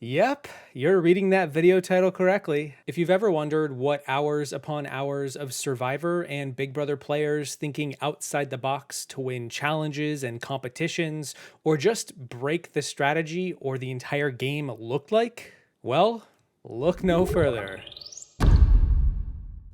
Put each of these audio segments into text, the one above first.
Yep, you're reading that video title correctly. If you've ever wondered what hours upon hours of Survivor and Big Brother players thinking outside the box to win challenges and competitions, or just break the strategy or the entire game looked like, well, look no further.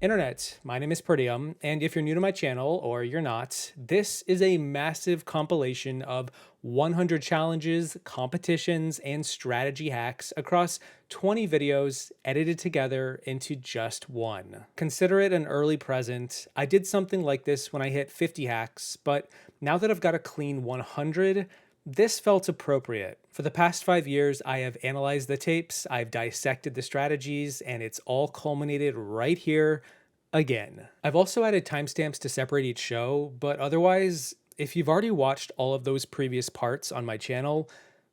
Internet, my name is Peridiam, and if you're new to my channel, or you're not, this is a massive compilation of 100 challenges, competitions, and strategy hacks across 20 videos edited together into just one. Consider it an early present. I did something like this when I hit 50 hacks, but now that I've got a clean 100, this felt appropriate. For the past 5 years, I have analyzed the tapes, I've dissected the strategies, and it's all culminated right here again. I've also added timestamps to separate each show, but otherwise, if you've already watched all of those previous parts on my channel,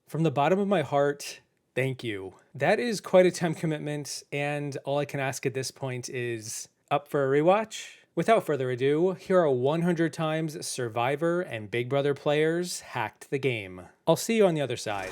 from the bottom of my heart, thank you. That is quite a time commitment, and all I can ask at this point is, up for a rewatch? Without further ado, here are 100 times Survivor and Big Brother players hacked the game. I'll see you on the other side.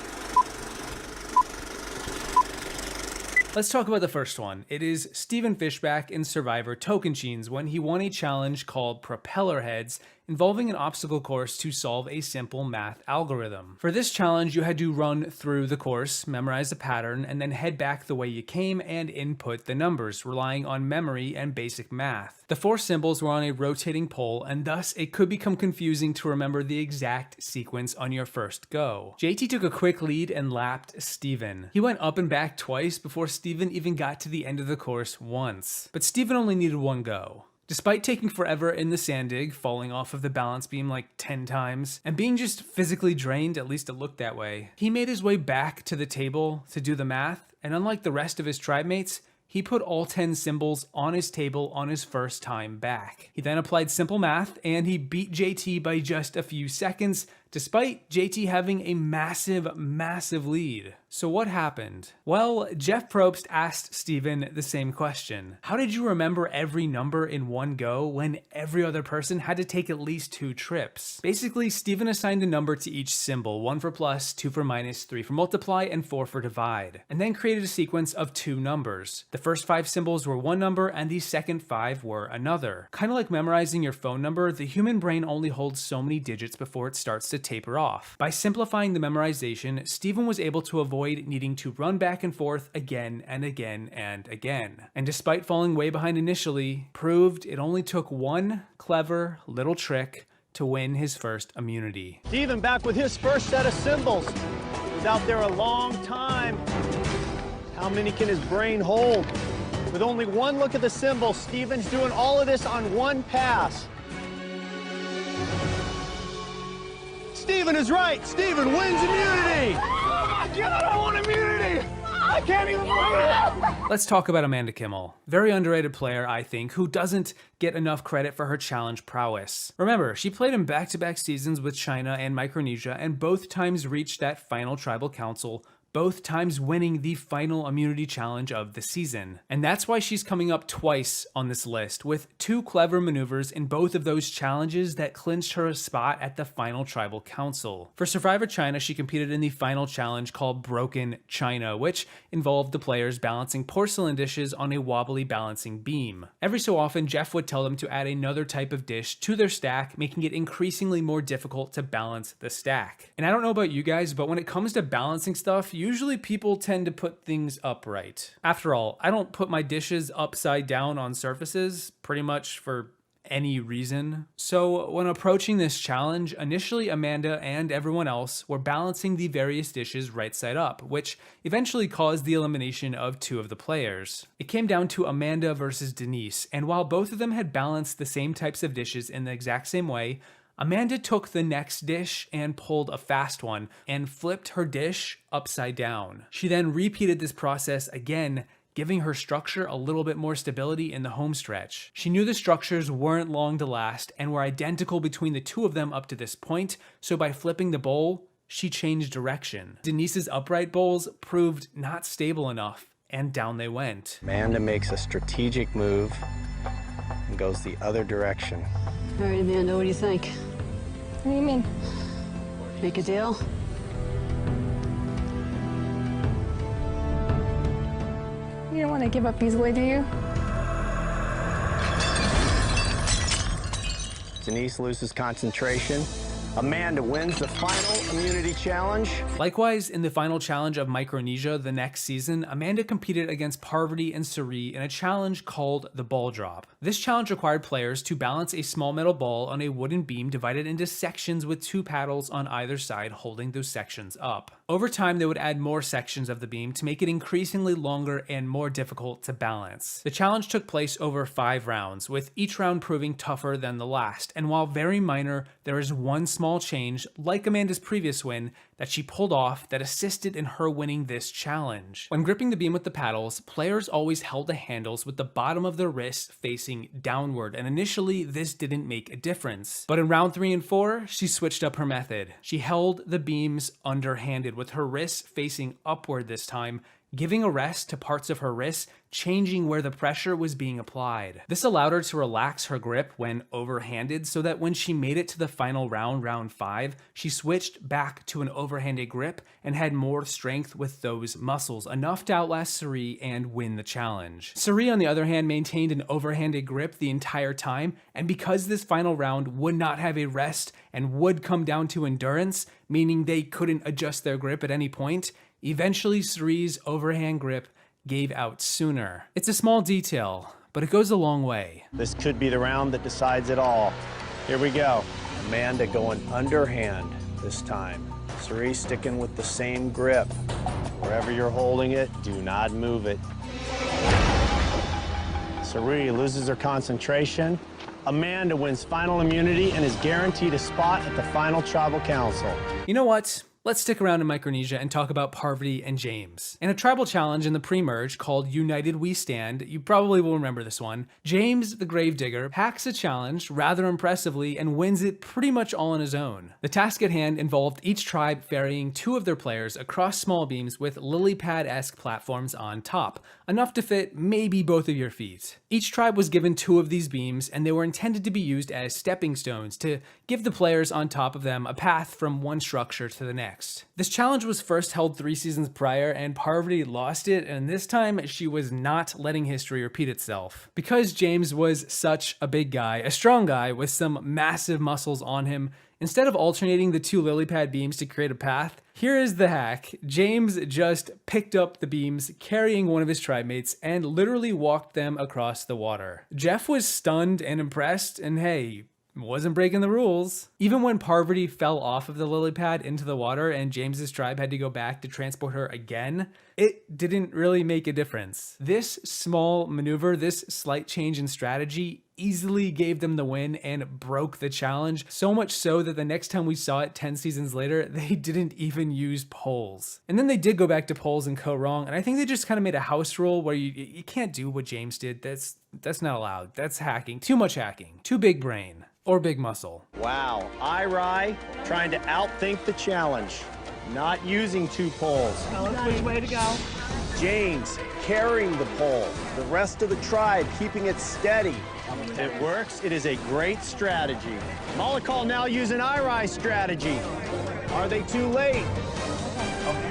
Let's talk about the first one. It is Stephen Fishback in Survivor Tocantins when he won a challenge called Propeller Heads, involving an obstacle course to solve a simple math algorithm. For this challenge, you had to run through the course, memorize the pattern, and then head back the way you came and input the numbers, relying on memory and basic math. The 4 symbols were on a rotating pole, and thus it could become confusing to remember the exact sequence on your first go. JT took a quick lead and lapped Steven. He went up and back twice before Steven even got to the end of the course once. But Steven only needed one go. Despite taking forever in the sand dig, falling off of the balance beam like 10 times, and being just physically drained, at least it looked that way, he made his way back to the table to do the math, and unlike the rest of his tribe mates, he put all 10 symbols on his table on his first time back. He then applied simple math, and he beat JT by just a few seconds, despite JT having a massive lead. So what happened? Well, Jeff Probst asked Steven the same question. How did you remember every number in one go when every other person had to take at least 2 trips? Basically, Steven assigned a number to each symbol, 1 for plus, 2 for minus, 3 for multiply, and 4 for divide, and then created a sequence of 2 numbers. The first 5 symbols were one number, and the second 5 were another. Kind of like memorizing your phone number, the human brain only holds so many digits before it starts to taper off. By simplifying the memorization, Steven was able to avoid needing to run back and forth again and again and again. And despite falling way behind initially, proved it only took one clever little trick to win his first immunity. Steven back with his first set of symbols. He was out there a long time. How many can his brain hold? With only one look at the symbols, Steven's doing all of this on one pass. Steven is right. Steven wins immunity. Oh my God, I want immunity. I can't even believe it. Let's talk about Amanda Kimmel. Very underrated player, I think, who doesn't get enough credit for her challenge prowess. Remember, she played in back-to-back seasons with China and Micronesia, and both times reached that final tribal council, both times winning the final immunity challenge of the season. And that's why she's coming up twice on this list, with 2 clever maneuvers in both of those challenges that clinched her a spot at the final tribal council. For Survivor China, she competed in the final challenge called Broken China, which involved the players balancing porcelain dishes on a wobbly balancing beam. Every so often, Jeff would tell them to add another type of dish to their stack, making it increasingly more difficult to balance the stack. And I don't know about you guys, but when it comes to balancing stuff, usually people tend to put things upright. After all, I don't put my dishes upside down on surfaces, pretty much for any reason. So when approaching this challenge, initially Amanda and everyone else were balancing the various dishes right side up, which eventually caused the elimination of 2 of the players. It came down to Amanda versus Denise, and while both of them had balanced the same types of dishes in the exact same way, Amanda took the next dish and pulled a fast one and flipped her dish upside down. She then repeated this process again, giving her structure a little bit more stability in the home stretch. She knew the structures weren't long to last and were identical between the 2 of them up to this point, so by flipping the bowl, she changed direction. Denise's upright bowls proved not stable enough, and down they went. Amanda makes a strategic move and goes the other direction. All right, Amanda, what do you think? What do you mean? Make a deal? want to give up easily, do you? Denise loses concentration. Amanda wins the final immunity challenge. Likewise, in the final challenge of Micronesia the next season, Amanda competed against Parvati and Suri in a challenge called the ball drop. This challenge required players to balance a small metal ball on a wooden beam divided into sections with 2 paddles on either side holding those sections up. Over time, they would add more sections of the beam to make it increasingly longer and more difficult to balance. The challenge took place over 5 rounds, with each round proving tougher than the last, and while very minor, there is one small change, like Amanda's previous win, that she pulled off that assisted in her winning this challenge. When gripping the beam with the paddles, players always held the handles with the bottom of their wrists facing downward, and initially this didn't make a difference. But in round 3 and 4, she switched up her method. She held the beams underhanded with her wrists facing upward this time, giving a rest to parts of her wrists, changing where the pressure was being applied. This allowed her to relax her grip when overhanded so that when she made it to the final round, round 5, she switched back to an overhanded grip and had more strength with those muscles, enough to outlast Suri and win the challenge. Suri, on the other hand, maintained an overhanded grip the entire time, and because this final round would not have a rest and would come down to endurance, meaning they couldn't adjust their grip at any point, eventually Suri's overhand grip gave out sooner. It's a small detail, but it goes a long way. This could be the round that decides it all. Here we go. Amanda going underhand this time. Suri sticking with the same grip. Wherever you're holding it, do not move it. Suri loses her concentration. Amanda wins final immunity and is guaranteed a spot at the final tribal council. You know what? Let's stick around in Micronesia and talk about Parvati and James. In a tribal challenge in the pre-merge called United We Stand, you probably will remember this one, James the Gravedigger hacks a challenge rather impressively and wins it pretty much all on his own. The task at hand involved each tribe ferrying 2 of their players across small beams with lily pad-esque platforms on top, enough to fit maybe both of your feet. Each tribe was given 2 of these beams, and they were intended to be used as stepping stones to give the players on top of them a path from one structure to the next. This challenge was first held 3 seasons prior, and Parvati lost it, and this time she was not letting history repeat itself. Because James was such a big guy, a strong guy with some massive muscles on him, instead of alternating the 2 lily pad beams to create a path, here is the hack. James just picked up the beams, carrying one of his tribe mates, and literally walked them across the water. Jeff was stunned and impressed, and hey, wasn't breaking the rules. Even when Parvati fell off of the lily pad into the water and James's tribe had to go back to transport her again, it didn't really make a difference. This small maneuver, this slight change in strategy, easily gave them the win and broke the challenge, so much so that the next time we saw it 10 seasons later, they didn't even use poles. And then they did go back to poles and go wrong, and I think they just kind of made a house rule where you can't do what James did. That's not allowed. That's hacking. Too much hacking. Too big brain. Or big muscle. Wow, Irai trying to outthink the challenge. Not using 2 poles. Tell us which way to go. James carrying the pole. The rest of the tribe keeping it steady. It works. It is a great strategy. Malakal now using Irai's strategy. Are they too late?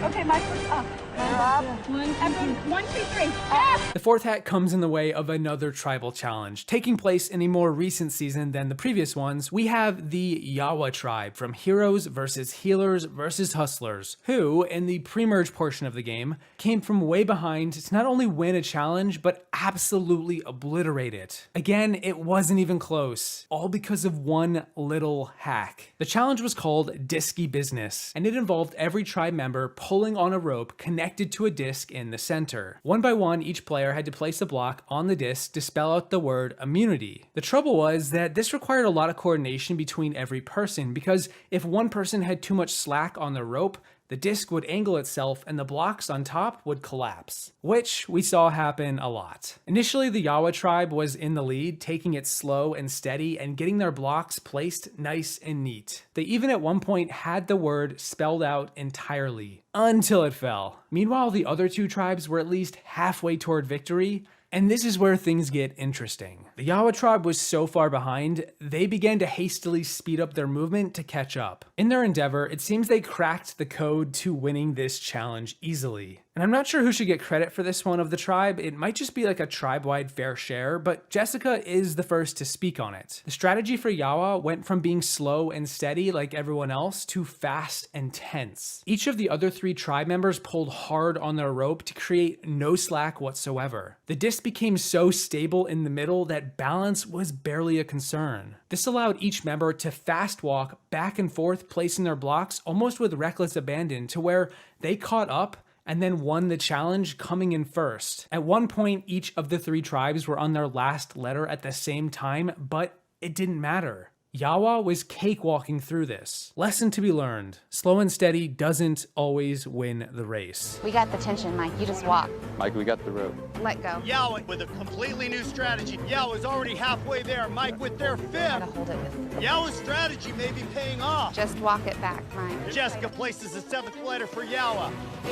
Okay, my foot's up. Up. 1, 2, 3. Up. The 4th hack comes in the way of another tribal challenge. Taking place in a more recent season than the previous ones, we have the Yawa tribe from Heroes versus Healers versus Hustlers, who, in the pre-merge portion of the game, came from way behind to not only win a challenge, but absolutely obliterate it. Again, it wasn't even close, all because of one little hack. The challenge was called Disky Business, and it involved every tribe member pulling on a rope connected to a disc in the center. One by one, each player had to place a block on the disc to spell out the word immunity. The trouble was that this required a lot of coordination between every person, because if one person had too much slack on the rope, the disc would angle itself and the blocks on top would collapse, which we saw happen a lot. Initially, the Yawa tribe was in the lead, taking it slow and steady and getting their blocks placed nice and neat. They even at one point had the word spelled out entirely, until it fell. Meanwhile, the other 2 tribes were at least halfway toward victory, and this is where things get interesting. The Yawa tribe was so far behind, they began to hastily speed up their movement to catch up. In their endeavor, it seems they cracked the code to winning this challenge easily. And I'm not sure who should get credit for this one of the tribe. It might just be like a tribe-wide fair share, but Jessica is the first to speak on it. The strategy for Yawa went from being slow and steady like everyone else to fast and tense. Each of the other 3 tribe members pulled hard on their rope to create no slack whatsoever. The disc became so stable in the middle that balance was barely a concern. This allowed each member to fast walk back and forth, placing their blocks almost with reckless abandon to where they caught up and then won the challenge, coming in first. At one point, each of the 3 tribes were on their last letter at the same time, but it didn't matter. Yawa was cakewalking through this. Lesson to be learned: slow and steady doesn't always win the race. We got the tension, Mike. You just walk. Mike, we got the rope. Let go. Yawa with a completely new strategy. Yawa's already halfway there. Mike with their Gotta fifth. hold it with. Yawa's strategy may be paying off. Just walk it back, Mike. Jessica places the 7th letter for Yawa. We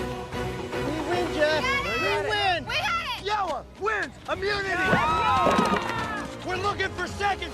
win, Jess. We win. We got it! Yawa wins immunity. We're looking for second.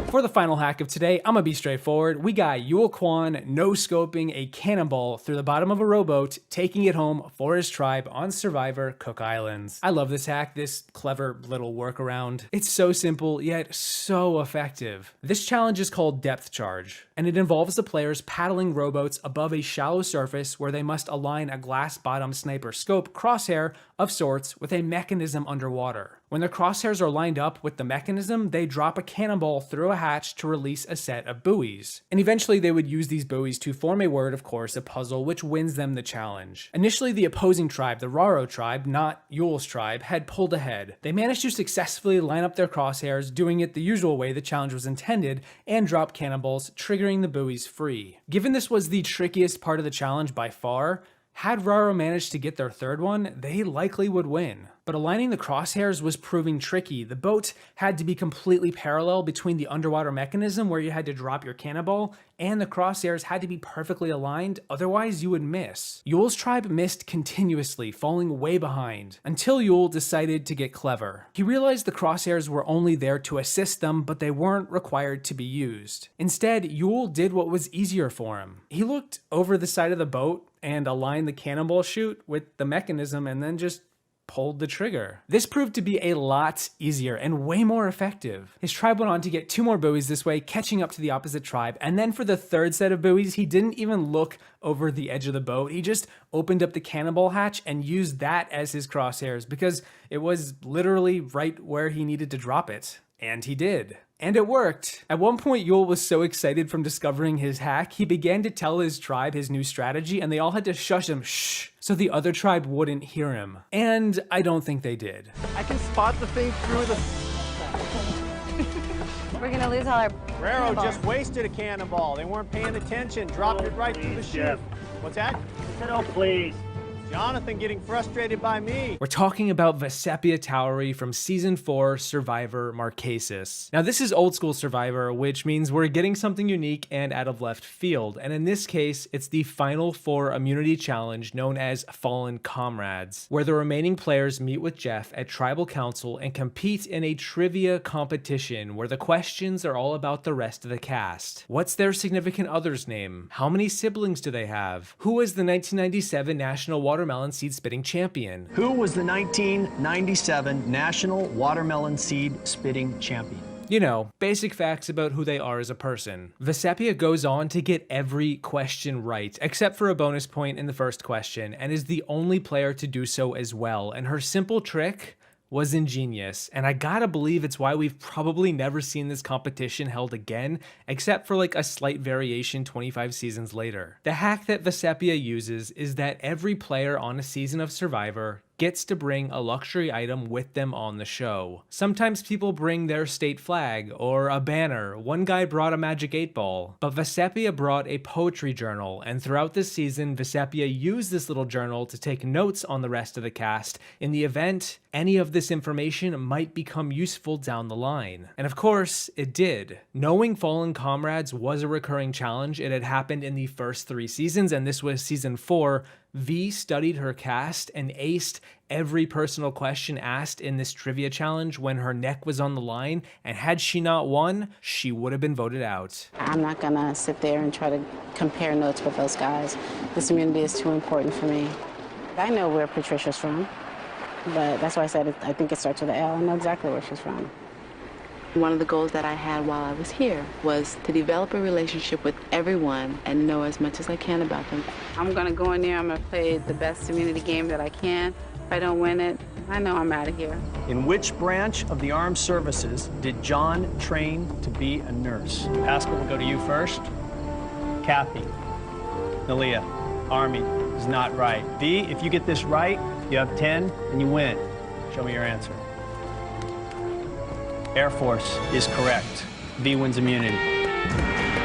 For the final hack of today, I'm gonna be straightforward. We got Yul Kwan no-scoping a cannonball through the bottom of a rowboat, taking it home for his tribe on Survivor Cook Islands. I love this hack, this clever little workaround. It's so simple, yet so effective. This challenge is called Depth Charge, and it involves the players paddling rowboats above a shallow surface where they must align a glass-bottom sniper scope crosshair of sorts with a mechanism underwater. When their crosshairs are lined up with the mechanism, they drop a cannonball through a hatch to release a set of buoys. And eventually they would use these buoys to form a word, of course, a puzzle, which wins them the challenge. Initially, the opposing tribe, the Raro tribe, not Yul's tribe, had pulled ahead. They managed to successfully line up their crosshairs, doing it the usual way the challenge was intended, and drop cannonballs, triggering the buoys free. Given this was the trickiest part of the challenge by far, had Raro managed to get their 3rd one, they likely would win. But aligning the crosshairs was proving tricky. The boat had to be completely parallel between the underwater mechanism where you had to drop your cannonball, and the crosshairs had to be perfectly aligned, otherwise you would miss. Yul's tribe missed continuously, falling way behind, until Yul decided to get clever. He realized the crosshairs were only there to assist them, but they weren't required to be used. Instead, Yul did what was easier for him. He looked over the side of the boat and aligned the cannonball chute with the mechanism and then just pulled the trigger. This proved to be a lot easier and way more effective. His tribe went on to get 2 more buoys this way, catching up to the opposite tribe, and then for the 3rd set of buoys, he didn't even look over the edge of the boat. He just opened up the cannonball hatch and used that as his crosshairs because it was literally right where he needed to drop it. And he did. And it worked. At one point, Yul was so excited from discovering his hack, he began to tell his tribe his new strategy, and they all had to shush him, shh, so the other tribe wouldn't hear him. And I don't think they did. I can spot the thing through the... We're gonna lose all our Raro cannonballs. just wasted a cannonball. They weren't paying attention. Dropped it right through the chute. What's that? Oh, please. Jonathan getting frustrated by me. We're talking about Vesepia Towery from Season 4 Survivor Marquesas. Now this is old school Survivor, which means we're getting something unique and out of left field. And in this case, it's the Final 4 immunity challenge known as Fallen Comrades, where the remaining players meet with Jeff at Tribal Council and compete in a trivia competition where the questions are all about the rest of the cast. What's their significant other's name? How many siblings do they have? Who is the 1997 National Watermelon Seed Spitting Champion? Who was the 1997 National Watermelon Seed Spitting Champion? You know, basic facts about who they are as a person. Vesepia goes on to get every question right, except for a bonus point in the first question, and is the only player to do so as well. And her simple trick was ingenious, and I gotta believe it's why we've probably never seen this competition held again, except for like a slight variation 25 seasons later. The hack that Vesepia uses is that every player on a season of Survivor gets to bring a luxury item with them on the show. Sometimes people bring their state flag or a banner. One guy brought a magic 8-ball, but Vesepia brought a poetry journal, and throughout this season, Vesepia used this little journal to take notes on the rest of the cast in the event any of this information might become useful down the line. And of course, it did. Knowing Fallen Comrades was a recurring challenge, it had happened in the first 3 seasons, and this was season 4, V studied her cast and aced every personal question asked in this trivia challenge when her neck was on the line, and had she not won, she would have been voted out. I'm not gonna sit there and try to compare notes with those guys. This immunity is too important for me. I know where Patricia's from, but that's why I said I think it starts with an L. I know exactly where she's from. One of the goals that I had while I was here was to develop a relationship with everyone and know as much as I can about them. I'm gonna go in there, I'm gonna play the best immunity game that I can. If I don't win it, I know I'm out of here. In which branch of the armed services did John train to be a nurse? Pascal will go to you first. Kathy. Nalia. Army is not right. V, if you get this right, you have 10 and you win. Show me your answer. Air Force is correct. V wins immunity.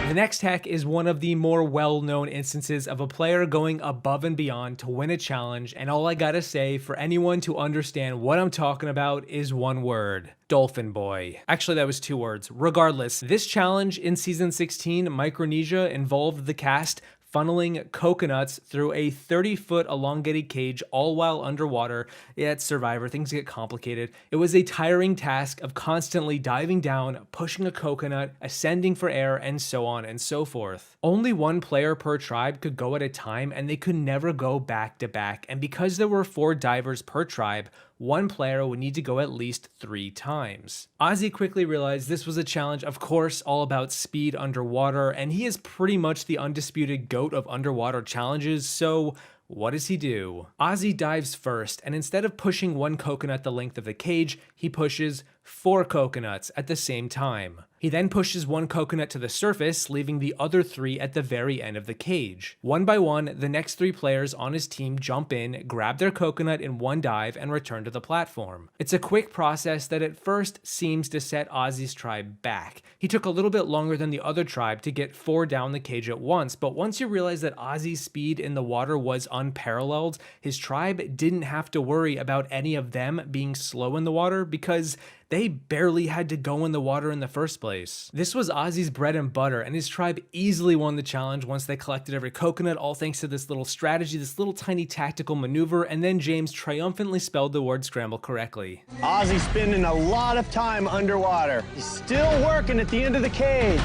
The next hack is one of the more well-known instances of a player going above and beyond to win a challenge, and all I gotta say for anyone to understand what I'm talking about is one word: Dolphin Boy. Actually, that was 2 words. Regardless, this challenge in Season 16, Micronesia, involved the cast funneling coconuts through a 30-foot elongated cage, all while underwater. Yeah, it's Survivor, things get complicated. It was a tiring task of constantly diving down, pushing a coconut, ascending for air, and so on and so forth. Only 1 player per tribe could go at a time, and they could never go back to back. And because there were 4 divers per tribe, 1 player would need to go at least 3 times. Ozzy quickly realized this was a challenge, of course, all about speed underwater, and he is pretty much the undisputed GOAT of underwater challenges, so what does he do? Ozzy dives first, and instead of pushing 1 coconut the length of the cage, he pushes 4 coconuts at the same time. He then pushes 1 coconut to the surface, leaving the other 3 at the very end of the cage. One by one, the next 3 players on his team jump in, grab their coconut in 1 dive, and return to the platform. It's a quick process that at first seems to set Ozzy's tribe back. He took a little bit longer than the other tribe to get 4 down the cage at once, but once you realize that Ozzy's speed in the water was unparalleled, his tribe didn't have to worry about any of them being slow in the water because they barely had to go in the water in the first place. This was Ozzy's bread and butter, and his tribe easily won the challenge once they collected every coconut, all thanks to this little strategy, this little tiny tactical maneuver, and then James triumphantly spelled the word scramble correctly. Ozzy's spending a lot of time underwater. He's still working at the end of the cage.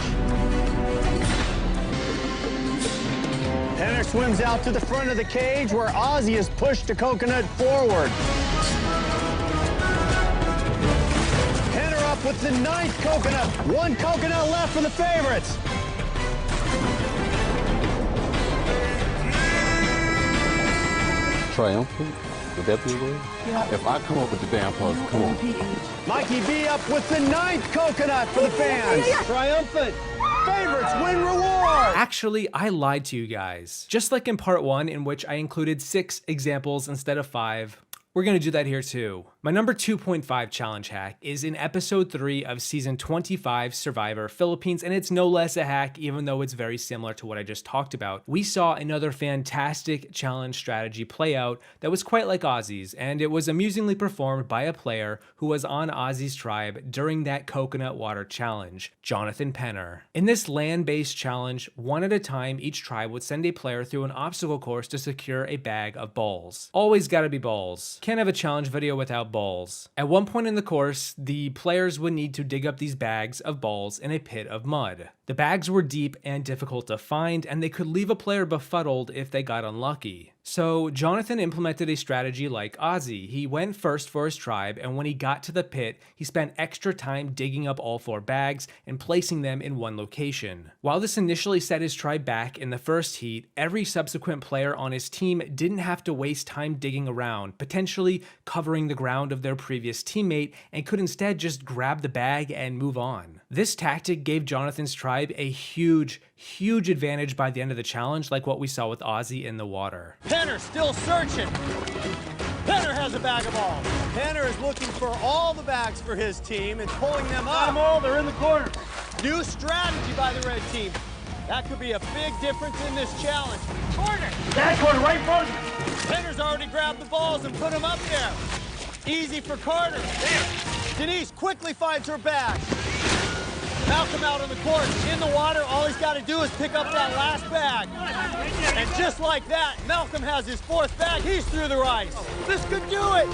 Penner swims out to the front of the cage where Ozzy has pushed a coconut forward. With the 9th coconut. 1 coconut left for the favorites. Triumphant? Would that be a word? Yeah. If I come up with the damn puzzle, come on. Mikey B up with the 9th coconut for the fans. Triumphant. Favorites win reward. Actually, I lied to you guys. Just like in part 1, in which I included 6 examples instead of 5, we're gonna do that here too. My number 2.5 challenge hack is in episode 3 of season 25 Survivor Philippines, and it's no less a hack even though it's very similar to what I just talked about. We saw another fantastic challenge strategy play out that was quite like Ozzy's, and it was amusingly performed by a player who was on Ozzy's tribe during that coconut water challenge, Jonathan Penner. In this land-based challenge, 1 at a time, each tribe would send a player through an obstacle course to secure a bag of balls. Always gotta be balls. Can't have a challenge video without balls. At one point in the course, the players would need to dig up these bags of balls in a pit of mud. The bags were deep and difficult to find, and they could leave a player befuddled if they got unlucky. So Jonathan implemented a strategy like Ozzy. He went first for his tribe, and when he got to the pit, he spent extra time digging up all 4 bags and placing them in one location. While this initially set his tribe back in the first heat, every subsequent player on his team didn't have to waste time digging around, potentially covering the ground of their previous teammate, and could instead just grab the bag and move on. This tactic gave Jonathan's tribe a huge advantage by the end of the challenge, like what we saw with Ozzy in the water. Penner still searching. Penner has a bag of balls. Penner is looking for all the bags for his team and pulling them up. All, they're in the corner. New strategy by the red team. That could be a big difference in this challenge. Corner. That corner right in front of you. Penner's already grabbed the balls and put them up there. Easy for Carter. Denise quickly finds her bag. Malcolm out on the court, in the water, all he's got to do is pick up that last bag. And just like that, Malcolm has his 4th bag, he's through the ice. This could do it!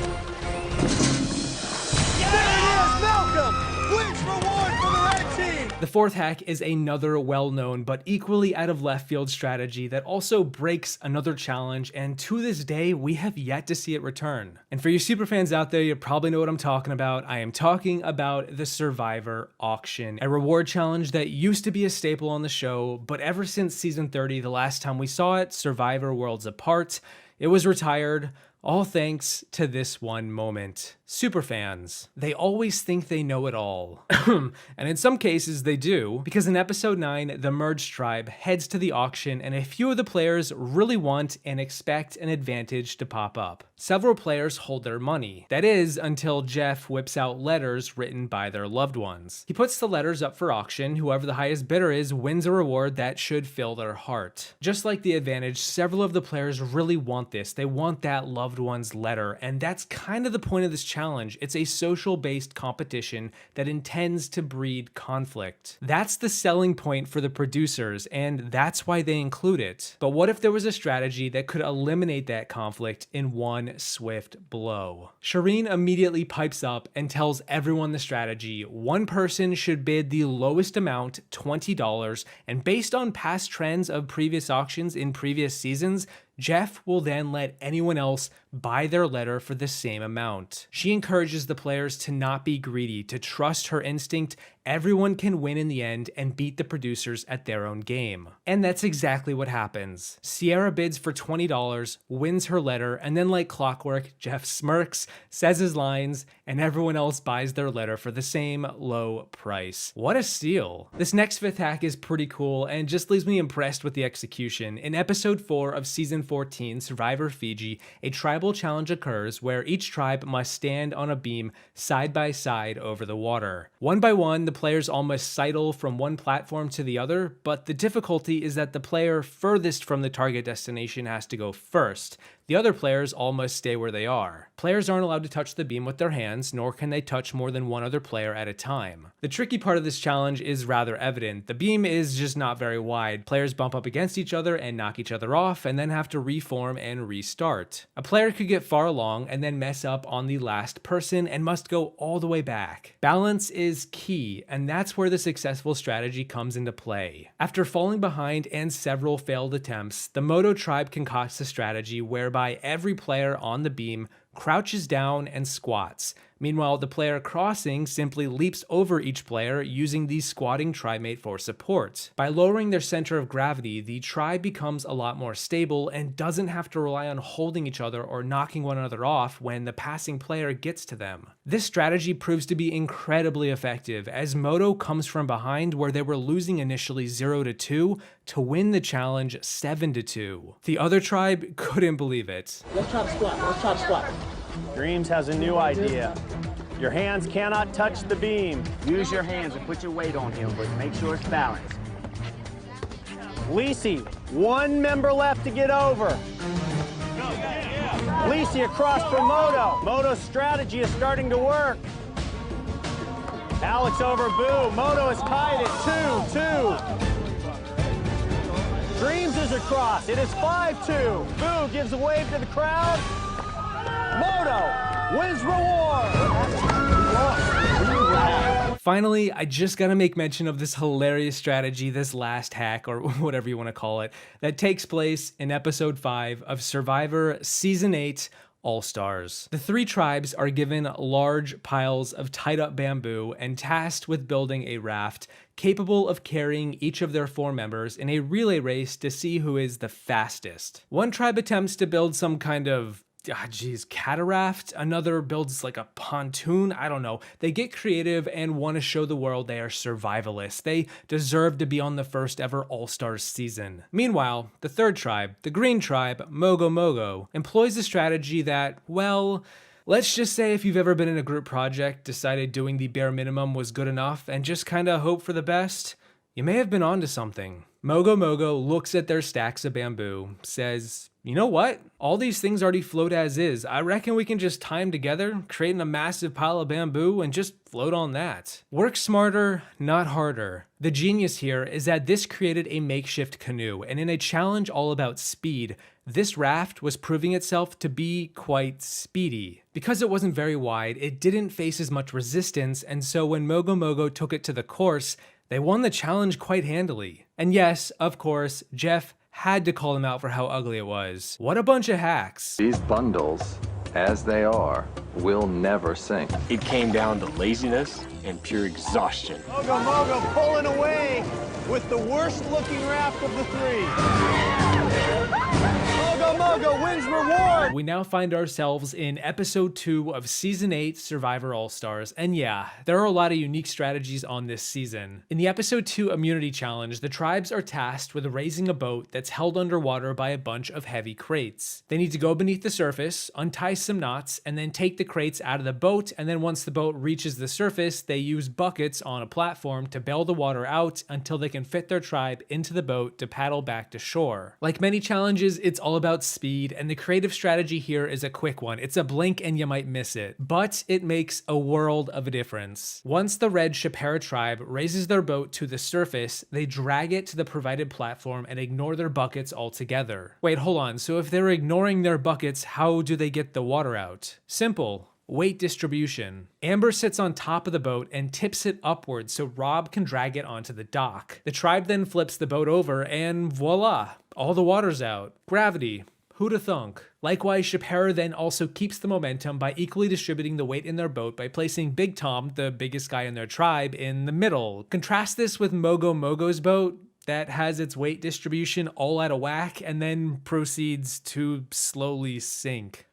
There it is, Malcolm! Wins reward for the red team! The fourth hack is another well-known but equally out of left field strategy that also breaks another challenge, and to this day, we have yet to see it return. And for you superfans out there, you probably know what I'm talking about. I am talking about the Survivor Auction, a reward challenge that used to be a staple on the show, but ever since season 30, the last time we saw it, Survivor Worlds Apart, it was retired, all thanks to this one moment. Superfans, they always think they know it all. And in some cases they do, because in episode 9, the Merged Tribe heads to the auction and a few of the players really want and expect an advantage to pop up. Several players hold their money. That is, until Jeff whips out letters written by their loved ones. He puts the letters up for auction. Whoever the highest bidder is wins a reward that should fill their heart. Just like the advantage, several of the players really want this. They want that loved one's letter, and that's kind of the point of this challenge. It's a social-based competition that intends to breed conflict. That's the selling point for the producers, and that's why they include it. But what if there was a strategy that could eliminate that conflict in one swift blow? Shireen immediately pipes up and tells everyone the strategy. One person should bid the lowest amount, $20, and based on past trends of previous auctions in previous seasons, Jeff will then let anyone else buy their letter for the same amount. She encourages the players to not be greedy, to trust her instinct. Everyone can win in the end and beat the producers at their own game. And that's exactly what happens. Sierra bids for $20, wins her letter, and then like clockwork, Jeff smirks, says his lines, and everyone else buys their letter for the same low price. What a steal. This next fifth hack is pretty cool and just leaves me impressed with the execution. In episode 4 of season 14, Survivor Fiji, a tribal challenge occurs where each tribe must stand on a beam side by side over the water. One by one, the players all must sidle from one platform to the other, but the difficulty is that the player furthest from the target destination has to go first. The other players all must stay where they are. Players aren't allowed to touch the beam with their hands, nor can they touch more than one other player at a time. The tricky part of this challenge is rather evident. The beam is just not very wide. Players bump up against each other and knock each other off, and then have to reform and restart. A player could get far along and then mess up on the last person and must go all the way back. Balance is key, and that's where the successful strategy comes into play. After falling behind and several failed attempts, the Moto tribe concocts a strategy whereby every player on the beam crouches down and squats. Meanwhile, the player crossing simply leaps over each player using the squatting tribemate for support. By lowering their center of gravity, the tribe becomes a lot more stable and doesn't have to rely on holding each other or knocking one another off when the passing player gets to them. This strategy proves to be incredibly effective, as Moto comes from behind where they were losing initially 0-2 to win the challenge 7-2. The other tribe couldn't believe it. Let's try to squat. Let's try to squat. Dreams has a new idea. Your hands cannot touch the beam. Use your hands and put your weight on him, but make sure it's balanced. Lisi, one member left to get over. Lisi across for Moto. Moto's strategy is starting to work. Alex over Boo. Moto is tied at 2-2. Dreams is across. It is 5-2. Boo gives a wave to the crowd. Moto wins reward. Finally, I just gotta make mention of this hilarious strategy, this last hack, or whatever you want to call it, that takes place in episode 5 of Survivor Season 8 All-Stars. The 3 tribes are given large piles of tied up bamboo and tasked with building a raft capable of carrying each of their 4 members in a relay race to see who is the fastest. One tribe attempts to build some kind of cataract. Another builds like a pontoon. I don't know. They get creative and want to show the world they are survivalists. They deserve to be on the first ever All-Stars season. Meanwhile, the third tribe, the green tribe, Mogo Mogo, employs a strategy that, well, let's just say if you've ever been in a group project, decided doing the bare minimum was good enough, and just kinda hope for the best, you may have been onto something. Mogo Mogo looks at their stacks of bamboo, says, you know what? All these things already float as is. I reckon we can just tie them together, creating a massive pile of bamboo, and just float on that. Work smarter, not harder. The genius here is that this created a makeshift canoe, and in a challenge all about speed, this raft was proving itself to be quite speedy. Because it wasn't very wide, it didn't face as much resistance, and so when Mogo Mogo took it to the course, They won the challenge quite handily. And yes, of course, Jeff had to call them out for how ugly it was. What a bunch of hacks. These bundles, as they are, will never sink. It came down to laziness and pure exhaustion. Mogo pulling away with the worst looking raft of the three. Mogo wins reward. We now find ourselves in episode 2 of season 8 Survivor All-Stars, and yeah, there are a lot of unique strategies on this season. In the episode 2 immunity challenge, the tribes are tasked with raising a boat that's held underwater by a bunch of heavy crates. They need to go beneath the surface, untie some knots, and then take the crates out of the boat, and then once the boat reaches the surface, they use buckets on a platform to bail the water out until they can fit their tribe into the boat to paddle back to shore. Like many challenges, it's all about speed, and the creative strategy here is a quick one. It's a blink and you might miss it, but it makes a world of a difference. Once the Red Shapara tribe raises their boat to the surface, they drag it to the provided platform and ignore their buckets altogether. Wait, hold on, so if they're ignoring their buckets, how do they get the water out? Simple. Weight distribution. Amber sits on top of the boat and tips it upwards so Rob can drag it onto the dock. The tribe then flips the boat over and voila, all the water's out. Gravity. Who'da thunk? Likewise, Shapara then also keeps the momentum by equally distributing the weight in their boat by placing Big Tom, the biggest guy in their tribe, in the middle. Contrast this with Mogo's boat that has its weight distribution all out of whack and then proceeds to slowly sink.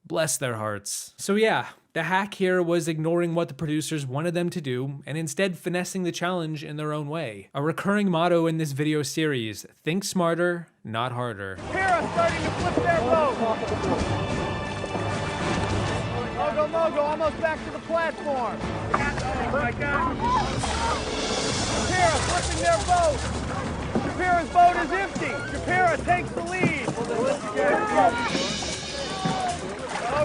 Bless their hearts. So yeah, the hack here was ignoring what the producers wanted them to do and instead finessing the challenge in their own way. A recurring motto in this video series, think smarter, not harder. Shapara starting to flip their boat. Mogo almost back to the platform. Shapara flipping their boat. Shapara's boat is empty. Shapara takes the lead.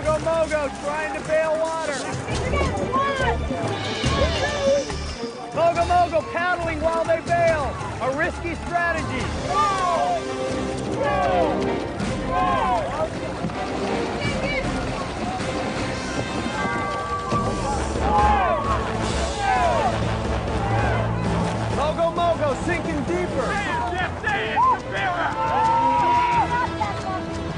Mogo trying to bail water. Mogo paddling while they bail. A risky strategy. Mogo sinking deeper.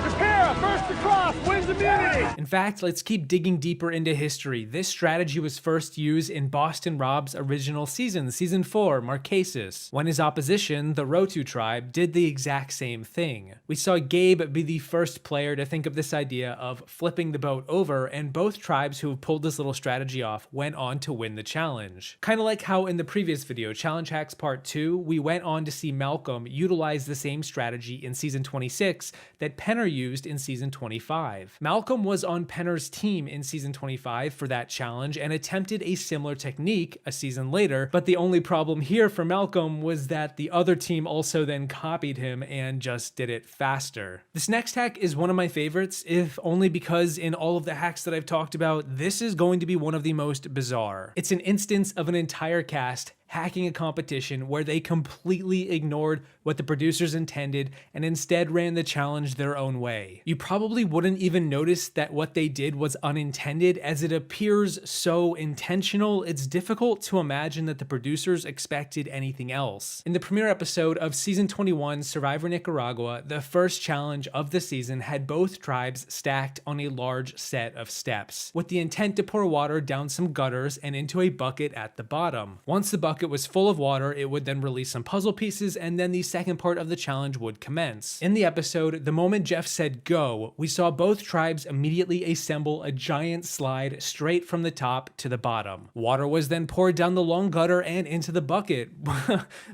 Shapara first across, wins immunity. In fact, let's keep digging deeper into history. This strategy was first used in Boston Rob's original season, season 4, Marquesas, when his opposition, the Rotu tribe, did the exact same thing. We saw Gabe be the first player to think of this idea of flipping the boat over, and both tribes who have pulled this little strategy off went on to win the challenge. Kind of like how in the previous video, Challenge Hacks Part 2, we went on to see Malcolm utilize the same strategy in season 26 that Penner used in season 25. Malcolm was on Penner's team in season 25 for that challenge and attempted a similar technique a season later, but the only problem here for Malcolm was that the other team also then copied him and just did it faster. This next hack is one of my favorites, if only because in all of the hacks that I've talked about, this is going to be one of the most bizarre. It's an instance of an entire cast hacking a competition where they completely ignored what the producers intended and instead ran the challenge their own way. You probably wouldn't even notice that what they did was unintended, as it appears so intentional. It's difficult to imagine that the producers expected anything else. In the premiere episode of season 21, Survivor Nicaragua, the first challenge of the season had both tribes stacked on a large set of steps, with the intent to pour water down some gutters and into a bucket at the bottom. Once the bucket was full of water, it would then release some puzzle pieces, and then the second part of the challenge would commence. In the episode, the moment Jeff said go, we saw both tribes immediately assemble a giant slide straight from the top to the bottom. Water was then poured down the long gutter and into the bucket.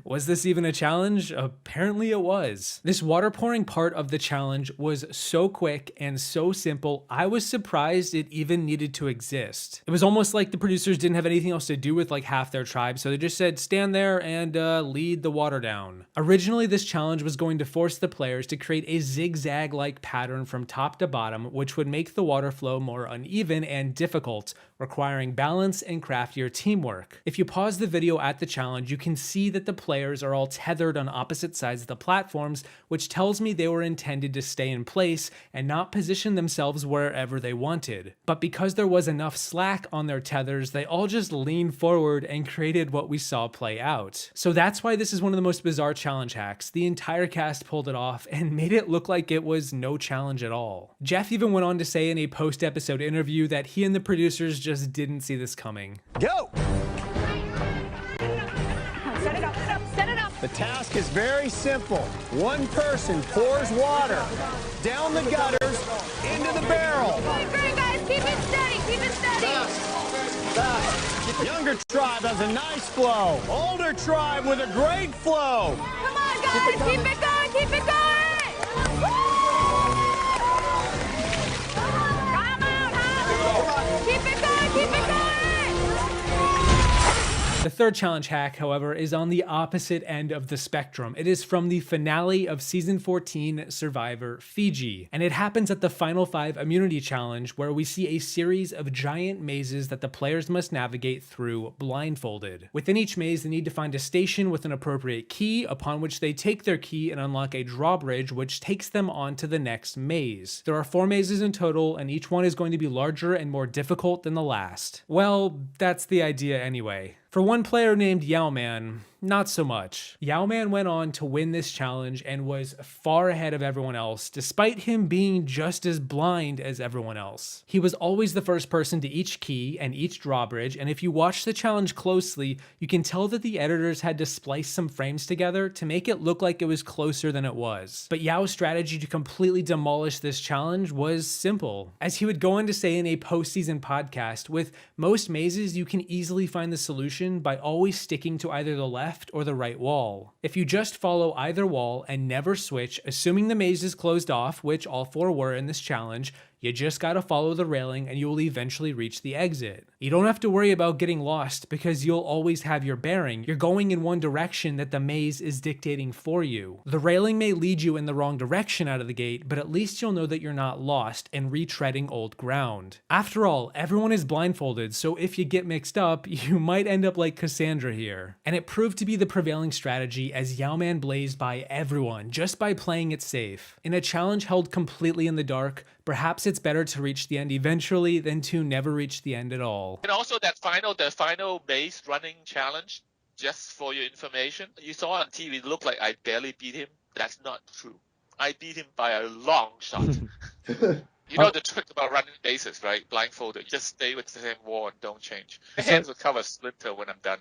Was this even a challenge? Apparently it was. This water pouring part of the challenge was so quick and so simple, I was surprised it even needed to exist. It was almost like the producers didn't have anything else to do with like half their tribe, so they just said stand there and lead the water down. Originally, this challenge was going to force the players to create a zigzag-like pattern from top to bottom, which would make the water flow more uneven and difficult, requiring balance and craftier teamwork. If you pause the video at the challenge, you can see that the players are all tethered on opposite sides of the platforms, which tells me they were intended to stay in place and not position themselves wherever they wanted. But because there was enough slack on their tethers, they all just leaned forward and created what we saw play out. So that's why this is one of the most bizarre challenge hacks. The entire cast pulled it off and made it look like it was no challenge at all. Jeff even went on to say in a post-episode interview that he and the producers just didn't see this coming. Go! Set it up, set it up, set it up. The task is very simple. One person pours water down the gutters into the barrel. Doing great, guys. Keep it steady, keep it steady. Younger tribe has a nice flow. Older tribe with a great flow. Come on, guys. Keep it going, keep it going. Come on, keep it going, keep it going. The third challenge hack, however, is on the opposite end of the spectrum. It is from the finale of Season 14 Survivor Fiji, and it happens at the Final 5 Immunity Challenge, where we see a series of giant mazes that the players must navigate through blindfolded. Within each maze, they need to find a station with an appropriate key, upon which they take their key and unlock a drawbridge, which takes them on to the next maze. There are 4 mazes in total, and each one is going to be larger and more difficult than the last. Well, that's the idea anyway. For one player named Yowman, not so much. Yowman went on to win this challenge and was far ahead of everyone else, despite him being just as blind as everyone else. He was always the first person to each key and each drawbridge, and if you watch the challenge closely, you can tell that the editors had to splice some frames together to make it look like it was closer than it was. But Yao's strategy to completely demolish this challenge was simple. As he would go on to say in a post-season podcast, with most mazes you can easily find the solution by always sticking to either the left or the right wall. If you just follow either wall and never switch, assuming the maze is closed off, which all 4 were in this challenge, you just gotta follow the railing and you will eventually reach the exit. You don't have to worry about getting lost because you'll always have your bearing. You're going in one direction that the maze is dictating for you. The railing may lead you in the wrong direction out of the gate, but at least you'll know that you're not lost and retreading old ground. After all, everyone is blindfolded, so if you get mixed up, you might end up like Cassandra here. And it proved to be the prevailing strategy as Yowman blazed by everyone just by playing it safe. In a challenge held completely in the dark, perhaps it's better to reach the end eventually than to never reach the end at all. And also the final base running challenge, just for your information, you saw on TV, it looked like I barely beat him. That's not true. I beat him by a long shot. You know the trick about running bases, right? Blindfolded. You just stay with the same wall and don't change. My hands will cover splinter when I'm done.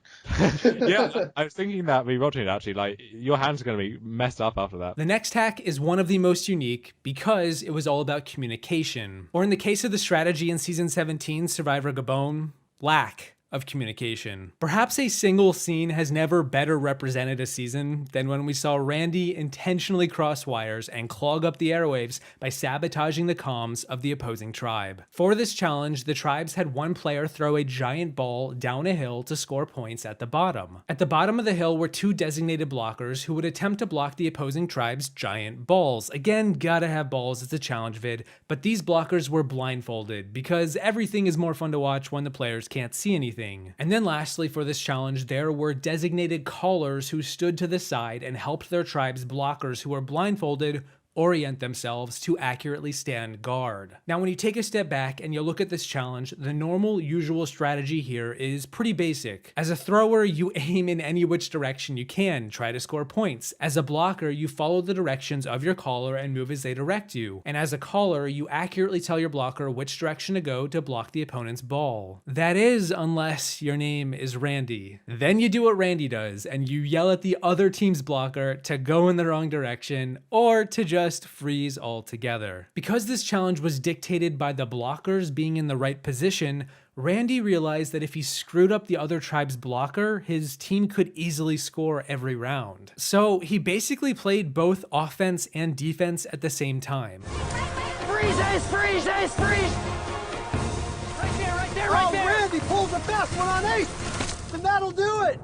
Yeah, I was thinking that rewatching it actually, like, your hands are going to be messed up after that. The next hack is one of the most unique because it was all about communication. Or in the case of the strategy in Season 17, Survivor Gabon, lack of communication. Perhaps a single scene has never better represented a season than when we saw Randy intentionally cross wires and clog up the airwaves by sabotaging the comms of the opposing tribe. For this challenge, the tribes had one player throw a giant ball down a hill to score points at the bottom. At the bottom of the hill were 2 designated blockers who would attempt to block the opposing tribe's giant balls. Again, gotta have balls, it's a challenge vid, but these blockers were blindfolded because everything is more fun to watch when the players can't see anything. And then lastly, for this challenge, there were designated callers who stood to the side and helped their tribe's blockers who were blindfolded orient themselves to accurately stand guard. Now, when you take a step back and you look at this challenge, the normal, usual strategy here is pretty basic. As a thrower, you aim in any which direction you can, try to score points. As a blocker, you follow the directions of your caller and move as they direct you. And as a caller, you accurately tell your blocker which direction to go to block the opponent's ball. That is, unless your name is Randy. Then you do what Randy does, and you yell at the other team's blocker to go in the wrong direction, or to just freeze altogether. Because this challenge was dictated by the blockers being in the right position, Randy realized that if he screwed up the other tribe's blocker, his team could easily score every round. So he basically played both offense and defense at the same time. Freeze, Ace, freeze, Ace, freeze! Right there, right there, right there! Randy pulls the best one on Ace, and that'll do it!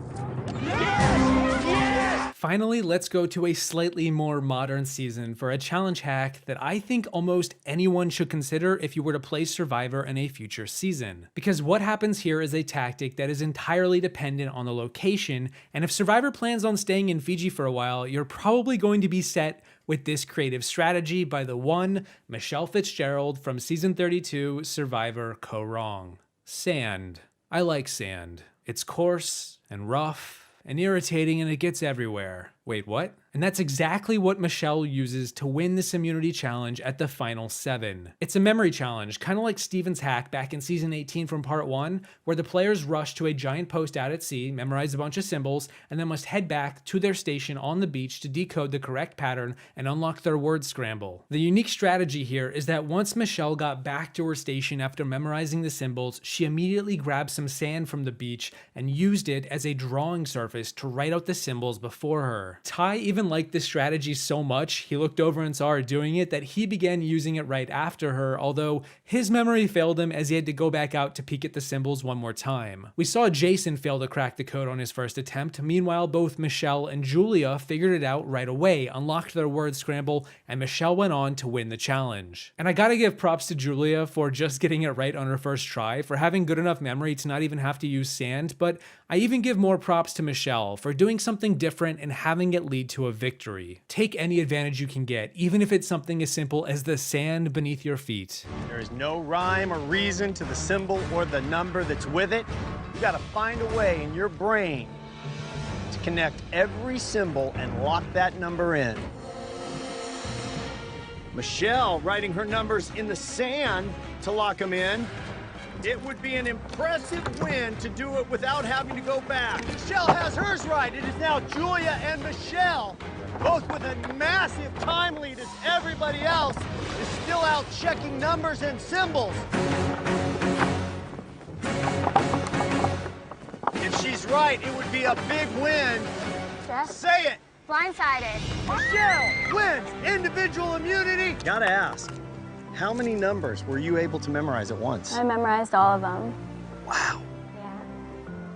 Yes! Yes! Finally, let's go to a slightly more modern season for a challenge hack that I think almost anyone should consider if you were to play Survivor in a future season. Because what happens here is a tactic that is entirely dependent on the location, and if Survivor plans on staying in Fiji for a while, you're probably going to be set with this creative strategy by the one Michelle Fitzgerald from Season 32 Survivor Co. Wrong. Sand. I like sand. It's coarse and rough and irritating, and it gets everywhere. Wait, what? And that's exactly what Michelle uses to win this immunity challenge at the final 7. It's a memory challenge, kind of like Steven's hack back in season 18 from part 1, where the players rush to a giant post out at sea, memorize a bunch of symbols, and then must head back to their station on the beach to decode the correct pattern and unlock their word scramble. The unique strategy here is that once Michelle got back to her station after memorizing the symbols, she immediately grabbed some sand from the beach and used it as a drawing surface to write out the symbols before her. Ty even liked this strategy so much, he looked over and saw her doing it, that he began using it right after her, although his memory failed him as he had to go back out to peek at the symbols one more time. We saw Jason fail to crack the code on his first attempt. Meanwhile, both Michelle and Julia figured it out right away, unlocked their word scramble, and Michelle went on to win the challenge. And I gotta give props to Julia for just getting it right on her first try, for having good enough memory to not even have to use sand, but I even give more props to Michelle for doing something different and having it lead to a victory. Take any advantage you can get, even if it's something as simple as the sand beneath your feet. There is no rhyme or reason to the symbol or the number that's with it. You gotta find a way in your brain to connect every symbol and lock that number in. Michelle writing her numbers in the sand to lock them in. It would be an impressive win to do it without having to go back. Michelle has hers right. It is now Julia and Michelle, both with a massive time lead as everybody else is still out checking numbers and symbols. If she's right, it would be a big win. Jeff? Say it. Blindsided. Michelle wins individual immunity. Gotta ask, how many numbers were you able to memorize at once? I memorized all of them. Wow. Yeah.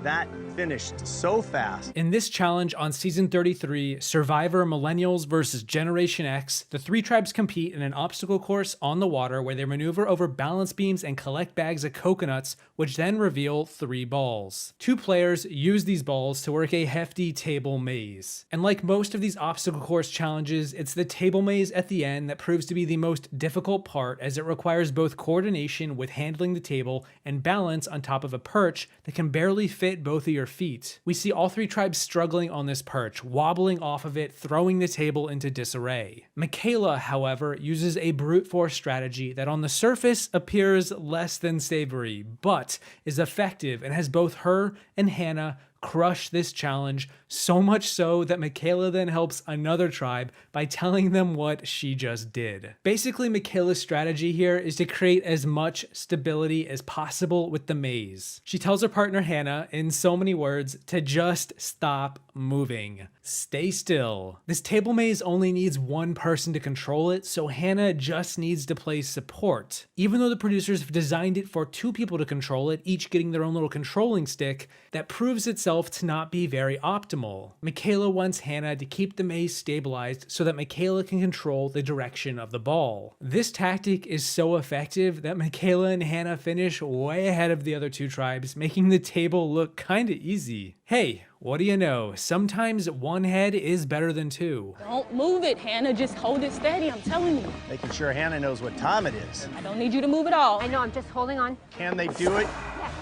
That finished so fast. In this challenge on season 33, Survivor Millennials vs. Generation X, the 3 tribes compete in an obstacle course on the water where they maneuver over balance beams and collect bags of coconuts, which then reveal 3 balls. 2 players use these balls to work a hefty table maze. And like most of these obstacle course challenges, it's the table maze at the end that proves to be the most difficult part, as it requires both coordination with handling the table and balance on top of a perch that can barely fit both of your feet. We see all 3 tribes struggling on this perch, wobbling off of it, throwing the table into disarray. Michaela, however, uses a brute force strategy that on the surface appears less than savory, but is effective and has both her and Hannah crush this challenge, so much so that Michaela then helps another tribe by telling them what she just did. Basically, Michaela's strategy here is to create as much stability as possible with the maze. She tells her partner Hannah, in so many words, to just stop moving. Stay still. This table maze only needs one person to control it, so Hannah just needs to play support. Even though the producers have designed it for 2 people to control it, each getting their own little controlling stick, that proves itself to not be very optimal. Michaela wants Hannah to keep the maze stabilized so that Michaela can control the direction of the ball. This tactic is so effective that Michaela and Hannah finish way ahead of the other 2 tribes, making the table look kinda easy. Hey, what do you know? Sometimes one head is better than 2. Don't move it, Hannah. Just hold it steady, I'm telling you. Making sure Hannah knows what time it is. I don't need you to move at all. I know, I'm just holding on. Can they do it?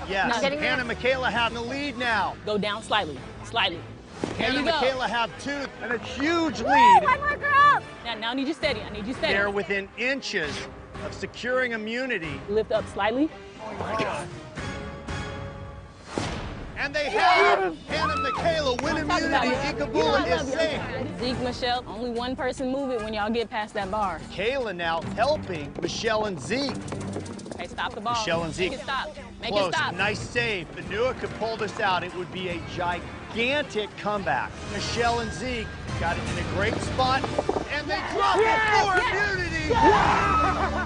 Yes. No. Getting there. Hannah and Michaela have the lead now. Go down slightly, slightly. Hannah and go. Michaela have 2 and a huge Woo, lead. one more girl up. Now I need you steady. I need you steady. They're within inches of securing immunity. Lift up slightly. Oh my God. And they have Hannah and Michaela win immunity. Ikabula is safe. Zeke, Michelle, only one person move it when y'all get past that bar. Michaela now helping Michelle and Zeke. Okay, stop the ball. Michelle and Zeke. Make it stop. Make Close. it stop. Nice save. If Anua could pull this out, it would be a gigantic comeback. Michelle and Zeke got it in a great spot, and they drop it for immunity.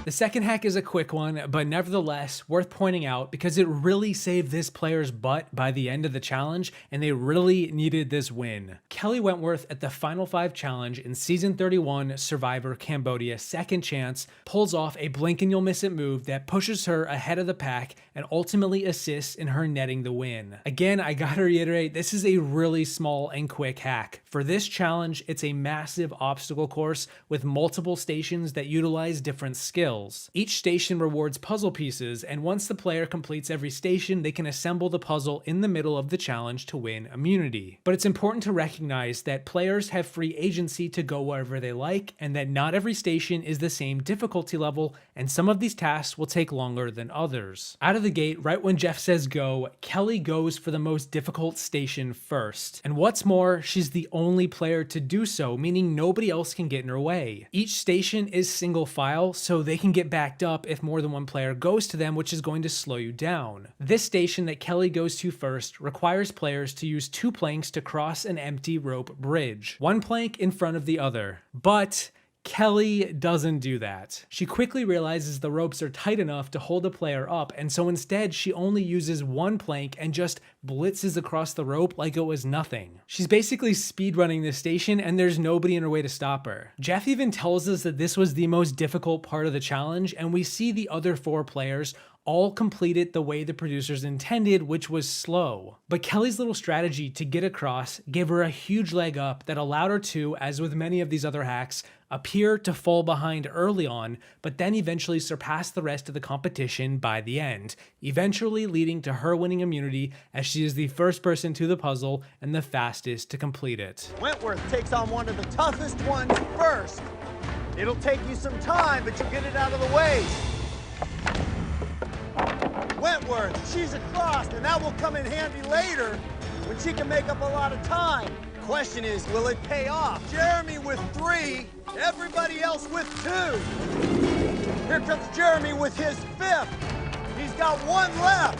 The second hack is a quick one, but nevertheless worth pointing out because it really saved this player's butt by the end of the challenge, and they really needed this win. Kelly Wentworth at the Final 5 challenge in Season 31 Survivor Cambodia Second Chance pulls off a blink and you'll miss it move that pushes her ahead of the pack and ultimately assists in her netting the win. Again, I gotta reiterate, this is a really small and quick hack. For this challenge, it's a massive obstacle course with multiple stations that utilize different skills. Each station rewards puzzle pieces, and once the player completes every station, they can assemble the puzzle in the middle of the challenge to win immunity. But it's important to recognize that players have free agency to go wherever they like, and that not every station is the same difficulty level, and some of these tasks will take longer than others. Out of the gate, right when Jeff says go, Kelly goes for the most difficult station first. And what's more, she's the only player to do so, meaning nobody else can get in her way. Each station is single file, so they can get backed up if more than one player goes to them, which is going to slow you down. This station that Kelly goes to first requires players to use 2 planks to cross an empty rope bridge, 1 plank in front of the other. But Kelly doesn't do that. She quickly realizes the ropes are tight enough to hold a player up, and so instead she only uses 1 plank and just blitzes across the rope like it was nothing. She's basically speedrunning this station, and there's nobody in her way to stop her. Jeff even tells us that this was the most difficult part of the challenge, and we see the other 4 players all complete it the way the producers intended, which was slow. But Kelly's little strategy to get across gave her a huge leg up that allowed her to, as with many of these other hacks, appear to fall behind early on, but then eventually surpass the rest of the competition by the end, eventually leading to her winning immunity as she is the first person to the puzzle and the fastest to complete it. Wentworth takes on one of the toughest ones first. It'll take you some time, but you get it out of the way. Wentworth, she's across, and that will come in handy later when she can make up a lot of time. Question is, will it pay off? Jeremy with 3, everybody else with 2. Here comes Jeremy with his 5th. He's got 1 left.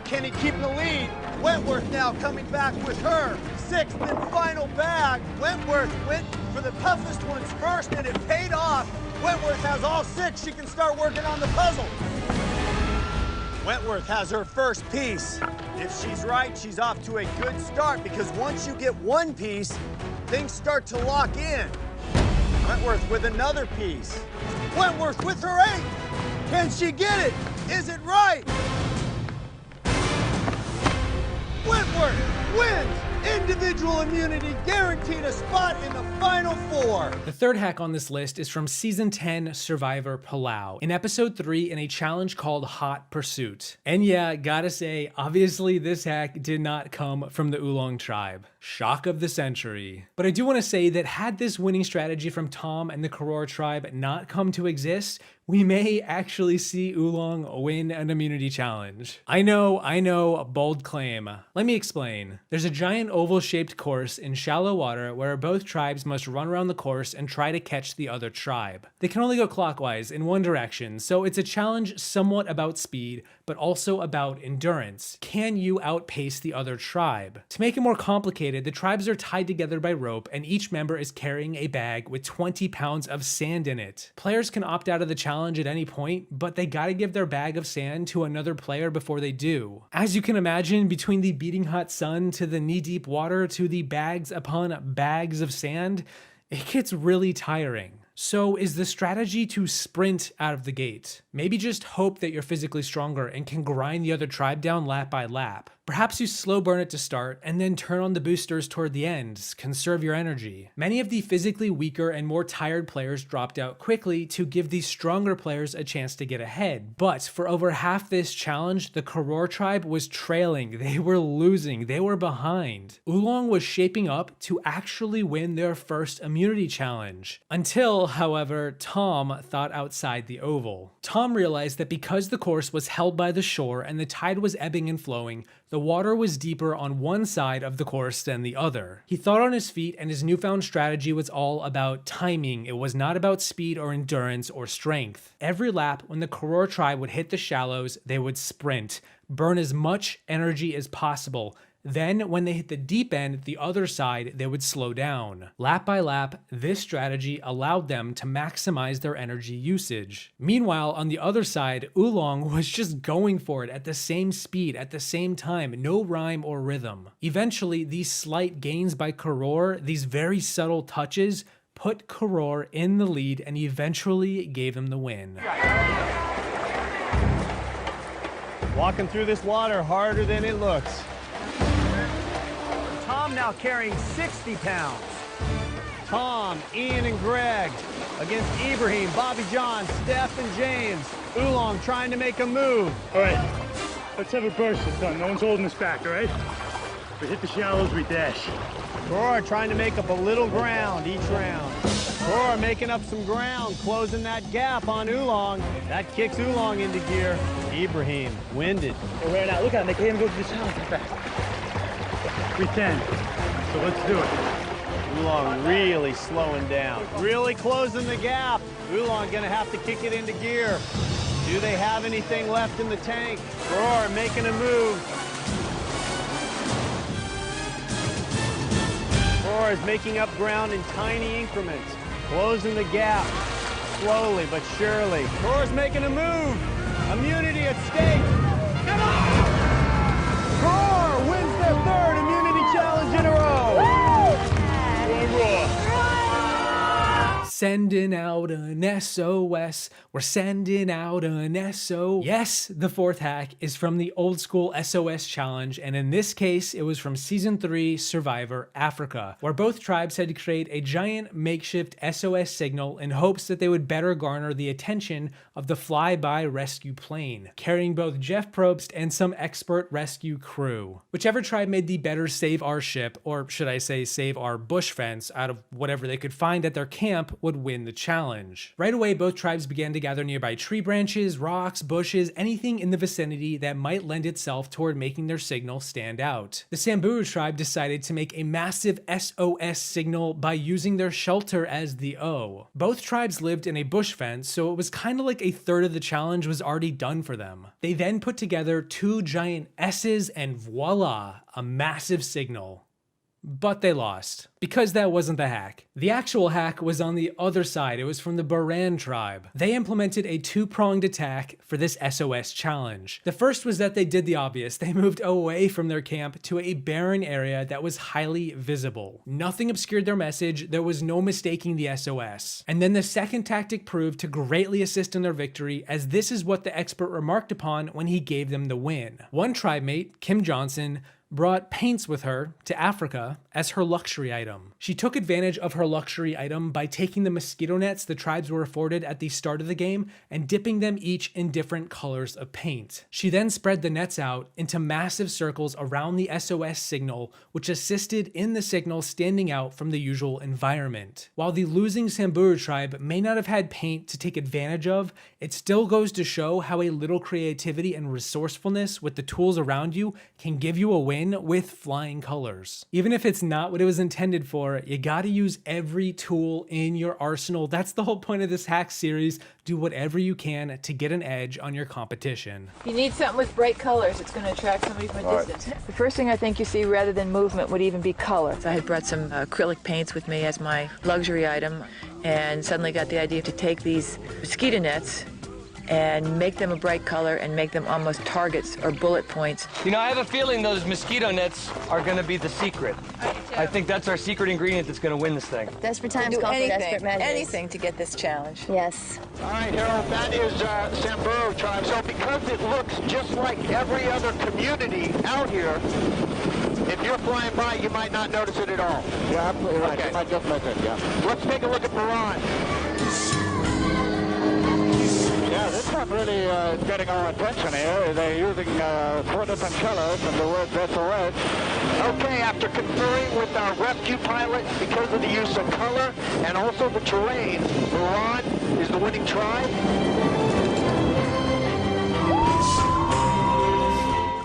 Can he keep the lead? Wentworth now coming back with her 6th and final bag. Wentworth went for the toughest ones first, and it paid off. Wentworth has all 6. She can start working on the puzzle. Wentworth has her first piece. If she's right, she's off to a good start, because once you get 1 piece, things start to lock in. Wentworth with another piece. Wentworth with her 8th. Can she get it? Is it right? Wentworth wins! Individual immunity, guaranteed a spot in the final 4. The third hack on this list is from Season 10 Survivor Palau, in Episode 3 in a challenge called Hot Pursuit. And yeah, gotta say, obviously this hack did not come from the Oolong tribe. Shock of the century. But I do want to say that had this winning strategy from Tom and the Karor tribe not come to exist, we may actually see Oolong win an immunity challenge. I know, bold claim. Let me explain. There's a giant oval-shaped course in shallow water where both tribes must run around the course and try to catch the other tribe. They can only go clockwise in one direction, so it's a challenge somewhat about speed, but also about endurance. Can you outpace the other tribe? To make it more complicated, the tribes are tied together by rope, and each member is carrying a bag with 20 pounds of sand in it. Players can opt out of the challenge at any point, but they gotta give their bag of sand to another player before they do. As you can imagine, between the beating hot sun to the knee-deep water to the bags upon bags of sand, it gets really tiring. So is the strategy to sprint out of the gate? Maybe just hope that you're physically stronger and can grind the other tribe down lap by lap. Perhaps you slow burn it to start and then turn on the boosters toward the end, conserve your energy. Many of the physically weaker and more tired players dropped out quickly to give the stronger players a chance to get ahead. But for over half this challenge, the Karor tribe was trailing, they were losing, they were behind. Oolong was shaping up to actually win their first immunity challenge. Until, however, Tom thought outside the oval. Tom realized that because the course was held by the shore and the tide was ebbing and flowing, the water was deeper on one side of the course than the other. He thought on his feet, and his newfound strategy was all about timing. It was not about speed or endurance or strength. Every lap, when the Karor tribe would hit the shallows, they would sprint, burn as much energy as possible. Then, when they hit the deep end, the other side, they would slow down. Lap by lap, this strategy allowed them to maximize their energy usage. Meanwhile, on the other side, Oolong was just going for it at the same speed, at the same time, no rhyme or rhythm. Eventually, these slight gains by Karor, these very subtle touches, put Karor in the lead and eventually gave them the win. Walking through this water harder than it looks. Tom now carrying 60 pounds. Tom, Ian, and Greg against Ibrahim, Bobby John, Steph, and James. Oolong trying to make a move. All right, let's have a burst this time. No one's holding us back, all right? We hit the shallows, we dash. Tor trying to make up a little ground each round. Tor making up some ground, closing that gap on Oolong. That kicks Oolong into gear. Ibrahim, winded. We're wearing out. Look at him. They can't even go to the shallows that fast. We can. So let's do it. Oolong really slowing down. Really closing the gap. Oolong gonna have to kick it into gear. Do they have anything left in the tank? Tor making a move. Tor is making up ground in tiny increments. Closing the gap. Slowly but surely. Tor's making a move. Immunity at stake. Come on! Tor wins their third immunity challenge in a row. Sending out an SOS. We're sending out an SOS. Yes, the fourth hack is from the old school SOS challenge, and in this case, it was from Season 3 Survivor Africa, where both tribes had to create a giant makeshift SOS signal in hopes that they would better garner the attention of the flyby rescue plane, carrying both Jeff Probst and some expert rescue crew. Whichever tribe made the better save our ship, or should I say save our bush fence, out of whatever they could find at their camp would win the challenge. Right away, both tribes began to gather nearby tree branches, rocks, bushes, anything in the vicinity that might lend itself toward making their signal stand out. The Samburu tribe decided to make a massive SOS signal by using their shelter as the O. Both tribes lived in a bush fence, so it was kind of like a third of the challenge was already done for them. They then put together two giant S's and voila, a massive signal. But they lost, because that wasn't the hack. The actual hack was on the other side. It was from the Baran tribe. They implemented a two-pronged attack for this SOS challenge. The first was that they did the obvious. They moved away from their camp to a barren area that was highly visible. Nothing obscured their message. There was no mistaking the SOS. And then the second tactic proved to greatly assist in their victory, as this is what the expert remarked upon when he gave them the win. One tribe mate, Kim Johnson, brought paints with her to Africa as her luxury item. She took advantage of her luxury item by taking the mosquito nets the tribes were afforded at the start of the game and dipping them each in different colors of paint. She then spread the nets out into massive circles around the SOS signal, which assisted in the signal standing out from the usual environment. While the losing Samburu tribe may not have had paint to take advantage of, it still goes to show how a little creativity and resourcefulness with the tools around you can give you a win with flying colors. Even if it's not what it was intended for, you gotta use every tool in your arsenal. That's the whole point of this hack series. Do whatever you can to get an edge on your competition. You need something with bright colors. It's going to attract somebody from a distance. The first thing I think you see rather than movement would even be color. I had brought some acrylic paints with me as my luxury item, and suddenly got the idea to take these mosquito nets and make them a bright color and make them almost targets or bullet points. You know, I have a feeling those mosquito nets are going to be the secret. I think that's our secret ingredient that's going to win this thing. Desperate times call for desperate measures. Anything to get this challenge. Yes. All right, Harold, that is Samburu tribe. So because it looks just like every other community out here, if you're flying by, you might not notice it at all. Yeah, absolutely right. Okay. You might just miss it, yeah. Let's take a look at Baran. Yeah, this one really is getting our attention here. They're using 4 different colors and the word SOS. Okay, after conferring with our rescue pilot, because of the use of color and also the terrain, Baran is the winning tribe.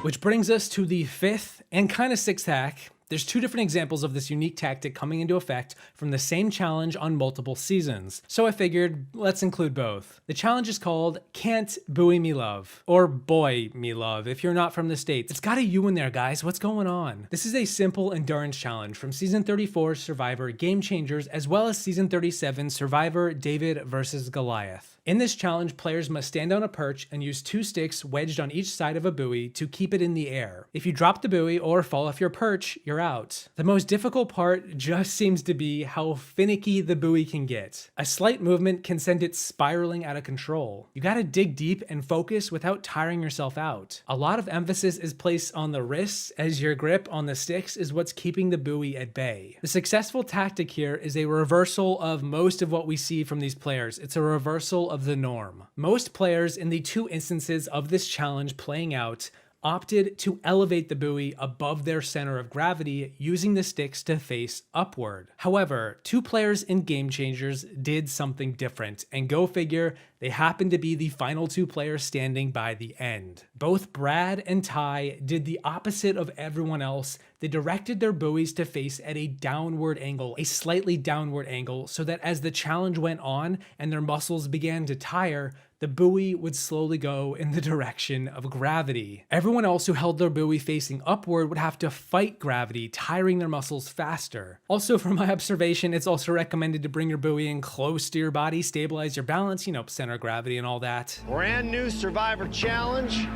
Which brings us to the fifth and kind of sixth hack. There's two different examples of this unique tactic coming into effect from the same challenge on multiple seasons. So I figured, let's include both. The challenge is called Can't Buoy Me Love, or Boy Me Love if you're not from the States. It's got a U in there, guys. What's going on? This is a simple endurance challenge from Season 34 Survivor Game Changers, as well as Season 37 Survivor David vs. Goliath. In this challenge, players must stand on a perch and use 2 sticks wedged on each side of a buoy to keep it in the air. If you drop the buoy or fall off your perch, you're out. The most difficult part just seems to be how finicky the buoy can get. A slight movement can send it spiraling out of control. You gotta dig deep and focus without tiring yourself out. A lot of emphasis is placed on the wrists, as your grip on the sticks is what's keeping the buoy at bay. The successful tactic here is a reversal of most of what we see from these players. It's a reversal of the norm. Most players in the 2 instances of this challenge playing out opted to elevate the buoy above their center of gravity using the sticks to face upward. However, 2 players in Game Changers did something different, and go figure, they happened to be the final 2 players standing by the end. Both Brad and Ty did the opposite of everyone else. They directed their buoys to face at a downward angle, a slightly downward angle, so that as the challenge went on and their muscles began to tire, the buoy would slowly go in the direction of gravity. Everyone else who held their buoy facing upward would have to fight gravity, tiring their muscles faster. Also, from my observation, it's also recommended to bring your buoy in close to your body, stabilize your balance, center of gravity and all that. Brand new Survivor Challenge.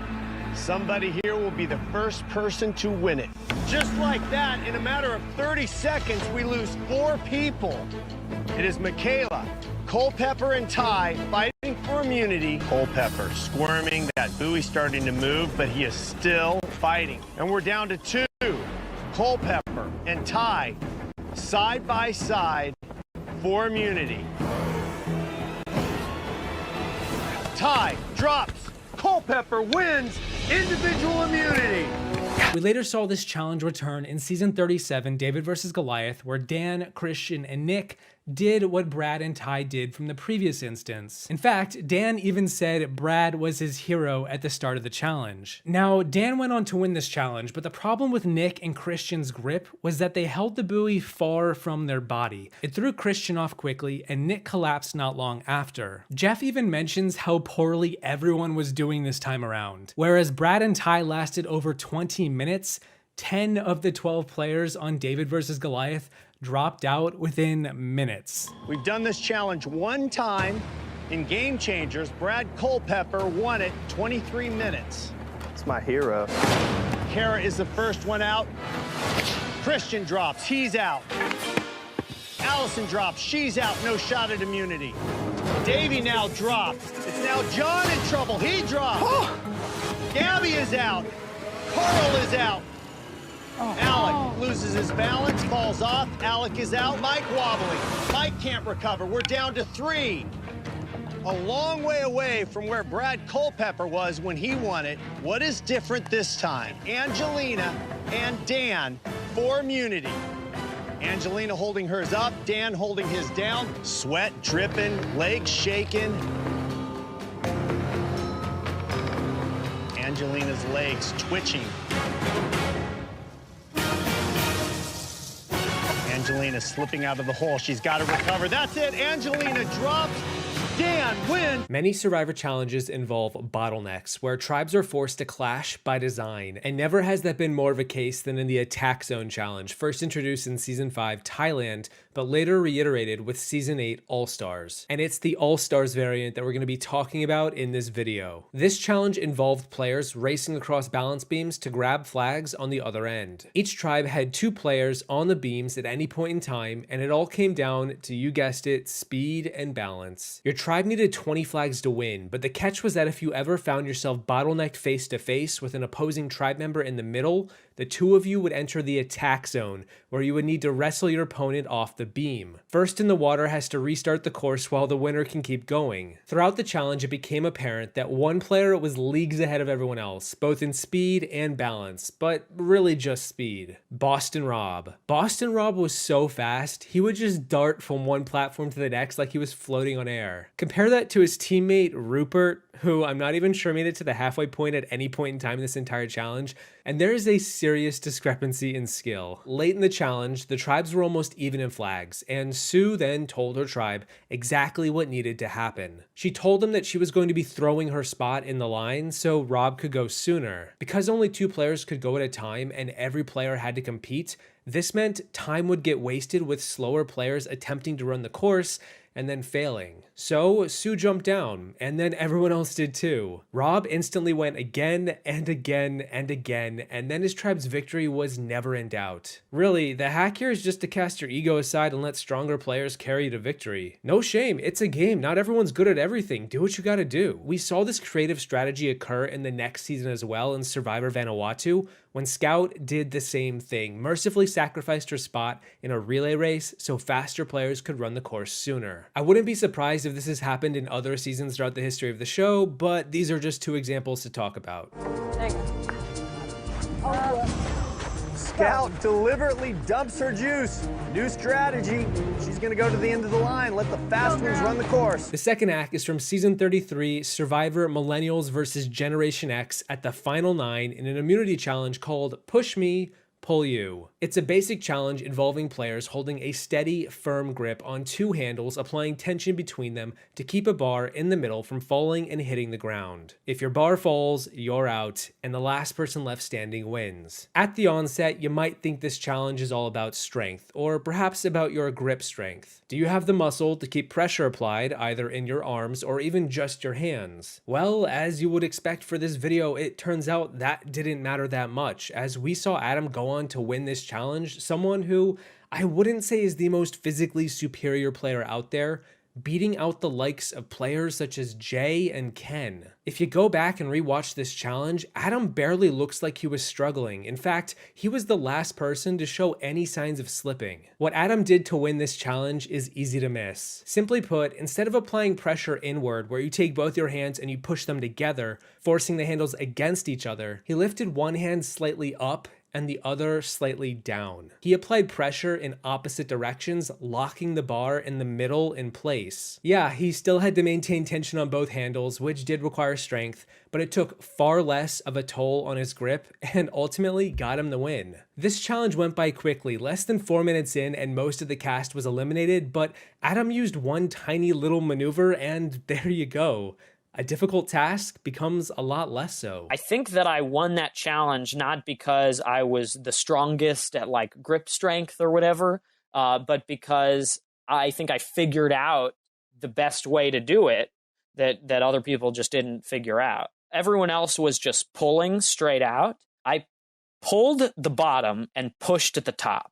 Somebody here will be the first person to win it. Just like that, in a matter of 30 seconds, we lose 4 people. It is Michaela, Culpepper, and Ty fighting for immunity. Culpepper squirming, that buoy starting to move, but he is still fighting. And we're down to 2. Culpepper and Ty side by side for immunity. Ty drops. Culpepper wins individual immunity. We later saw this challenge return in season 37, David vs. Goliath, where Dan, Christian, and Nick did what Brad and Ty did from the previous instance. In fact, Dan even said Brad was his hero at the start of the challenge. Now, Dan went on to win this challenge, but the problem with Nick and Christian's grip was that they held the buoy far from their body. It threw Christian off quickly, and Nick collapsed not long after. Jeff even mentions how poorly everyone was doing this time around. Whereas Brad and Ty lasted over 20 minutes, 10 of the 12 players on David vs. Goliath dropped out within minutes. We've done this challenge 1 time in Game Changers. Brad Culpepper won it 23 minutes. It's my hero. Kara is the first one out. Christian drops, he's out. Allison drops, she's out, no shot at immunity. Davey now drops. It's now John in trouble, he drops. Gabby is out. Carl is out. Alec loses his balance, falls off. Alec is out. Mike wobbling. Mike can't recover. We're down to 3. A long way away from where Brad Culpepper was when he won it. What is different this time? Angelina and Dan for immunity. Angelina holding hers up, Dan holding his down. Sweat dripping, legs shaking. Angelina's legs twitching. Angelina slipping out of the hole. She's got to recover. That's it. Angelina drops. Dan wins. Many Survivor challenges involve bottlenecks, where tribes are forced to clash by design, and never has that been more of a case than in the Attack Zone Challenge, first introduced in Season 5 Thailand, but later reiterated with Season 8 All-Stars. And it's the All-Stars variant that we're going to be talking about in this video. This challenge involved players racing across balance beams to grab flags on the other end. Each tribe had 2 players on the beams at any point in time, and it all came down to, you guessed it, speed and balance. Your tribe needed 20 flags to win, but the catch was that if you ever found yourself bottlenecked face to face with an opposing tribe member in the middle, the 2 of you would enter the attack zone, where you would need to wrestle your opponent off the beam. First in the water has to restart the course while the winner can keep going. Throughout the challenge, it became apparent that one player was leagues ahead of everyone else, both in speed and balance, but really just speed. Boston Rob. Boston Rob was so fast, he would just dart from one platform to the next like he was floating on air. Compare that to his teammate Rupert, who I'm not even sure made it to the halfway point at any point in time in this entire challenge, and there is a serious discrepancy in skill. Late in the challenge, the tribes were almost even in flags, and Sue then told her tribe exactly what needed to happen. She told them that she was going to be throwing her spot in the line so Rob could go sooner. Because only 2 players could go at a time and every player had to compete, this meant time would get wasted with slower players attempting to run the course, and then failing. So Sue jumped down, and then everyone else did too. Rob instantly went again and again and again, and then his tribe's victory was never in doubt. Really, the hack here is just to cast your ego aside and let stronger players carry you to victory. No shame, it's a game, not everyone's good at everything, do what you gotta do. We saw this creative strategy occur in the next season as well in Survivor Vanuatu, when Scout did the same thing, mercifully sacrificed her spot in a relay race so faster players could run the course sooner. I wouldn't be surprised if this has happened in other seasons throughout the history of the show, but these are just 2 examples to talk about. Scout deliberately dumps her juice. New strategy. She's going to go to the end of the line. Let the fast ones run the course. The second act is from season 33, Survivor Millennials vs. Generation X at the final 9 in an immunity challenge called Push Me, Pull You. It's a basic challenge involving players holding a steady, firm grip on 2 handles, applying tension between them to keep a bar in the middle from falling and hitting the ground. If your bar falls, you're out, and the last person left standing wins. At the onset, you might think this challenge is all about strength, or perhaps about your grip strength. Do you have the muscle to keep pressure applied, either in your arms or even just your hands? Well, as you would expect for this video, it turns out that didn't matter that much, as we saw Adam go on to win this challenge, someone who I wouldn't say is the most physically superior player out there, beating out the likes of players such as Jay and Ken. If you go back and rewatch this challenge, Adam barely looks like he was struggling. In fact, he was the last person to show any signs of slipping. What Adam did to win this challenge is easy to miss. Simply put, instead of applying pressure inward, where you take both your hands and you push them together, forcing the handles against each other, he lifted one hand slightly up and the other slightly down. He applied pressure in opposite directions, locking the bar in the middle in place. Yeah, he still had to maintain tension on both handles, which did require strength, but it took far less of a toll on his grip and ultimately got him the win. This challenge went by quickly, less than 4 minutes in and most of the cast was eliminated, but Adam used one tiny little maneuver and there you go. A difficult task becomes a lot less so. I think that I won that challenge not because I was the strongest at like grip strength or whatever, but because I think I figured out the best way to do it that other people just didn't figure out. Everyone else was just pulling straight out. I pulled the bottom and pushed at the top,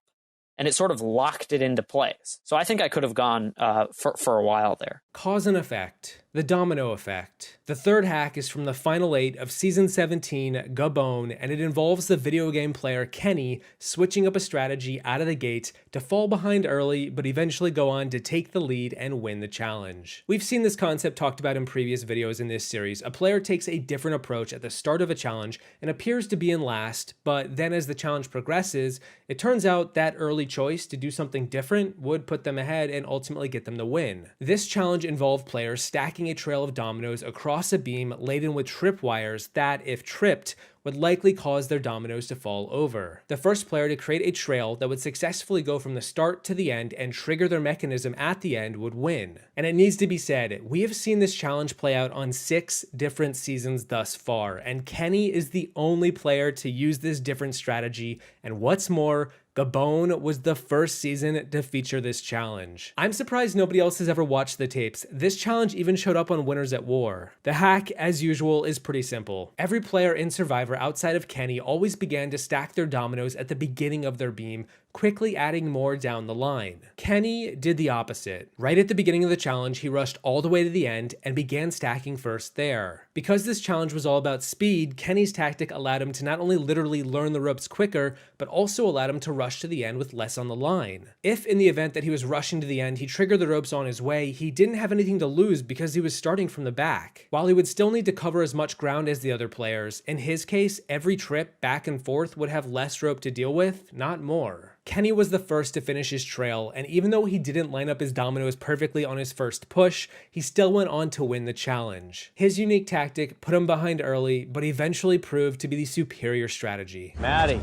and it sort of locked it into place. So I think I could have gone for a while there. Cause and effect. The domino effect. The third hack is from the final 8 of season 17, Gabon, and it involves the video game player Kenny switching up a strategy out of the gate to fall behind early, but eventually go on to take the lead and win the challenge. We've seen this concept talked about in previous videos in this series. A player takes a different approach at the start of a challenge and appears to be in last, but then as the challenge progresses, it turns out that early choice to do something different would put them ahead and ultimately get them the win. This challenge involved players stacking a trail of dominoes across a beam laden with tripwires that, if tripped, would likely cause their dominoes to fall over. The first player to create a trail that would successfully go from the start to the end and trigger their mechanism at the end would win. And it needs to be said, we have seen this challenge play out on 6 different seasons thus far, and Kenny is the only player to use this different strategy, and what's more, Gabon was the first season to feature this challenge. I'm surprised nobody else has ever watched the tapes. This challenge even showed up on Winners at War. The hack, as usual, is pretty simple. Every player in Survivor outside of Kenny always began to stack their dominoes at the beginning of their beam, quickly adding more down the line. Kenny did the opposite. Right at the beginning of the challenge, he rushed all the way to the end and began stacking first there. Because this challenge was all about speed, Kenny's tactic allowed him to not only literally learn the ropes quicker, but also allowed him to rush to the end with less on the line. If in the event that he was rushing to the end, he triggered the ropes on his way, he didn't have anything to lose because he was starting from the back. While he would still need to cover as much ground as the other players, in his case, every trip back and forth would have less rope to deal with, not more. Kenny was the first to finish his trail, and even though he didn't line up his dominoes perfectly on his first push, he still went on to win the challenge. His unique tactic put him behind early, but eventually proved to be the superior strategy. Maddie,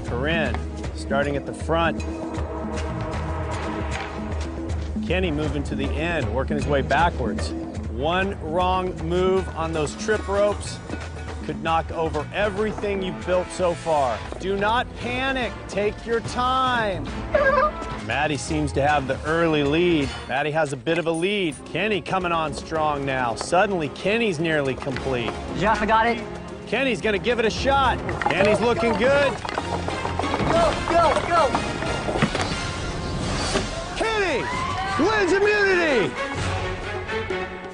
Corinne, starting at the front. Kenny moving to the end, working his way backwards. One wrong move on those trip ropes, could knock over everything you've built so far. Do not panic. Take your time. Maddie seems to have the early lead. Maddie has a bit of a lead. Kenny coming on strong now. Suddenly, Kenny's nearly complete. Jeff, I got it. Kenny's gonna give it a shot. Kenny's looking good. Go, go, go. Kenny wins immunity.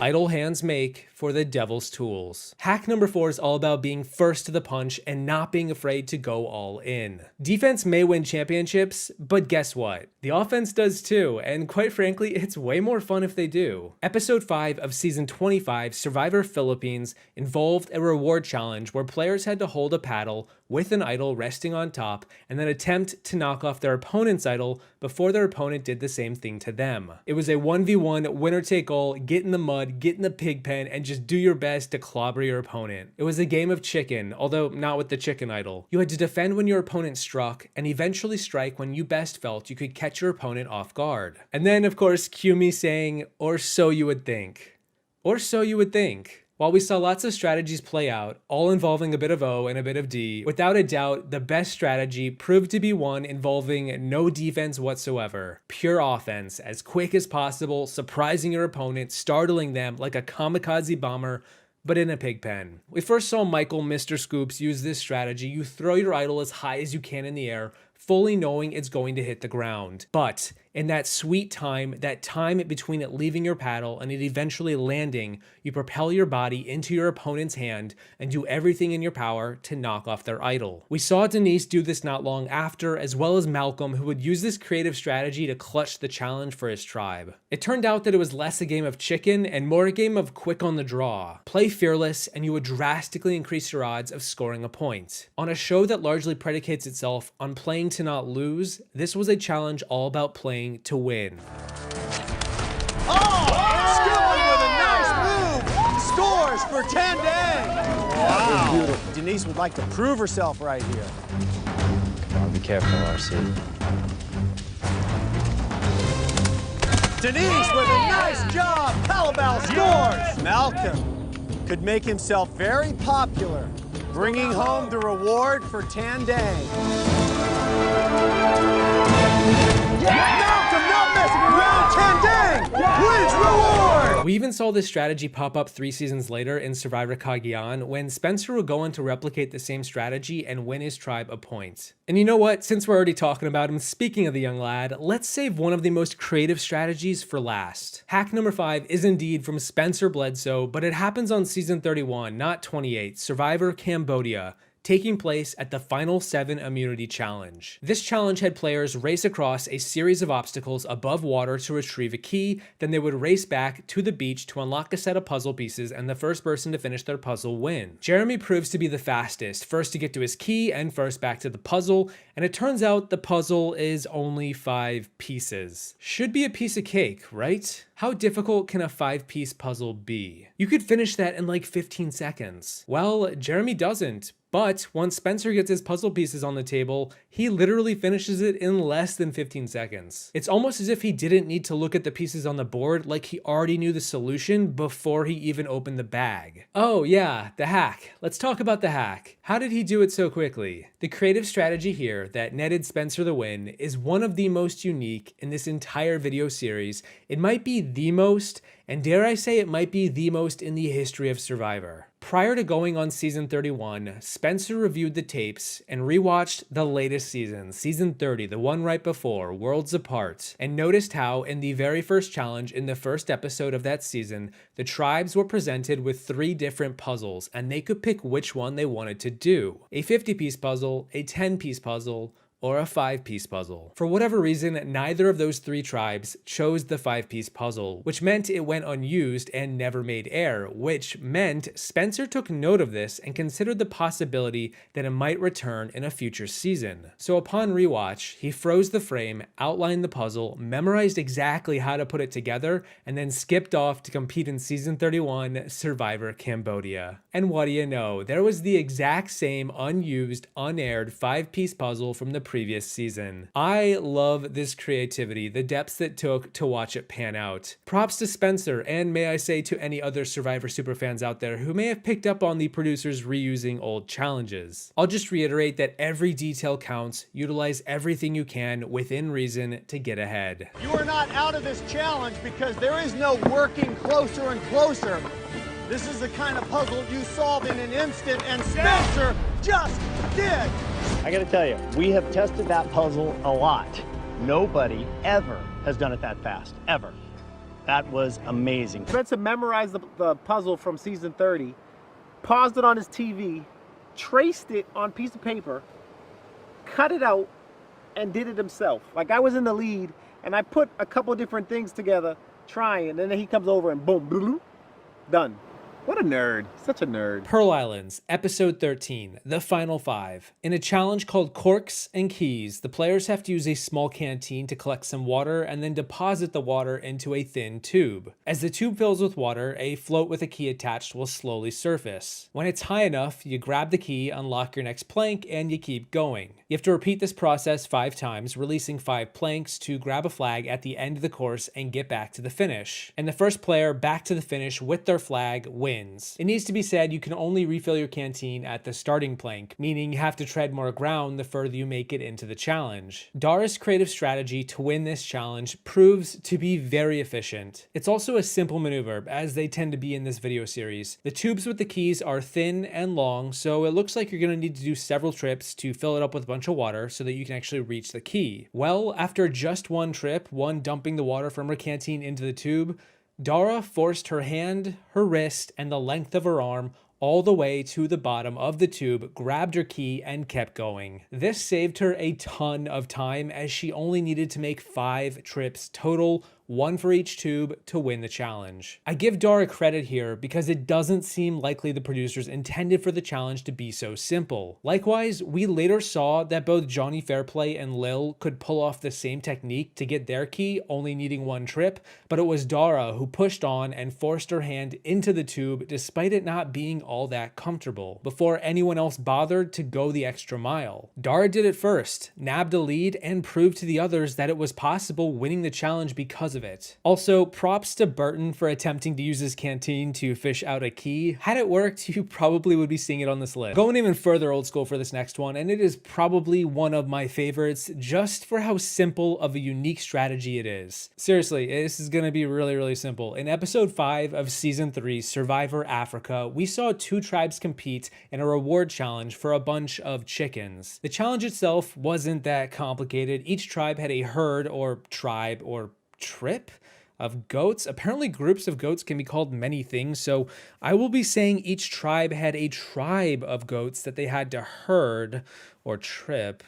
Idle hands make for the devil's tools. Hack number 4 is all about being first to the punch and not being afraid to go all in. Defense may win championships, but guess what? The offense does too, and quite frankly, it's way more fun if they do. Episode 5 of season 25, Survivor Philippines, involved a reward challenge where players had to hold a paddle with an idol resting on top and then attempt to knock off their opponent's idol before their opponent did the same thing to them. It was a 1v1 winner take all, get in the mud, get in the pig pen, and just do your best to clobber your opponent. It was a game of chicken, although not with the chicken idol. You had to defend when your opponent struck and eventually strike when you best felt you could catch your opponent off guard. And then of course cue me saying, or so you would think. Or so you would think. While we saw lots of strategies play out, all involving a bit of O and a bit of D, without a doubt, the best strategy proved to be one involving no defense whatsoever. Pure offense, as quick as possible, surprising your opponent, startling them like a kamikaze bomber, but in a pig pen. We first saw Michael, Mr. Scoops, use this strategy. You throw your idol as high as you can in the air, fully knowing it's going to hit the ground. But in that sweet time, that time between it leaving your paddle and it eventually landing, you propel your body into your opponent's hand and do everything in your power to knock off their idol. We saw Denise do this not long after, as well as Malcolm, who would use this creative strategy to clutch the challenge for his tribe. It turned out that it was less a game of chicken and more a game of quick on the draw. Play fearless and you would drastically increase your odds of scoring a point. On a show that largely predicates itself on playing to not lose, this was a challenge all about playing to win. Oh, Skilling with a nice move. Scores for Tandang. Wow. Denise would like to prove herself right here. Be careful, RC. Denise with a nice job. Calabal scores. Malcolm could make himself very popular, bringing home the reward for Tandang. Malcolm not messing around. Tandang wins reward. We even saw this strategy pop up 3 seasons later in Survivor Cagayan when Spencer would go on to replicate the same strategy and win his tribe a point. And you know what? Since we're already talking about him, speaking of the young lad, let's save one of the most creative strategies for last. Hack number 5 is indeed from Spencer Bledsoe, but it happens on season 31, not 28, Survivor Cambodia, taking place at the Final 7 Immunity Challenge. This challenge had players race across a series of obstacles above water to retrieve a key, then they would race back to the beach to unlock a set of puzzle pieces, and the first person to finish their puzzle win. Jeremy proves to be the fastest, first to get to his key and first back to the puzzle, and it turns out the puzzle is only 5 pieces. Should be a piece of cake, right? How difficult can a 5-piece puzzle be? You could finish that in like 15 seconds. Well, Jeremy doesn't. But once Spencer gets his puzzle pieces on the table, he literally finishes it in less than 15 seconds. It's almost as if he didn't need to look at the pieces on the board, like he already knew the solution before he even opened the bag. Oh yeah, the hack. Let's talk about the hack. How did he do it so quickly? The creative strategy here that netted Spencer the win is one of the most unique in this entire video series. It might be the most, and dare I say it might be the most in the history of Survivor. Prior to going on season 31, Spencer reviewed the tapes and rewatched the latest season, season 30, the one right before, Worlds Apart, and noticed how in the very first challenge in the first episode of that season, the tribes were presented with 3 different puzzles and they could pick which one they wanted to do. A 50-piece puzzle, a 10-piece puzzle, or a 5-piece puzzle. For whatever reason, neither of those 3 tribes chose the 5-piece puzzle, which meant it went unused and never made air, which meant Spencer took note of this and considered the possibility that it might return in a future season. So upon rewatch, he froze the frame, outlined the puzzle, memorized exactly how to put it together, and then skipped off to compete in season 31, Survivor Cambodia. And what do you know, there was the exact same unused, unaired 5-piece puzzle from the previous season. I love this creativity, the depths it took to watch it pan out. Props to Spencer, and may I say to any other Survivor superfans out there who may have picked up on the producers reusing old challenges. I'll just reiterate that every detail counts, utilize everything you can within reason to get ahead. You are not out of this challenge because there is no working closer and closer. This is the kind of puzzle you solve in an instant, and Spencer just did. I gotta tell you, we have tested that puzzle a lot. Nobody ever has done it that fast, ever. That was amazing. Spencer memorized the puzzle from season 30, paused it on his TV, traced it on a piece of paper, cut it out, and did it himself. Like, I was in the lead, and I put a couple different things together, trying, and then he comes over and boom, boom, done. What a nerd. Such a nerd. Pearl Islands, Episode 13, The Final Five. In a challenge called Corks and Keys, the players have to use a small canteen to collect some water and then deposit the water into a thin tube. As the tube fills with water, a float with a key attached will slowly surface. When it's high enough, you grab the key, unlock your next plank, and you keep going. You have to repeat this process 5 times, releasing 5 planks to grab a flag at the end of the course and get back to the finish. And the first player back to the finish with their flag wins. It needs to be said you can only refill your canteen at the starting plank, meaning you have to tread more ground the further you make it into the challenge. Dara's creative strategy to win this challenge proves to be very efficient. It's also a simple maneuver, as they tend to be in this video series. The tubes with the keys are thin and long, so it looks like you're going to need to do several trips to fill it up with a bunch of water so that you can actually reach the key. Well, after just one trip, one dumping the water from her canteen into the tube, Dara forced her hand, her wrist, and the length of her arm all the way to the bottom of the tube, grabbed her key, and kept going. This saved her a ton of time, as she only needed to make 5 trips total, 1 for each tube, to win the challenge. I give Dara credit here because it doesn't seem likely the producers intended for the challenge to be so simple. Likewise, we later saw that both Johnny Fairplay and Lil could pull off the same technique to get their key, only needing 1 trip, but it was Dara who pushed on and forced her hand into the tube despite it not being all that comfortable, before anyone else bothered to go the extra mile. Dara did it first, nabbed a lead, and proved to the others that it was possible, winning the challenge because of it. Also, props to Burton for attempting to use his canteen to fish out a key. Had it worked, you probably would be seeing it on this list. Going even further old school for this next one, and it is probably one of my favorites just for how simple of a unique strategy it is. Seriously, this is going to be really simple. In episode 5 of season 3, Survivor Africa, we saw 2 tribes compete in a reward challenge for a bunch of chickens. The challenge itself wasn't that complicated. Each tribe had a herd or tribe or trip of goats. Apparently groups of goats can be called many things, so I will be saying each tribe had a tribe of goats that they had to herd or trip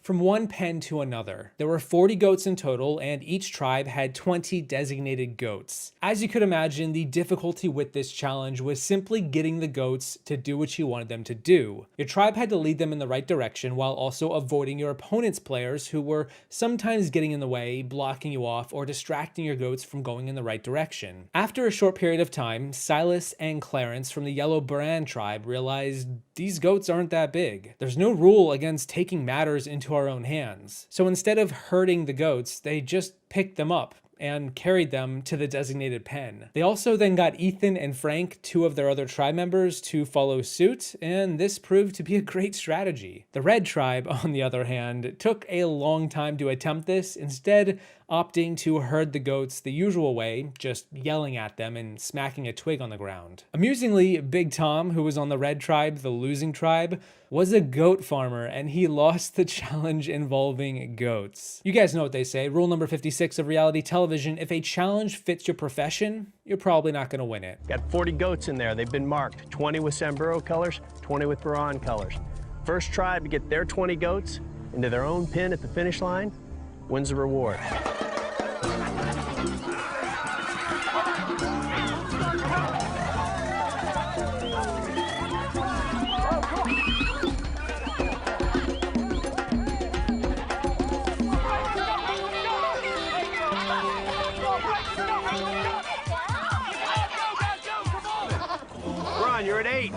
from one pen to another. There were 40 goats in total, and each tribe had 20 designated goats. As you could imagine, the difficulty with this challenge was simply getting the goats to do what you wanted them to do. Your tribe had to lead them in the right direction while also avoiding your opponent's players, who were sometimes getting in the way, blocking you off, or distracting your goats from going in the right direction. After a short period of time, Silas and Clarence from the Yellow Baran tribe realized these goats aren't that big. There's no rule against taking matters into our own hands. So instead of herding the goats, they just picked them up and carried them to the designated pen. They also then got Ethan and Frank, 2 of their other tribe members, to follow suit, and this proved to be a great strategy. The Red tribe, on the other hand, took a long time to attempt this, instead opting to herd the goats the usual way, just yelling at them and smacking a twig on the ground. Amusingly, Big Tom, who was on the Red tribe, the losing tribe, was a goat farmer, and he lost the challenge involving goats. You guys know what they say, rule number 56 of reality television: if a challenge fits your profession, you're probably not going to win it. Got 40 goats in there. They've been marked. 20 with Samburu colors, 20 with Baran colors. First tribe to get their 20 goats into their own pen at the finish line wins the reward. Ron, you're at 8.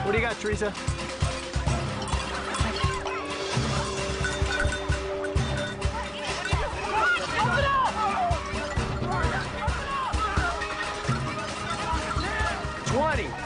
What do you got, Teresa?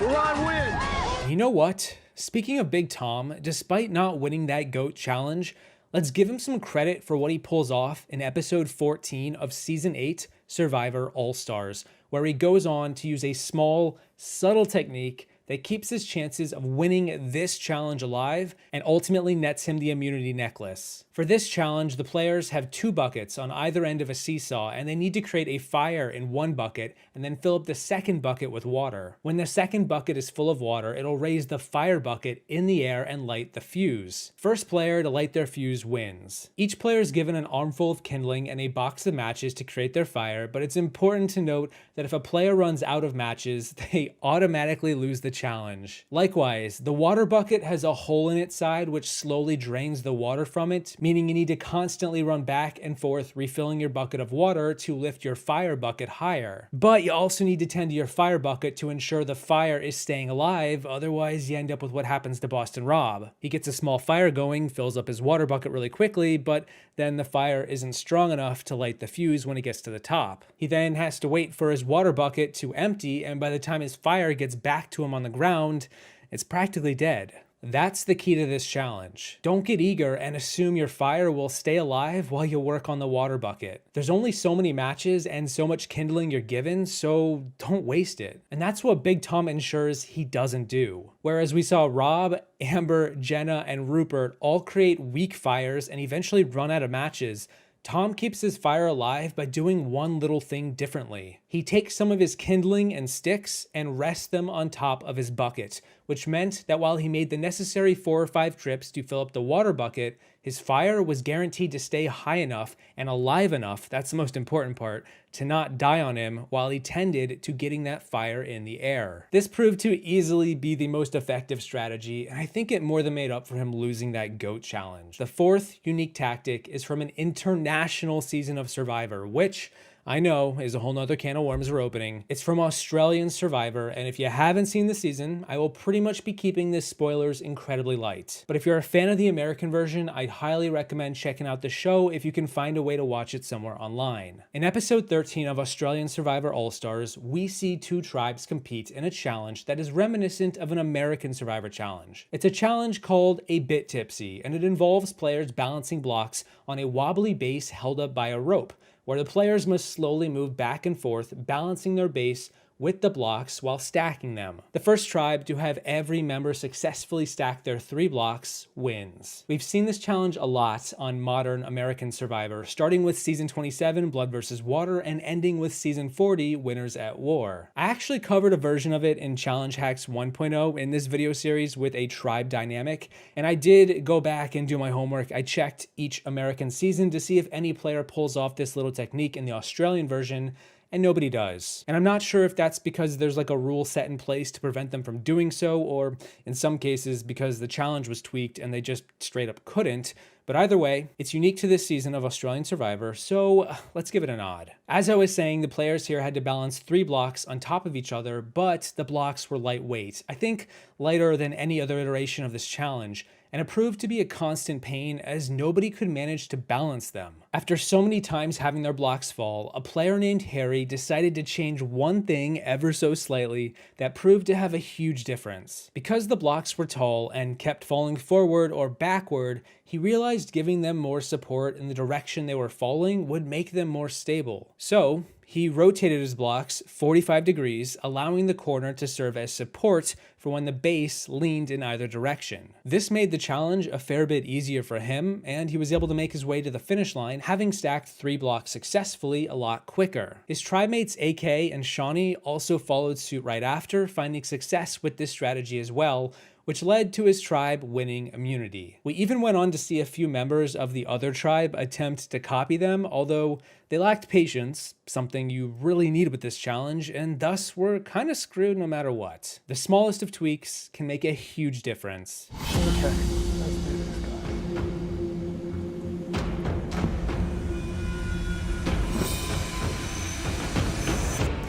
We're on win. You know what? Speaking of Big Tom, despite not winning that GOAT challenge, let's give him some credit for what he pulls off in episode 14 of season 8, Survivor All-Stars, where he goes on to use a small, subtle technique that keeps his chances of winning this challenge alive and ultimately nets him the immunity necklace. For this challenge, the players have 2 buckets on either end of a seesaw, and they need to create a fire in one bucket and then fill up the second bucket with water. When the second bucket is full of water, it'll raise the fire bucket in the air and light the fuse. First player to light their fuse wins. Each player is given an armful of kindling and a box of matches to create their fire, but it's important to note that if a player runs out of matches, they automatically lose the challenge. Likewise, the water bucket has a hole in its side which slowly drains the water from it, meaning you need to constantly run back and forth refilling your bucket of water to lift your fire bucket higher. But you also need to tend to your fire bucket to ensure the fire is staying alive, otherwise you end up with what happens to Boston Rob. He gets a small fire going, fills up his water bucket really quickly, but then the fire isn't strong enough to light the fuse when it gets to the top. He then has to wait for his water bucket to empty, and by the time his fire gets back to him on the ground, it's practically dead. That's the key to this challenge. Don't get eager and assume your fire will stay alive while you work on the water bucket. There's only so many matches and so much kindling you're given, so don't waste it. And that's what Big Tom ensures he doesn't do. Whereas we saw Rob, Amber, Jenna, and Rupert all create weak fires and eventually run out of matches, Tom keeps his fire alive by doing one little thing differently. He takes some of his kindling and sticks and rests them on top of his bucket, which meant that while he made the necessary 4 or 5 trips to fill up the water bucket, his fire was guaranteed to stay high enough and alive enough, that's the most important part, to not die on him while he tended to getting that fire in the air. This proved to easily be the most effective strategy, and I think it more than made up for him losing that GOAT challenge. The 4th unique tactic is from an international season of Survivor, which I know is a whole nother can of worms we're opening. It's from Australian Survivor, and if you haven't seen the season, I will pretty much be keeping this spoilers incredibly light. But if you're a fan of the American version, I'd highly recommend checking out the show if you can find a way to watch it somewhere online. In episode 13 of Australian Survivor All-Stars, we see 2 tribes compete in a challenge that is reminiscent of an American Survivor challenge. It's a challenge called a Bit Tipsy, and it involves players balancing blocks on a wobbly base held up by a rope, where the players must slowly move back and forth, balancing their base with the blocks while stacking them. The first tribe to have every member successfully stack their 3 blocks wins. We've seen this challenge a lot on modern American Survivor, starting with season 27, Blood vs. Water, and ending with season 40, Winners at War. I actually covered a version of it in Challenge Hacks 1.0 in this video series with a tribe dynamic, and I did go back and do my homework. I checked each American season to see if any player pulls off this little technique in the Australian version, and nobody does. And I'm not sure if that's because there's like a rule set in place to prevent them from doing so, or in some cases because the challenge was tweaked and they just straight up couldn't. But either way, it's unique to this season of Australian Survivor, so let's give it a nod. As I was saying, the players here had to balance 3 blocks on top of each other, but the blocks were lightweight. I think lighter than any other iteration of this challenge, and it proved to be a constant pain as nobody could manage to balance them. After so many times having their blocks fall, a player named Harry decided to change one thing ever so slightly that proved to have a huge difference. Because the blocks were tall and kept falling forward or backward, he realized giving them more support in the direction they were falling would make them more stable. So he rotated his blocks 45 degrees, allowing the corner to serve as support for when the base leaned in either direction. This made the challenge a fair bit easier for him, and he was able to make his way to the finish line, having stacked 3 blocks successfully a lot quicker. His tribe mates AK and Shawnee also followed suit right after, finding success with this strategy as well, which led to his tribe winning immunity. We even went on to see a few members of the other tribe attempt to copy them, although they lacked patience, something you really need with this challenge, and thus were kind of screwed no matter what. The smallest of tweaks can make a huge difference. Okay, let's do this,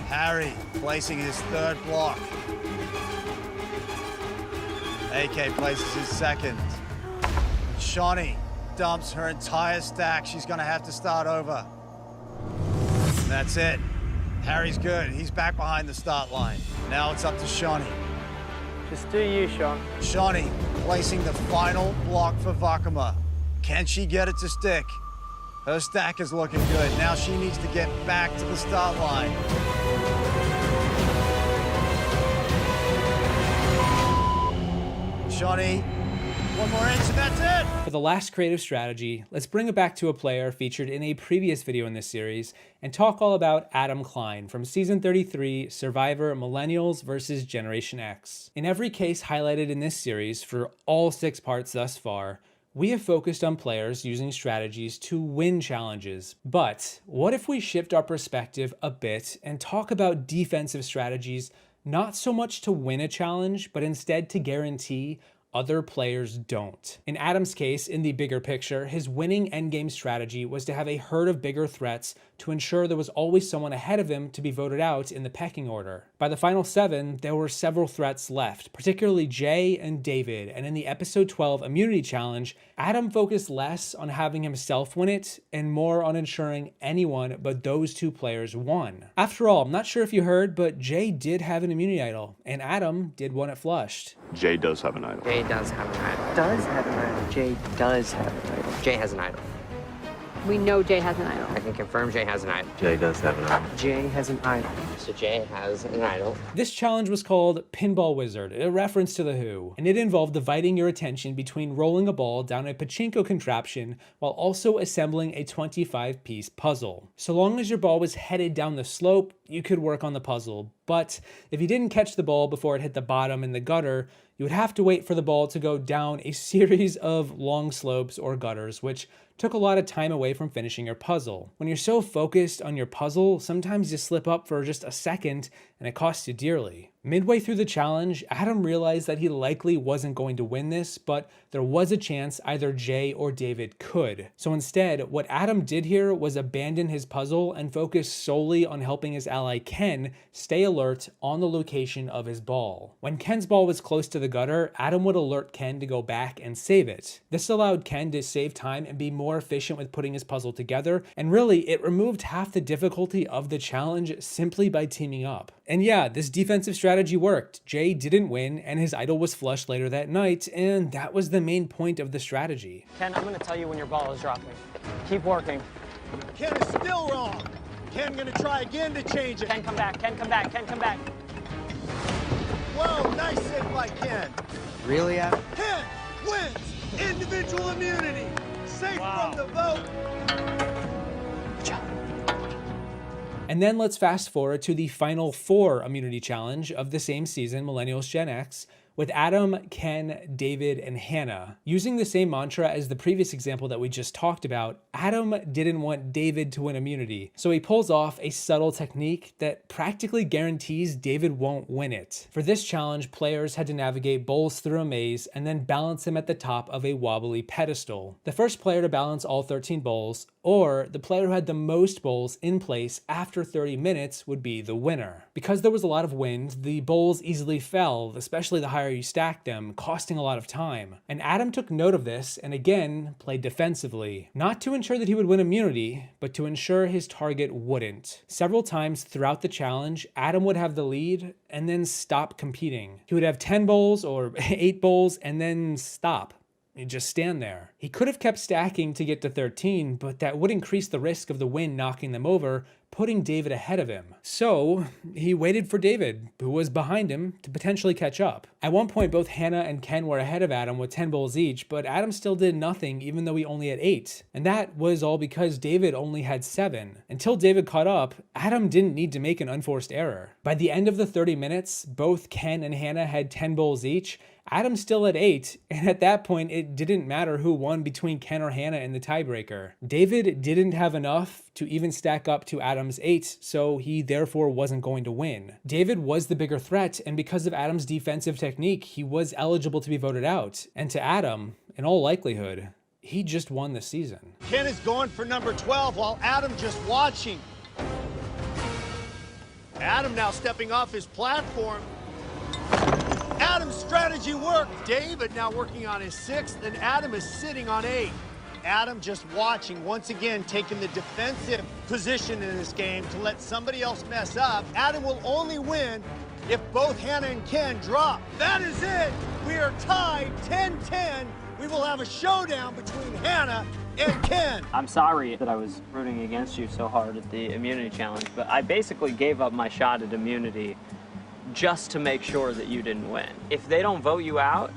Harry placing his 3rd block. AK places his second. Shawnee dumps her entire stack. She's gonna have to start over. And that's it. Harry's good. He's back behind the start line. Now it's up to Shawnee. Just do you, Sean. Shawnee placing the final block for Vakama. Can she get it to stick? Her stack is looking good. Now she needs to get back to the start line. Shawnee, one more inch and that's it! For the last creative strategy, let's bring it back to a player featured in a previous video in this series and talk all about Adam Klein from Season 33, Survivor Millennials vs. Generation X. In every case highlighted in this series for all 6 parts thus far, we have focused on players using strategies to win challenges. But what if we shift our perspective a bit and talk about defensive strategies, not so much to win a challenge, but instead to guarantee other players don't. In Adam's case, in the bigger picture, his winning endgame strategy was to have a herd of bigger threats to ensure there was always someone ahead of him to be voted out in the pecking order. By the final 7, there were several threats left, particularly Jay and David, and in the episode 12 immunity challenge, Adam focused less on having himself win it and more on ensuring anyone but those 2 players won. After all, I'm not sure if you heard, but Jay did have an immunity idol, and Adam did one at Flushed. Jay does have an idol. Jay does have an idol. Does have an idol. Jay does have an idol. Jay has an idol. We know Jay has an idol. I can confirm Jay has an idol. Jay does have an idol. Jay has an idol. So Jay has an idol. This challenge was called Pinball Wizard, a reference to The Who, and it involved dividing your attention between rolling a ball down a pachinko contraption while also assembling a 25-piece puzzle. So long as your ball was headed down the slope, you could work on the puzzle, but if you didn't catch the ball before it hit the bottom in the gutter, you would have to wait for the ball to go down a series of long slopes or gutters, which took a lot of time away from finishing your puzzle. When you're so focused on your puzzle, sometimes you slip up for just a second and it costs you dearly. Midway through the challenge, Adam realized that he likely wasn't going to win this, but there was a chance either Jay or David could. So instead, what Adam did here was abandon his puzzle and focus solely on helping his ally Ken stay alert on the location of his ball. When Ken's ball was close to the gutter, Adam would alert Ken to go back and save it. This allowed Ken to save time and be more efficient with putting his puzzle together, and really, it removed half the difficulty of the challenge simply by teaming up. And yeah, this defensive strategy worked. Jay didn't win, and his idol was flushed later that night, and that was the main point of the strategy. Ken, I'm gonna tell you when your ball is dropping. Keep working. Ken is still wrong. Ken gonna try again to change it. Ken, come back. Ken, come back. Ken, come back. Whoa, nice save by Ken. Really, Adam? Ken wins individual immunity. Safe from the vote. Good job. And then let's fast forward to the final 4 immunity challenge of the same season, Millennials Gen X, with Adam, Ken, David, and Hannah. Using the same mantra as the previous example that we just talked about, Adam didn't want David to win immunity, so he pulls off a subtle technique that practically guarantees David won't win it. For this challenge, players had to navigate bowls through a maze and then balance them at the top of a wobbly pedestal. The first player to balance all 13 bowls, or the player who had the most bowls in place after 30 minutes, would be the winner. Because there was a lot of wind, the bowls easily fell, especially the higher you stacked them, costing a lot of time. And Adam took note of this and again played defensively, not to ensure that he would win immunity, but to ensure his target wouldn't. Several times throughout the challenge, Adam would have the lead and then stop competing. He would have 10 bowls or 8 bowls and then stop. He'd just stand there. He could have kept stacking to get to 13, but that would increase the risk of the wind knocking them over, putting David ahead of him. So he waited for David, who was behind him, to potentially catch up. At one point, both Hannah and Ken were ahead of Adam with 10 bowls each, but Adam still did nothing even though he only had 8. And that was all because David only had 7. Until David caught up, Adam didn't need to make an unforced error. By the end of the 30 minutes, both Ken and Hannah had 10 bowls each. Adam still had 8, and at that point, it didn't matter who won between Ken or Hannah in the tiebreaker. David didn't have enough to even stack up to Adam's 8, so he therefore wasn't going to win. David was the bigger threat, and because of Adam's defensive technique, he was eligible to be voted out. And to Adam, in all likelihood, he just won the season. Ken is going for number 12 while Adam just watching. Adam now stepping off his platform. Adam's strategy worked. David now working on his 6th, and Adam is sitting on 8. Adam just watching, once again taking the defensive position in this game to let somebody else mess up. Adam will only win if both Hannah and Ken drop. That is it. We are tied 10-10. We will have a showdown between Hannah and Ken. I'm sorry that I was rooting against you so hard at the immunity challenge, but I basically gave up my shot at immunity just to make sure that you didn't win. If they don't vote you out,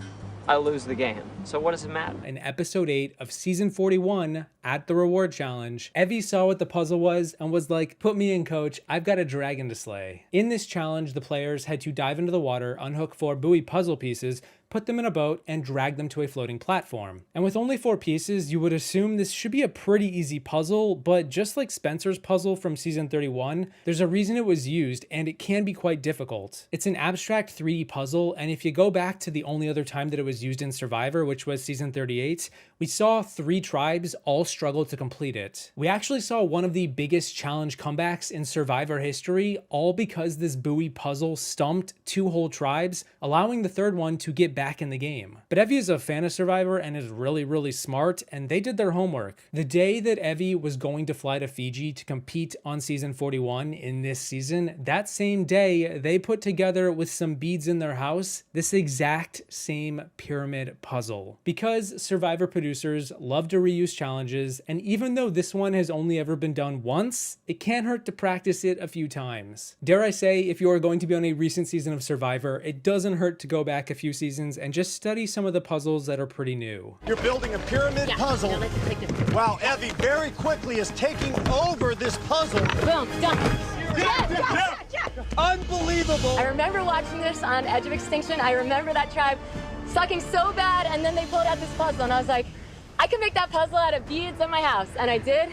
I lose the game. So what does it matter? In episode 8 of season 41, at the reward challenge, Evie saw what the puzzle was and was like, put me in, coach, I've got a dragon to slay. In this challenge, the players had to dive into the water, unhook 4 buoy puzzle pieces, put them in a boat, and drag them to a floating platform. And with only 4 pieces, you would assume this should be a pretty easy puzzle, but just like Spencer's puzzle from season 31, there's a reason it was used, and it can be quite difficult. It's an abstract 3D puzzle, and if you go back to the only other time that it was used in Survivor, which was season 38, we saw 3 tribes all struggle to complete it. We actually saw one of the biggest challenge comebacks in Survivor history, all because this buoy puzzle stumped 2 whole tribes, allowing the 3rd one to get back in the game. But Evie is a fan of Survivor and is really smart, and they did their homework. The day that Evie was going to fly to Fiji to compete on season 41 in this season, that same day, they put together with some beads in their house, this exact same pyramid puzzle. Because Survivor producers love to reuse challenges, and even though this one has only ever been done once, it can't hurt to practice it a few times. Dare I say, if you are going to be on a recent season of Survivor, it doesn't hurt to go back a few seasons and just study some of the puzzles that are pretty new. You're building a pyramid puzzle. Wow, Evie very quickly is taking over this puzzle. Boom, done. Unbelievable. I remember watching this on Edge of Extinction. I remember that tribe sucking so bad, and then they pulled out this puzzle, and I was like, I can make that puzzle out of beads in my house, and I did,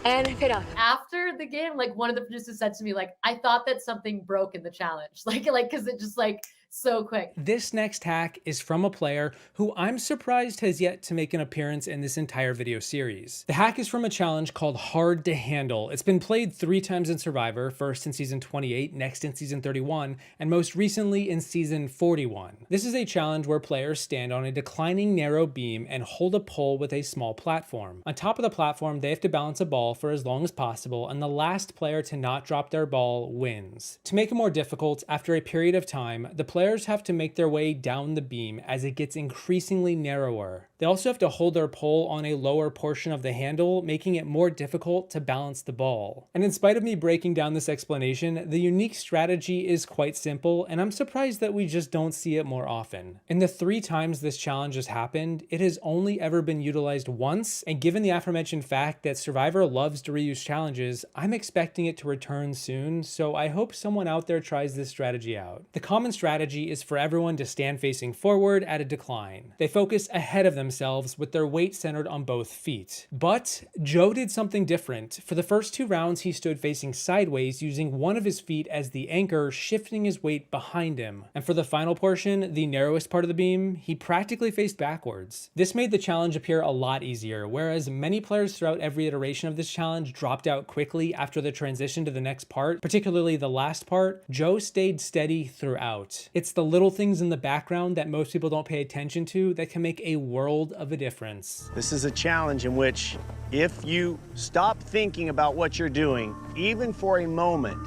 and it paid off. After the game, like, one of the producers said to me, like, I thought that something broke in the challenge, like, because it just, like, so quick. This next hack is from a player who I'm surprised has yet to make an appearance in this entire video series. The hack is from a challenge called Hard to Handle. It's been played 3 times in Survivor, first in season 28, next in season 31, and most recently in season 41. This is a challenge where players stand on a declining narrow beam and hold a pole with a small platform. On top of the platform, they have to balance a ball for as long as possible, and the last player to not drop their ball wins. To make it more difficult, after a period of time, the players have to make their way down the beam as it gets increasingly narrower. They also have to hold their pole on a lower portion of the handle, making it more difficult to balance the ball. And in spite of me breaking down this explanation, the unique strategy is quite simple, and I'm surprised that we just don't see it more often. In the 3 times this challenge has happened, it has only ever been utilized once, and given the aforementioned fact that Survivor loves to reuse challenges, I'm expecting it to return soon, so I hope someone out there tries this strategy out. The common strategy is for everyone to stand facing forward at a decline. They focus ahead of themselves with their weight centered on both feet. But Joe did something different. For the first 2 rounds, he stood facing sideways, using one of his feet as the anchor, shifting his weight behind him. And for the final portion, the narrowest part of the beam, he practically faced backwards. This made the challenge appear a lot easier, whereas many players throughout every iteration of this challenge dropped out quickly after the transition to the next part, particularly the last part. Joe stayed steady throughout. It's the little things in the background that most people don't pay attention to that can make a world of a difference. This is a challenge in which if you stop thinking about what you're doing, even for a moment,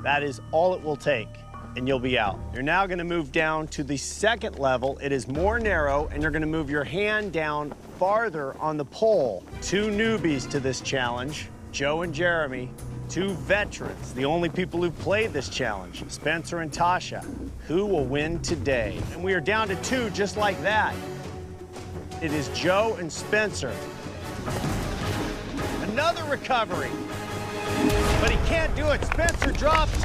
that is all it will take, and you'll be out. You're now going to move down to the 2nd level. It is more narrow, and you're going to move your hand down farther on the pole. 2 newbies to this challenge, Joe and Jeremy. 2 veterans, the only people who've played this challenge, Spencer and Tasha. Who will win today? And we are down to 2 just like that. It is Joe and Spencer. Another recovery. But he can't do it. Spencer drops.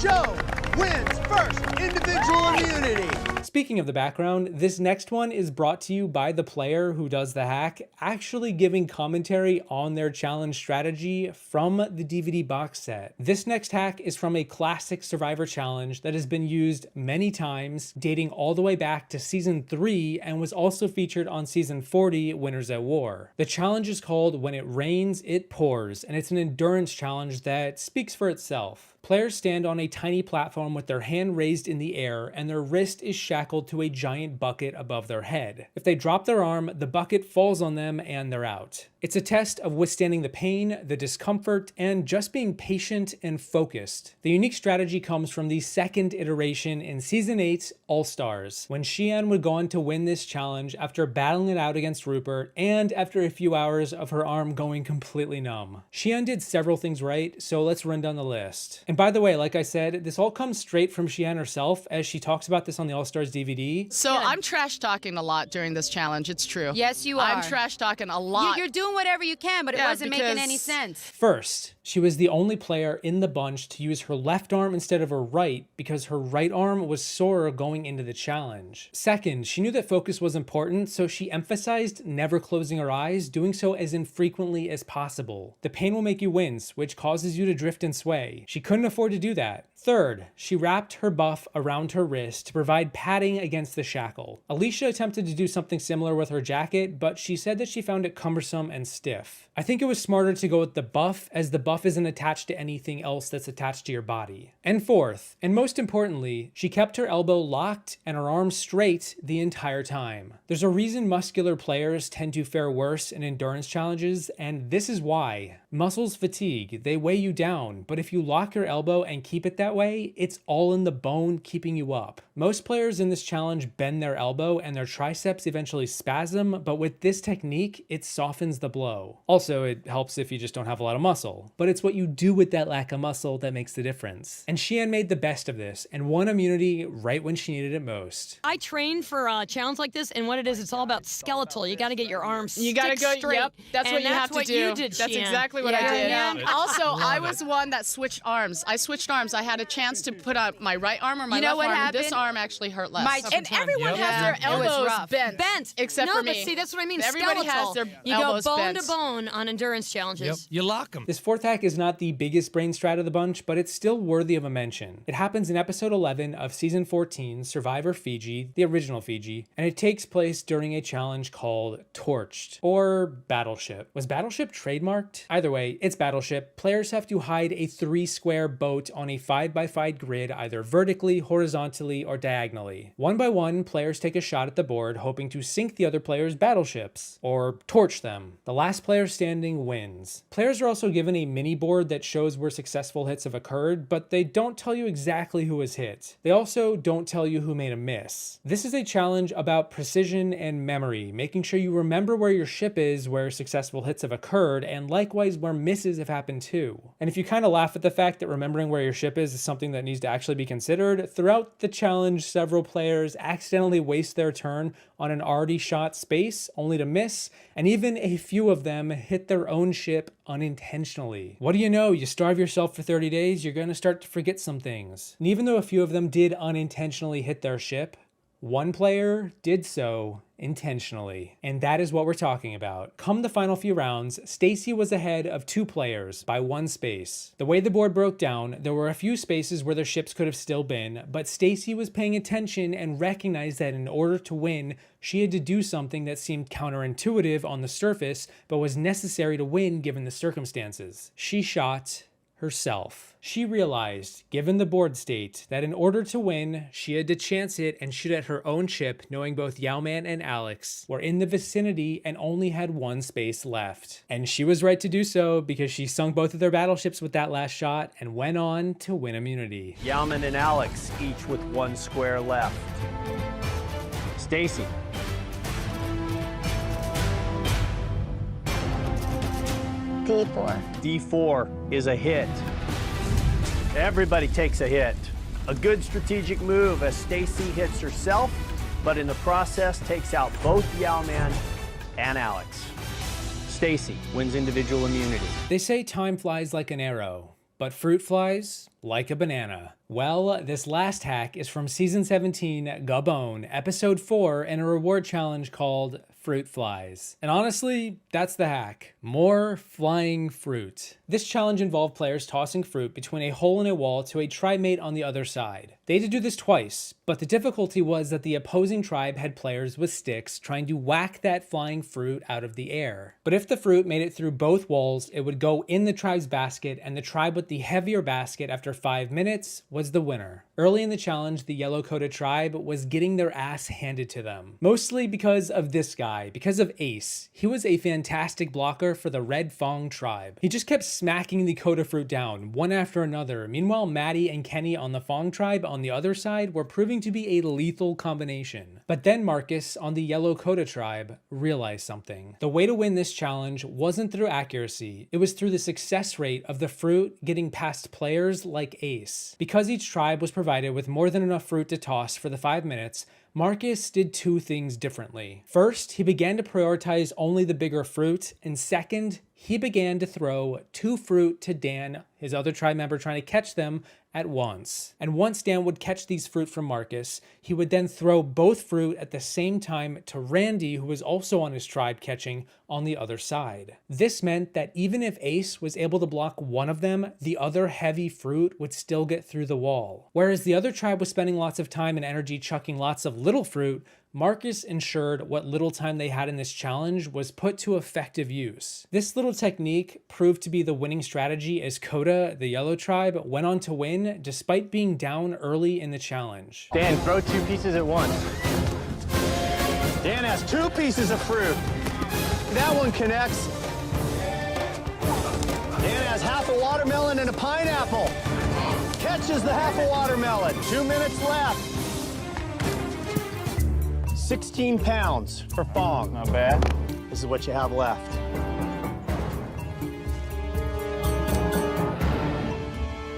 Joe wins first individual immunity. Speaking of the background, this next one is brought to you by the player who does the hack, actually giving commentary on their challenge strategy from the DVD box set. This next hack is from a classic Survivor challenge that has been used many times, dating all the way back to season 3 and was also featured on season 40, Winners at War. The challenge is called When It Rains, It Pours, and it's an endurance challenge that speaks for itself. Players stand on a tiny platform with their hand raised in the air and their wrist is shackled to a giant bucket above their head. If they drop their arm, the bucket falls on them and they're out. It's a test of withstanding the pain, the discomfort, and just being patient and focused. The unique strategy comes from the second iteration in Season 8 All-Stars, when Xian would go on to win this challenge after battling it out against Rupert and after a few hours of her arm going completely numb. Xian did several things right, so let's run down the list. And by the way, like I said, this all comes straight from Xian herself, as she talks about this on the All-Stars DVD. So I'm trash talking a lot during this challenge, it's true. Yes, you are. I'm trash talking a lot. You're doing whatever you can, but it wasn't making any sense. First, she was the only player in the bunch to use her left arm instead of her right because her right arm was sore going into the challenge. Second, she knew that focus was important, so she emphasized never closing her eyes, doing so as infrequently as possible. The pain will make you wince, which causes you to drift and sway. She couldn't afford to do that. Third, she wrapped her buff around her wrist to provide padding against the shackle. Alicia attempted to do something similar with her jacket, but she said that she found it cumbersome and stiff. I think it was smarter to go with the buff, as the buff isn't attached to anything else that's attached to your body. And fourth, and most importantly, she kept her elbow locked and her arm straight the entire time. There's a reason muscular players tend to fare worse in endurance challenges, and this is why. Muscles fatigue, they weigh you down, but if you lock your elbow and keep it that way, it's all in the bone keeping you up. Most players in this challenge bend their elbow and their triceps eventually spasm, but with this technique, it softens the blow. Also, it helps if you just don't have a lot of muscle, but it's what you do with that lack of muscle that makes the difference. And Xian made the best of this and won immunity right when she needed it most. I trained for a challenge like this, and what it is, it's all about skeletal. You got to get your arms You gotta go. straight. Yep, that's what you have to do. You did, that's Xian. exactly what I did. Yeah. Also, I was one that switched arms. I switched arms. I had a chance to put up my right arm or my left arm. And this arm actually hurt less. And everyone has their elbows bent. Except for me. But see, that's what I mean. Everybody skeletal. has their you elbows go bone bent. to bone on endurance challenges. You lock them. This fourth hack is not the biggest brain strat of the bunch, but it's still worthy of a mention. It happens in episode 11 of season 14, Survivor Fiji, the original Fiji, and it takes place during a challenge called Torched, or Battleship. Was Battleship trademarked? Either way, it's Battleship. Players have to hide a 3-square boat on a 5x5 grid, either vertically, horizontally, or diagonally. One by one, players take a shot at the board, hoping to sink the other player's battleships, or torch them. The last player standing wins. Players are also given a mini board that shows where successful hits have occurred, but they don't tell you exactly who was hit. They also don't tell you who made a miss. This is a challenge about precision and memory, making sure you remember where your ship is where successful hits have occurred, and likewise where misses have happened too. And if you kind of laugh at the fact that remembering where your ship is something that needs to actually be considered, throughout the challenge, several players accidentally waste their turn on an already shot space only to miss, and even a few of them hit their own ship unintentionally. What do you know? You starve yourself for 30 days, you're going to start to forget some things. And even though a few of them did unintentionally hit their ship, one player did so intentionally. And that is what we're talking about. Come the final few rounds, Stacy was ahead of 2 players by 1 space. The way the board broke down, there were a few spaces where their ships could have still been, but Stacy was paying attention and recognized that in order to win, she had to do something that seemed counterintuitive on the surface, but was necessary to win given the circumstances. She shot herself. She realized, given the board state, that in order to win, she had to chance it and shoot at her own ship, knowing both Yowman and Alex were in the vicinity and only had 1 space left. And she was right to do so because she sunk both of their battleships with that last shot and went on to win immunity. Yowman and Alex, each with 1 square left. Stacy. D4. D4 is a hit. Everybody takes a hit. A good strategic move as Stacy hits herself, but in the process takes out both Yowman and Alex. Stacy wins individual immunity. They say time flies like an arrow, but fruit flies like a banana. Well, this last hack is from season 17, Gabon, episode 4, and a reward challenge called Fruit Flies. And honestly, that's the hack. More flying fruit. This challenge involved players tossing fruit between a hole in a wall to a tribe mate on the other side. They had to do this twice, but the difficulty was that the opposing tribe had players with sticks trying to whack that flying fruit out of the air. But if the fruit made it through both walls, it would go in the tribe's basket, and the tribe with the heavier basket, after 5 minutes was the winner. Early in the challenge, the Yellow Coda tribe was getting their ass handed to them. Mostly because of this guy, because of Ace. He was a fantastic blocker for the Red Fong tribe. He just kept smacking the Coda fruit down, one after another. Meanwhile, Maddie and Kenny on the Fong tribe on the other side were proving to be a lethal combination. But then Marcus on the Yellow Coda tribe realized something. The way to win this challenge wasn't through accuracy, it was through the success rate of the fruit getting past players like Ace. Because each tribe was provided with more than enough fruit to toss for the 5 minutes, Marcus did two things differently. First, he began to prioritize only the bigger fruit, and second, he began to throw 2 fruit to Dan, his other tribe member, trying to catch them at once. And once Dan would catch these fruit from Marcus, he would then throw both fruit at the same time to Randy, who was also on his tribe catching on the other side. This meant that even if Ace was able to block one of them, the other heavy fruit would still get through the wall. Whereas the other tribe was spending lots of time and energy chucking lots of little fruit, Marcus ensured what little time they had in this challenge was put to effective use. This little technique proved to be the winning strategy as Coda, the Yellow tribe, went on to win despite being down early in the challenge. Dan, throw 2 pieces at once. Dan has 2 pieces of fruit. That one connects. Dan has half a watermelon and a pineapple. Catches the half a watermelon. 2 minutes left. 16 pounds for Fong. Not bad. This is what you have left.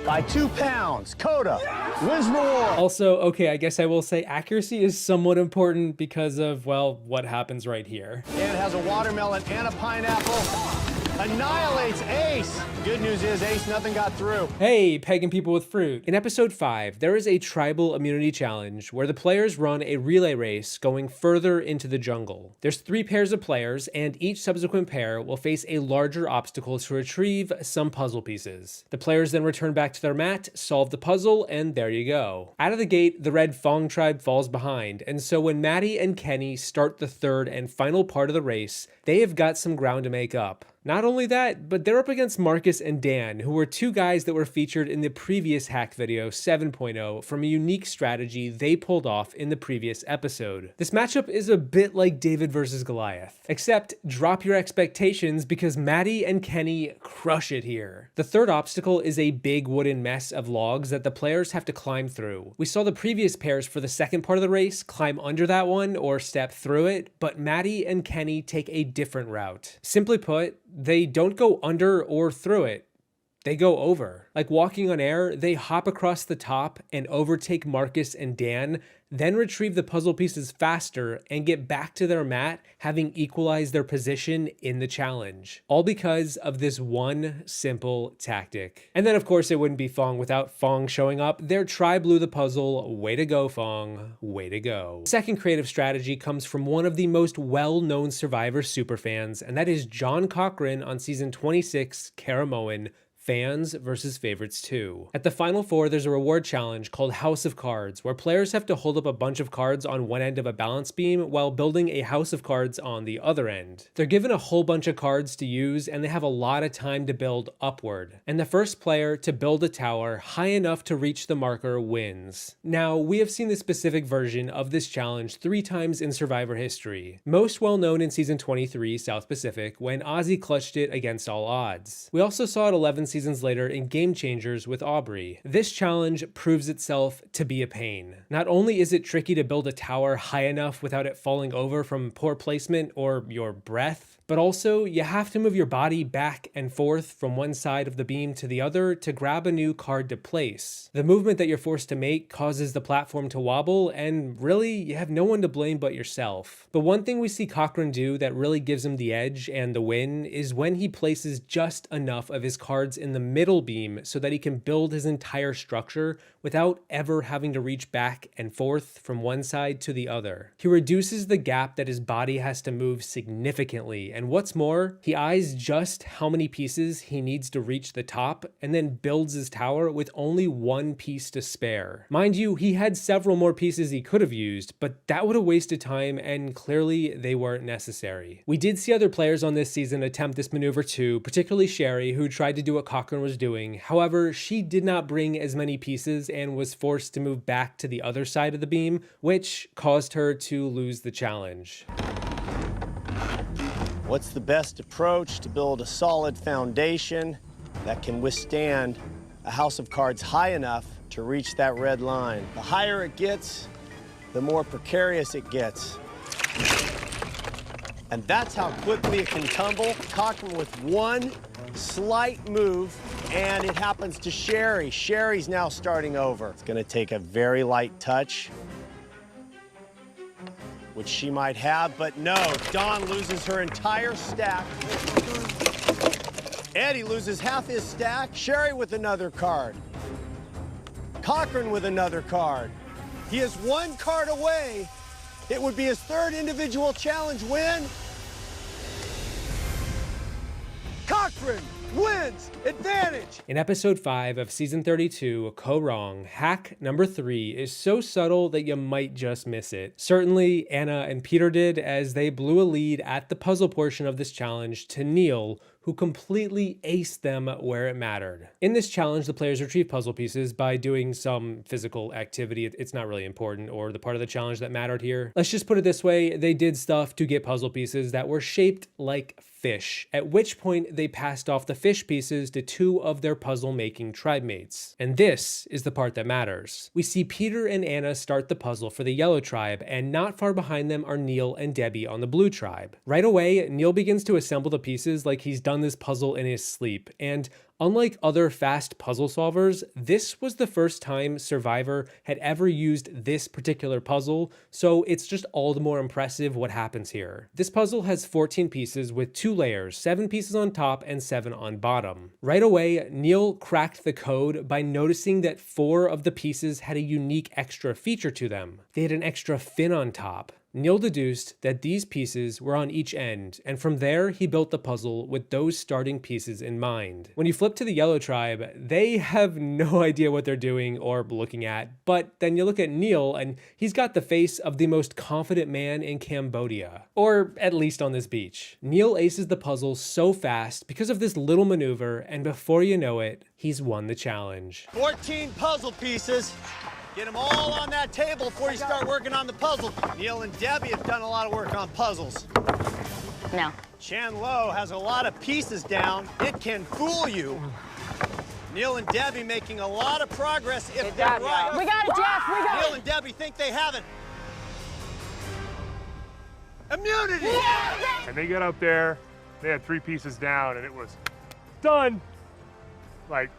By 2 pounds, Coda wins the war. Also, okay, I guess I will say accuracy is somewhat important because of, well, what happens right here. Dan has a watermelon and a pineapple. Annihilates Ace. Good news is, Ace, nothing got through. Hey, pegging people with fruit. In episode 5, there is a tribal immunity challenge where the players run a relay race going further into the jungle. There's 3 pairs of players, and each subsequent pair will face a larger obstacle to retrieve some puzzle pieces. The players then return back to their mat, solve the puzzle, and there you go. Out of the gate, the Red Fong tribe falls behind, and so when Maddie and Kenny start the 3rd and final part of the race, they have got some ground to make up. Not only that, but they're up against Marcus and Dan, who were 2 guys that were featured in the previous hack video 7.0 from a unique strategy they pulled off in the previous episode. This matchup is a bit like David versus Goliath, except drop your expectations because Maddie and Kenny crush it here. The 3rd obstacle is a big wooden mess of logs that the players have to climb through. We saw the previous pairs for the 2nd part of the race climb under that one or step through it, but Maddie and Kenny take a different route. Simply put, they don't go under or through it. They go over. Like walking on air, they hop across the top and overtake Marcus and Dan, then retrieve the puzzle pieces faster and get back to their mat, having equalized their position in the challenge. All because of this one simple tactic. And then of course it wouldn't be Fong without Fong showing up. Their tribe blew the puzzle. Way to go, Fong. Way to go. Second creative strategy comes from one of the most well-known Survivor superfans, and that is John Cochran on season 26, Caramoan, Fans versus Favorites 2. At the Final 4, there's a reward challenge called House of Cards, where players have to hold up a bunch of cards on one end of a balance beam while building a house of cards on the other end. They're given a whole bunch of cards to use, and they have a lot of time to build upward. And the first player to build a tower high enough to reach the marker wins. Now, we have seen the specific version of this challenge 3 times in Survivor history. Most well known in season 23, South Pacific, when Ozzy clutched it against all odds. We also saw it 11 seasons later in Game Changers with Aubrey. This challenge proves itself to be a pain. Not only is it tricky to build a tower high enough without it falling over from poor placement or your breath, but also you have to move your body back and forth from one side of the beam to the other to grab a new card to place. The movement that you're forced to make causes the platform to wobble, and really, you have no one to blame but yourself. But one thing we see Cochran do that really gives him the edge and the win is when he places just enough of his cards in the middle beam so that he can build his entire structure without ever having to reach back and forth from one side to the other. He reduces the gap that his body has to move significantly, and what's more, he eyes just how many pieces he needs to reach the top and then builds his tower with only one piece to spare. Mind you, he had several more pieces he could have used, but that would have wasted time and clearly they weren't necessary. We did see other players on this season attempt this maneuver too, particularly Sherry, who tried to do what Cochran was doing. However, she did not bring as many pieces and was forced to move back to the other side of the beam, which caused her to lose the challenge. What's the best approach to build a solid foundation that can withstand a house of cards high enough to reach that red line? The higher it gets, the more precarious it gets. And that's how quickly it can tumble. Cochran with one slight move, and it happens to Sherry. Sherry's now starting over. It's gonna take a very light touch, which she might have, but no, Dawn loses her entire stack. Eddie loses half his stack. Sherry with another card. Cochran with another card. He is one card away. It would be his third individual challenge win. Cochran wins! Advantage! In episode 5 of season 32, Co Wrong, hack number 3 is so subtle that you might just miss it. Certainly, Anna and Peter did, as they blew a lead at the puzzle portion of this challenge to Neil, who completely aced them where it mattered. In this challenge, the players retrieve puzzle pieces by doing some physical activity. It's not really important or the part of the challenge that mattered here. Let's just put it this way, they did stuff to get puzzle pieces that were shaped like fish, at which point they passed off the fish pieces to 2 of their puzzle-making tribe mates. And this is the part that matters. We see Peter and Anna start the puzzle for the yellow tribe, and not far behind them are Neil and Debbie on the blue tribe. Right away, Neil begins to assemble the pieces like he's done this puzzle in his sleep, and unlike other fast puzzle solvers, this was the first time Survivor had ever used this particular puzzle, so it's just all the more impressive what happens here. This puzzle has 14 pieces with 2 layers, 7 pieces on top and 7 on bottom. Right away, Neil cracked the code by noticing that 4 of the pieces had a unique extra feature to them. They had an extra fin on top. Neil deduced that these pieces were on each end, and from there he built the puzzle with those starting pieces in mind. When you flip to the yellow tribe, they have no idea what they're doing or looking at, but then you look at Neil and he's got the face of the most confident man in Cambodia, or at least on this beach. Neil aces the puzzle so fast because of this little maneuver, and before you know it, he's won the challenge. 14 puzzle pieces. Get them all on that table before you start working on the puzzle. Neil and Debbie have done a lot of work on puzzles. No. Chan Lo has a lot of pieces down. It can fool you. Neil and Debbie making a lot of progress if they're right. We got it, Jeff. We got Neil and Debbie think they have it. Immunity! And they got up there, they had 3 pieces down, and it was done. Like,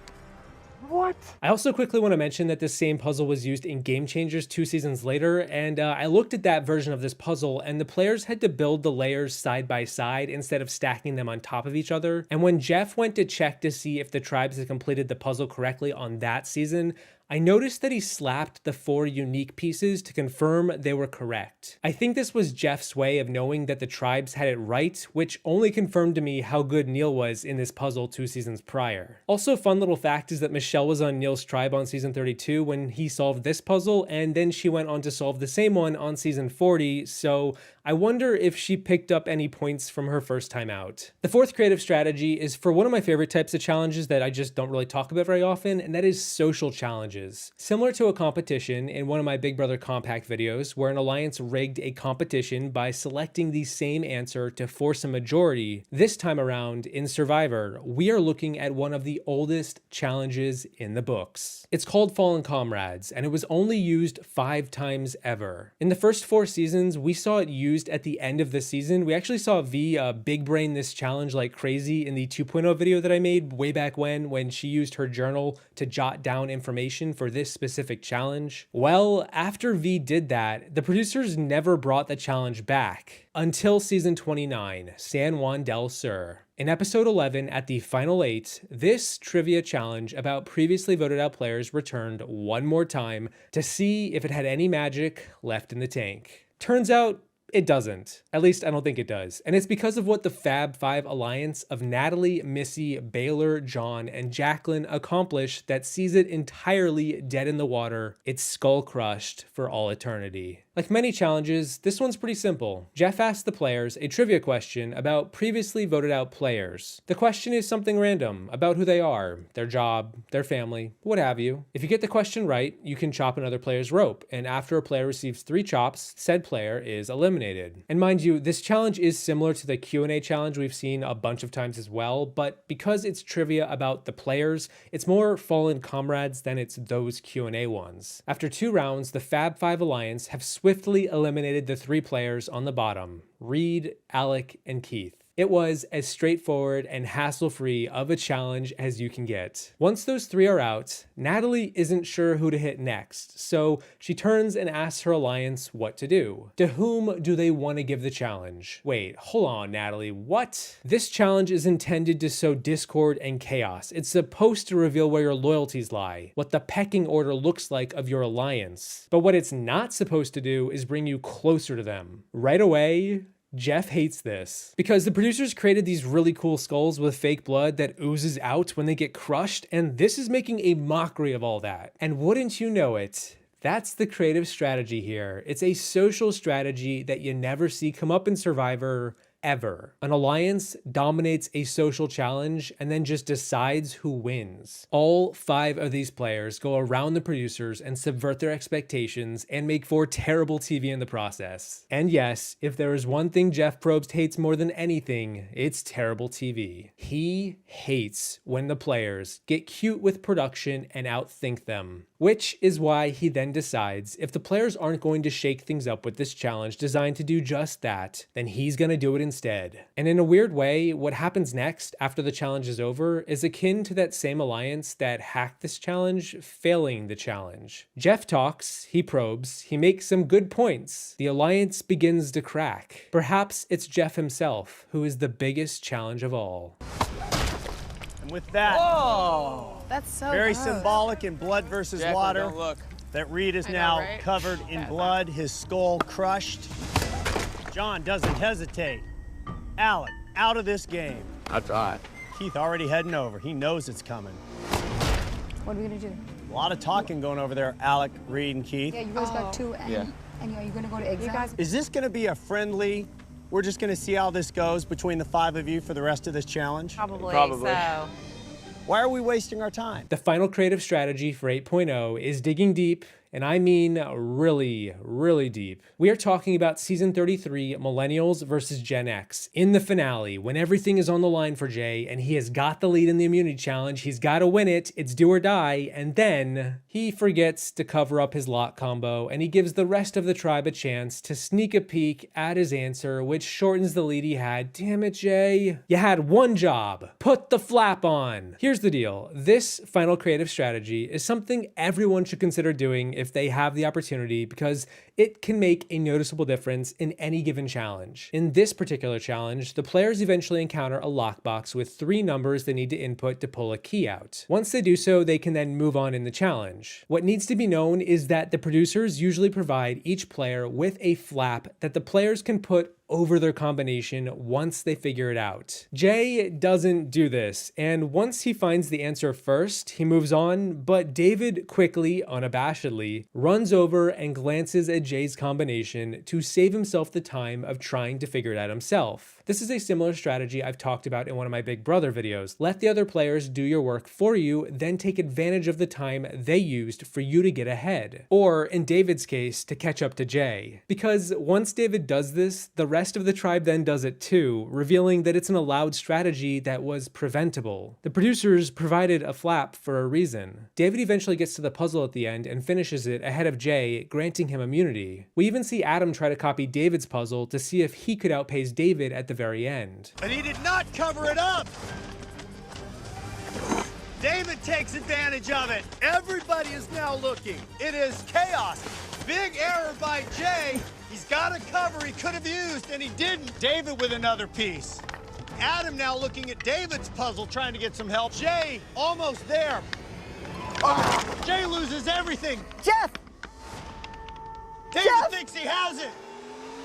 what? I also quickly want to mention that this same puzzle was used in Game Changers 2 seasons later, and I looked at that version of this puzzle, and the players had to build the layers side by side instead of stacking them on top of each other. And when Jeff went to check to see if the tribes had completed the puzzle correctly on that season, I noticed that he slapped the 4 unique pieces to confirm they were correct. I think this was Jeff's way of knowing that the tribes had it right, which only confirmed to me how good Neil was in this puzzle 2 seasons prior. Also, fun little fact is that Michelle was on Neil's tribe on season 32 when he solved this puzzle, and then she went on to solve the same one on season 40, so I wonder if she picked up any points from her first time out. The 4th creative strategy is for one of my favorite types of challenges that I just don't really talk about very often, and that is social challenges. Similar to a competition in one of my Big Brother Compact videos, where an alliance rigged a competition by selecting the same answer to force a majority, this time around in Survivor, we are looking at one of the oldest challenges in the books. It's called Fallen Comrades, and it was only used 5 times ever. In the first 4 seasons, we saw it used at the end of the season. We actually saw V big brain this challenge like crazy in the 2.0 video that I made way back when she used her journal to jot down information for this specific challenge. Well, after V did that, the producers never brought the challenge back until season 29, San Juan del Sur. In episode 11, at the final 8, this trivia challenge about previously voted out players returned one more time to see if it had any magic left in the tank. Turns out, It doesn't. At least I don't think it does. And it's because of what the Fab Five alliance of Natalie, Missy, Baylor, John, and Jacqueline accomplished that sees it entirely dead in the water, its skull crushed for all eternity. Like many challenges, this one's pretty simple. Jeff asked the players a trivia question about previously voted out players. The question is something random about who they are, their job, their family, what have you. If you get the question right, you can chop another player's rope, and after a player receives 3 chops, said player is eliminated. And mind you, this challenge is similar to the Q&A challenge we've seen a bunch of times as well, but because it's trivia about the players, it's more fallen comrades than it's those Q&A ones. After 2 rounds, the Fab Five alliance have swiftly eliminated the 3 players on the bottom, Reed, Alec, and Keith. It was as straightforward and hassle-free of a challenge as you can get. Once those 3 are out, Natalie isn't sure who to hit next, so she turns and asks her alliance what to do. To whom do they want to give the challenge? Wait, hold on, Natalie, what? This challenge is intended to sow discord and chaos. It's supposed to reveal where your loyalties lie, what the pecking order looks like of your alliance. But what it's not supposed to do is bring you closer to them. Right away, Jeff hates this because the producers created these really cool skulls with fake blood that oozes out when they get crushed, and this is making a mockery of all that. And wouldn't you know it, that's the creative strategy here. It's a social strategy that you never see come up in Survivor ever. An alliance dominates a social challenge and then just decides who wins. All 5 of these players go around the producers and subvert their expectations and make for terrible TV in the process. And yes, if there is one thing Jeff Probst hates more than anything, it's terrible TV. He hates when the players get cute with production and outthink them. Which is why he then decides if the players aren't going to shake things up with this challenge designed to do just that, then he's gonna do it instead. And in a weird way, what happens next after the challenge is over is akin to that same alliance that hacked this challenge, failing the challenge. Jeff talks, he probes, he makes some good points. The alliance begins to crack. Perhaps it's Jeff himself who is the biggest challenge of all. And with that, whoa, that's so very gross. Symbolic in blood versus Jacqueline, water. don't look. That Reed is I know, now right? covered in blood, his skull crushed. John doesn't hesitate. Alec, out of this game. I tried. Keith already heading over. He knows it's coming. What are we gonna do? A lot of talking going over there, Alec, Reed, and Keith. Yeah, you guys got 2, and are you gonna go to exile? Is this gonna be a friendly, we're just gonna see how this goes between the 5 of you for the rest of this challenge? Probably. So. Why are we wasting our time? The final creative strategy for 8.0 is digging deep, and I mean really, really deep. We are talking about season 33, Millennials versus Gen X. In the finale, when everything is on the line for Jay, and he has got the lead in the immunity challenge, he's got to win it, it's do or die, and then he forgets to cover up his lock combo, and he gives the rest of the tribe a chance to sneak a peek at his answer, which shortens the lead he had. Damn it, Jay. You had one job. Put the flap on. Here's the deal. This final creative strategy is something everyone should consider doing if they have the opportunity, because it can make a noticeable difference in any given challenge. In this particular challenge, the players eventually encounter a lockbox with 3 numbers they need to input to pull a key out. Once they do so, they can then move on in the challenge. What needs to be known is that the producers usually provide each player with a flap that the players can put over their combination once they figure it out. Jay doesn't do this, and once he finds the answer first, he moves on, but David quickly, unabashedly, runs over and glances at Jay's combination to save himself the time of trying to figure it out himself. This is a similar strategy I've talked about in one of my Big Brother videos. Let the other players do your work for you, then take advantage of the time they used for you to get ahead. Or, in David's case, to catch up to Jay. Because once David does this, the rest of the tribe then does it too, revealing that it's an allowed strategy that was preventable. The producers provided a flap for a reason. David eventually gets to the puzzle at the end and finishes it ahead of Jay, granting him immunity. We even see Adam try to copy David's puzzle to see if he could outpace David at the very end. And he did not cover it up. David takes advantage of it. Everybody is now looking. It is chaos. Big error by Jay. He's got a cover he could have used, and he didn't. David with another piece. Adam now looking at David's puzzle, trying to get some help. Jay almost there. Oh, Jay loses everything. Jeff! David thinks he has it.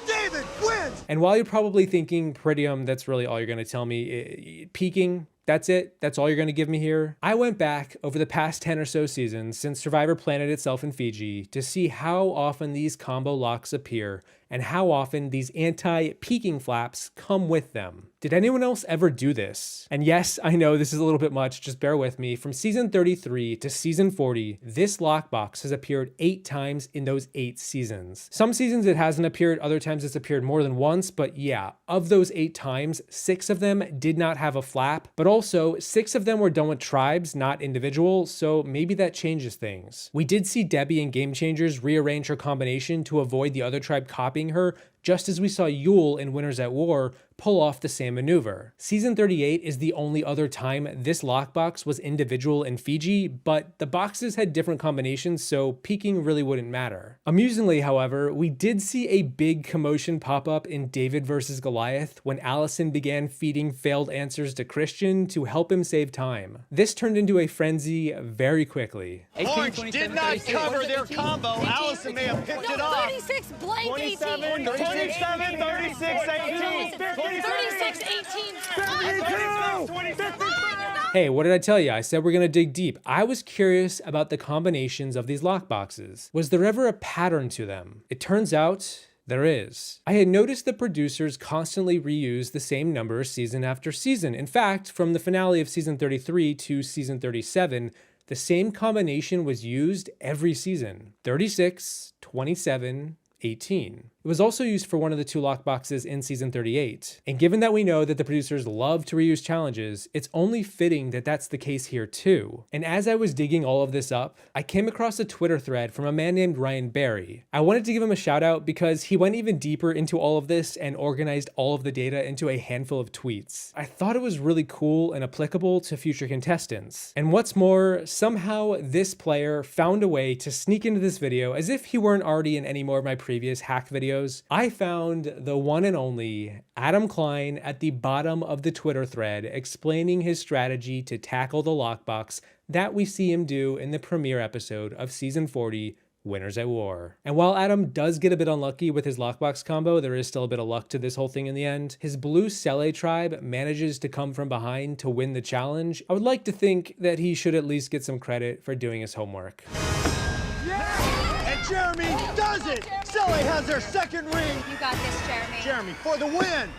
David wins! And while you're probably thinking, Peridiam, that's really all you're going to tell me, peaking, that's it? That's all you're going to give me here? I went back over the past 10 or so seasons since Survivor planted itself in Fiji to see how often these combo locks appear and how often these anti-peaking flaps come with them. Did anyone else ever do this? And yes, I know this is a little bit much, just bear with me. From season 33 to season 40, this lockbox has appeared 8 times in those 8 seasons. Some seasons it hasn't appeared, other times it's appeared more than once, but yeah, of those 8 times, 6 of them did not have a flap, but also 6 of them were done with tribes, not individual, so maybe that changes things. We did see Debbie in Game Changers rearrange her combination to avoid the other tribe copying her, just as we saw Yule in Winners at War pull off the same maneuver. Season 38 is the only other time this lockbox was individual in Fiji, but the boxes had different combinations, so peeking really wouldn't matter. Amusingly, however, we did see a big commotion pop up in David versus Goliath when Allison began feeding failed answers to Christian to help him save time. This turned into a frenzy very quickly. Orange did not cover their combo. Allison may have picked it off. 36 blank 27, 27, 36, 18. 36, 18. Hey, what did I tell you? I said we're gonna dig deep. I was curious about the combinations of these lockboxes. Was there ever a pattern to them? It turns out there is. I had noticed the producers constantly reuse the same numbers season after season. In fact, from the finale of season 33 to season 37, the same combination was used every season. 36, 27, 18. It was also used for one of the 2 lockboxes in season 38. And given that we know that the producers love to reuse challenges, it's only fitting that that's the case here too. And as I was digging all of this up, I came across a Twitter thread from a man named Ryan Barry. I wanted to give him a shout out because he went even deeper into all of this and organized all of the data into a handful of tweets. I thought it was really cool and applicable to future contestants. And what's more, somehow this player found a way to sneak into this video as if he weren't already in any more of my previous hack videos. I found the one and only Adam Klein at the bottom of the Twitter thread explaining his strategy to tackle the lockbox that we see him do in the premiere episode of season 40, Winners at War. And while Adam does get a bit unlucky with his lockbox combo, there is still a bit of luck to this whole thing in the end. His blue Sele tribe manages to come from behind to win the challenge. I would like to think that he should at least get some credit for doing his homework. Jeremy does it! Sele has their second ring. You got this, Jeremy. Jeremy for the win.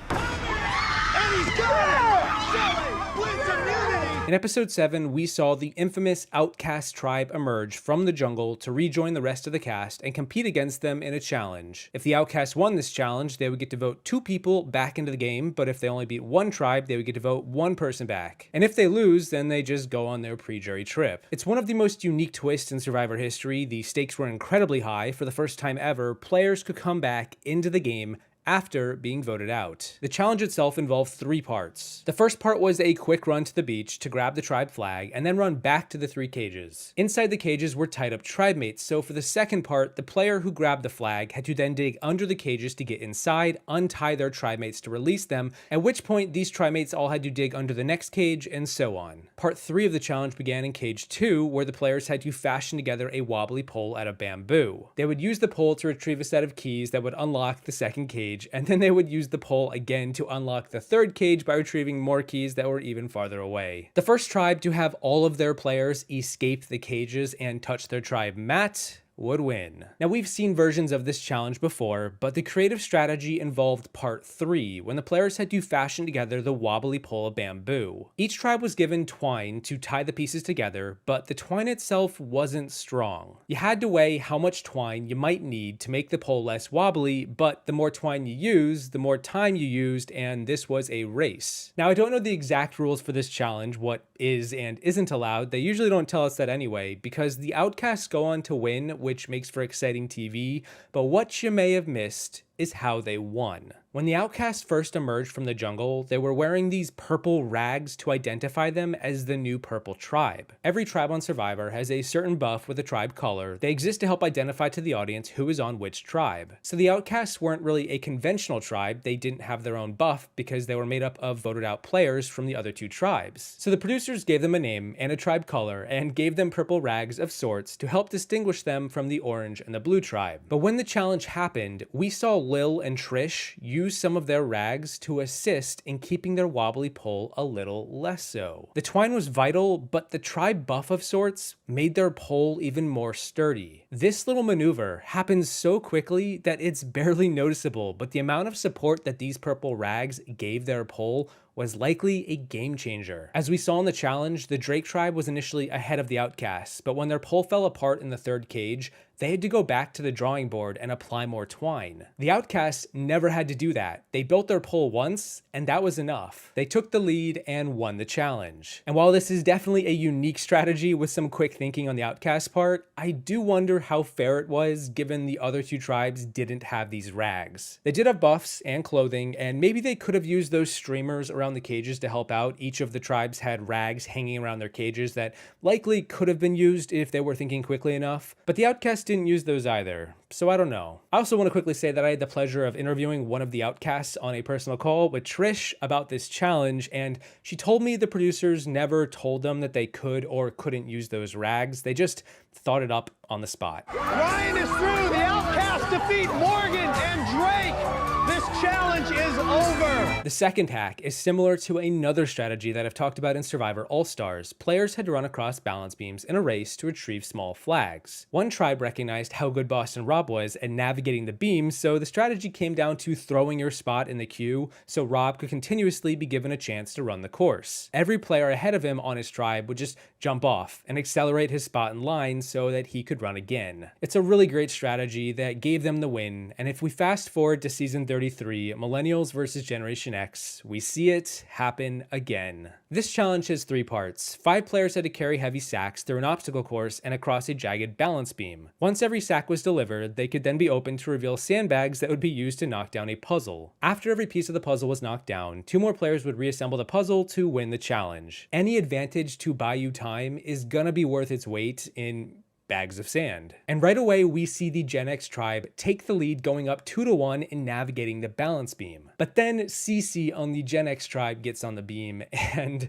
And he's got it! Sele wins immunity! In episode 7, we saw the infamous Outcast tribe emerge from the jungle to rejoin the rest of the cast and compete against them in a challenge. If the Outcasts won this challenge, they would get to vote 2 people back into the game, but if they only beat 1 tribe, they would get to vote 1 person back. And if they lose, then they just go on their pre-jury trip. It's one of the most unique twists in Survivor history. The stakes were incredibly high. For the first time ever, players could come back into the game after being voted out. The challenge itself involved 3 parts. The first part was a quick run to the beach to grab the tribe flag and then run back to the 3 cages. Inside the cages were tied up tribe mates, so for the second part, the player who grabbed the flag had to then dig under the cages to get inside, untie their tribe mates to release them, at which point these tribe mates all had to dig under the next cage, and so on. Part 3 of the challenge began in cage 2, where the players had to fashion together a wobbly pole out of bamboo. They would use the pole to retrieve a set of keys that would unlock the second cage, and then they would use the pole again to unlock the 3rd cage by retrieving more keys that were even farther away. The first tribe to have all of their players escape the cages and touch their tribe mat would win. Now, we've seen versions of this challenge before, but the creative strategy involved part 3, when the players had to fashion together the wobbly pole of bamboo. Each tribe was given twine to tie the pieces together, but the twine itself wasn't strong. You had to weigh how much twine you might need to make the pole less wobbly, but the more twine you use, the more time you used, and this was a race. Now, I don't know the exact rules for this challenge, what is and isn't allowed. They usually don't tell us that anyway, because the Outcasts go on to win, which makes for exciting TV, but what you may have missed is how they won. When the Outcasts first emerged from the jungle, they were wearing these purple rags to identify them as the new purple tribe. Every tribe on Survivor has a certain buff with a tribe color. They exist to help identify to the audience who is on which tribe. So the Outcasts weren't really a conventional tribe. They didn't have their own buff because they were made up of voted out players from the other 2 tribes. So the producers gave them a name and a tribe color and gave them purple rags of sorts to help distinguish them from the orange and the blue tribe. But when the challenge happened, we saw Lil and Trish used some of their rags to assist in keeping their wobbly pull a little less so. The twine was vital, but the tribe buff of sorts made their pull even more sturdy. This little maneuver happens so quickly that it's barely noticeable, but the amount of support that these purple rags gave their pull was likely a game changer. As we saw in the challenge, the Drake tribe was initially ahead of the Outcasts, but when their pull fell apart in the third cage, they had to go back to the drawing board and apply more twine. The Outcasts never had to do that. They built their pull once, and that was enough. They took the lead and won the challenge. And while this is definitely a unique strategy with some quick thinking on the Outcast part, I do wonder how fair it was given the other two tribes didn't have these rags. They did have buffs and clothing, and maybe they could have used those streamers around the cages to help out. Each of the tribes had rags hanging around their cages that likely could have been used if they were thinking quickly enough, but the Outcasts didn't use those either, so I don't know. I also want to quickly say that I had the pleasure of interviewing one of the Outcasts on a personal call with Trish about this challenge, and she told me the producers never told them that they could or couldn't use those rags. They just thought it up on the spot. Ryan is through. The Outcasts defeat Morgan and Drake. This challenge is over. The second hack is similar to another strategy that I've talked about in Survivor All-Stars. Players had to run across balance beams in a race to retrieve small flags. One tribe recognized how good Boston Rob was at navigating the beams, so the strategy came down to throwing your spot in the queue so Rob could continuously be given a chance to run the course. Every player ahead of him on his tribe would just jump off and accelerate his spot in line so that he could run again. It's a really great strategy that gave them the win, and if we fast forward to season 33, Millennials versus Generation X, we see it happen again. This challenge has 3 parts. 5 players had to carry heavy sacks through an obstacle course and across a jagged balance beam. Once every sack was delivered, they could then be opened to reveal sandbags that would be used to knock down a puzzle. After every piece of the puzzle was knocked down, 2 more players would reassemble the puzzle to win the challenge. Any advantage to buy you time is gonna be worth its weight in bags of sand. And right away, we see the Gen X tribe take the lead, going up 2-1 in navigating the balance beam. But then CC on the Gen X tribe gets on the beam and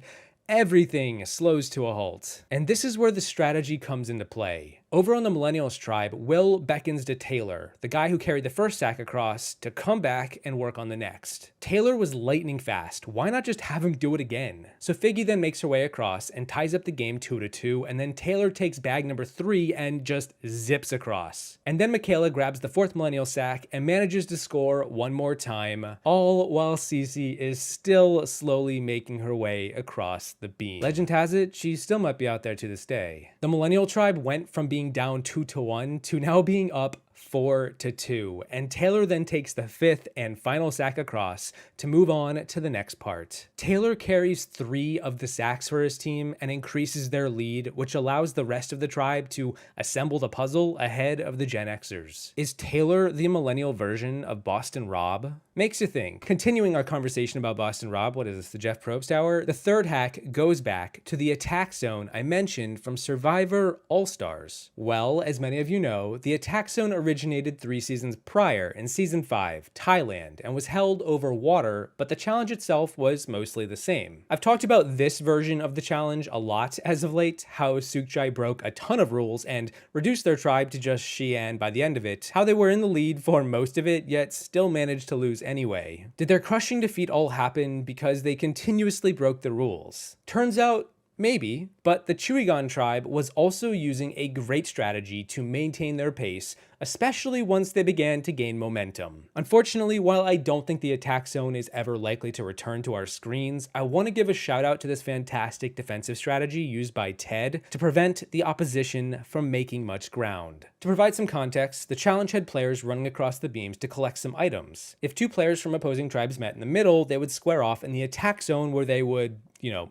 everything slows to a halt. And this is where the strategy comes into play. Over on the Millennials tribe, Will beckons to Taylor, the guy who carried the first sack across, to come back and work on the next. Taylor was lightning fast. Why not just have him do it again? So Figgy then makes her way across and ties up the game 2-2, and then Taylor takes bag number 3 and just zips across. And then Michaela grabs the 4th Millennial sack and manages to score one more time, all while Cece is still slowly making her way across the beam. Legend has it, she still might be out there to this day. The Millennial tribe went from being down 2-1 to now being up 4-2, and Taylor then takes the 5th and final sack across to move on to the next part. Taylor carries 3 of the sacks for his team and increases their lead, which allows the rest of the tribe to assemble the puzzle ahead of the Gen Xers. Is Taylor the millennial version of Boston Rob? Makes you think. Continuing our conversation about Boston Rob, what is this, the Jeff Probst hour? The third hack goes back to the attack zone I mentioned from Survivor All-Stars. Well, as many of you know, the attack zone originated 3 seasons prior in season 5, Thailand, and was held over water, but the challenge itself was mostly the same. I've talked about this version of the challenge a lot as of late, how Sukchai broke a ton of rules and reduced their tribe to just Xi'an by the end of it, how they were in the lead for most of it, yet still managed to lose anyway. Did their crushing defeat all happen because they continuously broke the rules? Turns out, maybe, but the Chuigan tribe was also using a great strategy to maintain their pace, especially once they began to gain momentum. Unfortunately, while I don't think the attack zone is ever likely to return to our screens, I want to give a shout out to this fantastic defensive strategy used by Ted to prevent the opposition from making much ground. To provide some context, the challenge had players running across the beams to collect some items. If 2 players from opposing tribes met in the middle, they would square off in the attack zone where they would,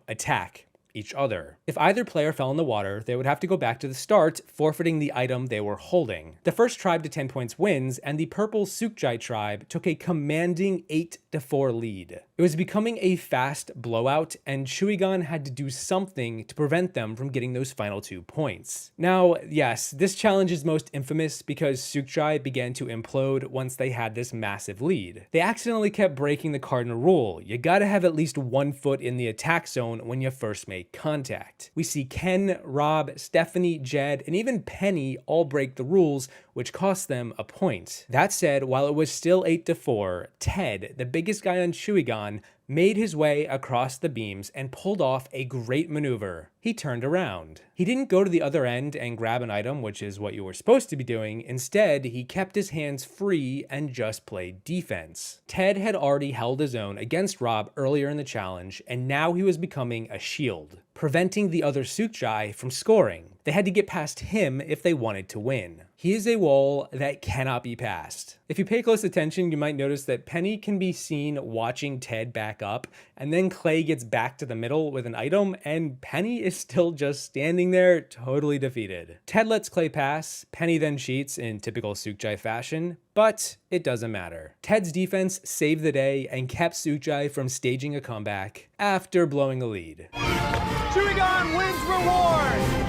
attack each other. If either player fell in the water, they would have to go back to the start, forfeiting the item they were holding. The first tribe to 10 points wins, and the purple Sukchai tribe took a commanding 8-4 lead. It was becoming a fast blowout, and Chuigan had to do something to prevent them from getting those final 2 points. Now, yes, this challenge is most infamous because Sukchai began to implode once they had this massive lead. They accidentally kept breaking the cardinal rule. You gotta have at least 1 foot in the attack zone when you first make make contact. We see Ken, Rob, Stephanie, Jed, and even Penny all break the rules, which costs them a point. That said, while it was still 8-4, Ted, the biggest guy on Shuigan, made his way across the beams and pulled off a great maneuver. He turned around. He didn't go to the other end and grab an item, which is what you were supposed to be doing. Instead, he kept his hands free and just played defense. Ted had already held his own against Rob earlier in the challenge, and now he was becoming a shield, preventing the other Sukjai from scoring. They had to get past him if they wanted to win. He is a wall that cannot be passed. If you pay close attention, you might notice that Penny can be seen watching Ted back up, and then Clay gets back to the middle with an item, and Penny is still just standing there, totally defeated. Ted lets Clay pass, Penny then cheats in typical Sukjai fashion, but it doesn't matter. Ted's defense saved the day and kept Sukjai from staging a comeback after blowing a lead. Shuigan wins reward!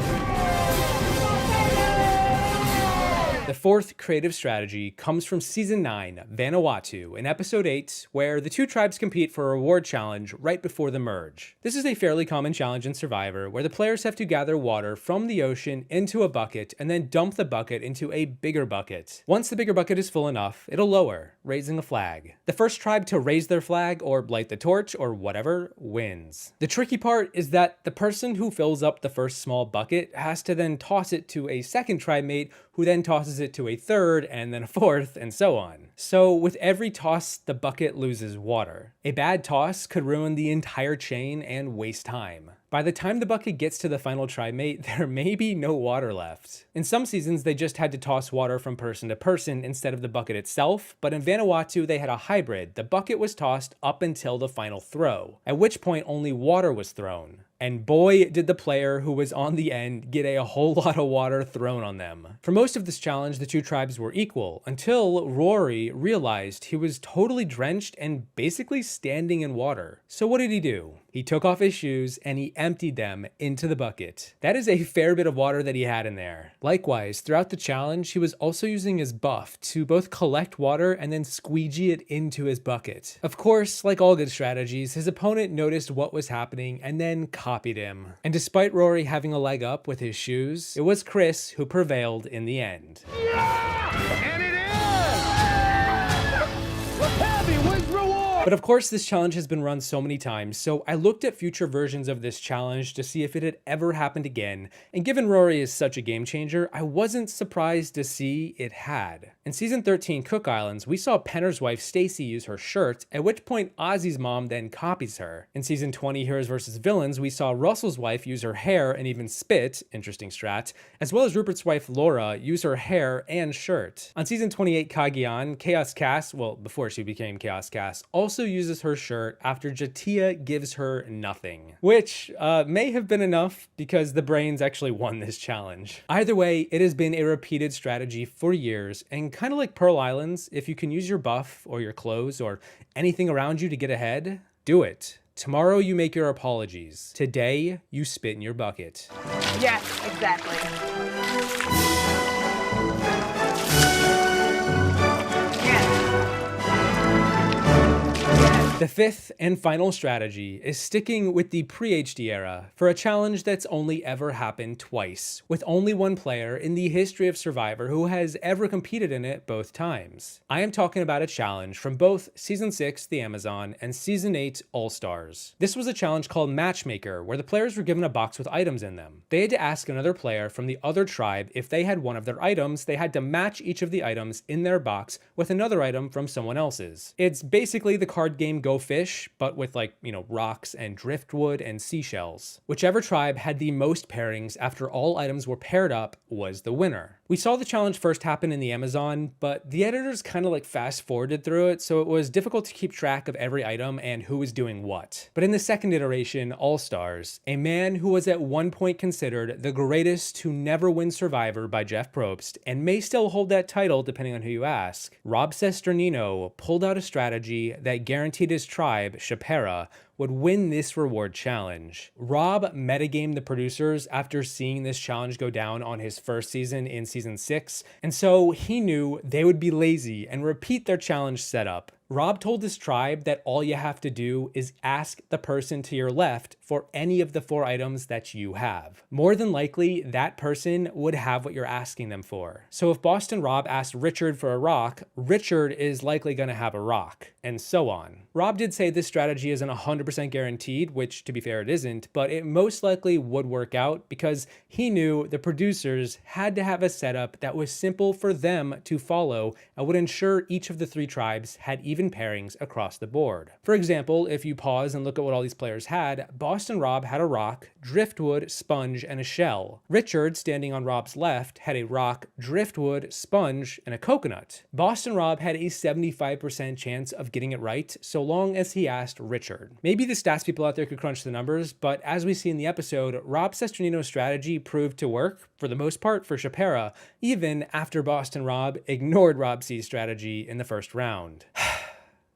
The fourth creative strategy comes from Season 9, Vanuatu, in Episode 8, where the two tribes compete for a reward challenge right before the merge. This is a fairly common challenge in Survivor, where the players have to gather water from the ocean into a bucket and then dump the bucket into a bigger bucket. Once the bigger bucket is full enough, it'll lower, raising a flag. The first tribe to raise their flag, or light the torch, or whatever, wins. The tricky part is that the person who fills up the first small bucket has to then toss it to a second tribe mate, who then tosses it to a third, and then a fourth, and so on. So with every toss, the bucket loses water. A bad toss could ruin the entire chain and waste time. By the time the bucket gets to the final tribe mate, there may be no water left. In some seasons, they just had to toss water from person to person instead of the bucket itself, but in Vanuatu, they had a hybrid. The bucket was tossed up until the final throw, at which point only water was thrown. And boy, did the player who was on the end get a whole lot of water thrown on them. For most of this challenge, the two tribes were equal, until Rory realized he was totally drenched and basically standing in water. So what did he do? He took off his shoes and he emptied them into the bucket. That is a fair bit of water that he had in there. Likewise, throughout the challenge, he was also using his buff to both collect water and then squeegee it into his bucket. Of course, like all good strategies, his opponent noticed what was happening and then copied him. And despite Rory having a leg up with his shoes, it was Chris who prevailed in the end. And it is! Heavy wins reward! But of course, this challenge has been run so many times, so I looked at future versions of this challenge to see if it had ever happened again, and given Rory is such a game changer, I wasn't surprised to see it had. In Season 13, Cook Islands, we saw Penner's wife Stacy use her shirt, at which point Ozzy's mom then copies her. In Season 20, Heroes vs. Villains, we saw Russell's wife use her hair and even spit, interesting strat, as well as Rupert's wife Laura use her hair and shirt. On Season 28, Kagian, Chaos Cass, well, before she became Chaos Cass, also uses her shirt after Jatia gives her nothing, which may have been enough because the brains actually won this challenge. Either way, it has been a repeated strategy for years, and kind of like Pearl Islands, if you can use your buff or your clothes or anything around you to get ahead, do it. Tomorrow you make your apologies. Today you spit in your bucket. Yes, exactly. The fifth and final strategy is sticking with the pre-HD era for a challenge that's only ever happened twice, with only one player in the history of Survivor who has ever competed in it both times. I am talking about a challenge from both Season 6, The Amazon, and Season 8, All Stars. This was a challenge called Matchmaker, where the players were given a box with items in them. They had to ask another player from the other tribe if they had one of their items. They had to match each of the items in their box with another item from someone else's. It's basically the card game Go Fish, but with rocks and driftwood and seashells. Whichever tribe had the most pairings after all items were paired up was the winner. We saw the challenge first happen in the Amazon, but the editors kind of fast forwarded through it, so it was difficult to keep track of every item and who was doing what. But in the second iteration, All Stars, a man who was at one point considered the greatest to never win Survivor by Jeff Probst, and may still hold that title depending on who you ask, Rob Sesternino pulled out a strategy that guaranteed his tribe, Shapera, would win this reward challenge. Rob metagamed the producers after seeing this challenge go down on his first season in Season 6, and so he knew they would be lazy and repeat their challenge setup. Rob told his tribe that all you have to do is ask the person to your left for any of the 4 items that you have. More than likely, that person would have what you're asking them for. So if Boston Rob asked Richard for a rock, Richard is likely going to have a rock, and so on. Rob did say this strategy isn't 100% guaranteed, which to be fair it isn't, but it most likely would work out because he knew the producers had to have a setup that was simple for them to follow and would ensure each of the 3 tribes had even pairings across the board. For example, if you pause and look at what all these players had, Boston Rob had a rock, driftwood, sponge, and a shell. Richard, standing on Rob's left, had a rock, driftwood, sponge, and a coconut. Boston Rob had a 75% chance of getting it right so long as he asked Richard. Maybe the stats people out there could crunch the numbers, but as we see in the episode, Rob Sesternino's strategy proved to work, for the most part, for Chapera, even after Boston Rob ignored Rob C's strategy in the first round.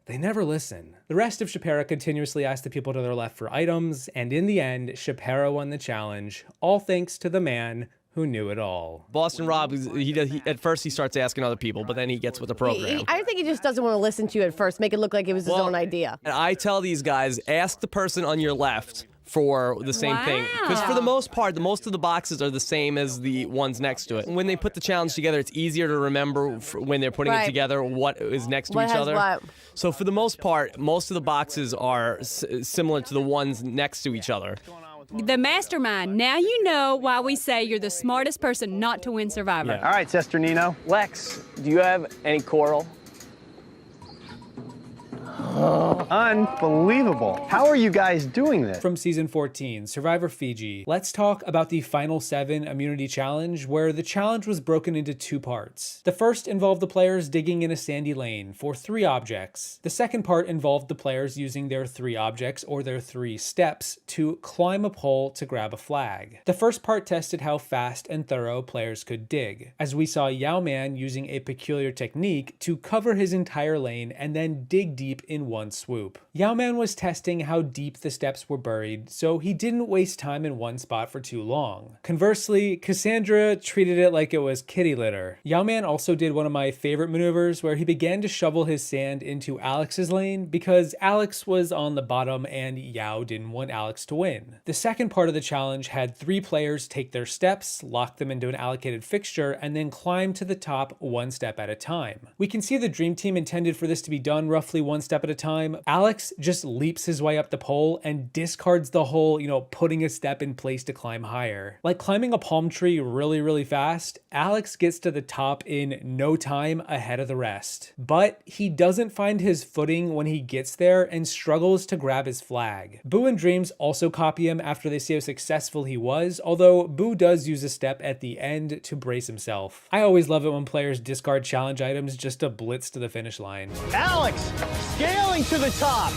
They never listen. The rest of Chapera continuously asked the people to their left for items, and in the end, Chapera won the challenge, all thanks to the man who knew it all. Boston Rob, at first he starts asking other people, but then he gets with the program. I think he just doesn't want to listen to you at first, make it look like it was his own idea. And I tell these guys, ask the person on your left for the same thing. Because for the most part, most of the boxes are the same as the ones next to it. When they put the challenge together, it's easier to remember when they're putting it together what is next to each other. What? So for the most part, most of the boxes are similar to the ones next to each other. The mastermind. Now you know why we say you're the smartest person not to win Survivor. All right, Sesternino. Lex, do you have any coral? Unbelievable. How are you guys doing this? From season 14, Survivor Fiji, let's talk about the final 7 immunity challenge, where the challenge was broken into 2 parts. The first involved the players digging in a sandy lane for 3 objects. The second part involved the players using their 3 objects, or their 3 steps, to climb a pole to grab a flag. The first part tested how fast and thorough players could dig, as we saw Yao Man using a peculiar technique to cover his entire lane and then dig deep in one swoop. Yao Man was testing how deep the steps were buried, so he didn't waste time in one spot for too long. Conversely, Cassandra treated it like it was kitty litter. Yao Man also did one of my favorite maneuvers where he began to shovel his sand into Alex's lane because Alex was on the bottom and Yao didn't want Alex to win. The second part of the challenge had 3 players take their steps, lock them into an allocated fixture, and then climb to the top 1 step at a time. We can see the dream team intended for this to be done roughly 1 step at a time. Alex just leaps his way up the pole and discards the whole, putting a step in place to climb higher. Like climbing a palm tree really fast, Alex gets to the top in no time ahead of the rest. But he doesn't find his footing when he gets there and struggles to grab his flag. Boo and Dreams also copy him after they see how successful he was, although Boo does use a step at the end to brace himself. I always love it when players discard challenge items just to blitz to the finish line. Alex, scaling to the top.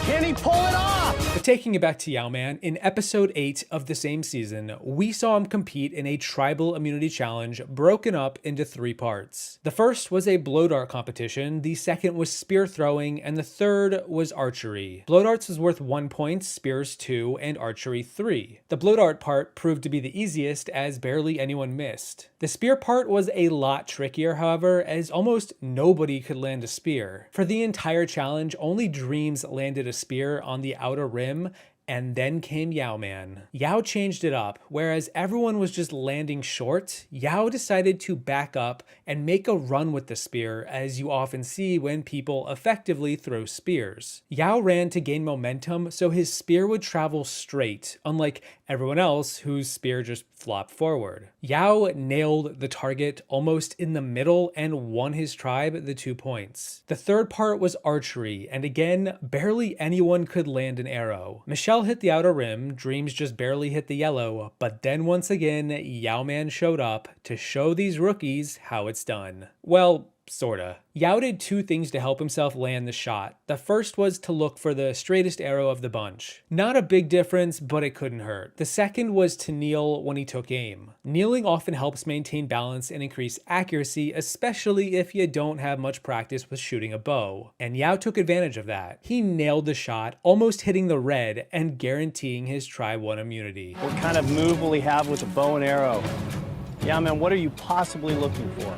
Can he pull it off? But taking it back to Yao Man, in episode 8 of the same season, we saw him compete in a tribal immunity challenge broken up into 3 parts. The first was a blow dart competition, the second was spear throwing, and the third was archery. Blow darts was worth 1 point, spears 2, and archery 3. The blow dart part proved to be the easiest as barely anyone missed. The spear part was a lot trickier, however, as almost nobody could land a spear. For the entire challenge, only Dreams landed a spear on the outer rim, and then came Yao Man. Yao changed it up. Whereas everyone was just landing short, Yao decided to back up and make a run with the spear, as you often see when people effectively throw spears. Yao ran to gain momentum so his spear would travel straight, unlike everyone else whose spear just flopped forward. Yao nailed the target almost in the middle and won his tribe the 2 points. The third part was archery, and again, barely anyone could land an arrow. Michelle hit the outer rim, Dreams just barely hit the yellow, but then once again, Yao Man showed up to show these rookies how it's done. Well, sorta. Yao did 2 things to help himself land the shot. The first was to look for the straightest arrow of the bunch. Not a big difference, but it couldn't hurt. The second was to kneel when he took aim. Kneeling often helps maintain balance and increase accuracy, especially if you don't have much practice with shooting a bow. And Yao took advantage of that. He nailed the shot, almost hitting the red and guaranteeing his tribe 1 immunity. What kind of move will he have with the bow and arrow? Yeah, man, what are you possibly looking for?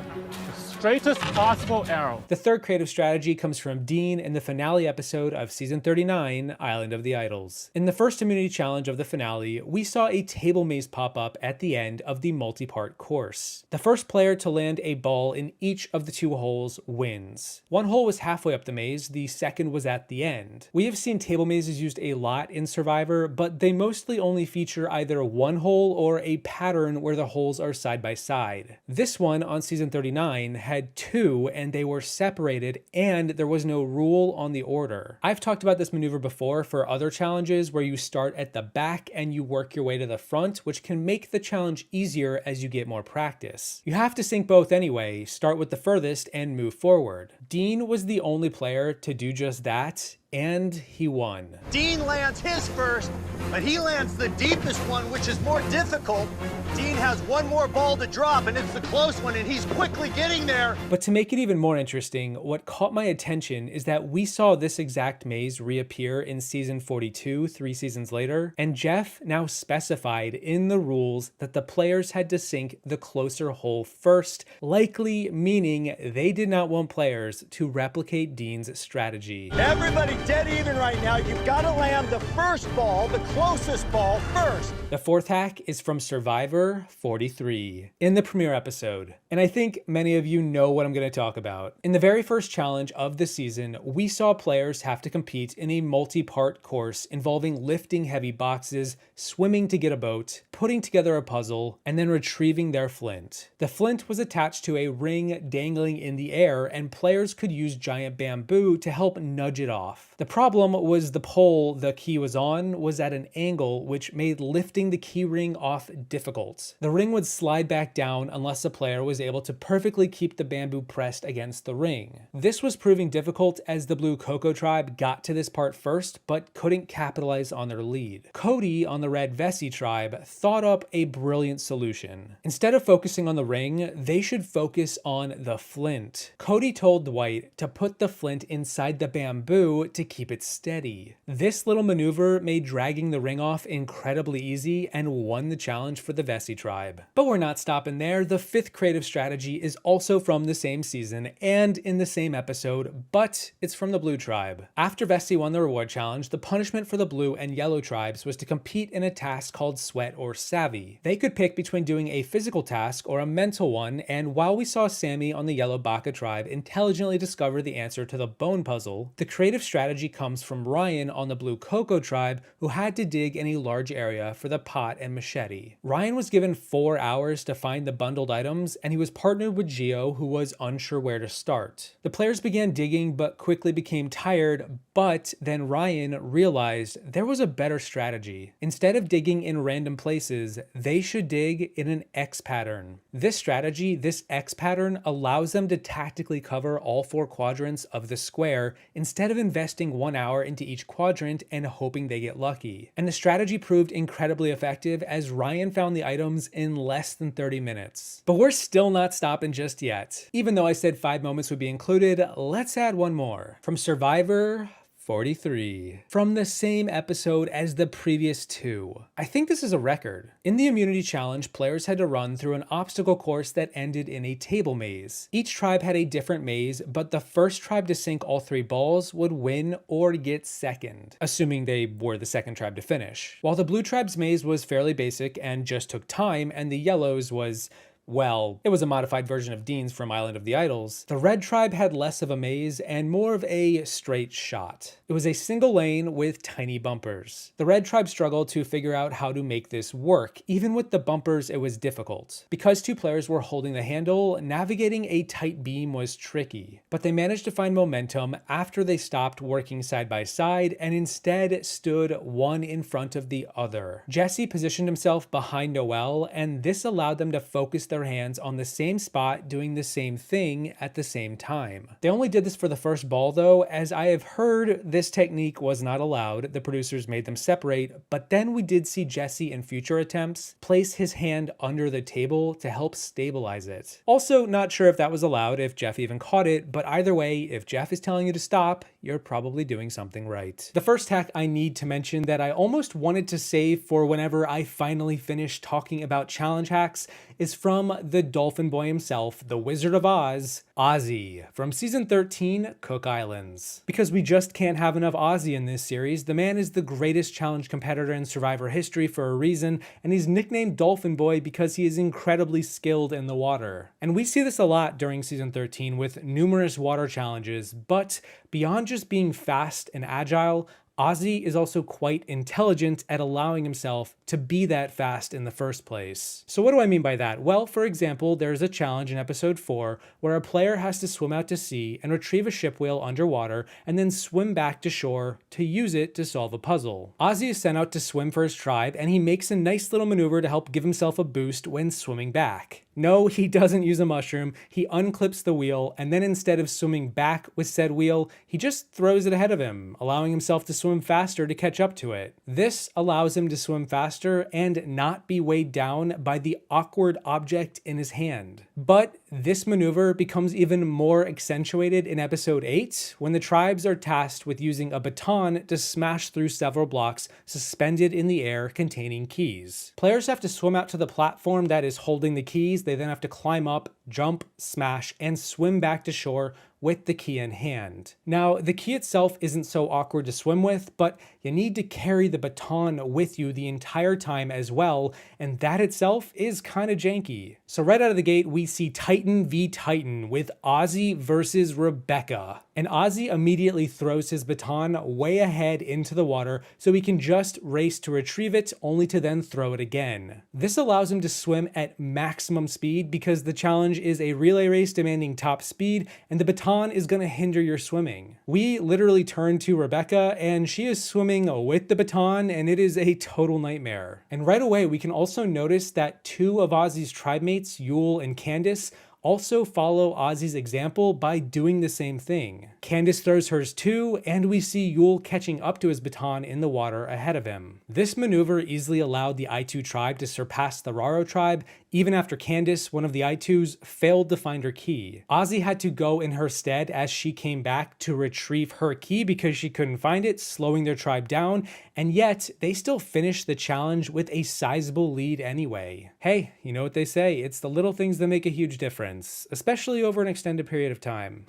straightest possible arrow. The third creative strategy comes from Dean in the finale episode of season 39, Island of the Idols. In the first immunity challenge of the finale, we saw a table maze pop up at the end of the multi-part course. The first player to land a ball in each of the 2 holes wins. One hole was halfway up the maze, the second was at the end. We have seen table mazes used a lot in Survivor, but they mostly only feature either one hole or a pattern where the holes are side by side. This one on season 39 had 2 and they were separated, and there was no rule on the order. I've talked about this maneuver before for other challenges where you start at the back and you work your way to the front, which can make the challenge easier as you get more practice. You have to sync both anyway, start with the furthest and move forward. Dean was the only player to do just that, and he won. Dean lands his first, but he lands the deepest one, which is more difficult. Dean has one more ball to drop, and it's the close one, and he's quickly getting there. But to make it even more interesting, what caught my attention is that we saw this exact maze reappear in season 42, 3 seasons later, and Jeff now specified in the rules that the players had to sink the closer hole first, likely meaning they did not want players to replicate Dean's strategy. Everybody dead even right now. You've got to land the first ball, the closest ball first. The fourth hack is from Survivor 43 in the premiere episode, and I think many of you know what I'm going to talk about. In the very first challenge of the season, we saw players have to compete in a multi-part course involving lifting heavy boxes, swimming to get a boat, putting together a puzzle, and then retrieving their flint. The flint was attached to a ring dangling in the air, and players could use giant bamboo to help nudge it off. The problem was the pole the key was on was at an angle, which made lifting the key ring off difficult. The ring would slide back down unless a player was able to perfectly keep the bamboo pressed against the ring. This was proving difficult as the Blue Cocoa tribe got to this part first, but couldn't capitalize on their lead. Cody on the Red Vessi tribe thought up a brilliant solution. Instead of focusing on the ring, they should focus on the flint. Cody told Dwight to put the flint inside the bamboo to keep it steady. This little maneuver made dragging the ring off incredibly easy and won the challenge for the Vessi tribe. But we're not stopping there. The fifth creative strategy is also from the same season and in the same episode, but it's from the Blue tribe. After Vessi won the reward challenge, the punishment for the Blue and Yellow tribes was to compete in a task called Sweat or Savvy. They could pick between doing a physical task or a mental one, and while we saw Sammy on the Yellow Baka tribe intelligently discover the answer to the bone puzzle, the creative strategy comes from Ryan on the Blue Cocoa tribe, who had to dig in a large area for the pot and machete. Ryan was given 4 hours to find the bundled items, and he was partnered with Gio, who was unsure where to start. The players began digging but quickly became tired, but then Ryan realized there was a better strategy. Instead of digging in random places, they should dig in an X pattern. This strategy, this X pattern, allows them to tactically cover all 4 quadrants of the square instead of investing 1 hour into each quadrant and hoping they get lucky. And the strategy proved incredibly effective as Ryan found the items in less than 30 minutes. But we're still not stopping just yet. Even though I said 5 moments would be included, let's add one more. From Survivor 43. From the same episode as the previous 2. I think this is a record. In the immunity challenge, players had to run through an obstacle course that ended in a table maze. Each tribe had a different maze, but the first tribe to sink all 3 balls would win or get second, assuming they were the second tribe to finish. While the Blue tribe's maze was fairly basic and just took time, and the Yellow's was, well, it was a modified version of Dean's from Island of the Idols, the Red tribe had less of a maze and more of a straight shot. It was a single lane with tiny bumpers. The Red tribe struggled to figure out how to make this work. Even with the bumpers, it was difficult. Because 2 players were holding the handle, navigating a tight beam was tricky. But they managed to find momentum after they stopped working side by side and instead stood one in front of the other. Jesse positioned himself behind Noel, and this allowed them to focus their hands on the same spot doing the same thing at the same time. They only did this for the first ball though, as I have heard this technique was not allowed. The producers made them separate, but then we did see Jesse in future attempts place his hand under the table to help stabilize it. Also, not sure if that was allowed, if Jeff even caught it, but either way, if Jeff is telling you to stop, you're probably doing something right. The first hack I need to mention that I almost wanted to save for whenever I finally finish talking about challenge hacks is from from the dolphin boy himself, the Wizard of Oz, Ozzy, from season 13, Cook Islands. Because we just can't have enough Ozzy in this series, the man is the greatest challenge competitor in Survivor history for a reason, and he's nicknamed Dolphin Boy because he is incredibly skilled in the water. And we see this a lot during season 13 with numerous water challenges, but beyond just being fast and agile, Ozzy is also quite intelligent at allowing himself to be that fast in the first place. So what do I mean by that? Well, for example, there's a challenge in episode 4 where a player has to swim out to sea and retrieve a ship whale underwater and then swim back to shore to use it to solve a puzzle. Ozzy is sent out to swim for his tribe, and he makes a nice little maneuver to help give himself a boost when swimming back. No, he doesn't use a mushroom, he unclips the wheel, and then instead of swimming back with said wheel, he just throws it ahead of him, allowing himself to swim faster to catch up to it. This allows him to swim faster and not be weighed down by the awkward object in his hand. But this maneuver becomes even more accentuated in episode 8, when the tribes are tasked with using a baton to smash through several blocks suspended in the air containing keys. Players have to swim out to the platform that is holding the keys. They then have to climb up, jump, smash, and swim back to shore with the key in hand. Now, the key itself isn't so awkward to swim with, but you need to carry the baton with you the entire time as well, and that itself is kind of janky. So right out of the gate, we see Titan v Titan with Ozzy versus Rebecca. And Ozzy immediately throws his baton way ahead into the water so he can just race to retrieve it, only to then throw it again. This allows him to swim at maximum speed because the challenge is a relay race demanding top speed, and the baton is going to hinder your swimming. We literally turn to Rebecca, and she is swimming with the baton, and it is a total nightmare. And right away, we can also notice that 2 of Ozzy's tribe mates, Yule and Candace, also follow Ozzy's example by doing the same thing. Candace throws hers too, and we see Yule catching up to his baton in the water ahead of him. This maneuver easily allowed the I2 tribe to surpass the Raro tribe, even after Candace, one of the I2s, failed to find her key. Ozzy had to go in her stead as she came back to retrieve her key because she couldn't find it, slowing their tribe down, and yet they still finished the challenge with a sizable lead anyway. Hey, you know what they say, it's the little things that make a huge difference, especially over an extended period of time.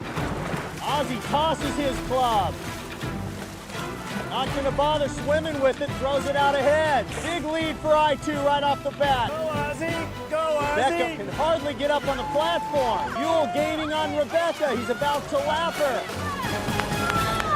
Ozzy tosses his club. Not gonna bother swimming with it, throws it out ahead. Big lead for I2 right off the bat. Go Ozzy, go Ozzy. Rebecca can hardly get up on the platform. Yule gaining on Rebecca, he's about to lap her.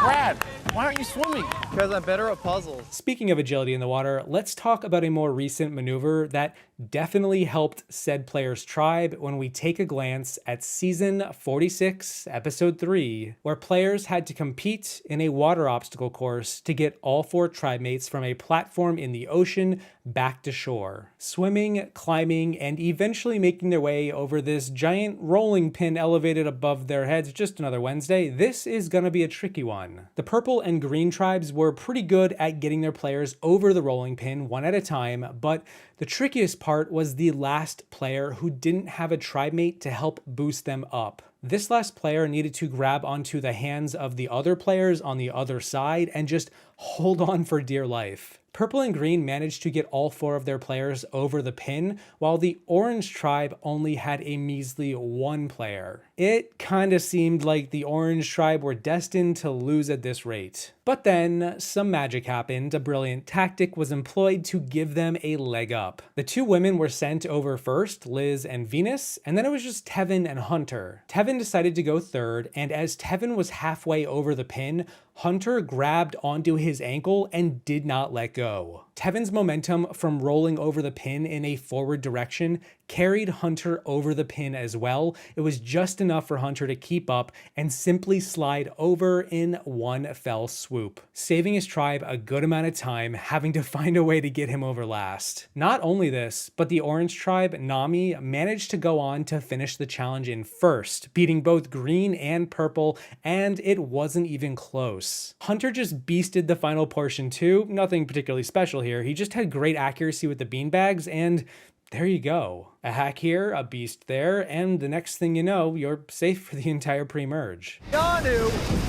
Brad, why aren't you swimming? Because I'm better at puzzles. Speaking of agility in the water, let's talk about a more recent maneuver that definitely helped said player's tribe when we take a glance at season 46, episode 3, where players had to compete in a water obstacle course to get all 4 tribe mates from a platform in the ocean back to shore. Swimming, climbing, and eventually making their way over this giant rolling pin elevated above their heads just another Wednesday. This is gonna be a tricky one. The purple and green tribes were pretty good at getting their players over the rolling pin one at a time, but the trickiest part was the last player who didn't have a tribe mate to help boost them up. This last player needed to grab onto the hands of the other players on the other side and just hold on for dear life. Purple and green managed to get all 4 of their players over the pin, while the orange tribe only had a measly 1 player. It kinda seemed like the orange tribe were destined to lose at this rate. But then, some magic happened. A brilliant tactic was employed to give them a leg up. The 2 women were sent over first, Liz and Venus, and then it was just Tevin and Hunter. Tevin decided to go third, and as Tevin was halfway over the pin, Hunter grabbed onto his ankle and did not let go. Tevin's momentum from rolling over the pin in a forward direction carried Hunter over the pin as well. It was just enough for Hunter to keep up and simply slide over in one fell swoop, saving his tribe a good amount of time having to find a way to get him over last. Not only this, but the orange tribe, Nami, managed to go on to finish the challenge in first, beating both green and purple, and it wasn't even close. Hunter just beasted the final portion too, nothing particularly special here. He just had great accuracy with the beanbags, and there you go. A hack here, a beast there, and the next thing you know, you're safe for the entire pre-merge. Yanu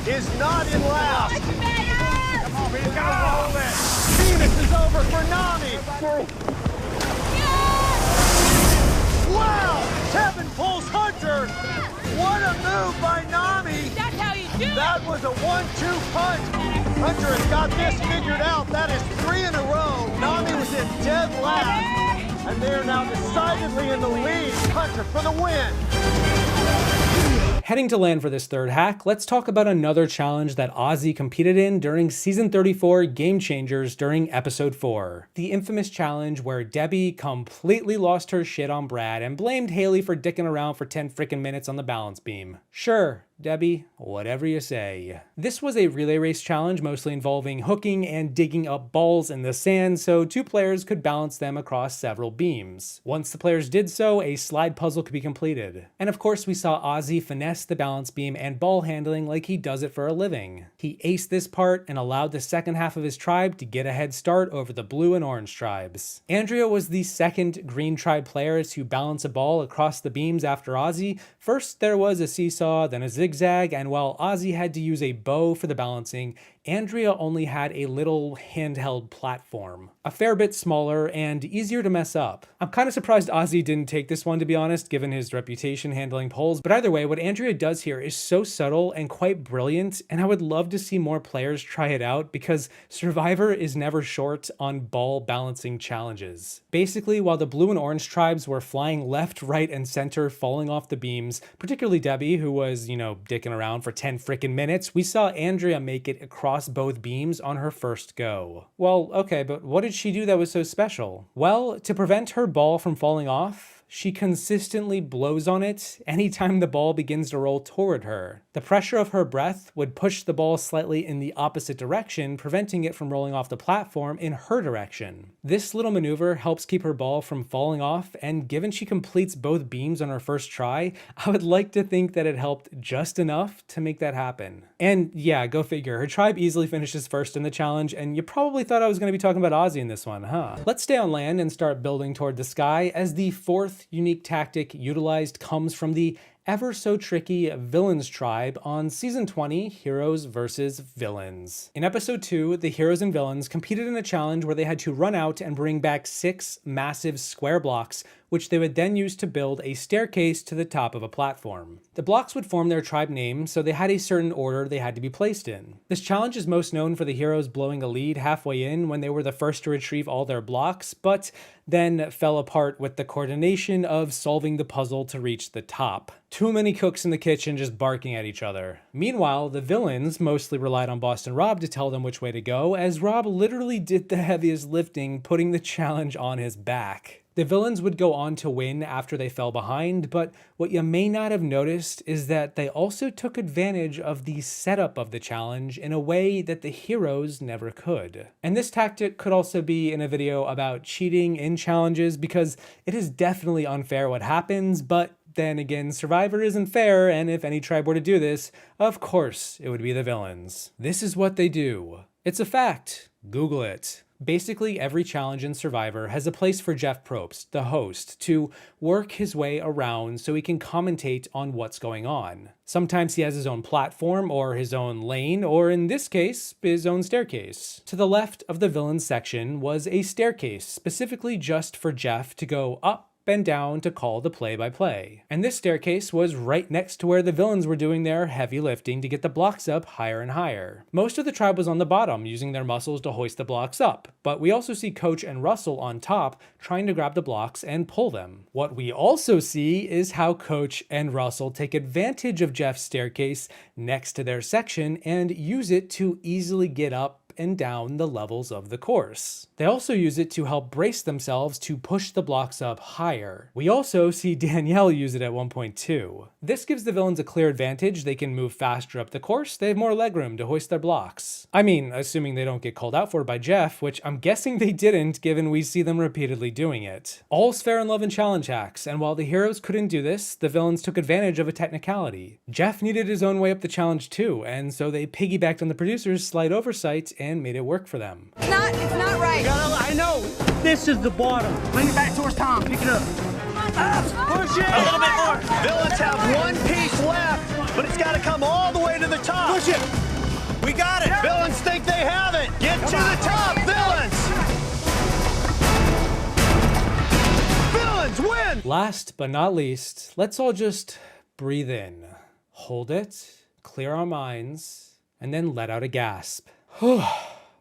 is not in last. Come on, he's gotta roll it. Venus is over for Nami. Wow! a 1-2 punch. Hunter has got this figured out. That is 3 in a row. Nami was in dead last, and they are now decidedly in the lead. Hunter for the win. Heading to land for this third hack, let's talk about another challenge that Ozzy competed in during Season 34 Game Changers during Episode 4. The infamous challenge where Debbie completely lost her shit on Brad and blamed Haley for dicking around for 10 frickin' minutes on the balance beam. Sure, Debbie, whatever you say. This was a relay race challenge mostly involving hooking and digging up balls in the sand so 2 players could balance them across several beams. Once the players did so, a slide puzzle could be completed. And of course we saw Ozzy finesse the balance beam and ball handling like he does it for a living. He aced this part and allowed the second half of his tribe to get a head start over the blue and orange tribes. Andrea was the second green tribe player to balance a ball across the beams after Ozzy. First there was a seesaw, then a zigzag, and while Ozzy had to use a bow for the balancing, Andrea only had a little handheld platform. A fair bit smaller and easier to mess up. I'm kind of surprised Ozzy didn't take this one, to be honest, given his reputation handling poles, but either way, what Andrea does here is so subtle and quite brilliant, and I would love to see more players try it out because Survivor is never short on ball balancing challenges. Basically, while the blue and orange tribes were flying left, right, and center, falling off the beams, particularly Debbie, who was, dicking around for 10 frickin' minutes, we saw Andrea make it across both beams on her first go. Well, okay, but what did she do that was so special? Well, to prevent her ball from falling off, she consistently blows on it anytime the ball begins to roll toward her. The pressure of her breath would push the ball slightly in the opposite direction, preventing it from rolling off the platform in her direction. This little maneuver helps keep her ball from falling off, and given she completes both beams on her first try, I would like to think that it helped just enough to make that happen. And yeah, go figure, her tribe easily finishes first in the challenge, and you probably thought I was going to be talking about Ozzy in this one, huh? Let's stay on land and start building toward the sky, as the fourth unique tactic utilized comes from the ever so tricky Villains tribe on Season 20, Heroes vs. Villains. In Episode 2, the heroes and villains competed in a challenge where they had to run out and bring back 6 massive square blocks, which they would then use to build a staircase to the top of a platform. The blocks would form their tribe name, so they had a certain order they had to be placed in. This challenge is most known for the heroes blowing a lead halfway in when they were the first to retrieve all their blocks, but then fell apart with the coordination of solving the puzzle to reach the top. Too many cooks in the kitchen just barking at each other. Meanwhile, the villains mostly relied on Boston Rob to tell them which way to go, as Rob literally did the heaviest lifting, putting the challenge on his back. The villains would go on to win after they fell behind, but what you may not have noticed is that they also took advantage of the setup of the challenge in a way that the heroes never could. And this tactic could also be in a video about cheating in challenges, because it is definitely unfair what happens, but then again, Survivor isn't fair, and if any tribe were to do this, of course it would be the villains. This is what they do. It's a fact. Google it. Basically, every challenge in Survivor has a place for Jeff Probst, the host, to work his way around so he can commentate on what's going on. Sometimes he has his own platform or his own lane, or in this case, his own staircase. To the left of the villains section was a staircase, specifically just for Jeff to go up and down to call the play-by-play. And this staircase was right next to where the villains were doing their heavy lifting to get the blocks up higher and higher. Most of the tribe was on the bottom, using their muscles to hoist the blocks up, but we also see Coach and Russell on top trying to grab the blocks and pull them. What we also see is how Coach and Russell take advantage of Jeff's staircase next to their section and use it to easily get up and down the levels of the course. They also use it to help brace themselves to push the blocks up higher. We also see Danielle use it at one point too. This gives the villains a clear advantage. They can move faster up the course. They have more legroom to hoist their blocks. I mean, assuming they don't get called out for it by Jeff, which I'm guessing they didn't, given we see them repeatedly doing it. All's fair in love and challenge hacks, and while the heroes couldn't do this, the villains took advantage of a technicality. Jeff needed his own way up the challenge too, and so they piggybacked on the producer's slight oversight and made it work for them. It's not right. I know. This is the bottom. Bring it back towards Tom. Pick it up. Push it. A little bit more. Villains have one piece left, but it's got to come all the way to the top. Push it. We got it. Villains think they have it. Get to the top, villains. Villains win. Last but not least, let's all just breathe in, hold it, clear our minds, and then let out a gasp.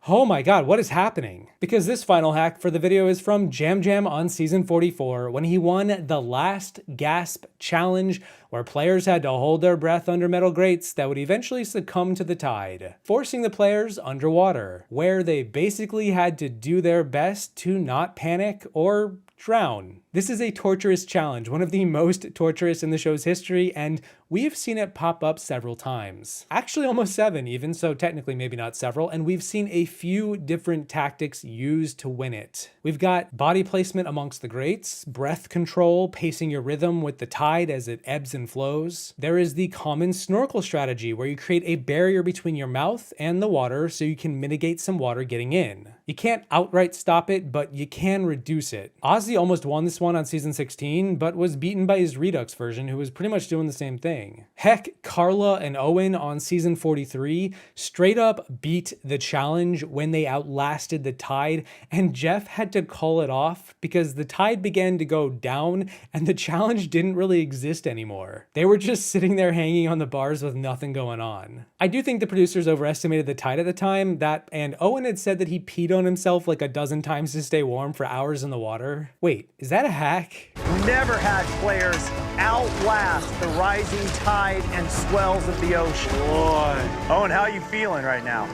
Oh my god, what is happening? Because this final hack for the video is from Jam Jam on season 44 when he won the Last Gasp Challenge, where players had to hold their breath under metal grates that would eventually succumb to the tide, forcing the players underwater, where they basically had to do their best to not panic or drown. This is a torturous challenge, one of the most torturous in the show's history, and we've seen it pop up several times. Actually almost 7 even, so technically maybe not several, and we've seen a few different tactics used to win it. We've got body placement amongst the grates, breath control, pacing your rhythm with the tide as it ebbs and flows. There is the common snorkel strategy where you create a barrier between your mouth and the water so you can mitigate some water getting in. You can't outright stop it, but you can reduce it. Ozzy almost won this one on season 16, but was beaten by his Redux version, who was pretty much doing the same thing. Heck, Carla and Owen on season 43 straight up beat the challenge when they outlasted the tide, and Jeff had to call it off because the tide began to go down and the challenge didn't really exist anymore. They were just sitting there hanging on the bars with nothing going on. I do think the producers overestimated the tide at the time, and Owen had said that he peed on himself like a dozen times to stay warm for hours in the water. Wait, is that a hack? Never had players outlast the rising tide and swells of the ocean. Boy. Owen, how are you feeling right now?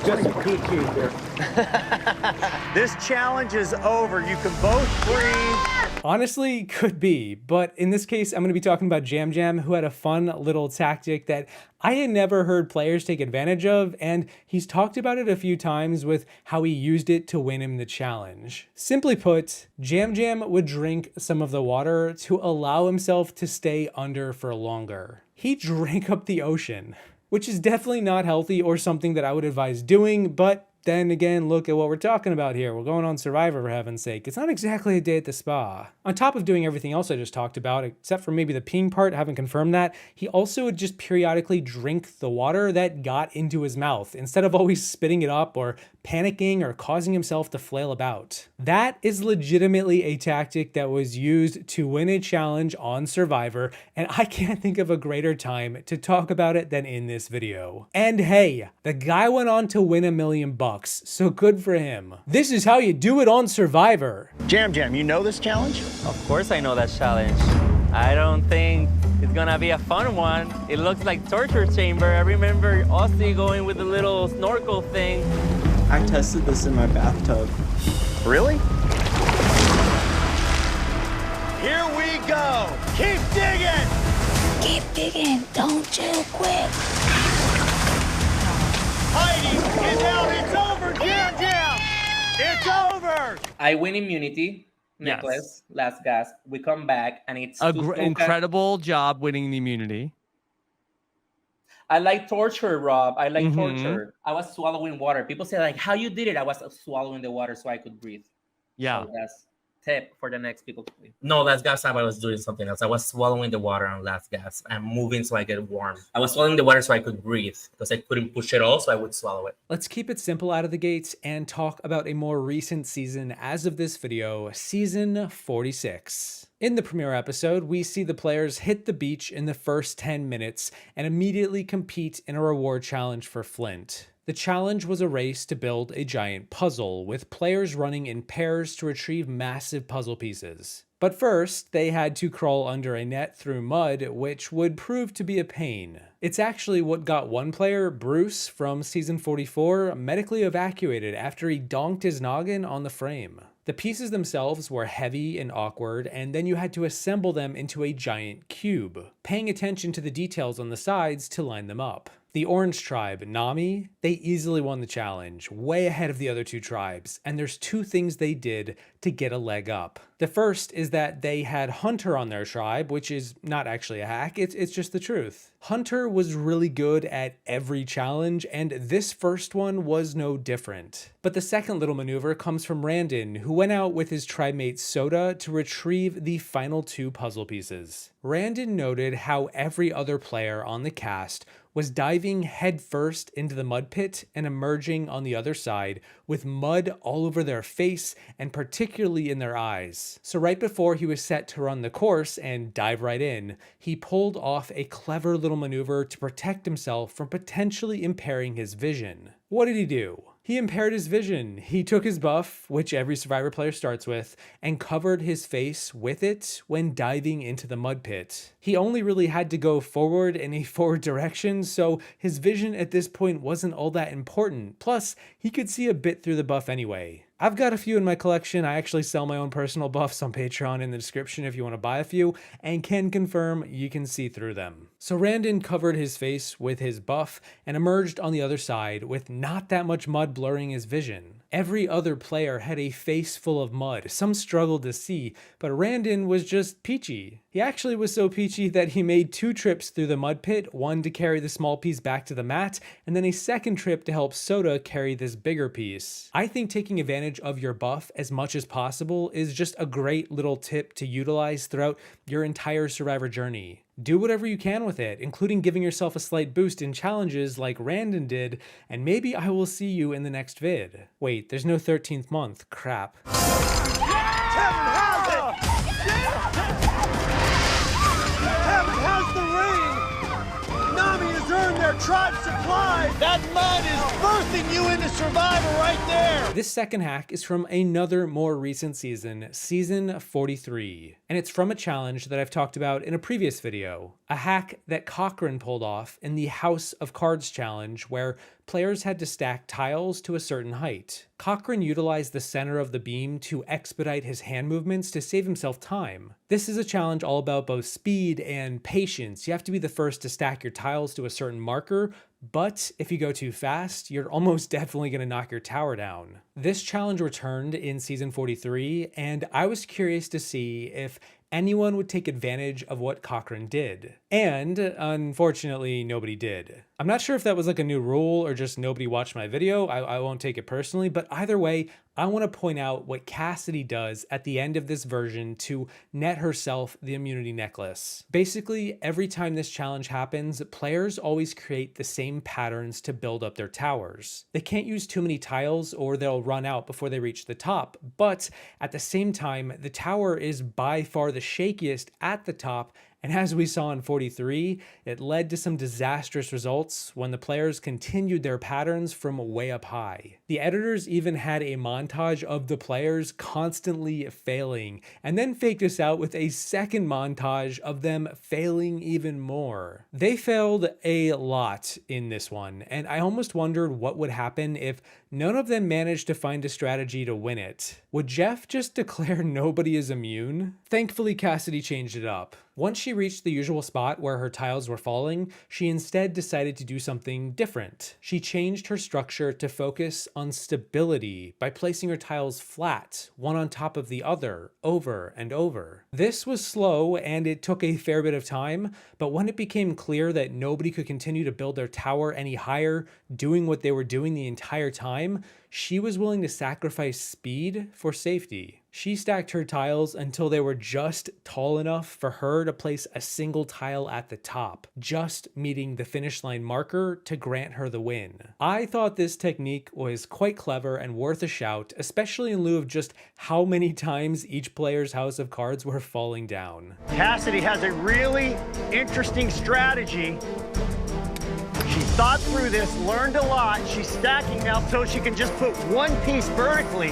Just peachy here. This challenge is over. You can both breathe. Honestly, could be, but in this case, I'm going to be talking about Jam Jam, who had a fun little tactic that I had never heard players take advantage of, and he's talked about it a few times with how he used it to win him the challenge. Simply put, Jam Jam would drink some of the water to allow himself to stay under for longer. He drank up the ocean, which is definitely not healthy or something that I would advise doing, but then again, look at what we're talking about here. We're going on Survivor, for heaven's sake. It's not exactly a day at the spa. On top of doing everything else I just talked about, except for maybe the peeing part, haven't confirmed that, he also would just periodically drink the water that got into his mouth, instead of always spitting it up or panicking or causing himself to flail about. That is legitimately a tactic that was used to win a challenge on Survivor, and I can't think of a greater time to talk about it than in this video. And hey, the guy went on to win $1 million, so good for him. This is how you do it on Survivor. Jam Jam, you know this challenge? Of course I know that challenge. I don't think it's gonna be a fun one. It looks like torture chamber. I remember Aussie going with the little snorkel thing. I tested this in my bathtub. Really? Here we go. Keep digging. Keep digging. Don't chill quick. Heidi is out. It's over, Jam Jam. It's over. I win immunity. Necklace, last gasp. We come back and it's incredible job winning the immunity. I like torture, Rob. I like torture. I was swallowing water. People say like, how you did it? I was swallowing the water so I could breathe. Yeah. So that's tip for the next people. No, last gasp I was doing something else. I was swallowing the water on last gasp and moving so I get warm. I was swallowing the water so I could breathe because I couldn't push it all, so I would swallow it. Let's keep it simple out of the gates and talk about a more recent season as of this video, season 46. In the premiere episode, we see the players hit the beach in the first 10 minutes and immediately compete in a reward challenge for Flint. The challenge was a race to build a giant puzzle, with players running in pairs to retrieve massive puzzle pieces. But first, they had to crawl under a net through mud, which would prove to be a pain. It's actually what got one player, Bruce, from season 44, medically evacuated after he donked his noggin on the frame. The pieces themselves were heavy and awkward, and then you had to assemble them into a giant cube, paying attention to the details on the sides to line them up. The Orange Tribe, Nami, they easily won the challenge, way ahead of the other two tribes, and there's two things they did to get a leg up. The first is that they had Hunter on their tribe, which is not actually a hack, it's just the truth. Hunter was really good at every challenge, and this first one was no different. But the second little maneuver comes from Randon, who went out with his tribe mate Soda to retrieve the final two puzzle pieces. Randon noted how every other player on the cast was diving headfirst into the mud pit and emerging on the other side with mud all over their face and particularly in their eyes. So right before he was set to run the course and dive right in, he pulled off a clever little maneuver to protect himself from potentially impairing his vision. What did he do? He impaired his vision. He took his buff, which every Survivor player starts with, and covered his face with it when diving into the mud pit. He only really had to go forward in a forward direction, so his vision at this point wasn't all that important. Plus, he could see a bit through the buff anyway. I've got a few in my collection. I actually sell my own personal buffs on Patreon in the description if you want to buy a few, and can confirm you can see through them. So Randon covered his face with his buff and emerged on the other side with not that much mud blurring his vision. Every other player had a face full of mud. Some struggled to see, but Randon was just peachy. He actually was so peachy that he made 2 trips through the mud pit, one to carry the small piece back to the mat, and then a second trip to help Soda carry this bigger piece. I think taking advantage of your buff as much as possible is just a great little tip to utilize throughout your entire Survivor journey. Do whatever you can with it, including giving yourself a slight boost in challenges like Randon did, and maybe I will see you in the next vid. Wait, there's no 13th month. Crap. Their tribe supply. That mud is birthing you into Survivor right there. This second hack is from another more recent season, season 43. And it's from a challenge that I've talked about in a previous video. A hack that Cochran pulled off in the House of Cards challenge where players had to stack tiles to a certain height. Cochran utilized the center of the beam to expedite his hand movements to save himself time. This is a challenge all about both speed and patience. You have to be the first to stack your tiles to a certain marker, but if you go too fast, you're almost definitely going to knock your tower down. This challenge returned in season 43, and I was curious to see if anyone would take advantage of what Cochran did. And unfortunately, nobody did. I'm not sure if that was like a new rule or just nobody watched my video. I won't take it personally, but either way, I want to point out what Cassidy does at the end of this version to net herself the immunity necklace. Basically, every time this challenge happens, players always create the same patterns to build up their towers. They can't use too many tiles or they'll run out before they reach the top, but at the same time, the tower is by far the shakiest at the top, and as we saw in 43, it led to some disastrous results when the players continued their patterns from way up high. The editors even had a montage of the players constantly failing, and then faked us out with a second montage of them failing even more. They failed a lot in this one, and I almost wondered what would happen if none of them managed to find a strategy to win it. Would Jeff just declare nobody is immune? Thankfully, Cassidy changed it up. Once she reached the usual spot where her tiles were falling, she instead decided to do something different. She changed her structure to focus on stability by placing her tiles flat, one on top of the other, over and over. This was slow and it took a fair bit of time, but when it became clear that nobody could continue to build their tower any higher, doing what they were doing the entire time, she was willing to sacrifice speed for safety. She stacked her tiles until they were just tall enough for her to place a single tile at the top, just meeting the finish line marker to grant her the win. I thought this technique was quite clever and worth a shout, especially in lieu of just how many times each player's house of cards were falling down. Cassidy has a really interesting strategy. She thought through this, learned a lot. She's stacking now so she can just put one piece vertically.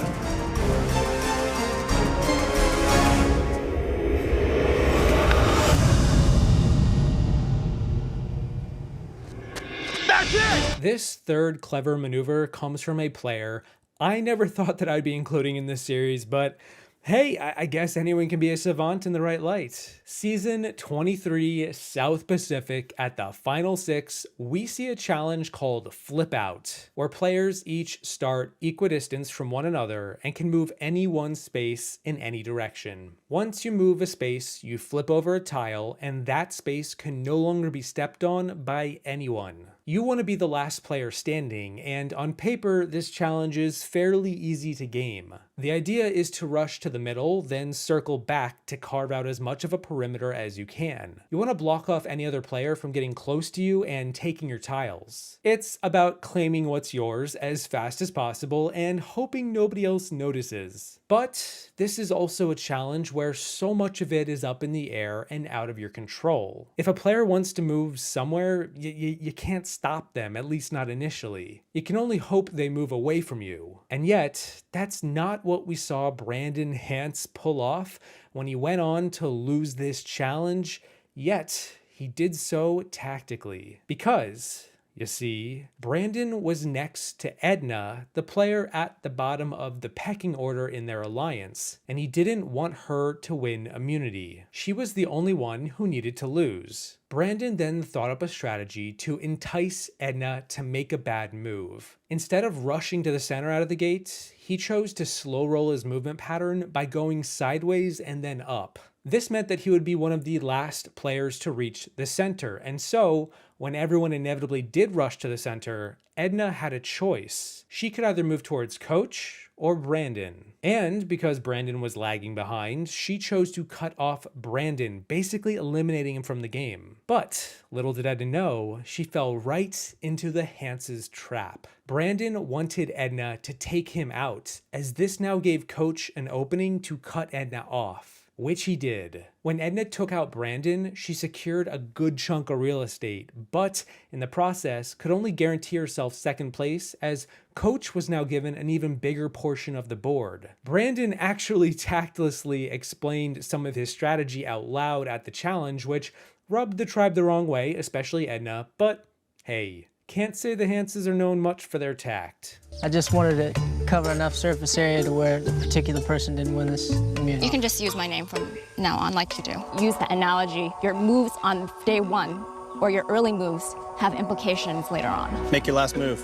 That's it! This third clever maneuver comes from a player I never thought that I'd be including in this series, but hey, I guess anyone can be a savant in the right light. Season 23 South Pacific, at the final 6, we see a challenge called Flip Out, where players each start equidistant from one another and can move any one space in any direction. Once you move a space, you flip over a tile, and that space can no longer be stepped on by anyone. You want to be the last player standing, and on paper, this challenge is fairly easy to game. The idea is to rush to the middle, then circle back to carve out as much of a perimeter as you can. You want to block off any other player from getting close to you and taking your tiles. It's about claiming what's yours as fast as possible and hoping nobody else notices. But this is also a challenge where so much of it is up in the air and out of your control. If a player wants to move somewhere, you can't stop them, at least not initially. You can only hope they move away from you. And yet, that's not what we saw Brandon Hance pull off when he went on to lose this challenge, yet he did so tactically. Because, you see, Brandon was next to Edna, the player at the bottom of the pecking order in their alliance, and he didn't want her to win immunity. She was the only one who needed to lose. Brandon then thought up a strategy to entice Edna to make a bad move. Instead of rushing to the center out of the gate, he chose to slow roll his movement pattern by going sideways and then up. This meant that he would be one of the last players to reach the center, and so, when everyone inevitably did rush to the center, Edna had a choice. She could either move towards Coach or Brandon. And because Brandon was lagging behind, she chose to cut off Brandon, basically eliminating him from the game. But little did Edna know, she fell right into the Hance's trap. Brandon wanted Edna to take him out, as this now gave Coach an opening to cut Edna off. Which he did. When Edna took out Brandon, she secured a good chunk of real estate, but in the process could only guarantee herself second place as Coach was now given an even bigger portion of the board. Brandon actually tactlessly explained some of his strategy out loud at the challenge, which rubbed the tribe the wrong way, especially Edna, but hey, can't say the Hances are known much for their tact. I just wanted to cover enough surface area to where the particular person didn't win this immunity. You can just use my name from now on like you do. Use the analogy. Your moves on day one or your early moves have implications later on. Make your last move.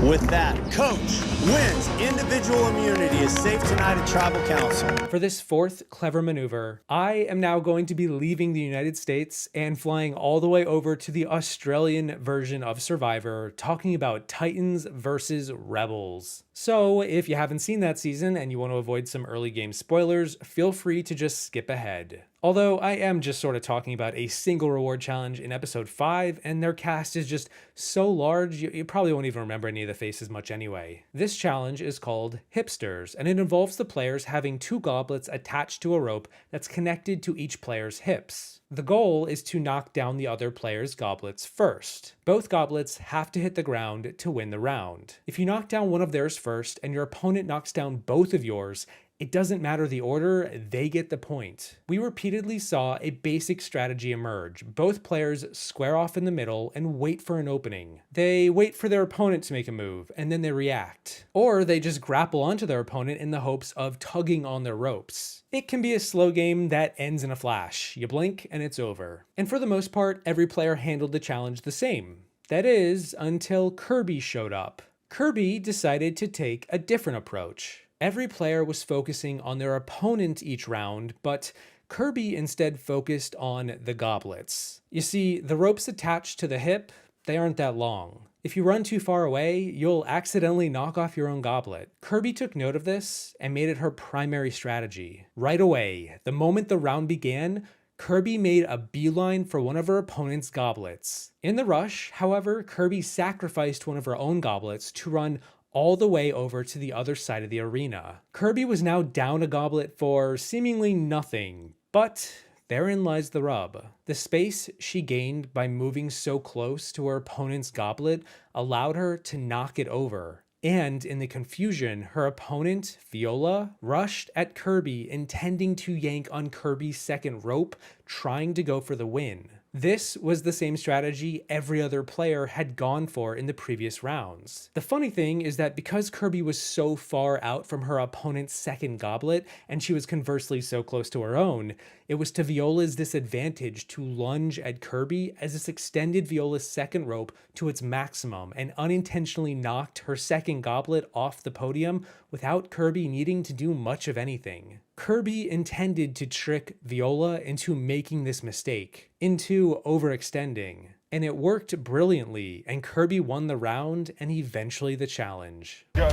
With that, Coach wins. Individual immunity is safe tonight at Tribal Council. For this fourth clever maneuver, I am now going to be leaving the United States and flying all the way over to the Australian version of Survivor, talking about Titans versus Rebels. So if you haven't seen that season and you want to avoid some early game spoilers, feel free to just skip ahead. Although I am just sort of talking about a single reward challenge in episode 5, and their cast is just so large, you probably won't even remember any of the faces much anyway. This challenge is called Hipsters, and it involves the players having 2 goblets attached to a rope that's connected to each player's hips. The goal is to knock down the other player's goblets first. Both goblets have to hit the ground to win the round. If you knock down one of theirs first and your opponent knocks down both of yours, it doesn't matter the order, they get the point. We repeatedly saw a basic strategy emerge. Both players square off in the middle and wait for an opening. They wait for their opponent to make a move, and then they react. Or they just grapple onto their opponent in the hopes of tugging on their ropes. It can be a slow game that ends in a flash. You blink and it's over. And for the most part, every player handled the challenge the same. That is, until Kirby showed up. Kirby decided to take a different approach. Every player was focusing on their opponent each round, but Kirby instead focused on the goblets. You see, the ropes attached to the hip, they aren't that long. If you run too far away, you'll accidentally knock off your own goblet. Kirby took note of this and made it her primary strategy. Right away, the moment the round began, Kirby made a beeline for one of her opponent's goblets. In the rush, however, Kirby sacrificed one of her own goblets to run all the way over to the other side of the arena. Kirby was now down a goblet for seemingly nothing, but therein lies the rub. The space she gained by moving so close to her opponent's goblet allowed her to knock it over. And in the confusion, her opponent, Viola, rushed at Kirby, intending to yank on Kirby's second rope, trying to go for the win. This was the same strategy every other player had gone for in the previous rounds. The funny thing is that because Kirby was so far out from her opponent's second goblet, and she was conversely so close to her own, it was to Viola's disadvantage to lunge at Kirby as this extended Viola's second rope to its maximum and unintentionally knocked her second goblet off the podium without Kirby needing to do much of anything. Kirby intended to trick Viola into making this mistake, into overextending. And it worked brilliantly, and Kirby won the round and eventually the challenge. Oh!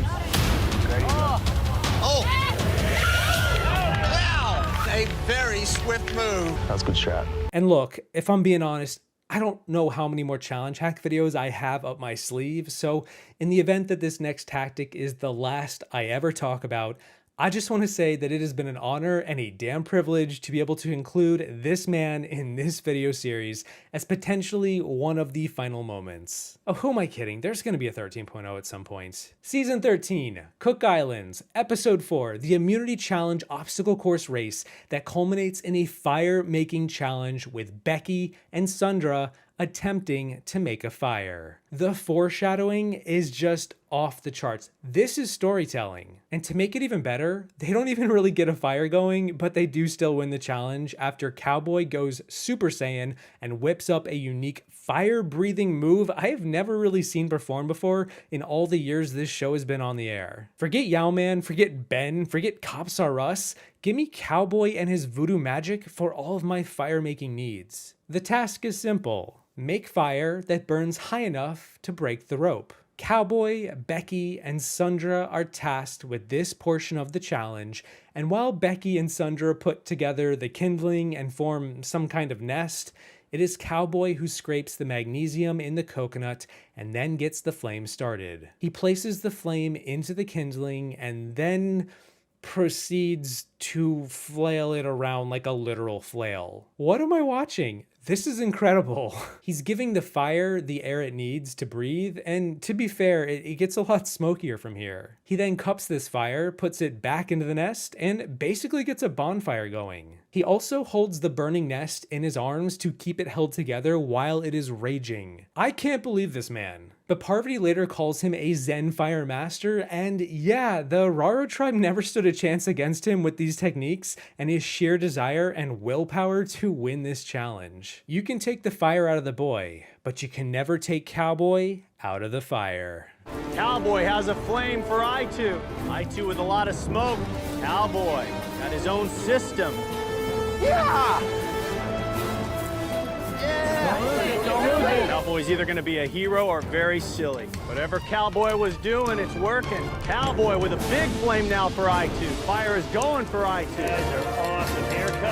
Wow! A very swift move. That was a good shot. And look, if I'm being honest, I don't know how many more challenge hack videos I have up my sleeve, so in the event that this next tactic is the last I ever talk about, I just want to say that it has been an honor and a damn privilege to be able to include this man in this video series as potentially one of the final moments. Oh, who am I kidding? There's going to be a 13.0 at some point. Season 13, Cook Islands, Episode 4, the Immunity Challenge obstacle course race that culminates in a fire-making challenge with Becky and Sundra attempting to make a fire. The foreshadowing is just off the charts. This is storytelling. And to make it even better, they don't even really get a fire going, but they do still win the challenge after Cowboy goes Super Saiyan and whips up a unique fire-breathing move I have never really seen performed before in all the years this show has been on the air. Forget Yowman, forget Ben, forget Cops R Us. Give me Cowboy and his voodoo magic for all of my fire-making needs. The task is simple. Make fire that burns high enough to break the rope. Cowboy, Becky, and Sundra are tasked with this portion of the challenge, and while Becky and Sundra put together the kindling and form some kind of nest, it is Cowboy who scrapes the magnesium in the coconut and then gets the flame started. He places the flame into the kindling and then proceeds to flail it around like a literal flail. What am I watching? This is incredible. He's giving the fire the air it needs to breathe, and to be fair, it gets a lot smokier from here. He then cups this fire, puts it back into the nest, and basically gets a bonfire going. He also holds the burning nest in his arms to keep it held together while it is raging. I can't believe this man. But Parvati later calls him a Zen fire master, and yeah, the Raro tribe never stood a chance against him with these techniques and his sheer desire and willpower to win this challenge. You can take the fire out of the boy, but you can never take Cowboy out of the fire. Cowboy has a flame for I2. I2 with a lot of smoke. Cowboy got his own system. Yeah! Cowboy's either going to be a hero or very silly. Whatever Cowboy was doing, it's working. Cowboy with a big flame now for I2. Fire is going for I2. You guys are awesome. Here comes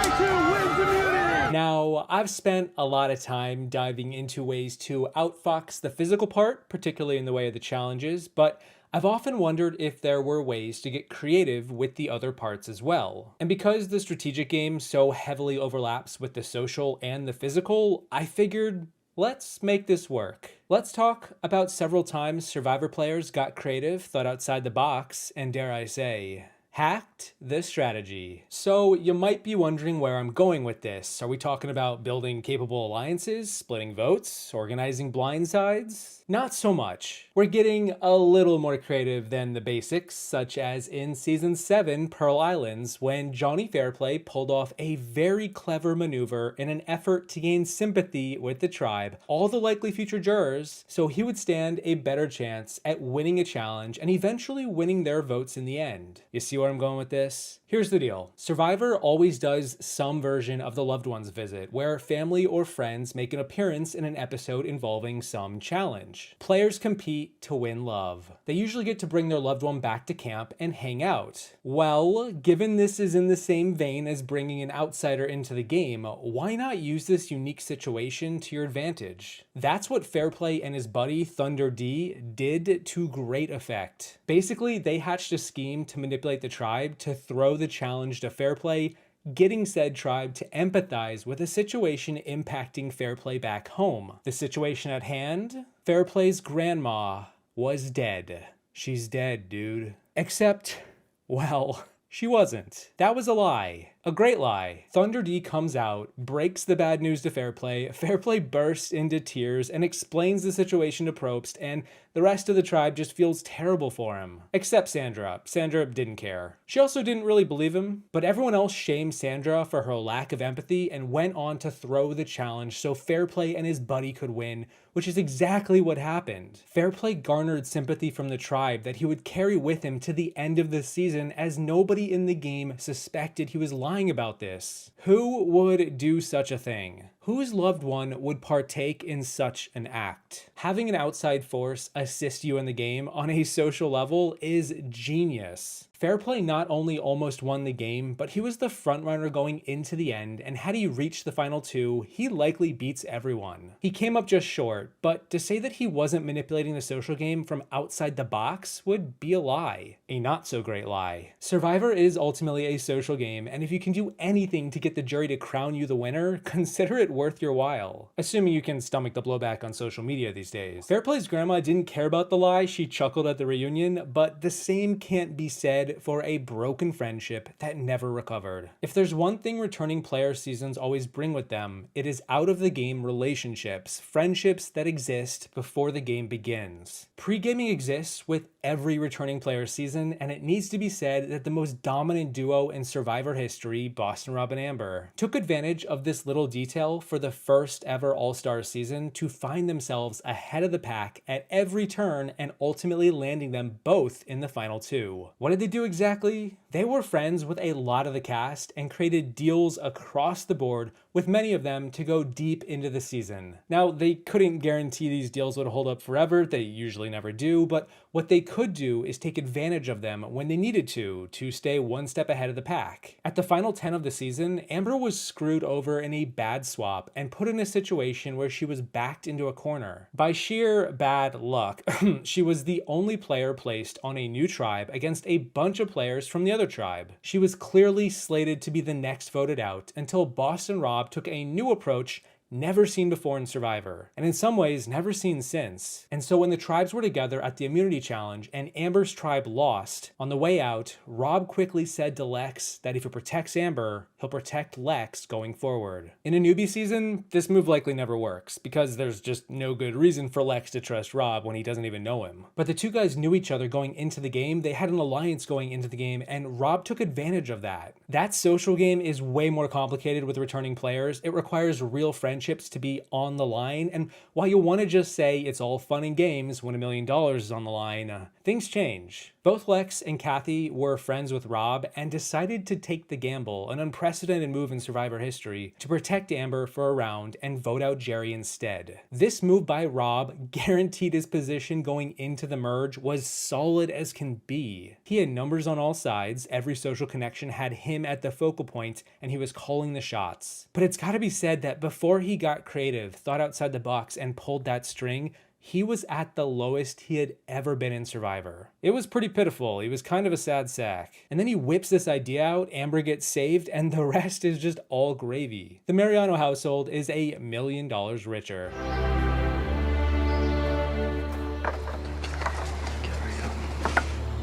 I2 wins immunity. Now, I've spent a lot of time diving into ways to outfox the physical part, particularly in the way of the challenges, but I've often wondered if there were ways to get creative with the other parts as well. And because the strategic game so heavily overlaps with the social and the physical, I figured, let's make this work. Let's talk about several times Survivor players got creative, thought outside the box, and dare I say, hacked the strategy. So you might be wondering where I'm going with this. Are we talking about building capable alliances, splitting votes, organizing blindsides? Not so much. We're getting a little more creative than the basics, such as in Season 7, Pearl Islands, when Johnny Fairplay pulled off a very clever maneuver in an effort to gain sympathy with the tribe, all the likely future jurors, so he would stand a better chance at winning a challenge and eventually winning their votes in the end. You see where I'm going with this? Here's the deal. Survivor always does some version of the loved ones visit, where family or friends make an appearance in an episode involving some challenge. Players compete to win love. They usually get to bring their loved one back to camp and hang out. Well, given this is in the same vein as bringing an outsider into the game, why not use this unique situation to your advantage? That's what Fairplay and his buddy Thunder D did to great effect. Basically, they hatched a scheme to manipulate the tribe to throw the challenge to Fairplay, getting said tribe to empathize with a situation impacting Fairplay back home. The situation at hand? Fairplay's grandma was dead. She's dead, dude. Except, well, she wasn't. That was a lie. A great lie. Thunder D comes out, breaks the bad news to Fairplay. Fairplay bursts into tears and explains the situation to Probst, and the rest of the tribe just feels terrible for him. Except Sandra. Sandra didn't care. She also didn't really believe him, but everyone else shamed Sandra for her lack of empathy and went on to throw the challenge so Fairplay and his buddy could win, which is exactly what happened. Fairplay garnered sympathy from the tribe that he would carry with him to the end of the season, as nobody in the game suspected he was lying about this. Who would do such a thing? Whose loved one would partake in such an act? Having an outside force assist you in the game on a social level is genius. Fairplay not only almost won the game, but he was the frontrunner going into the end, and had he reached the final two, he likely beats everyone. He came up just short, but to say that he wasn't manipulating the social game from outside the box would be a lie. A not so great lie. Survivor is ultimately a social game, and if you can do anything to get the jury to crown you the winner, consider it worth your while. Assuming you can stomach the blowback on social media these days. Fairplay's grandma didn't care about the lie, she chuckled at the reunion, but the same can't be said for a broken friendship that never recovered. If there's one thing returning player seasons always bring with them, it is out of the game relationships, friendships that exist before the game begins. Pre-gaming exists with every returning player season, and it needs to be said that the most dominant duo in Survivor history, Boston Rob and Amber, took advantage of this little detail for the first ever All-Star season to find themselves ahead of the pack at every turn and ultimately landing them both in the final two. What did they do exactly? They were friends with a lot of the cast and created deals across the board with many of them to go deep into the season. Now, they couldn't guarantee these deals would hold up forever, they usually never do, but what they could do is take advantage of them when they needed to stay one step ahead of the pack. At the final 10 of the season, Amber was screwed over in a bad swap and put in a situation where she was backed into a corner. By sheer bad luck, she was the only player placed on a new tribe against a bunch of players from the other tribe. She was clearly slated to be the next voted out until Boston Rob took a new approach never seen before in Survivor, and in some ways never seen since. And so when the tribes were together at the immunity challenge and Amber's tribe lost, on the way out, Rob quickly said to Lex that if he protects Amber, he'll protect Lex going forward. In a newbie season, this move likely never works, because there's just no good reason for Lex to trust Rob when he doesn't even know him. But the two guys knew each other going into the game, they had an alliance going into the game, and Rob took advantage of that. That social game is way more complicated with returning players. It requires real friendships to be on the line, and while you want to just say it's all fun and games when $1 million is on the line, things change. Both Lex and Kathy were friends with Rob and decided to take the gamble, an unprecedented move in Survivor history, to protect Amber for a round and vote out Jerry instead. This move by Rob guaranteed his position going into the merge was solid as can be. He had numbers on all sides, every social connection had him at the focal point, and he was calling the shots. But it's gotta be said that before he got creative, thought outside the box, and pulled that string, he was at the lowest he had ever been in Survivor. It was pretty pitiful. He was kind of a sad sack. And then he whips this idea out, Amber gets saved, and the rest is just all gravy. The Mariano household is $1 million richer.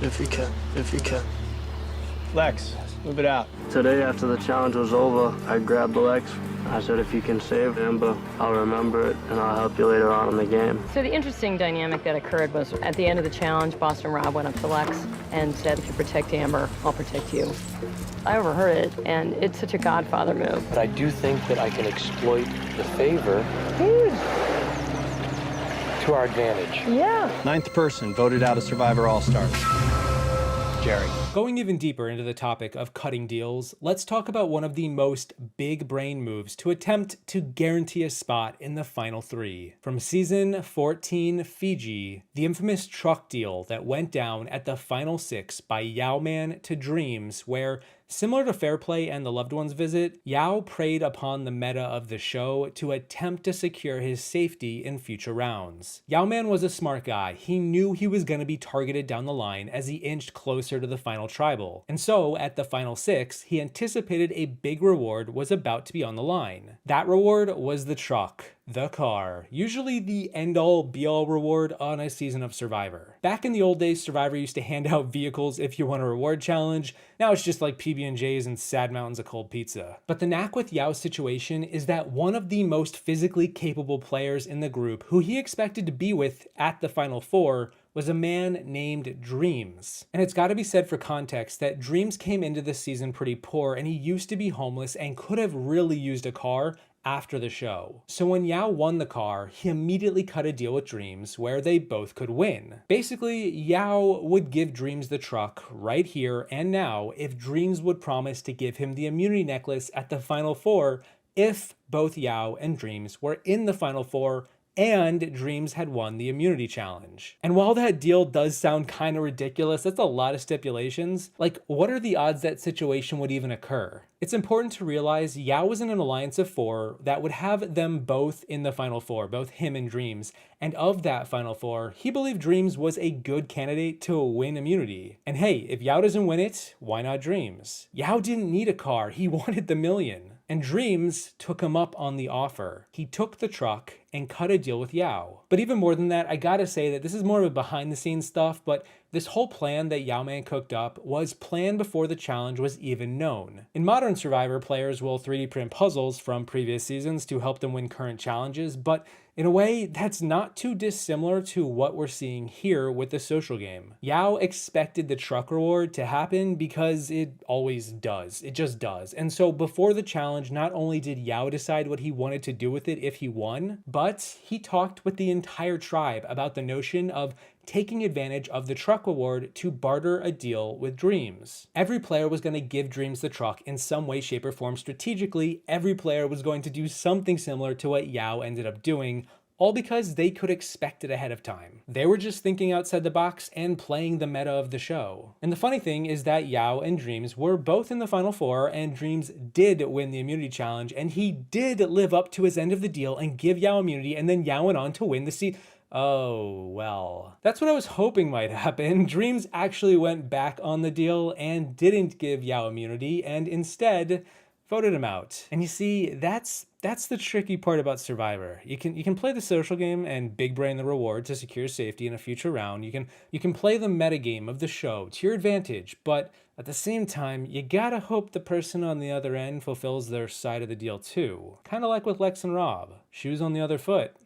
If you can. Lex, move it out. Today, after the challenge was over, I grabbed Lex. I said, if you can save Amber, I'll remember it, and I'll help you later on in the game. So the interesting dynamic that occurred was at the end of the challenge, Boston Rob went up to Lex and said, if you protect Amber, I'll protect you. I overheard it, and it's such a Godfather move. But I do think that I can exploit the favor to our advantage. Yeah. 9th person voted out of Survivor All-Stars. Jerry. Going even deeper into the topic of cutting deals, let's talk about one of the most big brain moves to attempt to guarantee a spot in the final three. From season 14 Fiji, the infamous truck deal that went down at the final 6 by Yao Man to Dreams, where, similar to Fairplay and the Loved Ones visit, Yao preyed upon the meta of the show to attempt to secure his safety in future rounds. Yao Man was a smart guy. He knew he was going to be targeted down the line as he inched closer to the final final tribal. And so, at the final 6, he anticipated a big reward was about to be on the line. That reward was the truck. The car, usually the end-all be-all reward on a season of Survivor. Back in the old days, Survivor used to hand out vehicles if you won a reward challenge. Now it's just like PB&Js and sad mountains of cold pizza. But the knack with Yao's situation is that one of the most physically capable players in the group who he expected to be with at the Final Four was a man named Dreams. And it's got to be said for context that Dreams came into this season pretty poor, and he used to be homeless and could have really used a car after the show. So when Yao won the car, he immediately cut a deal with Dreams where they both could win. Basically, Yao would give Dreams the truck right here and now if Dreams would promise to give him the immunity necklace at the Final Four if both Yao and Dreams were in the Final Four and Dreams had won the immunity challenge. And while that deal does sound kind of ridiculous, that's a lot of stipulations. Like, what are the odds that situation would even occur? It's important to realize Yao was in an alliance of 4 that would have them both in the Final Four, both him and Dreams. And of that Final Four, he believed Dreams was a good candidate to win immunity. And hey, if Yao doesn't win it, why not Dreams? Yao didn't need a car, he wanted the million. And Dreams took him up on the offer. He took the truck and cut a deal with Yao. But even more than that, I gotta say that this is more of a behind the scenes stuff, but this whole plan that Yao Man cooked up was planned before the challenge was even known. In modern Survivor, players will 3D print puzzles from previous seasons to help them win current challenges, but in a way, that's not too dissimilar to what we're seeing here with the social game. Yao expected the truck reward to happen because it always does. It just does. And so before the challenge, not only did Yao decide what he wanted to do with it if he won, but he talked with the entire tribe about the notion of taking advantage of the truck reward to barter a deal with Dreams. Every player was going to give Dreams the truck in some way, shape, or form strategically. Every player was going to do something similar to what Yao ended up doing, all because they could expect it ahead of time. They were just thinking outside the box and playing the meta of the show. And the funny thing is that Yao and Dreams were both in the Final Four, and Dreams did win the immunity challenge, and he did live up to his end of the deal and give Yao immunity, and then Yao went on to win the Oh, well. That's what I was hoping might happen. Dreams actually went back on the deal and didn't give Yao immunity, and instead voted him out. And you see, that's the tricky part about Survivor. You can play the social game and big brain the reward to secure safety in a future round. You can play the meta game of the show to your advantage, but at the same time, you gotta hope the person on the other end fulfills their side of the deal too. Kind of like with Lex and Rob. Shoes on the other foot.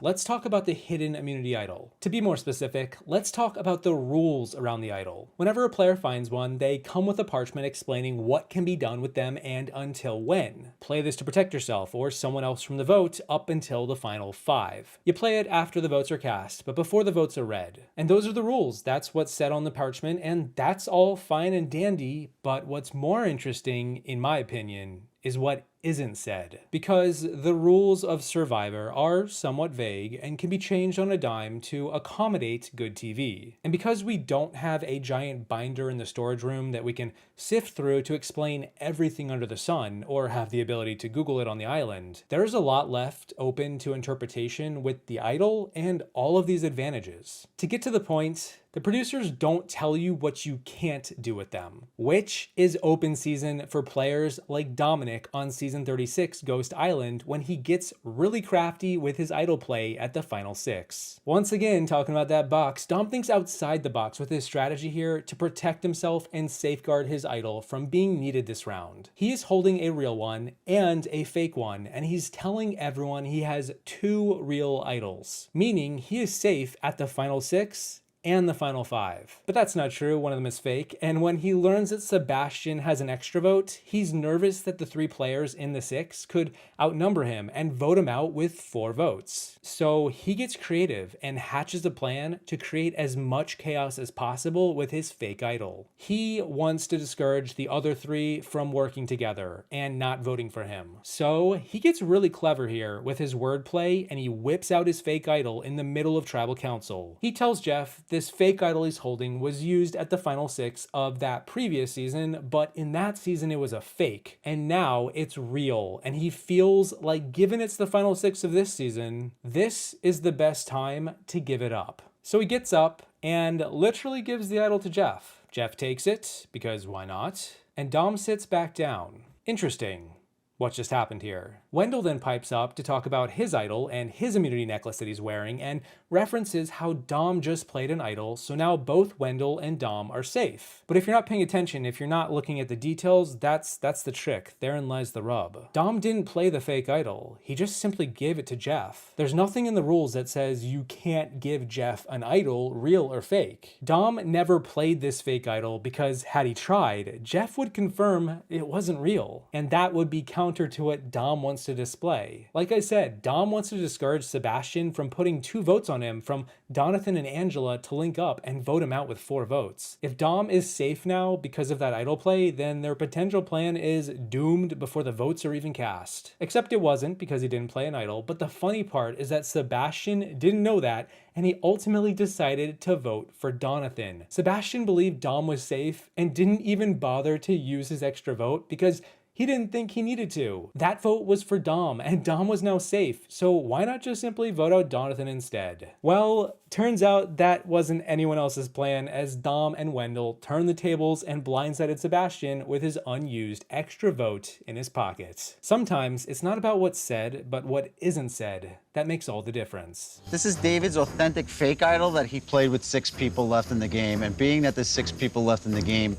Let's talk about the hidden immunity idol. To be more specific, let's talk about the rules around the idol. Whenever a player finds one, they come with a parchment explaining what can be done with them and until when. Play this to protect yourself or someone else from the vote up until the final 5. You play it after the votes are cast, but before the votes are read. And those are the rules. That's what's said on the parchment, and that's all fine and dandy, but what's more interesting, in my opinion, is what isn't said. Because the rules of Survivor are somewhat vague and can be changed on a dime to accommodate good TV. And because we don't have a giant binder in the storage room that we can sift through to explain everything under the sun, or have the ability to Google it on the island, there's a lot left open to interpretation with the idol and all of these advantages. To get to the point, the producers don't tell you what you can't do with them, which is open season for players like Dominic on season 36 Ghost Island when he gets really crafty with his idol play at the final 6. Once again, talking about that box, Dom thinks outside the box with his strategy here to protect himself and safeguard his idol from being needed this round. He is holding a real one and a fake one, and he's telling everyone he has 2 real idols, meaning he is safe at the final 6 and the final 5. But that's not true, one of them is fake, and when he learns that Sebastian has an extra vote, he's nervous that the 3 players in the 6 could outnumber him and vote him out with 4 votes. So he gets creative and hatches a plan to create as much chaos as possible with his fake idol. He wants to discourage the other 3 from working together and not voting for him. So he gets really clever here with his wordplay, and he whips out his fake idol in the middle of Tribal Council. He tells Jeff this fake idol he's holding was used at the final 6 of that previous season, but in that season it was a fake, and now it's real, and he feels like given it's the final 6 of this season, this is the best time to give it up. So he gets up and literally gives the idol to Jeff. Jeff takes it, because why not? And Dom sits back down. Interesting. What just happened here? Wendell then pipes up to talk about his idol and his immunity necklace that he's wearing, and references how Dom just played an idol, so now both Wendell and Dom are safe. But if you're not paying attention, if you're not looking at the details, that's the trick. Therein lies the rub. Dom didn't play the fake idol. He just simply gave it to Jeff. There's nothing in the rules that says you can't give Jeff an idol, real or fake. Dom never played this fake idol because had he tried, Jeff would confirm it wasn't real. And that would be counter to what Dom wants to display. Like I said, Dom wants to discourage Sebastian from putting 2 votes on him from Donathan and Angela to link up and vote him out with 4 votes. If Dom is safe now because of that idol play, then their potential plan is doomed before the votes are even cast. Except it wasn't, because he didn't play an idol, but the funny part is that Sebastian didn't know that, and he ultimately decided to vote for Donathan. Sebastian believed Dom was safe and didn't even bother to use his extra vote because he didn't think he needed to. That vote was for Dom, and Dom was now safe, so why not just simply vote out Donathan instead? Well, turns out that wasn't anyone else's plan, as Dom and Wendell turned the tables and blindsided Sebastian with his unused extra vote in his pocket. Sometimes it's not about what's said, but what isn't said that makes all the difference. This is David's authentic fake idol that he played with 6 people left in the game, and being that there's 6 people left in the game,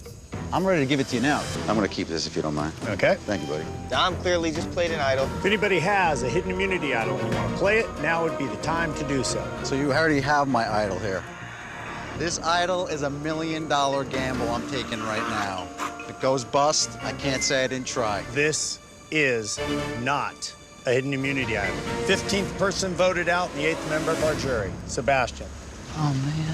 I'm ready to give it to you now. I'm gonna keep this if you don't mind. Okay. Thank you, buddy. Dom clearly just played an idol. If anybody has a hidden immunity idol and you want to play it, now would be the time to do so. So you already have my idol here. This idol is $1 million gamble I'm taking right now. If it goes bust, I can't say I didn't try. This is not a hidden immunity idol. 15th person voted out and the 8th member of our jury, Sebastian. Oh, man.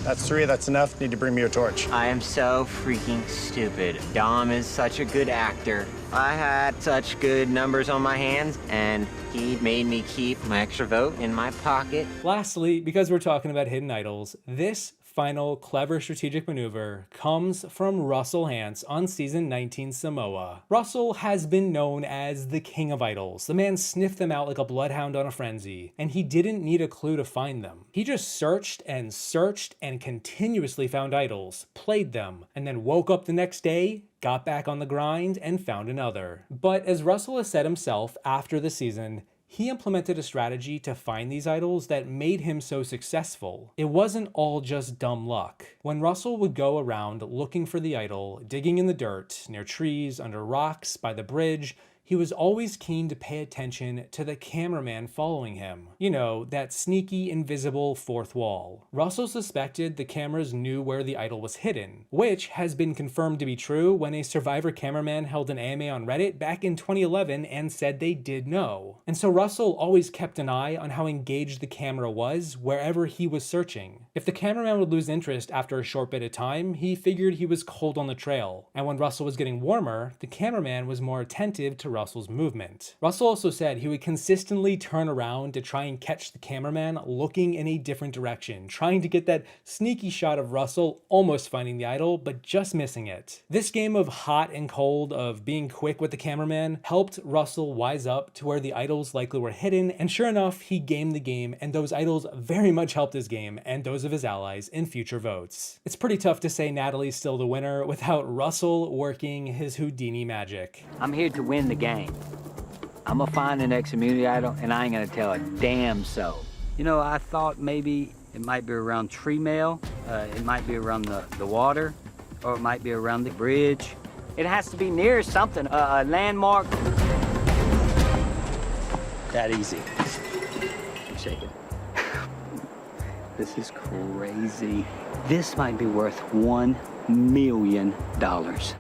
That's 3, that's enough. Need to bring me your torch. I am so freaking stupid. Dom is such a good actor. I had such good numbers on my hands, and he made me keep my extra vote in my pocket. Lastly, because we're talking about hidden idols, this final clever strategic maneuver comes from Russell Hantz on season 19 Samoa. Russell has been known as the king of idols. The man sniffed them out like a bloodhound on a frenzy, and he didn't need a clue to find them. He just searched and continuously found idols, played them, and then woke up the next day, got back on the grind, and found another. But as Russell has said himself after the season, he implemented a strategy to find these idols that made him so successful. It wasn't all just dumb luck. When Russell would go around looking for the idol, digging in the dirt, near trees, under rocks, by the bridge, he was always keen to pay attention to the cameraman following him. You know, that sneaky, invisible fourth wall. Russell suspected the cameras knew where the idol was hidden, which has been confirmed to be true when a Survivor cameraman held an AMA on Reddit back in 2011 and said they did know. And so Russell always kept an eye on how engaged the camera was wherever he was searching. If the cameraman would lose interest after a short bit of time, he figured he was cold on the trail. And when Russell was getting warmer, the cameraman was more attentive to Russell's movement. Russell also said he would consistently turn around to try and catch the cameraman looking in a different direction, trying to get that sneaky shot of Russell almost finding the idol, but just missing it. This game of hot and cold, of being quick with the cameraman, helped Russell wise up to where the idols likely were hidden, and sure enough, he gamed the game, and those idols very much helped his game and those of his allies in future votes. It's pretty tough to say Natalie's still the winner without Russell working his Houdini magic. I'm here to win the game. I'm gonna find the next immunity idol, and I ain't gonna tell a damn soul. You know, I thought maybe it might be around tree mail, it might be around the water, or it might be around the bridge. It has to be near something, a landmark. That easy. I'm shaking. This is crazy. This might be worth $1 million.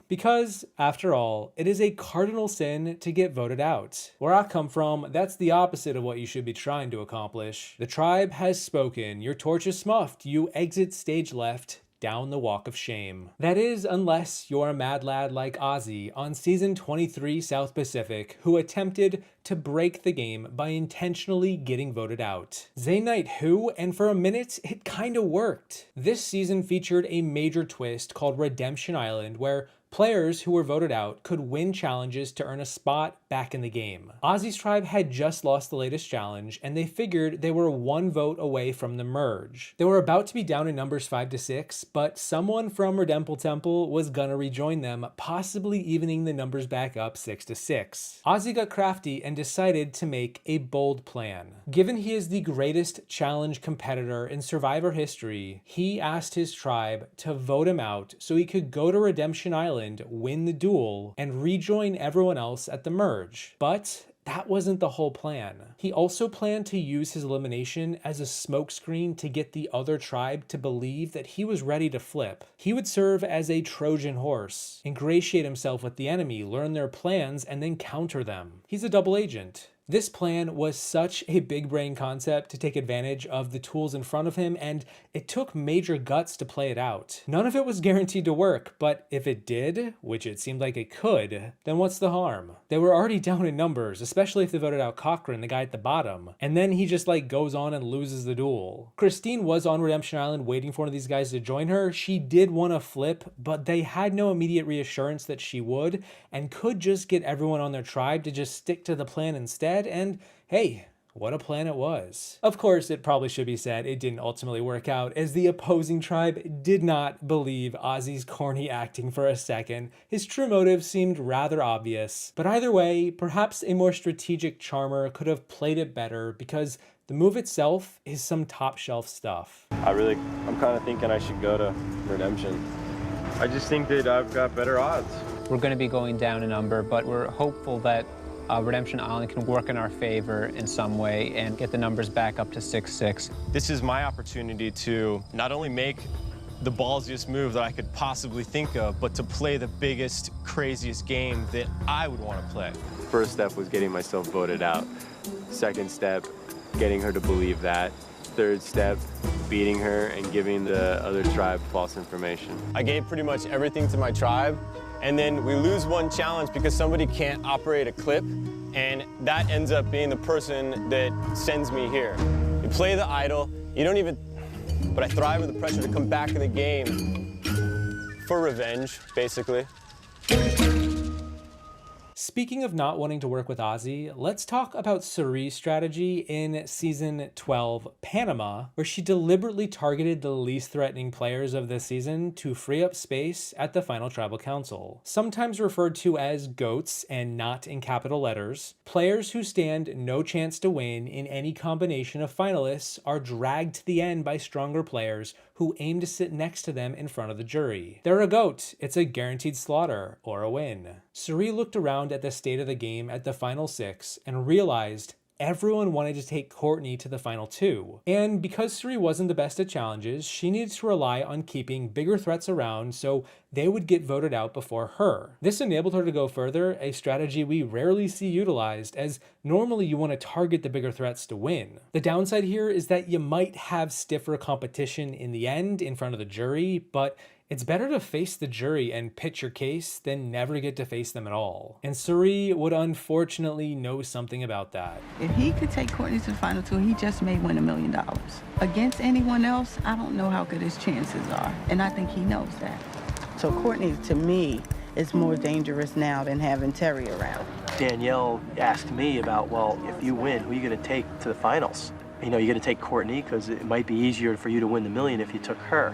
Because, after all, it is a cardinal sin to get voted out. Where I come from, that's the opposite of what you should be trying to accomplish. The tribe has spoken. Your torch is smuffed. You exit stage left, down the walk of shame. That is, unless you're a mad lad like Ozzy on season 23 South Pacific, who attempted to break the game by intentionally getting voted out. Zayn Knight who, and for a minute, it kinda worked. This season featured a major twist called Redemption Island, where Players who were voted out could win challenges to earn a spot back in the game. Ozzy's tribe had just lost the latest challenge, and they figured they were one vote away from the merge. They were about to be down in numbers 5 to 6, but someone from Redemple Temple was gonna rejoin them, possibly evening the numbers back up 6 to 6. Ozzy got crafty and decided to make a bold plan. Given he is the greatest challenge competitor in Survivor history, he asked his tribe to vote him out so he could go to Redemption Island, win the duel, and rejoin everyone else at the merge. But that wasn't the whole plan. He also planned to use his elimination as a smokescreen to get the other tribe to believe that he was ready to flip. He would serve as a Trojan horse, ingratiate himself with the enemy, learn their plans, and then counter them. He's a double agent. This plan was such a big brain concept to take advantage of the tools in front of him, and it took major guts to play it out. None of it was guaranteed to work, but if it did, which it seemed like it could, then what's the harm? They were already down in numbers, especially if they voted out Cochran, the guy at the bottom, and then he just goes on and loses the duel. Christine was on Redemption Island waiting for one of these guys to join her. She did want to flip, but they had no immediate reassurance that she would, and could just get everyone on their tribe to just stick to the plan instead. And hey, what a plan it was. Of course, it probably should be said it didn't ultimately work out, as the opposing tribe did not believe Ozzy's corny acting for a second. His true motive seemed rather obvious. But either way, perhaps a more strategic charmer could have played it better, because the move itself is some top shelf stuff. I'm kind of thinking I should go to Redemption. I just think that I've got better odds. We're going to be going down a number, but we're hopeful that Redemption Island can work in our favor in some way and get the numbers back up to 6-6. This is my opportunity to not only make the ballsiest move that I could possibly think of, but to play the biggest, craziest game that I would want to play. First step was getting myself voted out. Second step, getting her to believe that. Third step, beating her and giving the other tribe false information. I gave pretty much everything to my tribe, and then we lose one challenge because somebody can't operate a clip, and that ends up being the person that sends me here. You play the idol, you don't even, but I thrive with the pressure to come back in the game for revenge, basically. Speaking of not wanting to work with Ozzy, let's talk about Cirie's strategy in Season 12, Panama, where she deliberately targeted the least threatening players of this season to free up space at the final tribal council. Sometimes referred to as GOATs and not in capital letters, players who stand no chance to win in any combination of finalists are dragged to the end by stronger players who aim to sit next to them in front of the jury. They're a GOAT. It's a guaranteed slaughter or a win. Cirie looked around at the state of the game at the final 6 and realized everyone wanted to take Courtney to the final 2. And because Cirie wasn't the best at challenges, she needed to rely on keeping bigger threats around so they would get voted out before her. This enabled her to go further, a strategy we rarely see utilized, as normally you want to target the bigger threats to win. The downside here is that you might have stiffer competition in the end in front of the jury, but it's better to face the jury and pitch your case than never get to face them at all. And Cirie would unfortunately know something about that. If he could take Courtney to the final 2, he just may win $1 million. Against anyone else, I don't know how good his chances are, and I think he knows that. So Courtney, to me, is more dangerous now than having Terry around. Danielle asked me about, well, if you win, who are you going to take to the finals? You know, you're going to take Courtney because it might be easier for you to win the $1 million if you took her.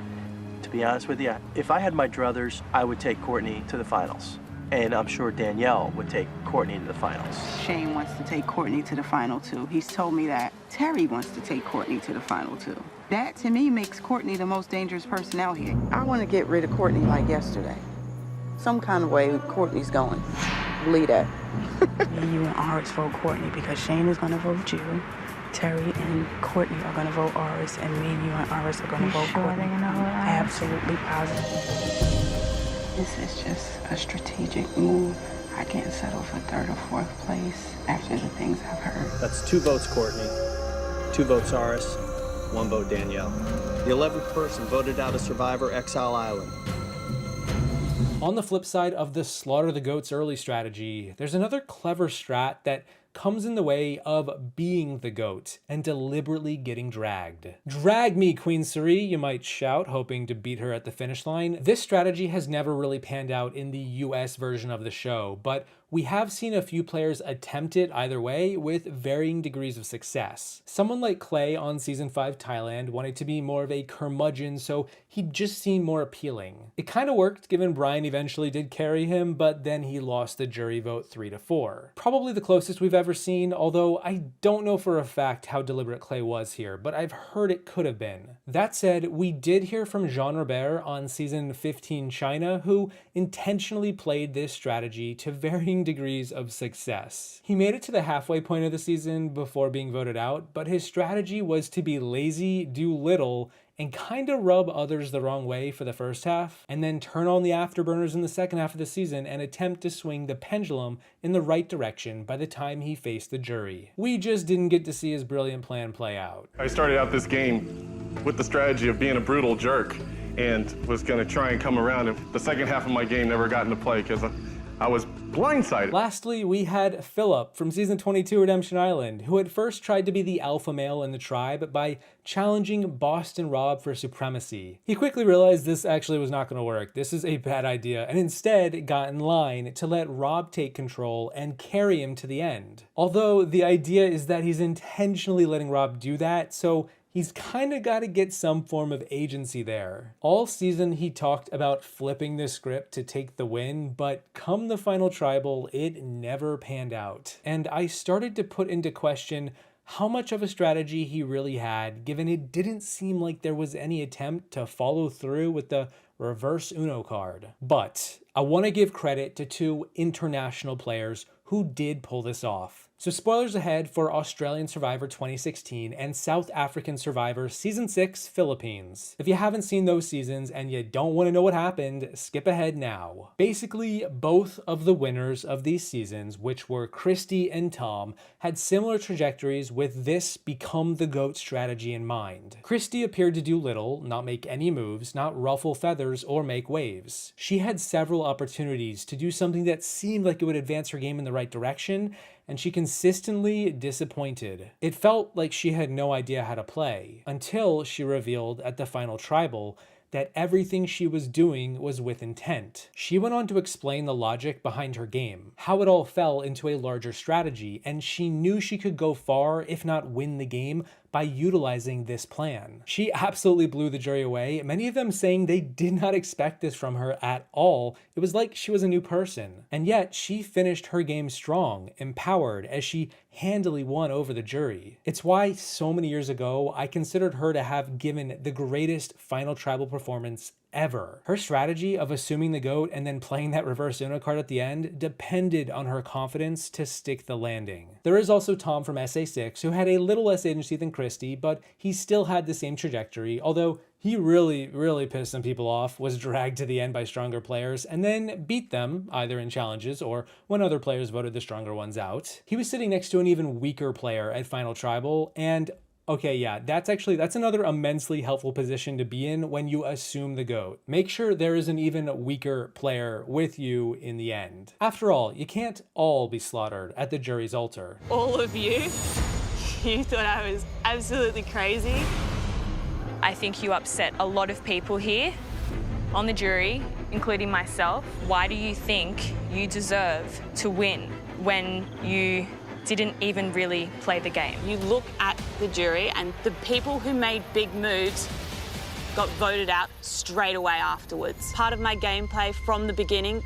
To be honest with you, if I had my druthers, I would take Courtney to the finals. And I'm sure Danielle would take Courtney to the finals. Shane wants to take Courtney to the final 2. He's told me that. Terry wants to take Courtney to the final 2. That, to me, makes Courtney the most dangerous person out here. I want to get rid of Courtney like yesterday. Some kind of way Courtney's going. Believe that. You and Aris vote Courtney because Shane is going to vote you. Terry and Courtney are going to vote Aris, and me, you, and Aris are going to vote Courtney. I'm absolutely positive. This is just a strategic move. I can't settle for 3rd or 4th place after the things I've heard. That's 2 votes Courtney, 2 votes Aris, 1 vote Danielle. The 11th person voted out of Survivor Exile Island. On the flip side of the slaughter the goats early strategy, there's another clever strat that comes in the way of being the GOAT and deliberately getting dragged. Drag me, Queen Suri, you might shout, hoping to beat her at the finish line. This strategy has never really panned out in the US version of the show, but we have seen a few players attempt it either way with varying degrees of success. Someone like Clay on Season 5 Thailand wanted to be more of a curmudgeon, so he just seemed more appealing. It kind of worked given Brian eventually did carry him, but then he lost the jury vote 3-4. Probably the closest we've ever seen, although I don't know for a fact how deliberate Clay was here, but I've heard it could have been. That said, we did hear from Jean Robert on Season 15 China, who intentionally played this strategy to varying degrees of success. He made it to the halfway point of the season before being voted out, but his strategy was to be lazy, do little, and kinda rub others the wrong way for the first half, and then turn on the afterburners in the second half of the season and attempt to swing the pendulum in the right direction by the time he faced the jury. We just didn't get to see his brilliant plan play out. I started out this game with the strategy of being a brutal jerk and was gonna try and come around, and the second half of my game never got into play because I was blindsided. Lastly, we had Philip from Season 22 Redemption Island, who at first tried to be the alpha male in the tribe by challenging Boston Rob for supremacy. He quickly realized this actually was not going to work. This is a bad idea, and instead got in line to let Rob take control and carry him to the end. Although the idea is that he's intentionally letting Rob do that, so he's kind of got to get some form of agency there. All season he talked about flipping the script to take the win, but come the final tribal, it never panned out. And I started to put into question how much of a strategy he really had, given it didn't seem like there was any attempt to follow through with the reverse Uno card. But I want to give credit to two international players who did pull this off. So spoilers ahead for Australian Survivor 2016 and South African Survivor Season 6 Philippines. If you haven't seen those seasons and you don't want to know what happened, skip ahead now. Basically, both of the winners of these seasons, which were Christy and Tom, had similar trajectories with this become the GOAT strategy in mind. Christy appeared to do little, not make any moves, not ruffle feathers or make waves. She had several opportunities to do something that seemed like it would advance her game in the right direction, and she consistently disappointed. It felt like she had no idea how to play, until she revealed at the final tribal that everything she was doing was with intent. She went on to explain the logic behind her game, how it all fell into a larger strategy, and she knew she could go far, if not win the game, by utilizing this plan. She absolutely blew the jury away, many of them saying they did not expect this from her at all. It was like she was a new person. And yet, she finished her game strong, empowered, as she handily won over the jury. It's why so many years ago, I considered her to have given the greatest final tribal performance ever. Her strategy of assuming the GOAT and then playing that reverse Uno card at the end depended on her confidence to stick the landing. There is also Tom from SA6, who had a little less agency than Christy, but he still had the same trajectory, although he really pissed some people off, was dragged to the end by stronger players, and then beat them, either in challenges or when other players voted the stronger ones out. He was sitting next to an even weaker player at Final Tribal, and okay, yeah, that's another immensely helpful position to be in when you assume the GOAT. Make sure there is an even weaker player with you in the end. After all, you can't all be slaughtered at the jury's altar. All of you thought I was absolutely crazy. I think you upset a lot of people here on the jury, including myself. Why do you think you deserve to win when you didn't even really play the game? You look at the jury and the people who made big moves got voted out straight away afterwards. Part of my gameplay from the beginning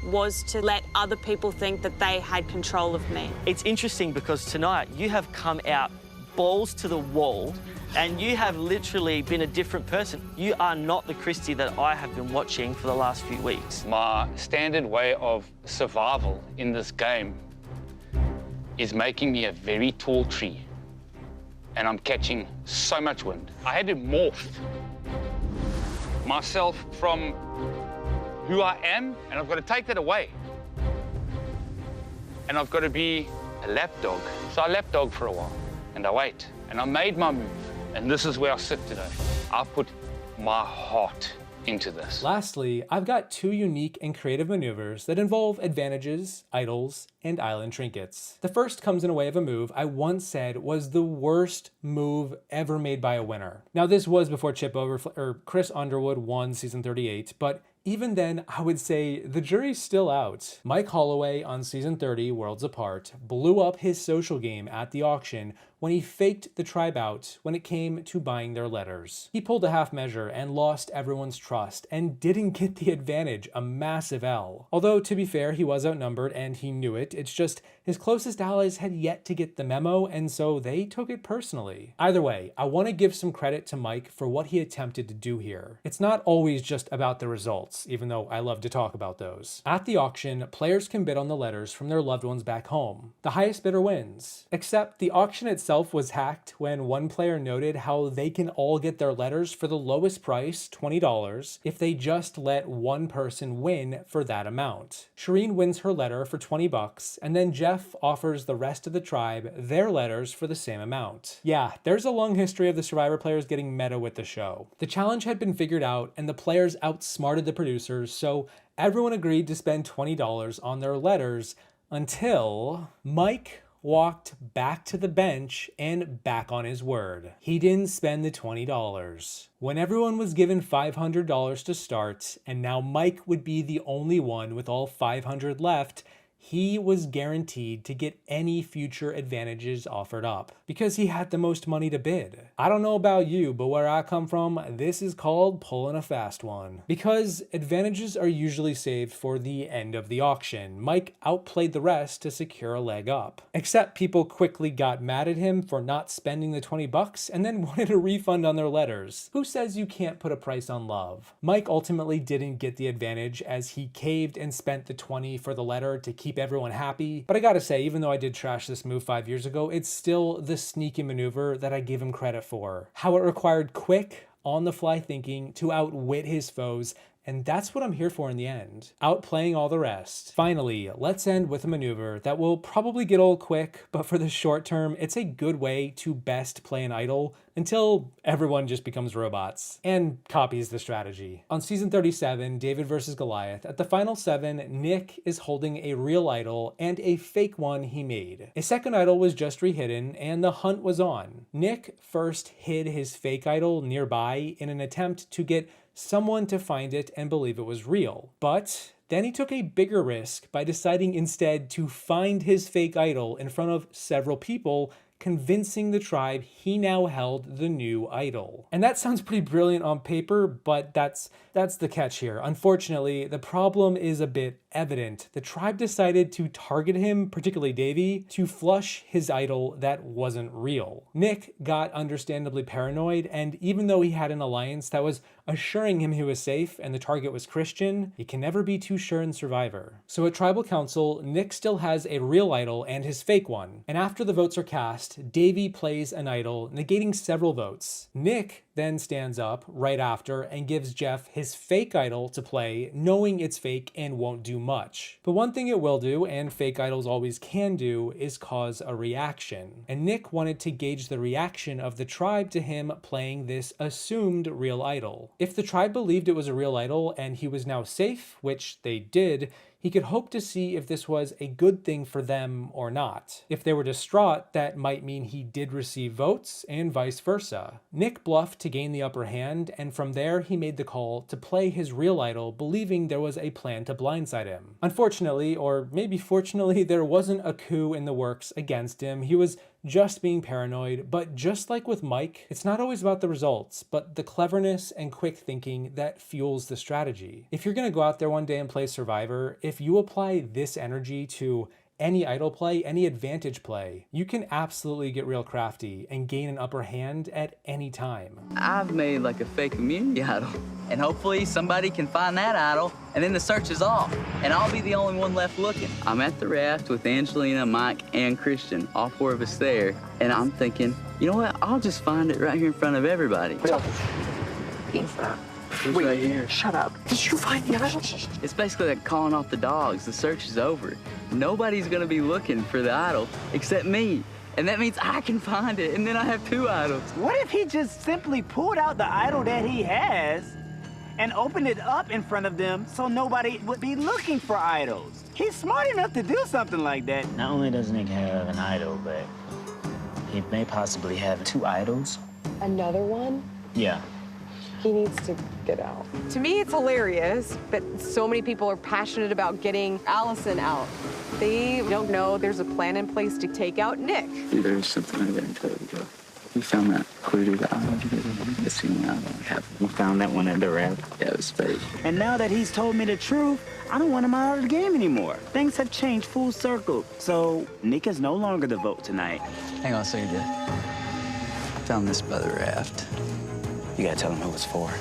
was to let other people think that they had control of me. It's interesting because tonight you have come out balls to the wall and you have literally been a different person. You are not the Christy that I have been watching for the last few weeks. My standard way of survival in this game is making me a very tall tree, and I'm catching so much wind. I had to morph myself from who I am, and I've got to take that away. And I've got to be a lapdog. So I lapdog for a while, and I wait, and I made my move, and this is where I sit today. I put my heart into this. Lastly, I've got 2 unique and creative maneuvers that involve advantages, idols, and island trinkets. The first comes in a way of a move I once said was the worst move ever made by a winner. Now this was before Chris Underwood won season 38, but even then, I would say the jury's still out. Mike Holloway on season 30, Worlds Apart, blew up his social game at the auction when he faked the tribe out when it came to buying their letters. He pulled a half measure and lost everyone's trust and didn't get the advantage, a massive L. Although, to be fair, he was outnumbered and he knew it. It's just his closest allies had yet to get the memo, and so they took it personally. Either way, I want to give some credit to Mike for what he attempted to do here. It's not always just about the results, even though I love to talk about those. At the auction, players can bid on the letters from their loved ones back home. The highest bidder wins. Except the auction itself was hacked when one player noted how they can all get their letters for the lowest price, $20, if they just let one person win for that amount. Shireen wins her letter for $20, and then Jeff offers the rest of the tribe their letters for the same amount. Yeah, there's a long history of the Survivor players getting meta with the show. The challenge had been figured out, and the players outsmarted the producers, so everyone agreed to spend $20 on their letters until Mike walked back to the bench and back on his word. He didn't spend the $20. When everyone was given $500 to start, and now Mike would be the only one with all $500 left, he was guaranteed to get any future advantages offered up because he had the most money to bid. I don't know about you, but where I come from, this is called pulling a fast one. Because advantages are usually saved for the end of the auction, Mike outplayed the rest to secure a leg up. Except people quickly got mad at him for not spending the $20 and then wanted a refund on their letters. Who says you can't put a price on love? Mike ultimately didn't get the advantage as he caved and spent the $20 for the letter to keep everyone happy. But I gotta say, even though I did trash this move 5 years ago, it's still the sneaky maneuver that I give him credit for. How it required quick, on-the-fly thinking to outwit his foes, and that's what I'm here for in the end. Outplaying all the rest. Finally, let's end with a maneuver that will probably get old quick, but for the short term, it's a good way to best play an idol until everyone just becomes robots and copies the strategy. On season 37, David vs. Goliath, at the final 7, Nick is holding a real idol and a fake one he made. A second idol was just rehidden and the hunt was on. Nick first hid his fake idol nearby in an attempt to get someone to find it and believe it was real. But then he took a bigger risk by deciding instead to find his fake idol in front of several people, convincing the tribe he now held the new idol. And that sounds pretty brilliant on paper, but that's the catch here. Unfortunately, the problem is a bit evident. The tribe decided to target him, particularly Davey, to flush his idol that wasn't real. Nick got understandably paranoid, and even though he had an alliance that was assuring him he was safe and the target was Christian, you can never be too sure in Survivor. So at Tribal Council, Nick still has a real idol and his fake one. And after the votes are cast, Davey plays an idol, negating several votes. Nick then stands up right after and gives Jeff his fake idol to play, knowing it's fake and won't do much. But one thing it will do, and fake idols always can do, is cause a reaction. And Nick wanted to gauge the reaction of the tribe to him playing this assumed real idol. If the tribe believed it was a real idol and he was now safe, which they did, he could hope to see if this was a good thing for them or not. If they were distraught, that might mean he did receive votes, and vice versa. Nick bluffed to gain the upper hand, and from there he made the call to play his real idol, believing there was a plan to blindside him. Unfortunately, or maybe fortunately, there wasn't a coup in the works against him. He was just being paranoid, but just like with Mike, it's not always about the results, but the cleverness and quick thinking that fuels the strategy. If you're gonna go out there one day and play Survivor, if you apply this energy to any idol play, any advantage play, you can absolutely get real crafty and gain an upper hand at any time. I've made like a fake immunity idol, and hopefully somebody can find that idol, and then the search is off, and I'll be the only one left looking. I'm at the raft with Angelina, Mike, and Christian, all 4 of us there, and I'm thinking, you know what, I'll just find it right here in front of everybody. Wait, right here. Shut up. Did you find the idol? It's basically like calling off the dogs. The search is over. Nobody's gonna be looking for the idol except me. And that means I can find it, and then I have 2 idols. What if he just simply pulled out the idol that he has and opened it up in front of them so nobody would be looking for idols. He's smart enough to do something like that. Not only does Nick have an idol, but he may possibly have 2 idols. Another one? Yeah. He needs to get out. To me, it's hilarious, but so many people are passionate about getting Allison out. They don't know there's a plan in place to take out Nick. There's something I didn't tell you about. We found that hooded idol. It's the only idol we have. We found that one at the ramp. Yeah, it was fake. And now that he's told me the truth, I don't want him out of the game anymore. Things have changed full circle. So Nick is no longer the vote tonight. Hang on a second, Dad. I found this by the raft. You gotta tell him who it's for.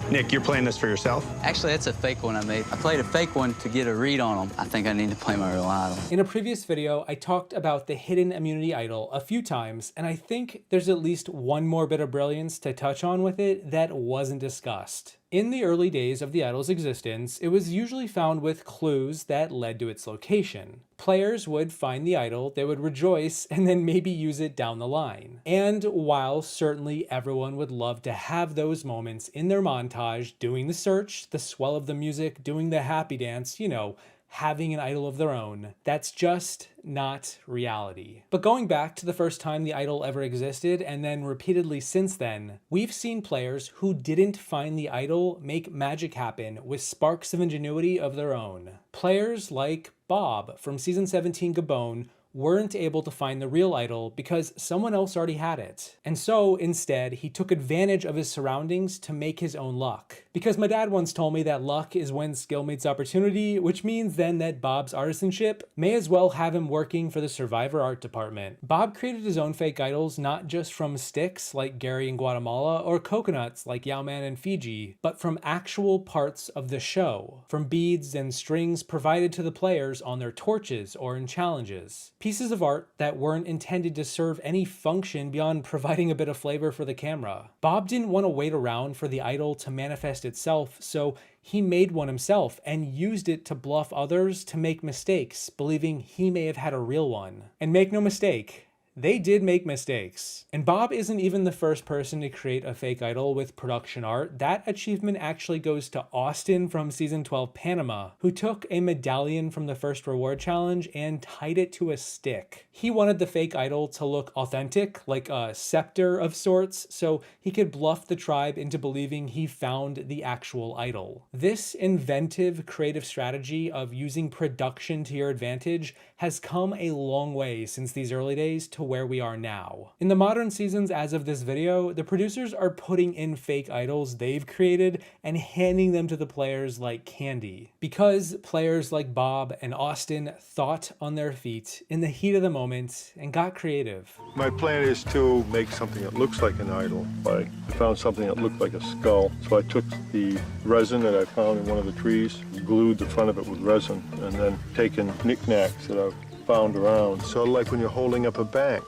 Nick, you're playing this for yourself? Actually, that's a fake one I made. I played a fake one to get a read on him. I think I need to play my real idol. In a previous video, I talked about the hidden immunity idol a few times, and I think there's at least one more bit of brilliance to touch on with it that wasn't discussed. In the early days of the idol's existence, it was usually found with clues that led to its location. Players would find the idol, they would rejoice, and then maybe use it down the line. And while certainly everyone would love to have those moments in their montage, doing the search, the swell of the music, doing the happy dance, you know, having an idol of their own, that's just not reality. But going back to the first time the idol ever existed, and then repeatedly since then, we've seen players who didn't find the idol make magic happen with sparks of ingenuity of their own. Players like Bob from Season 17 Gabon weren't able to find the real idol because someone else already had it. And so, instead, he took advantage of his surroundings to make his own luck. Because my dad once told me that luck is when skill meets opportunity, which means then that Bob's artisanship may as well have him working for the Survivor art department. Bob created his own fake idols not just from sticks like Gary in Guatemala or coconuts like Yao-Man in Fiji, but from actual parts of the show, from beads and strings provided to the players on their torches or in challenges. Pieces of art that weren't intended to serve any function beyond providing a bit of flavor for the camera. Bob didn't want to wait around for the idol to manifest itself, so he made one himself and used it to bluff others to make mistakes, believing he may have had a real one. And make no mistake, they did make mistakes. And Bob isn't even the first person to create a fake idol with production art. That achievement actually goes to Austin from Season 12 Panama, who took a medallion from the first reward challenge and tied it to a stick. He wanted the fake idol to look authentic, like a scepter of sorts, so he could bluff the tribe into believing he found the actual idol. This inventive, creative strategy of using production to your advantage has come a long way since these early days to where we are now. In the modern seasons as of this video, the producers are putting in fake idols they've created and handing them to the players like candy. Because players like Bob and Austin thought on their feet in the heat of the moment and got creative. My plan is to make something that looks like an idol. I found something that looked like a skull, so I took the resin that I found in one of the trees, glued the front of it with resin, and then taken knickknacks that I've found around. Sort of like when you're holding up a bank.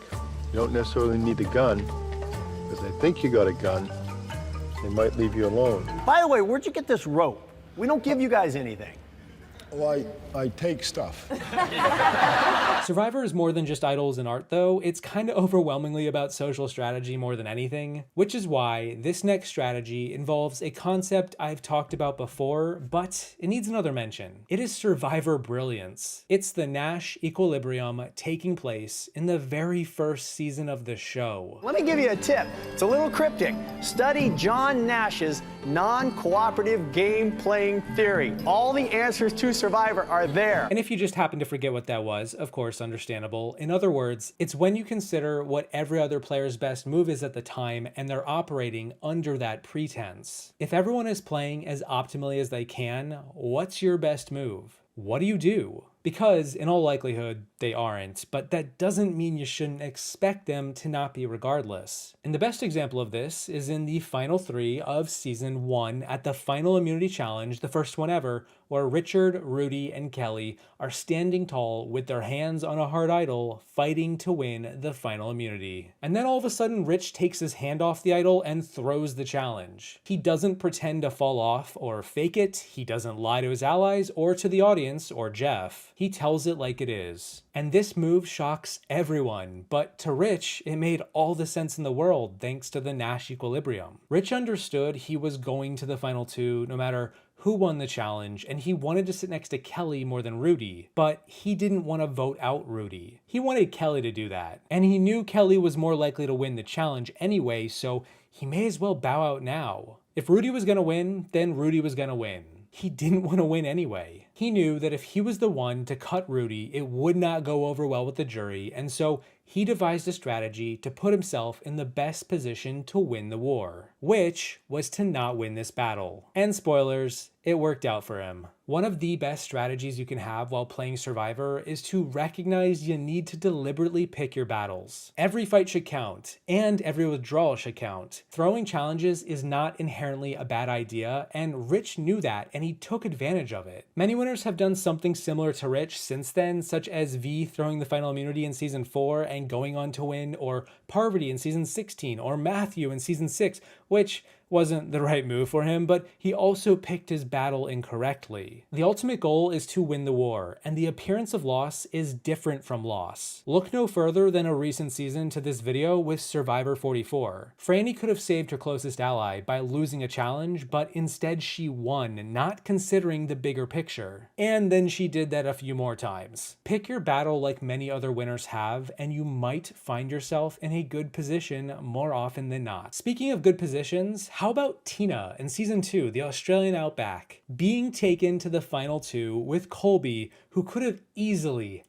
You don't necessarily need a gun. If they think you got a gun, they might leave you alone. By the way, where'd you get this rope? We don't give you guys anything. Well, I take stuff. Survivor is more than just idols and art though. It's kind of overwhelmingly about social strategy more than anything, which is why this next strategy involves a concept I've talked about before, but it needs another mention. It is Survivor brilliance. It's the Nash equilibrium taking place in the very first season of the show. Let me give you a tip. It's a little cryptic. Study John Nash's non-cooperative game playing theory. All the answers to Survivor are there. And if you just happen to forget what that was, of course, understandable. In other words, it's when you consider what every other player's best move is at the time and they're operating under that pretense. If everyone is playing as optimally as they can, what's your best move? What do you do? Because in all likelihood, they aren't, but that doesn't mean you shouldn't expect them to not be regardless. And the best example of this is in the final 3 of Season 1 at the final immunity challenge, the first one ever, where Richard, Rudy, and Kelly are standing tall with their hands on a hard idol, fighting to win the final immunity. And then all of a sudden, Rich takes his hand off the idol and throws the challenge. He doesn't pretend to fall off or fake it. He doesn't lie to his allies or to the audience or Jeff. He tells it like it is. And this move shocks everyone, but to Rich, it made all the sense in the world thanks to the Nash equilibrium. Rich understood he was going to the final two no matter who won the challenge, and he wanted to sit next to Kelly more than Rudy, but he didn't want to vote out Rudy. He wanted Kelly to do that, and he knew Kelly was more likely to win the challenge anyway, so he may as well bow out now. If Rudy was gonna win, then Rudy was gonna win. He didn't want to win anyway. He knew that if he was the one to cut Rudy, it would not go over well with the jury, and so he devised a strategy to put himself in the best position to win the war, which was to not win this battle. And spoilers, it worked out for him. One of the best strategies you can have while playing Survivor is to recognize you need to deliberately pick your battles. Every fight should count, and every withdrawal should count. Throwing challenges is not inherently a bad idea, and Rich knew that, and he took advantage of it. Many winners have done something similar to Rich since then, such as V throwing the final immunity in season 4 and going on to win, or Parvati in season 16, or Matthew in season 6, which wasn't the right move for him, but he also picked his battle incorrectly. The ultimate goal is to win the war, and the appearance of loss is different from loss. Look no further than a recent season to this video with Survivor 44. Franny could have saved her closest ally by losing a challenge, but instead she won, not considering the bigger picture. And then she did that a few more times. Pick your battle like many other winners have, and you might find yourself in a good position more often than not. Speaking of good positions, how about Tina in season 2, the Australian Outback, being taken to the final two with Colby, who could have easily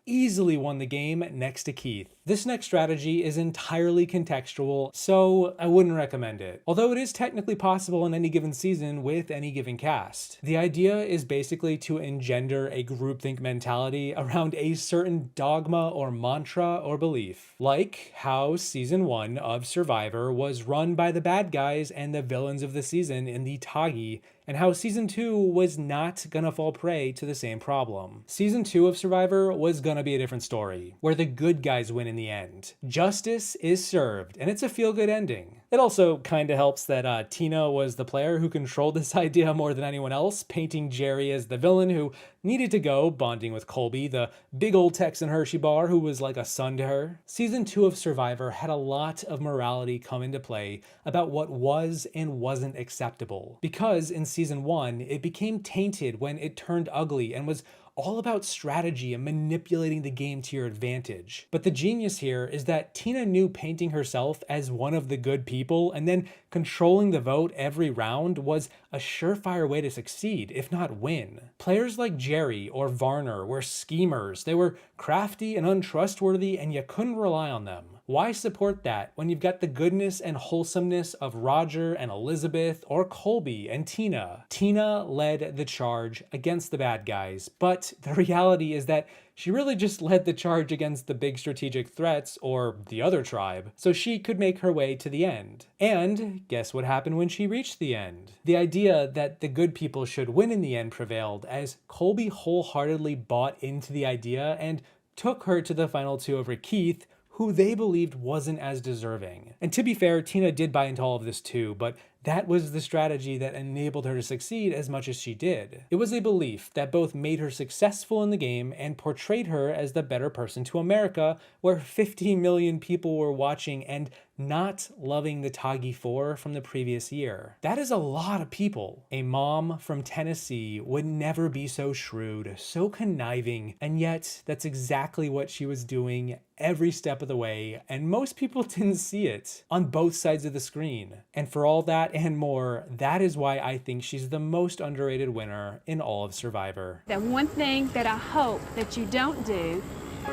won the game next to Keith. This next strategy is entirely contextual, so I wouldn't recommend it. Although it is technically possible in any given season with any given cast. The idea is basically to engender a groupthink mentality around a certain dogma or mantra or belief. Like how season 1 of Survivor was run by the bad guys and the villains of the season in the Tagi, and how season 2 was not gonna fall prey to the same problem. Season 2 of Survivor was gonna be a different story, where the good guys win in the end. Justice is served, and it's a feel-good ending. It also kinda helps that Tina was the player who controlled this idea more than anyone else, painting Jerry as the villain who needed to go, bonding with Colby, the big old Texan Hershey bar who was like a son to her. Season 2 of Survivor had a lot of morality come into play about what was and wasn't acceptable, because in season 1, it became tainted when it turned ugly and was all about strategy and manipulating the game to your advantage. But the genius here is that Tina knew painting herself as one of the good people and then controlling the vote every round was a surefire way to succeed, if not win. Players like Jerry or Varner were schemers. They were crafty and untrustworthy, and you couldn't rely on them. Why support that when you've got the goodness and wholesomeness of Roger and Elizabeth or Colby and Tina? Tina led the charge against the bad guys, but the reality is that she really just led the charge against the big strategic threats, or the other tribe, so she could make her way to the end. And guess what happened when she reached the end? The idea that the good people should win in the end prevailed, as Colby wholeheartedly bought into the idea and took her to the final two over Keith, who they believed wasn't as deserving. And to be fair, Tina did buy into all of this too, but that was the strategy that enabled her to succeed as much as she did. It was a belief that both made her successful in the game and portrayed her as the better person to America, where 50 million people were watching and not loving the Tagi 4 from the previous year. That is a lot of people. A mom from Tennessee would never be so shrewd, so conniving, and yet that's exactly what she was doing every step of the way, and most people didn't see it on both sides of the screen. And for all that and more, that is why I think she's the most underrated winner in all of Survivor. The one thing that I hope that you don't do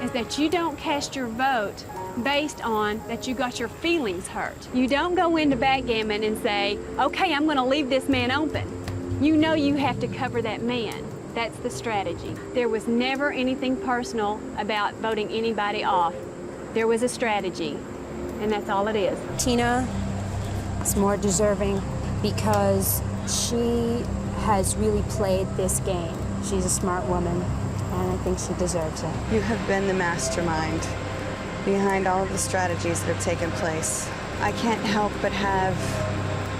is that you don't cast your vote based on that you got your feelings hurt. You don't go into backgammon and say, okay, I'm gonna leave this man open. You know you have to cover that man. That's the strategy. There was never anything personal about voting anybody off. There was a strategy, and that's all it is. Tina is more deserving because she has really played this game. She's a smart woman, and I think she deserves it. You have been the mastermind behind all of the strategies that have taken place. I can't help but have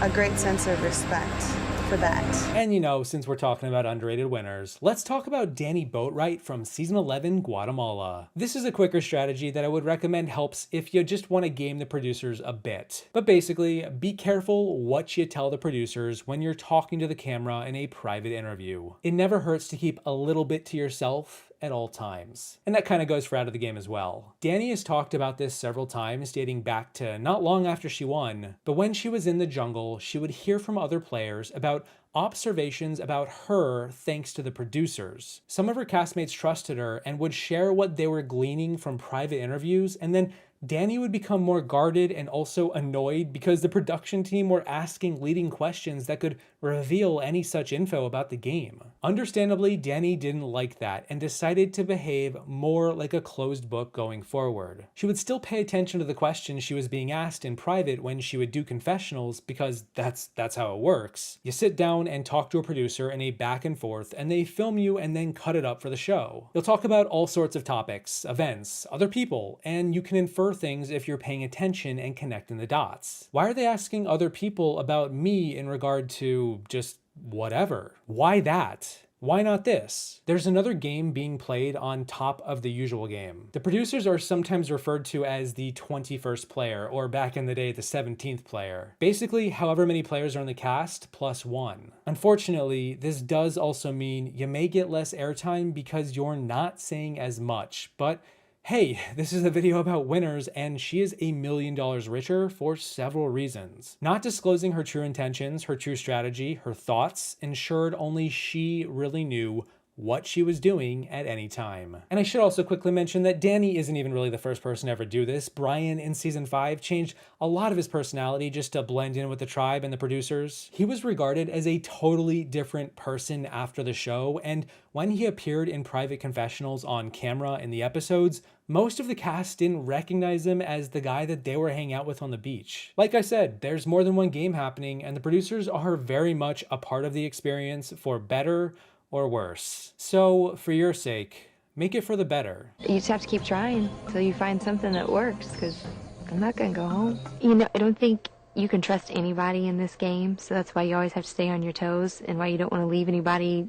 a great sense of respect for that. And you know, since we're talking about underrated winners, let's talk about Danny Boatwright from season 11, Guatemala. This is a quicker strategy that I would recommend helps if you just want to game the producers a bit. But basically, be careful what you tell the producers when you're talking to the camera in a private interview. It never hurts to keep a little bit to yourself at all times. And that kind of goes for out of the game as well. Danny has talked about this several times, dating back to not long after she won, but when she was in the jungle, she would hear from other players about observations about her thanks to the producers. Some of her castmates trusted her and would share what they were gleaning from private interviews, and then Danny would become more guarded and also annoyed because the production team were asking leading questions that could reveal any such info about the game. Understandably, Danny didn't like that and decided to behave more like a closed book going forward. She would still pay attention to the questions she was being asked in private when she would do confessionals, because that's how it works. You sit down and talk to a producer in a back and forth, and they film you and then cut it up for the show. You'll talk about all sorts of topics, events, other people, and you can infer things if you're paying attention and connecting the dots. Why are they asking other people about me in regard to just whatever? Why that? Why not this? There's another game being played on top of the usual game. The producers are sometimes referred to as the 21st player, or back in the day, the 17th player. Basically, however many players are in the cast, plus one. Unfortunately, this does also mean you may get less airtime because you're not saying as much, but hey, this is a video about winners, and she is $1 million richer for several reasons. Not disclosing her true intentions, her true strategy, her thoughts ensured only she really knew what she was doing at any time. And I should also quickly mention that Danny isn't even really the first person to ever do this. Brian in season 5 changed a lot of his personality just to blend in with the tribe and the producers. He was regarded as a totally different person after the show, and when he appeared in private confessionals on camera in the episodes, most of the cast didn't recognize him as the guy that they were hanging out with on the beach. Like I said, there's more than one game happening, and the producers are very much a part of the experience, for better or worse. So, for your sake, make it for the better. You just have to keep trying until you find something that works, because I'm not gonna go home. You know, I don't think you can trust anybody in this game, so that's why you always have to stay on your toes, and why you don't want to leave anybody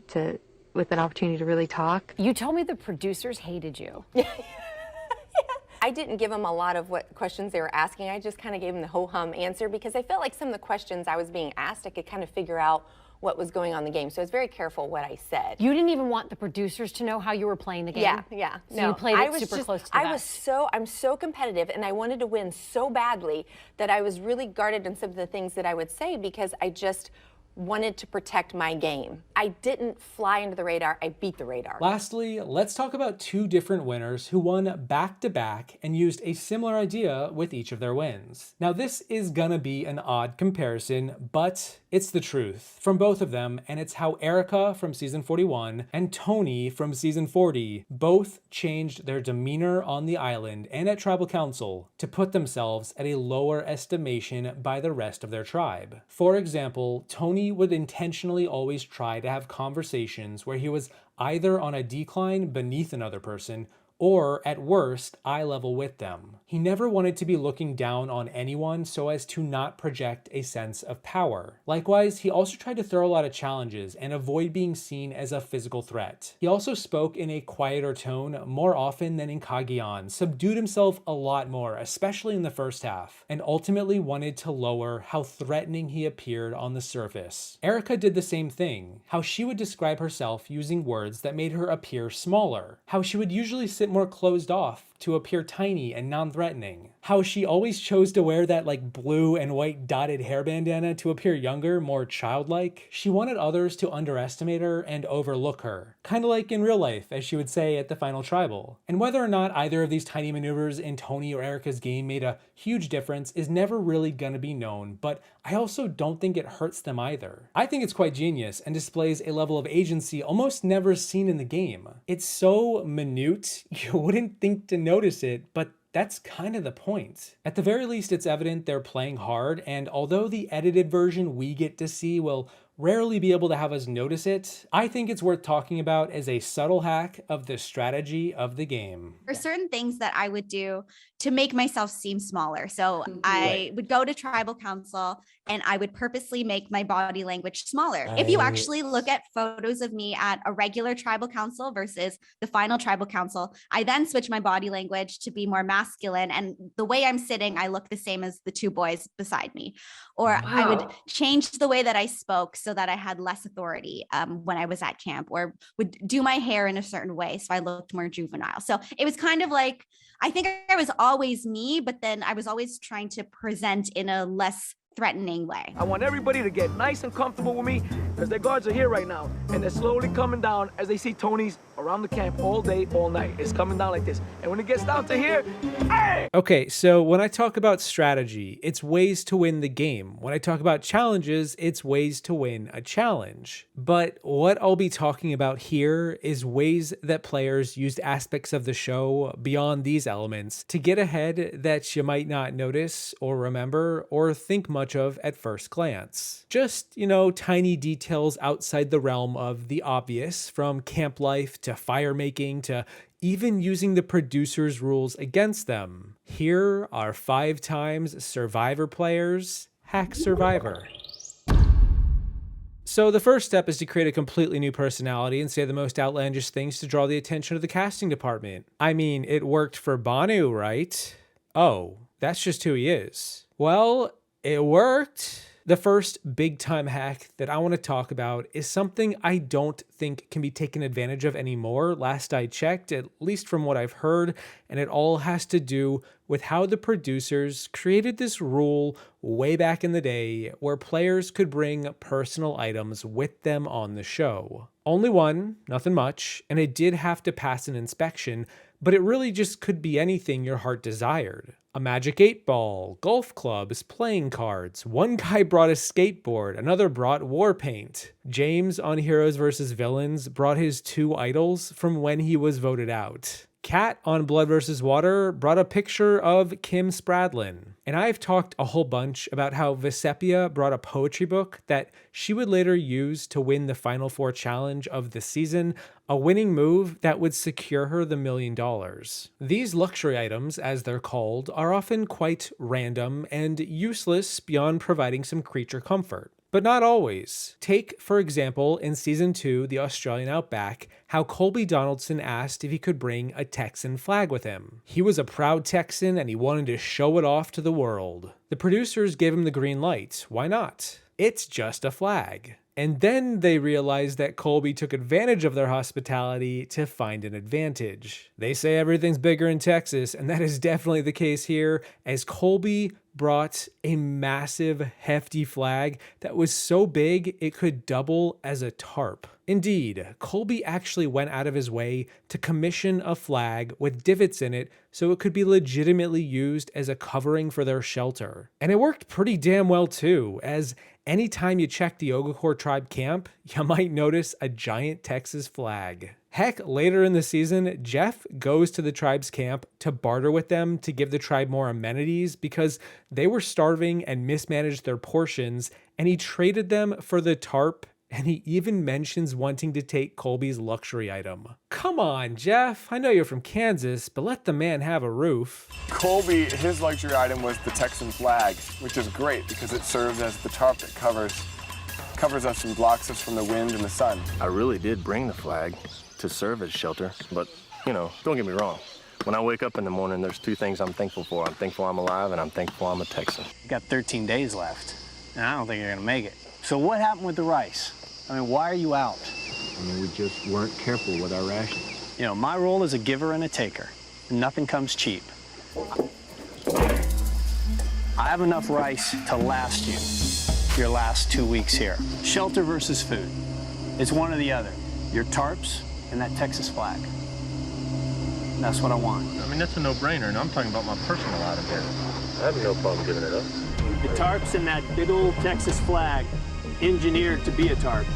with an opportunity to really talk. You told me the producers hated you. I didn't give them a lot of what questions they were asking. I just kind of gave them the ho-hum answer, because I felt like some of the questions I was being asked, I could kind of figure out what was going on in the game. So I was very careful what I said. You didn't even want the producers to know how you were playing the game? Yeah. So no, you played it super close to the vest. I'm so competitive, and I wanted to win so badly that I was really guarded in some of the things that I would say, because I just wanted to protect my game. I didn't fly under the radar, I beat the radar. Lastly, let's talk about two different winners who won back-to-back and used a similar idea with each of their wins. Now this is gonna be an odd comparison, but it's the truth from both of them, and it's how Erica from season 41 and Tony from season 40 both changed their demeanor on the island and at tribal council to put themselves at a lower estimation by the rest of their tribe. For example, Tony would intentionally always try to have conversations where he was either on a decline beneath another person or at worst, eye level with them. He never wanted to be looking down on anyone so as to not project a sense of power. Likewise, he also tried to throw a lot of challenges and avoid being seen as a physical threat. He also spoke in a quieter tone more often than in Cagayan, subdued himself a lot more, especially in the first half, and ultimately wanted to lower how threatening he appeared on the surface. Erica did the same thing, how she would describe herself using words that made her appear smaller, how she would usually sit more closed off to appear tiny and non-threatening. How she always chose to wear that like blue and white dotted hair bandana to appear younger, more childlike. She wanted others to underestimate her and overlook her. Kind of like in real life, as she would say at the final tribal. And whether or not either of these tiny maneuvers in Tony or Erica's game made a huge difference is never really gonna be known, but I also don't think it hurts them either. I think it's quite genius and displays a level of agency almost never seen in the game. It's so minute, you wouldn't think to notice it, but that's kind of the point. At the very least, it's evident they're playing hard, and although the edited version we get to see will rarely be able to have us notice it, I think it's worth talking about as a subtle hack of the strategy of the game. There are certain things that I would do to make myself seem smaller. So I would go to tribal council and I would purposely make my body language smaller. If you actually look at photos of me at a regular tribal council versus the final tribal council, I then switch my body language to be more masculine. And the way I'm sitting, I look the same as the two boys beside me. Or I would change the way that I spoke so that I had less authority when I was at camp, or would do my hair in a certain way so I looked more juvenile. So it was kind of like, I think I was always me, but then I was always trying to present in a less threatening way. I want everybody to get nice and comfortable with me because their guards are here right now and they're slowly coming down as they see Tony's around the camp all day, all night. It's coming down like this. And when it gets down to here, hey! Okay, so when I talk about strategy, it's ways to win the game. When I talk about challenges, it's ways to win a challenge. But what I'll be talking about here is ways that players used aspects of the show beyond these elements to get ahead that you might not notice or remember or think much of at first glance. Just, tiny details outside the realm of the obvious, from camp life to fire making to even using the producer's rules against them. Here are 5 times Survivor players hack Survivor. So the first step is to create a completely new personality and say the most outlandish things to draw the attention of the casting department. I mean, it worked for Banu, right? Oh, that's just who he is. Well, it worked. The first big time hack that I want to talk about is something I don't think can be taken advantage of anymore, last I checked, at least from what I've heard, and it all has to do with how the producers created this rule way back in the day where players could bring personal items with them on the show. Only one, nothing much, and it did have to pass an inspection, but it really just could be anything your heart desired. A magic 8-ball, golf clubs, playing cards. One guy brought a skateboard, another brought war paint. James on Heroes vs. Villains brought his 2 idols from when he was voted out. Kat on Blood vs. Water brought a picture of Kim Spradlin. And I've talked a whole bunch about how Vesepia brought a poetry book that she would later use to win the Final Four challenge of the season, a winning move that would secure her the $1 million. These luxury items, as they're called, are often quite random and useless beyond providing some creature comfort. But not always. Take, for example, in Season 2, The Australian Outback, how Colby Donaldson asked if he could bring a Texan flag with him. He was a proud Texan and he wanted to show it off to the world. The producers gave him the green light. Why not? It's just a flag. And then they realized that Colby took advantage of their hospitality to find an advantage. They say everything's bigger in Texas, and that is definitely the case here, as Colby brought a massive, hefty flag that was so big it could double as a tarp. Indeed, Colby actually went out of his way to commission a flag with divots in it so it could be legitimately used as a covering for their shelter. And it worked pretty damn well too, as anytime you check the Ogakor tribe camp, you might notice a giant Texas flag. Heck, later in the season, Jeff goes to the tribe's camp to barter with them to give the tribe more amenities because they were starving and mismanaged their portions, and he traded them for the tarp, and he even mentions wanting to take Colby's luxury item. Come on, Jeff, I know you're from Kansas, but let the man have a roof. Colby, his luxury item was the Texan flag, which is great because it serves as the tarp that covers us and blocks us from the wind and the sun. I really did bring the flag to serve as shelter, but, don't get me wrong. When I wake up in the morning, there's 2 things I'm thankful for. I'm thankful I'm alive, and I'm thankful I'm a Texan. You got 13 days left, and I don't think you're gonna make it. So what happened with the rice? I mean, why are you out? We just weren't careful with our rations. My role is a giver and a taker. Nothing comes cheap. I have enough rice to last you your last 2 weeks here. Shelter versus food. It's one or the other. Your tarps and that Texas flag. That's what I want. I mean, that's a no-brainer, and I'm talking about my personal item here. I have no problem giving it up. The tarps and that big old Texas flag, engineered to be a tarp.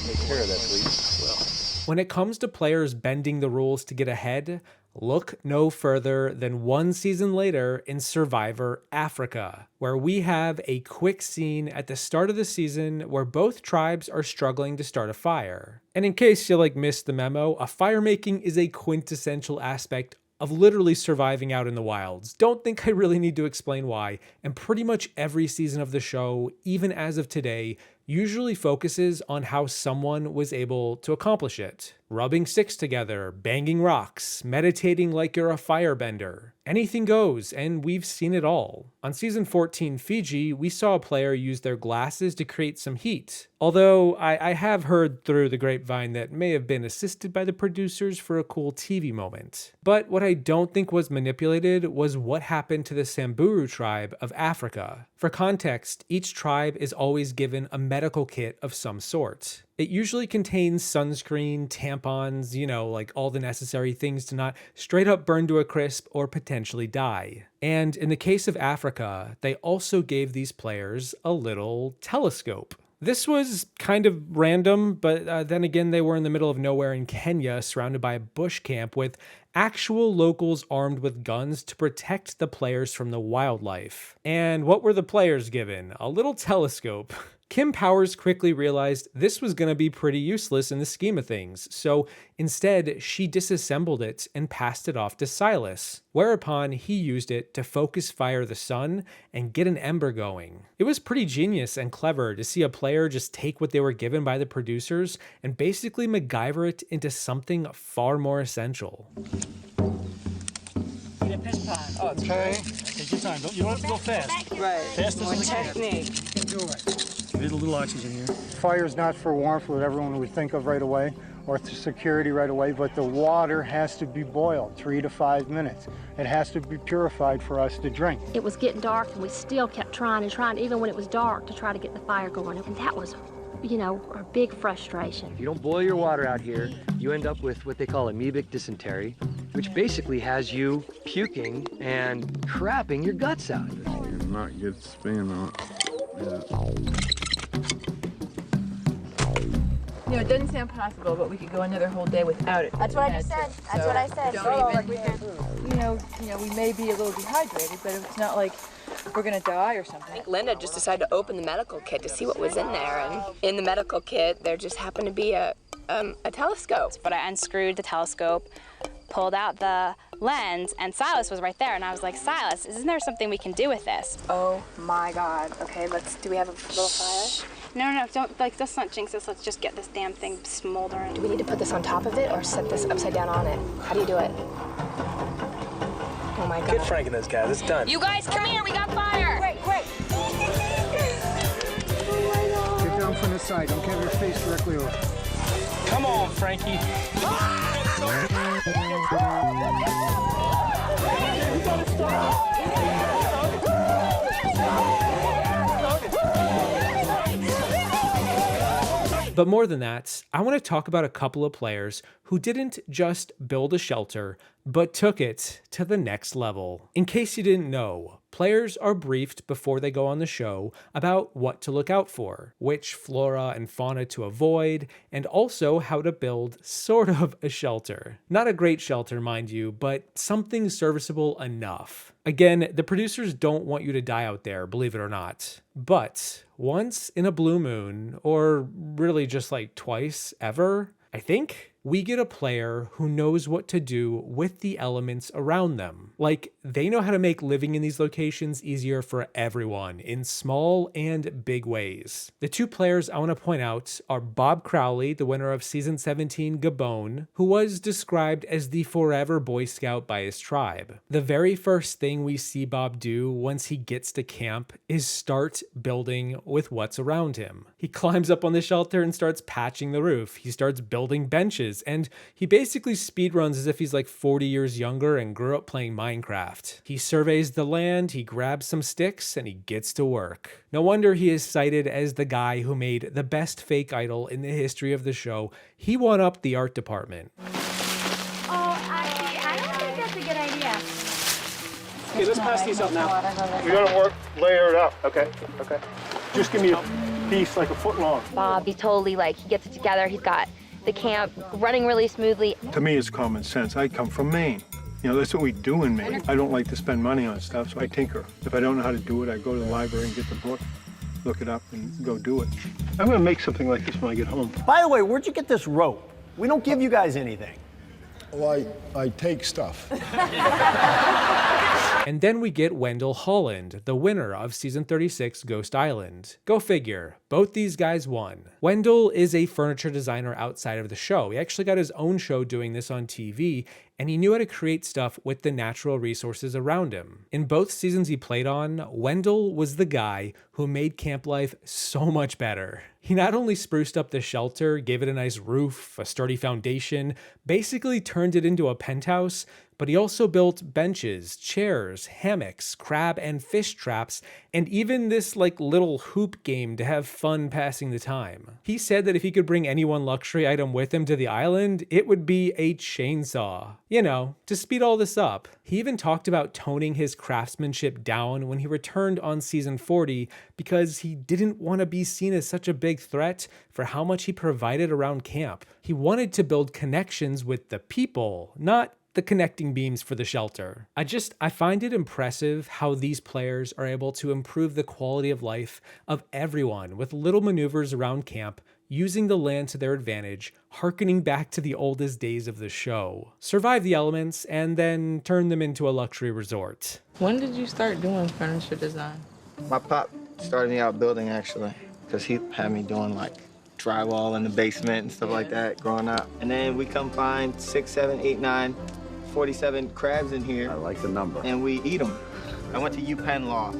Take care of that, please. Well. When it comes to players bending the rules to get ahead, Look no further than one season later in Survivor Africa, where we have a quick scene at the start of the season where both tribes are struggling to start a fire. And in case you missed the memo, a fire making is a quintessential aspect of literally surviving out in the wilds. Don't think I really need to explain why, and pretty much every season of the show, even as of today, usually focuses on how someone was able to accomplish it. Rubbing sticks together, banging rocks, meditating like you're a firebender. Anything goes, and we've seen it all. On season 14 Fiji, we saw a player use their glasses to create some heat. Although I have heard through the grapevine that may have been assisted by the producers for a cool TV moment. But what I don't think was manipulated was what happened to the Samburu tribe of Africa. For context, each tribe is always given a medical kit of some sort. It usually contains sunscreen, tampons, all the necessary things to not straight up burn to a crisp or potentially die. And in the case of Africa, they also gave these players a little telescope. This was kind of random, but then again, they were in the middle of nowhere in Kenya, surrounded by a bush camp with actual locals armed with guns to protect the players from the wildlife. And what were the players given? A little telescope. Kim Powers quickly realized this was going to be pretty useless in the scheme of things, so instead she disassembled it and passed it off to Silas, whereupon he used it to focus fire the sun and get an ember going. It was pretty genius and clever to see a player just take what they were given by the producers and basically MacGyver it into something far more essential. Oh, okay. Take your time. You don't have to go fast. Right. Fast More as you can. technique. You can do it. There's a little oxygen here. Fire is not for warmth, what everyone would think of right away, or security right away, but the water has to be boiled 3 to 5 minutes. It has to be purified for us to drink. It was getting dark, and we still kept trying and trying, even when it was dark, to try to get the fire going. And that was, our big frustration. If you don't boil your water out here, you end up with what they call amoebic dysentery, which basically has you puking and crapping your guts out. You're not good spin on it. It doesn't sound possible, but we could go another whole day without it. That's what I just said. That's what I said. We may be a little dehydrated, but it's not like we're gonna die or something. I think Linda just decided to open the medical kit to see what was in there, and in the medical kit, there just happened to be a telescope. But I unscrewed the telescope, pulled out the lens, and Silas was right there, and I was like, Silas, isn't there something we can do with this? Oh my God. Okay, do we have a little fire? No, let's not jinx this. Let's just get this damn thing smoldering. Do we need to put this on top of it or set this upside down on it? How do you do it? Oh my God. Get Frank and those guys, it's done. You guys, come here, we got fire! Great. Get down from the side, don't have your face directly over. Come on, Frankie. But more than that, I want to talk about a couple of players who didn't just build a shelter, but took it to the next level. In case you didn't know, players are briefed before they go on the show about what to look out for, which flora and fauna to avoid, and also how to build sort of a shelter. Not a great shelter, mind you, but something serviceable enough. Again, the producers don't want you to die out there, believe it or not. But once in a blue moon, or really just twice ever, I think, we get a player who knows what to do with the elements around them. They know how to make living in these locations easier for everyone in small and big ways. The two players I want to point out are Bob Crowley, the winner of Season 17 Gabon, who was described as the forever Boy Scout by his tribe. The very first thing we see Bob do once he gets to camp is start building with what's around him. He climbs up on the shelter and starts patching the roof. He starts building benches, and he basically speedruns as if he's 40 years younger and grew up playing Minecraft. He surveys the land, he grabs some sticks, and he gets to work. No wonder he is cited as the guy who made the best fake idol in the history of the show. He won up the art department. I don't think that's a good idea. Okay, let's pass these up now. We gotta layer it up. Okay. Just give me a piece a foot long. Bob, he's totally he gets it together. He's got the camp running really smoothly. To me, it's common sense. I come from Maine. You know, that's what we do in Maine. I don't like to spend money on stuff, so I tinker. If I don't know how to do it, I go to the library and get the book, look it up, and go do it. I'm gonna make something like this when I get home. By the way, where'd you get this rope? We don't give you guys anything. Well, I take stuff. And then we get Wendell Holland, the winner of season 36 Ghost Island. Go figure, both these guys won. Wendell is a furniture designer outside of the show. He actually got his own show doing this on TV, and he knew how to create stuff with the natural resources around him. In both seasons he played on, Wendell was the guy who made camp life so much better. He not only spruced up the shelter, gave it a nice roof, a sturdy foundation, basically turned it into a penthouse, but he also built benches, chairs, hammocks, crab and fish traps, and even this little hoop game to have fun passing the time. He said that if he could bring any one luxury item with him to the island, it would be a chainsaw. You know, to speed all this up. He even talked about toning his craftsmanship down when he returned on season 40 because he didn't want to be seen as such a big threat for how much he provided around camp. He wanted to build connections with the people, not the connecting beams for the shelter. I find it impressive how these players are able to improve the quality of life of everyone with little maneuvers around camp, using the land to their advantage, hearkening back to the oldest days of the show. Survive the elements and then turn them into a luxury resort. When did you start doing furniture design? My pop started me out building, actually, because he had me doing drywall in the basement and stuff like that growing up. And then we come find 6, 7, 8, 9, 47 crabs in here. I like the number. And we eat them. I went to UPenn Law,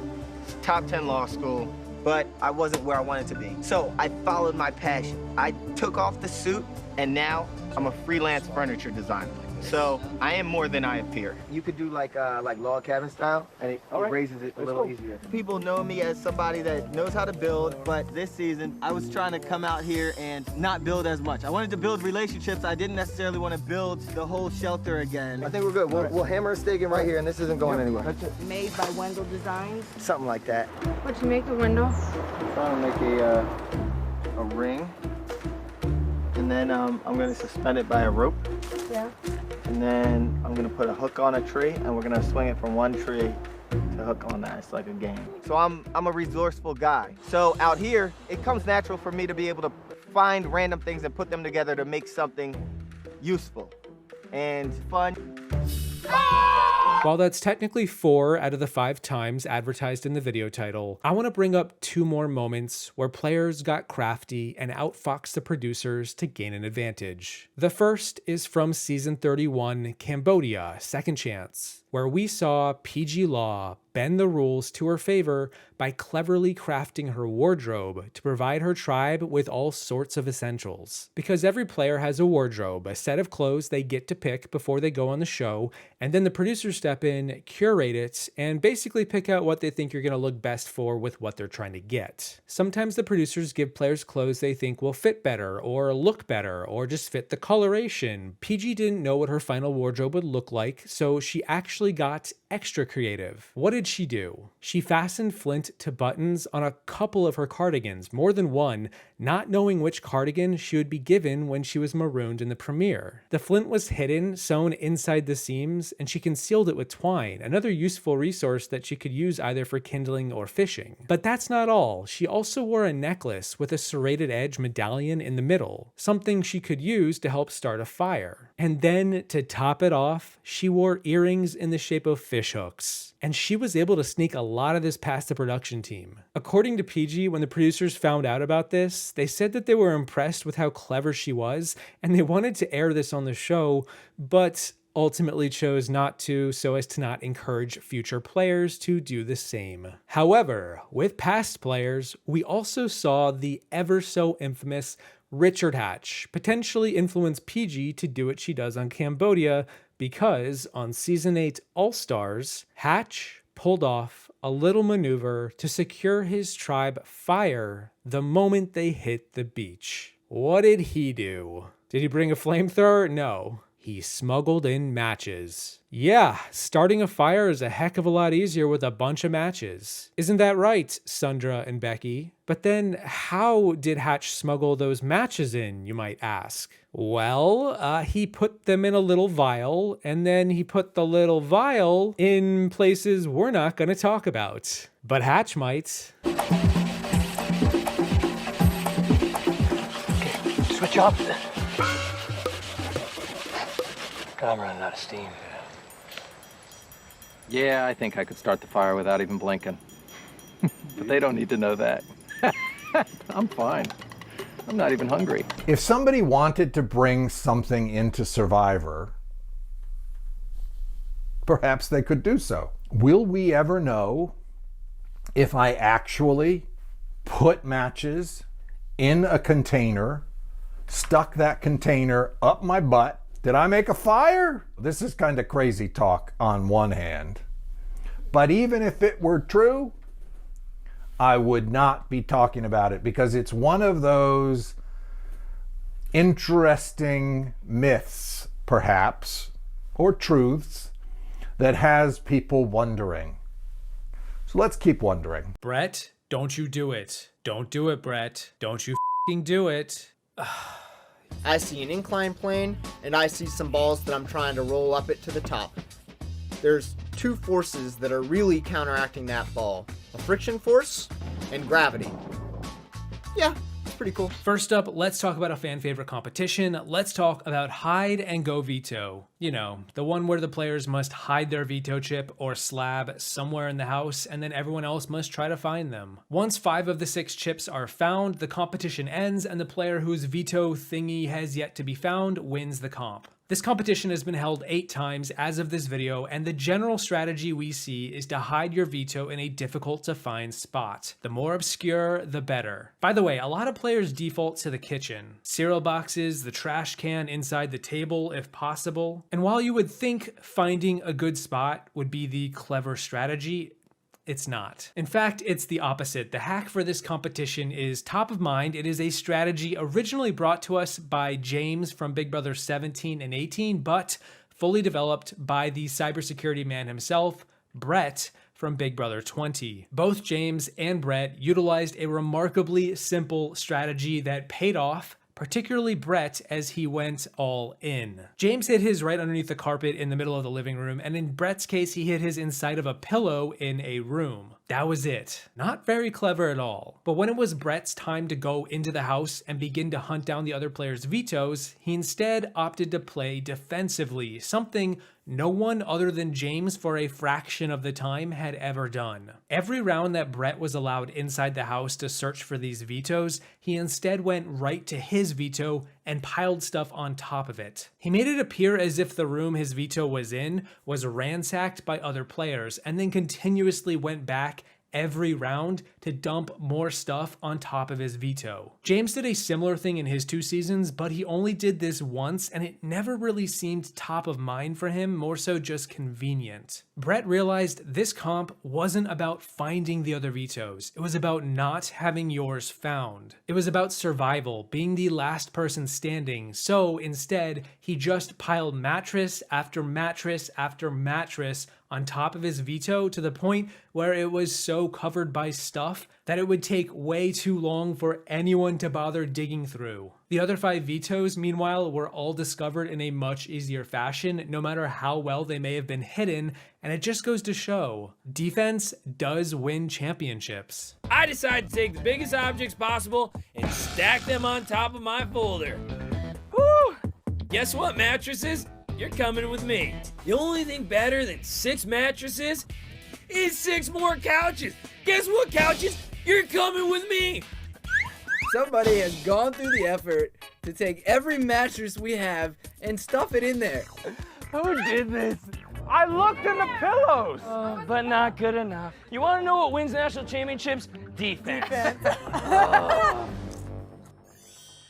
top 10 law school, but I wasn't where I wanted to be. So I followed my passion. I took off the suit, and now I'm a freelance furniture designer. So I am more than I appear. You could do like log cabin style, and it raises it a little easier. People know me as somebody that knows how to build, but this season I was trying to come out here and not build as much. I wanted to build relationships. I didn't necessarily want to build the whole shelter again. I think we're good. We'll hammer a stake in right here, and this isn't going anywhere. Made by Wendell Designs? Something like that. What'd you make of Wendell? I'm trying to make a ring, and then I'm going to suspend it by a rope. Yeah. And then I'm gonna put a hook on a tree, and we're gonna swing it from one tree to hook on that. It's like a game. So I'm a resourceful guy. So out here, it comes natural for me to be able to find random things and put them together to make something useful and fun. While that's technically 4 out of the 5 times advertised in the video title, I want to bring up 2 more moments where players got crafty and outfoxed the producers to gain an advantage. The first is from season 31, Cambodia, Second Chance, where we saw PG Law bend the rules to her favor by cleverly crafting her wardrobe to provide her tribe with all sorts of essentials. Because every player has a wardrobe, a set of clothes they get to pick before they go on the show, and then the producers step in, curate it, and basically pick out what they think you're going to look best for with what they're trying to get. Sometimes the producers give players clothes they think will fit better, or look better, or just fit the coloration. PG didn't know what her final wardrobe would look like, so she actually got extra creative. What did she do? She fastened flint to buttons on a couple of her cardigans, more than one, not knowing which cardigan she would be given when she was marooned in the premiere. The flint was hidden, sewn inside the seams, and she concealed it with twine, another useful resource that she could use either for kindling or fishing. But that's not all. She also wore a necklace with a serrated edge medallion in the middle, something she could use to help start a fire. And then, to top it off, she wore earrings in the shape of fish hooks. And she was able to sneak a lot of this past the production team. According to PG, when the producers found out about this, they said that they were impressed with how clever she was, and they wanted to air this on the show, but ultimately chose not to, so as to not encourage future players to do the same. However, with past players, we also saw the ever so infamous Richard Hatch potentially influence PG to do what she does on Cambodia, because on Season 8 All-Stars, Hatch pulled off a little maneuver to secure his tribe fire the moment they hit the beach. What did he do? Did he bring a flamethrower? No. He smuggled in matches. Yeah, starting a fire is a heck of a lot easier with a bunch of matches. Isn't that right, Sundra and Becky? But then how did Hatch smuggle those matches in, you might ask? Well, he put them in a little vial, and then he put the little vial in places we're not going to talk about. But Hatch might. Switch off then. God, I'm running out of steam. Yeah, I think I could start the fire without even blinking. But they don't need to know that. I'm fine. I'm not even hungry. If somebody wanted to bring something into Survivor, perhaps they could do so. Will we ever know if I actually put matches in a container, stuck that container up my butt? Did I make a fire? This is kind of crazy talk on one hand. But even if it were true, I would not be talking about it because it's one of those interesting myths, perhaps, or truths that has people wondering. So let's keep wondering. Brett, don't you do it. Don't do it, Brett. Don't you f***ing do it. I see an incline plane, and I see some balls that I'm trying to roll up it to the top. There's two forces that are really counteracting that ball. A friction force and gravity. Yeah, it's pretty cool. First up, let's talk about a fan favorite competition. Let's talk about hide and go veto. You know, the one where the players must hide their veto chip or slab somewhere in the house and then everyone else must try to find them. Once 5 of the 6 chips are found, the competition ends and the player whose veto thingy has yet to be found wins the comp. This competition has been held 8 times as of this video, and the general strategy we see is to hide your veto in a difficult to find spot. The more obscure, the better. By the way, a lot of players default to the kitchen. Cereal boxes, the trash can inside the table if possible. And while you would think finding a good spot would be the clever strategy, it's not. In fact, it's the opposite. The hack for this competition is top of mind. It is a strategy originally brought to us by James from Big Brother 17 and 18, but fully developed by the cybersecurity man himself, Brett, from Big Brother 20. Both James and Brett utilized a remarkably simple strategy that paid off, particularly Brett, as he went all in. James hid his right underneath the carpet in the middle of the living room, and in Brett's case, he hid his inside of a pillow in a room. That was it. Not very clever at all. But when it was Brett's time to go into the house and begin to hunt down the other players' vetoes, he instead opted to play defensively, something no one other than James for a fraction of the time had ever done. Every round that Brett was allowed inside the house to search for these vetoes, he instead went right to his veto and piled stuff on top of it. He made it appear as if the room his veto was in was ransacked by other players, and then continuously went back every round to dump more stuff on top of his veto. James did a similar thing in his 2 seasons, but he only did this once and it never really seemed top of mind for him, more so just convenient. Brett realized this comp wasn't about finding the other vetoes. It was about not having yours found. It was about survival, being the last person standing. So instead, he just piled mattress after mattress after mattress on top of his veto to the point where it was so covered by stuff that it would take way too long for anyone to bother digging through. The other 5 vetoes, meanwhile, were all discovered in a much easier fashion, no matter how well they may have been hidden, and it just goes to show, defense does win championships. I decided to take the biggest objects possible and stack them on top of my folder. Whew! Guess what, mattresses? You're coming with me. The only thing better than 6 mattresses is 6 more couches. Guess what, couches? You're coming with me. Somebody has gone through the effort to take every mattress we have and stuff it in there. Who did this? I looked in the pillows. But not good enough. You want to know what wins national championships? Defense.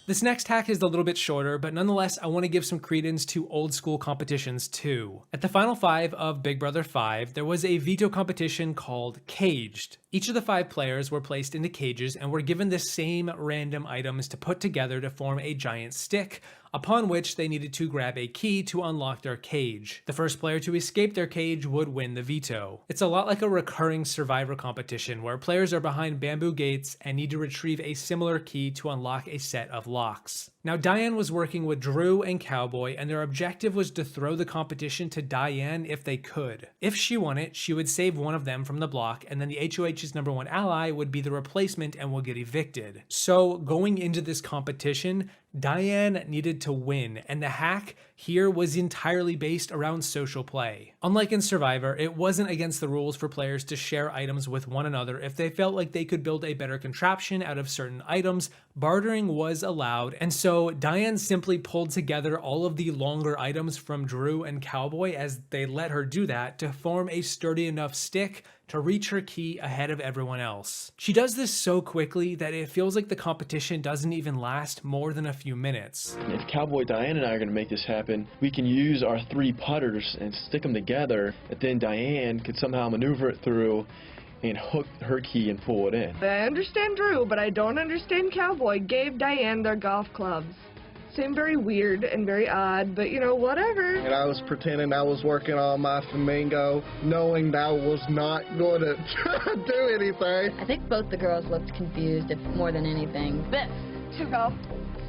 This next hack is a little bit shorter, but nonetheless, I want to give some credence to old school competitions too. At the final 5 of Big Brother 5, there was a veto competition called Caged. Each of the 5 players were placed into cages and were given the same random items to put together to form a giant stick, upon which they needed to grab a key to unlock their cage. The first player to escape their cage would win the veto. It's a lot like a recurring Survivor competition where players are behind bamboo gates and need to retrieve a similar key to unlock a set of locks. Now, Diane was working with Drew and Cowboy, and their objective was to throw the competition to Diane if they could. If she won it, she would save one of them from the block, and then the HOH's #1 ally would be the replacement and will get evicted. So, going into this competition, Diane needed to win, and the hack here was entirely based around social play. Unlike in Survivor, it wasn't against the rules for players to share items with one another if they felt like they could build a better contraption out of certain items. Bartering was allowed, and so Diane simply pulled together all of the longer items from Drew and Cowboy as they let her do that to form a sturdy enough stick to reach her key ahead of everyone else. She does this so quickly that it feels like the competition doesn't even last more than a few minutes. If Cowboy, Diane, and I are going to make this happen, we can use our 3 putters and stick them together, and then Diane could somehow maneuver it through and hook her key and pull it in. I understand Drew, but I don't understand Cowboy gave Diane their golf clubs. Seemed very weird and very odd, but you know, whatever. And I was pretending I was working on my flamingo, knowing that I was not going to do anything. I think both the girls looked confused, if more than anything. This, 2 golf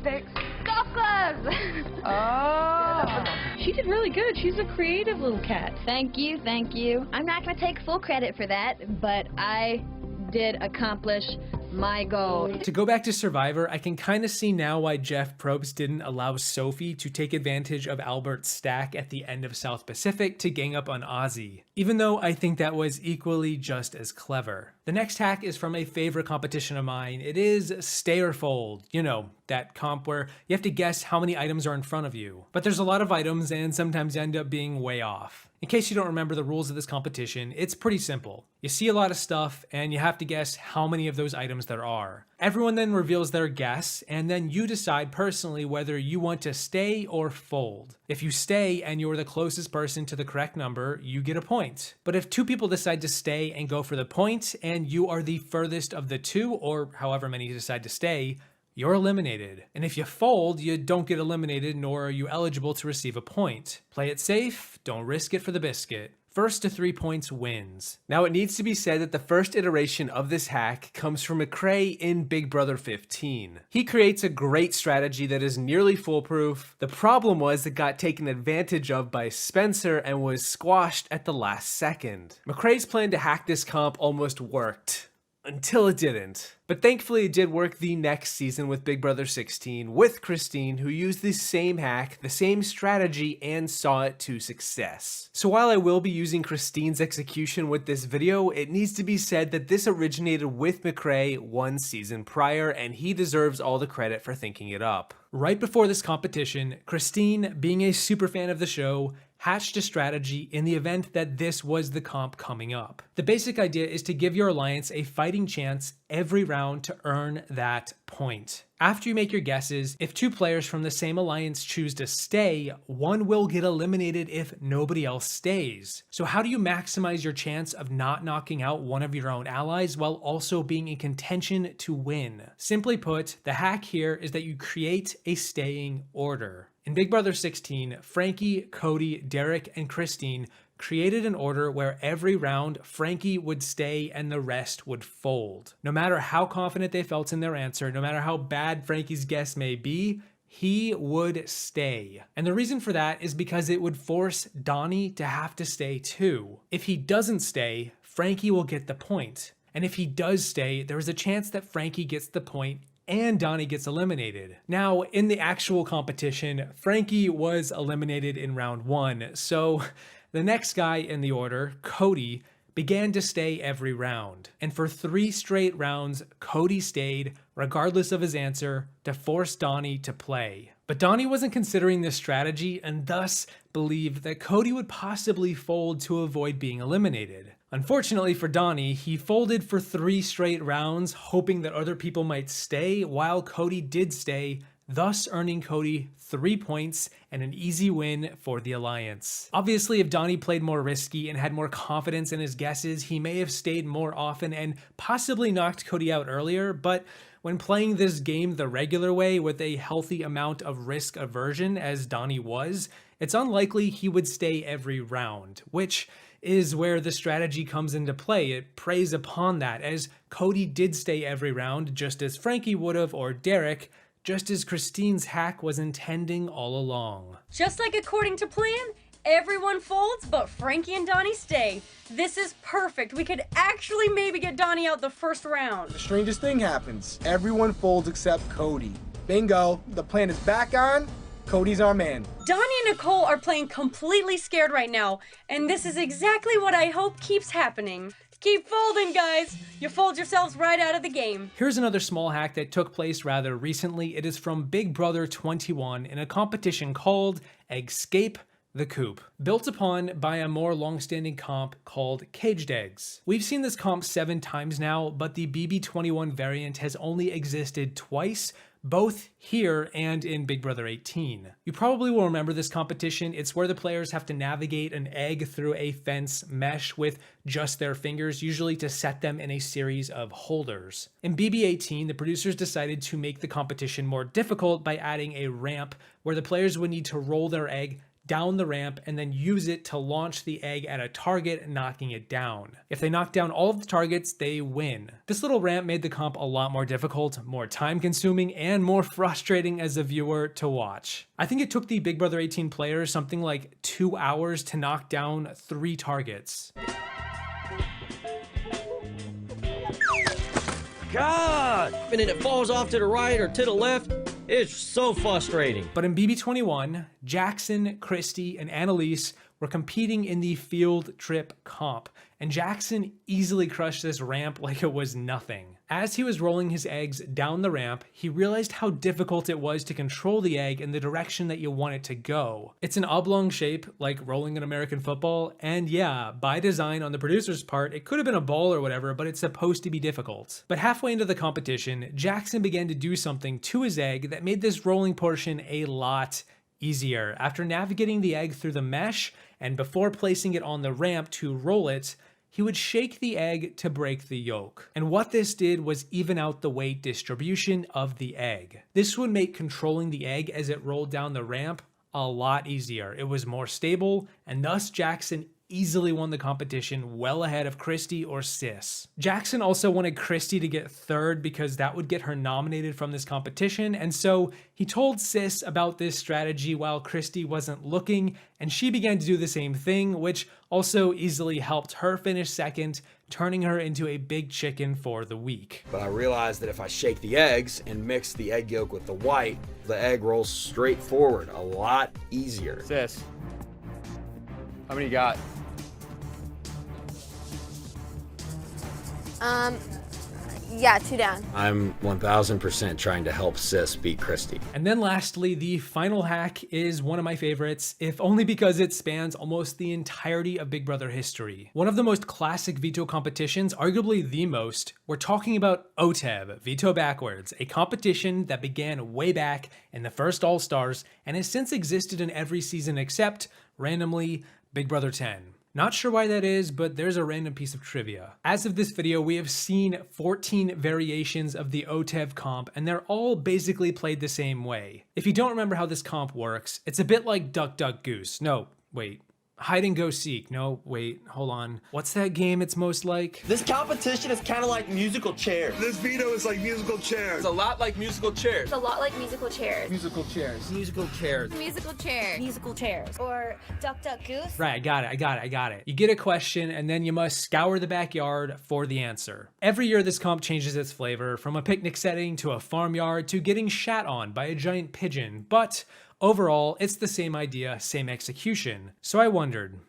sticks. Golf clubs! Oh! She did really good. She's a creative little cat. Thank you, thank you. I'm not going to take full credit for that, but I did accomplish my goal. To go back to Survivor, I can kind of see now why Jeff Probst didn't allow Sophie to take advantage of Albert's stack at the end of South Pacific to gang up on Ozzy, even though I think that was equally just as clever. The next hack is from a favorite competition of mine. It is Stay or Fold. You know, that comp where you have to guess how many items are in front of you. But there's a lot of items and sometimes you end up being way off. In case you don't remember the rules of this competition, it's pretty simple. You see a lot of stuff and you have to guess how many of those items there are. Everyone then reveals their guess, and then you decide personally whether you want to stay or fold. If you stay and you're the closest person to the correct number, you get a point. But if 2 people decide to stay and go for the point, and you are the furthest of the 2, or however many decide to stay, you're eliminated. And if you fold, you don't get eliminated, nor are you eligible to receive a point. Play it safe, don't risk it for the biscuit. First to 3 points wins. Now it needs to be said that the first iteration of this hack comes from McCrae in Big Brother 15. He creates a great strategy that is nearly foolproof. The problem was it got taken advantage of by Spencer and was squashed at the last second. McCrae's plan to hack this comp almost worked. Until it didn't. But thankfully it did work the next season with Big Brother 16 with Christine, who used the same hack, the same strategy, and saw it to success. So while I will be using Christine's execution with this video, it needs to be said that this originated with McCrae 1 season prior, and he deserves all the credit for thinking it up. Right before this competition, Christine, being a super fan of the show, hatched a strategy in the event that this was the comp coming up. The basic idea is to give your alliance a fighting chance every round to earn that point. After you make your guesses, if 2 players from the same alliance choose to stay, one will get eliminated if nobody else stays. So how do you maximize your chance of not knocking out one of your own allies while also being in contention to win? Simply put, the hack here is that you create a staying order. In Big Brother 16, Frankie, Cody, Derek, and Christine created an order where every round Frankie would stay and the rest would fold. No matter how confident they felt in their answer, no matter how bad Frankie's guess may be, he would stay. And the reason for that is because it would force Donnie to have to stay too. If he doesn't stay, Frankie will get the point. And if he does stay, there is a chance that Frankie gets the point and Donnie gets eliminated. Now, in the actual competition, Frankie was eliminated in round 1, so the next guy in the order, Cody, began to stay every round. And for 3 straight rounds, Cody stayed, regardless of his answer, to force Donnie to play. But Donnie wasn't considering this strategy and thus believed that Cody would possibly fold to avoid being eliminated. Unfortunately for Donnie, he folded for 3 straight rounds, hoping that other people might stay, while Cody did stay thus earning Cody 3 points and an easy win for the Alliance. Obviously, if Donnie played more risky and had more confidence in his guesses, he may have stayed more often and possibly knocked Cody out earlier, but when playing this game the regular way with a healthy amount of risk aversion as Donnie was, it's unlikely he would stay every round, which is where the strategy comes into play. It preys upon that, as Cody did stay every round just as Frankie would have, or Derek, just as Christine's hack was intending all along. Just like according to plan, everyone folds, but Frankie and Donnie stay. This is perfect. We could actually maybe get Donnie out the first round. The strangest thing happens. Everyone folds except Cody. Bingo, the plan is back on. Cody's our man. Donnie and Nicole are playing completely scared right now, and this is exactly what I hope keeps happening. Keep folding, guys. You fold yourselves right out of the game. Here's another small hack that took place rather recently. It is from Big Brother 21 in a competition called Escape the Coop, built upon by a more long-standing comp called Caged Eggs. We've seen this comp 7 times now, but the BB21 variant has only existed twice, both here and in Big Brother 18. You probably will remember this competition. It's where the players have to navigate an egg through a fence mesh with just their fingers, usually to set them in a series of holders. In BB18, the producers decided to make the competition more difficult by adding a ramp where the players would need to roll their egg down the ramp and then use it to launch the egg at a target, knocking it down. If they knock down all of the targets, they win. This little ramp made the comp a lot more difficult, more time consuming, and more frustrating as a viewer to watch. I think it took the Big Brother 18 players something like 2 hours to knock down 3 targets. God! And then it falls off to the right or to the left. It's so frustrating. But in BB21, Jackson, Christy, and Annalise were competing in the field trip comp, and Jackson easily crushed this ramp like it was nothing. As he was rolling his eggs down the ramp, he realized how difficult it was to control the egg in the direction that you want it to go. It's an oblong shape, like rolling an American football, and yeah, by design on the producer's part, it could have been a ball or whatever, but it's supposed to be difficult. But halfway into the competition, Jackson began to do something to his egg that made this rolling portion a lot easier. After navigating the egg through the mesh, and before placing it on the ramp to roll it, he would shake the egg to break the yolk. And what this did was even out the weight distribution of the egg. This would make controlling the egg as it rolled down the ramp a lot easier. It was more stable, and thus Jackson easily won the competition, well ahead of Christy or Sis. Jackson also wanted Christy to get third because that would get her nominated from this competition, and so he told Sis about this strategy while Christy wasn't looking, and she began to do the same thing, which also easily helped her finish second, turning her into a big chicken for the week. But I realized that if I shake the eggs and mix the egg yolk with the white, the egg rolls straight forward, a lot easier. Sis, how many you got? Yeah, 2 down. I'm 1000% trying to help Sis beat Christy. And then lastly, the final hack is one of my favorites, if only because it spans almost the entirety of Big Brother history. One of the most classic veto competitions, arguably the most, we're talking about OTEV, Veto Backwards, a competition that began way back in the first All-Stars and has since existed in every season except, randomly, Big Brother 10. Not sure why that is, but there's a random piece of trivia. As of this video, we have seen 14 variations of the OTEV comp, and they're all basically played the same way. If you don't remember how this comp works, it's a bit like Duck Duck Goose. No, wait. Hide and go seek. No, wait, hold on. What's that game it's most like? This competition is kind of like musical chairs. This veto is like musical chairs. It's a lot like musical chairs. It's a lot like musical chairs. Musical chairs. Musical chairs. Musical chairs. Musical chairs. Or Duck Duck Goose. Right, I got it. You get a question, and then you must scour the backyard for the answer. Every year, this comp changes its flavor, from a picnic setting to a farmyard to getting shat on by a giant pigeon, but overall, it's the same idea, same execution. So I wondered,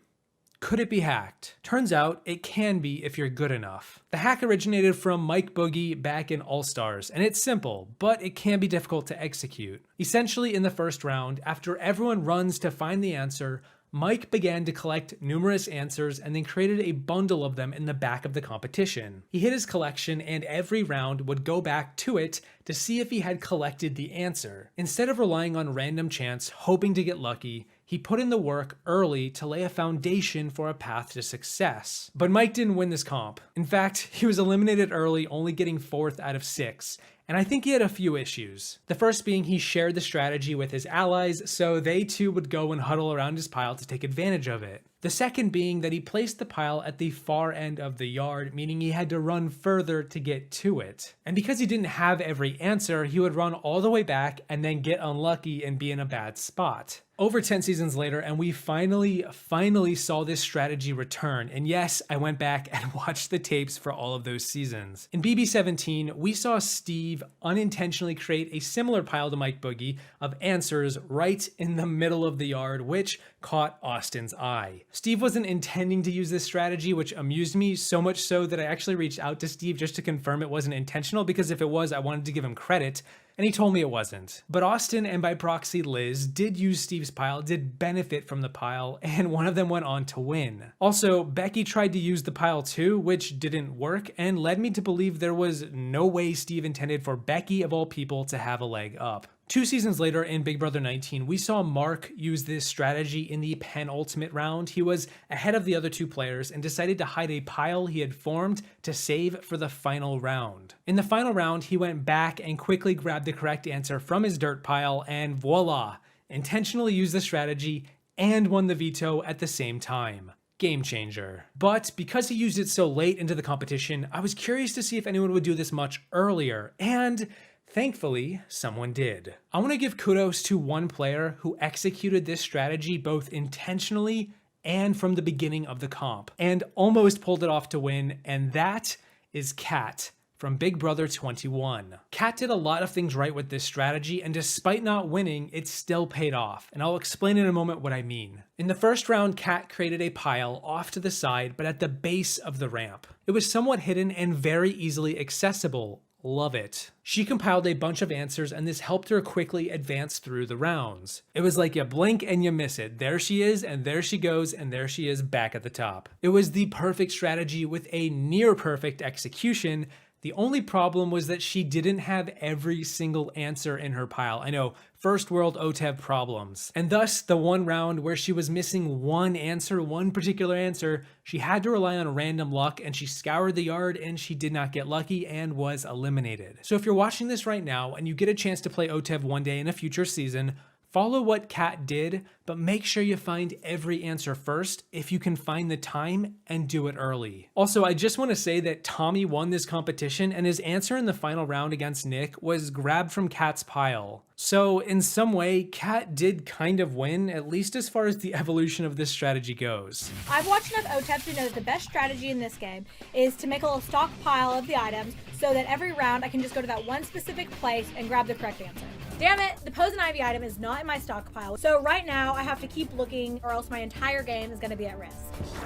could it be hacked? Turns out it can be if you're good enough. The hack originated from Mike Boogie back in All-Stars, and it's simple, but it can be difficult to execute. Essentially, in the first round, after everyone runs to find the answer, Mike began to collect numerous answers and then created a bundle of them in the back of the competition. He hid his collection and every round would go back to it to see if he had collected the answer. Instead of relying on random chance, hoping to get lucky, he put in the work early to lay a foundation for a path to success. But Mike didn't win this comp. In fact, he was eliminated early, only getting 4th out of 6. And I think he had a few issues. The first being he shared the strategy with his allies, so they too would go and huddle around his pile to take advantage of it. The second being that he placed the pile at the far end of the yard, meaning he had to run further to get to it. And because he didn't have every answer, he would run all the way back and then get unlucky and be in a bad spot. Over 10 seasons later, and we finally saw this strategy return. And yes, I went back and watched the tapes for all of those seasons. In BB17, we saw Steve unintentionally create a similar pile to Mike Boogie of answers right in the middle of the yard, which caught Austin's eye. Steve wasn't intending to use this strategy, which amused me so much so that I actually reached out to Steve just to confirm it wasn't intentional, because if it was, I wanted to give him credit. And he told me it wasn't. But Austin, and by proxy Liz, did use Steve's pile, did benefit from the pile, and one of them went on to win. Also, Becky tried to use the pile too, which didn't work, and led me to believe there was no way Steve intended for Becky, of all people, to have a leg up. 2 seasons later in Big Brother 19, we saw Mark use this strategy in the penultimate round. He was ahead of the other 2 players and decided to hide a pile he had formed to save for the final round. In the final round, he went back and quickly grabbed the correct answer from his dirt pile and voila, intentionally used the strategy and won the veto at the same time. Game changer. But because he used it so late into the competition, I was curious to see if anyone would do this much earlier, and thankfully, someone did. I want to give kudos to one player who executed this strategy both intentionally and from the beginning of the comp, and almost pulled it off to win, and that is Kat from Big Brother 21. Kat did a lot of things right with this strategy, and despite not winning, it still paid off, and I'll explain in a moment what I mean. In the first round, Kat created a pile off to the side, but at the base of the ramp. It was somewhat hidden and very easily accessible. Love it. She compiled a bunch of answers, and this helped her quickly advance through the rounds. It was like you blink and you miss it. There she is, and there she goes, and there she is back at the top. It was the perfect strategy with a near perfect execution. The only problem was that she didn't have every single answer in her pile. I know, first world OTEV problems. And thus, the one round where she was missing one particular answer, she had to rely on random luck, and she scoured the yard and she did not get lucky and was eliminated. So if you're watching this right now and you get a chance to play OTEV one day in a future season, follow what Kat did, but make sure you find every answer first if you can find the time, and do it early. Also, I just want to say that Tommy won this competition, and his answer in the final round against Nick was grabbed from Kat's pile. So in some way, Kat did kind of win, at least as far as the evolution of this strategy goes. I've watched enough OTEP to know that the best strategy in this game is to make a little stockpile of the items so that every round I can just go to that one specific place and grab the correct answer. Damn it, the Poison Ivy item is not in my stockpile, so right now I have to keep looking or else my entire game is going to be at risk.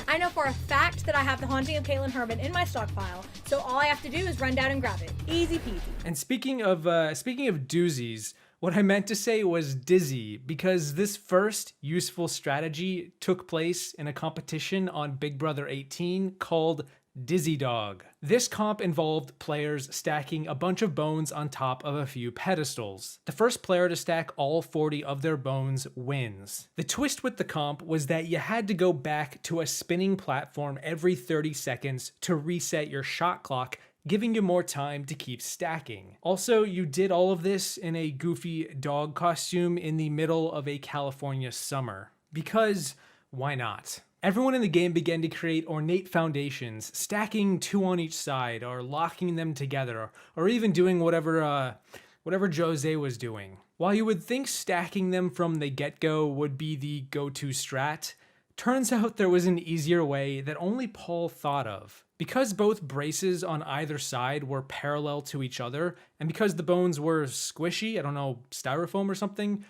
I know for a fact that I have the Haunting of Caitlin Herman in my stockpile, so all I have to do is run down and grab it. Easy peasy. And speaking of doozies, what I meant to say was dizzy, because this first useful strategy took place in a competition on Big Brother 18 called Dizzy Dog. This comp involved players stacking a bunch of bones on top of a few pedestals. The first player to stack all 40 of their bones wins. The twist with the comp was that you had to go back to a spinning platform every 30 seconds to reset your shot clock, giving you more time to keep stacking. Also, you did all of this in a goofy dog costume in the middle of a California summer. Because why not? Everyone in the game began to create ornate foundations, stacking 2 on each side, or locking them together, or even doing whatever Jose was doing. While you would think stacking them from the get-go would be the go-to strat, turns out there was an easier way that only Paul thought of. Because both braces on either side were parallel to each other, and because the bones were squishy, I don't know, styrofoam or something,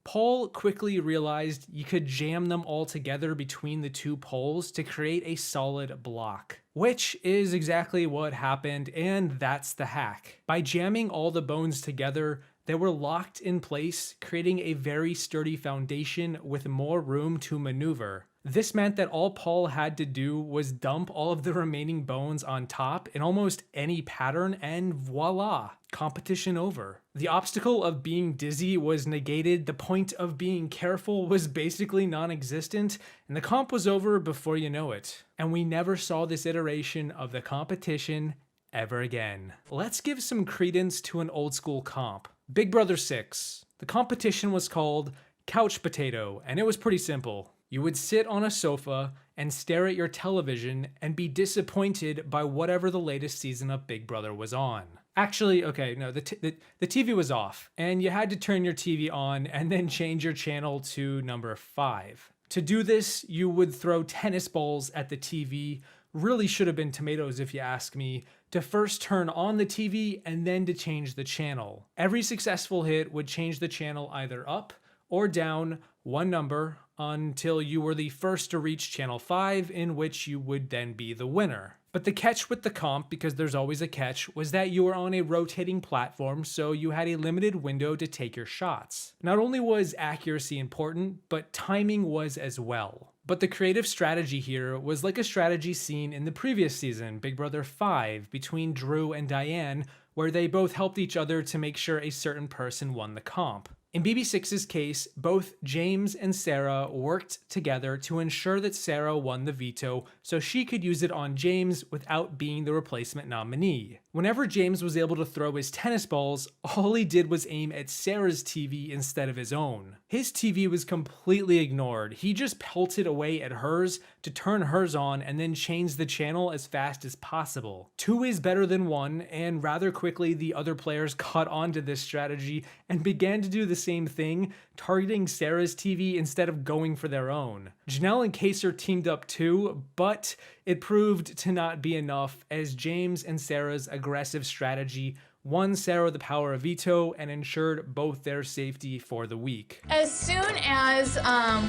Paul quickly realized you could jam them all together between the 2 poles to create a solid block. Which is exactly what happened, and that's the hack. By jamming all the bones together, They were locked in place, creating a very sturdy foundation with more room to maneuver. This meant that all Paul had to do was dump all of the remaining bones on top in almost any pattern, and voila, competition over. The obstacle of being dizzy was negated, the point of being careful was basically non-existent, and the comp was over before you know it. And we never saw this iteration of the competition ever again. Let's give some credence to an old school comp. Big Brother 6. The competition was called Couch Potato, and it was pretty simple. You would sit on a sofa and stare at your television and be disappointed by whatever the latest season of Big Brother was on. Actually, okay, no, the TV was off, and you had to turn your TV on and then change your channel to number 5. To do this, you would throw tennis balls at the TV, really should have been tomatoes if you ask me, to first turn on the TV and then to change the channel. Every successful hit would change the channel either up or down one number until you were the first to reach channel 5, in which you would then be the winner. But the catch with the comp, because there's always a catch, was that you were on a rotating platform, so you had a limited window to take your shots. Not only was accuracy important, but timing was as well. But the creative strategy here was like a strategy seen in the previous season, Big Brother 5, between Drew and Diane, where they both helped each other to make sure a certain person won the comp. In BB6's case, both James and Sarah worked together to ensure that Sarah won the veto so she could use it on James without being the replacement nominee. Whenever James was able to throw his tennis balls, all he did was aim at Sarah's TV instead of his own. His TV was completely ignored. He just pelted away at hers to turn hers on and then change the channel as fast as possible. 2 is better than 1, and rather quickly the other players caught on to this strategy and began to do the same thing, targeting Sarah's TV instead of going for their own. Janelle and Kaser teamed up too, but it proved to not be enough, as James and Sarah's aggressive strategy won Sarah the power of veto and ensured both their safety for the week. As soon as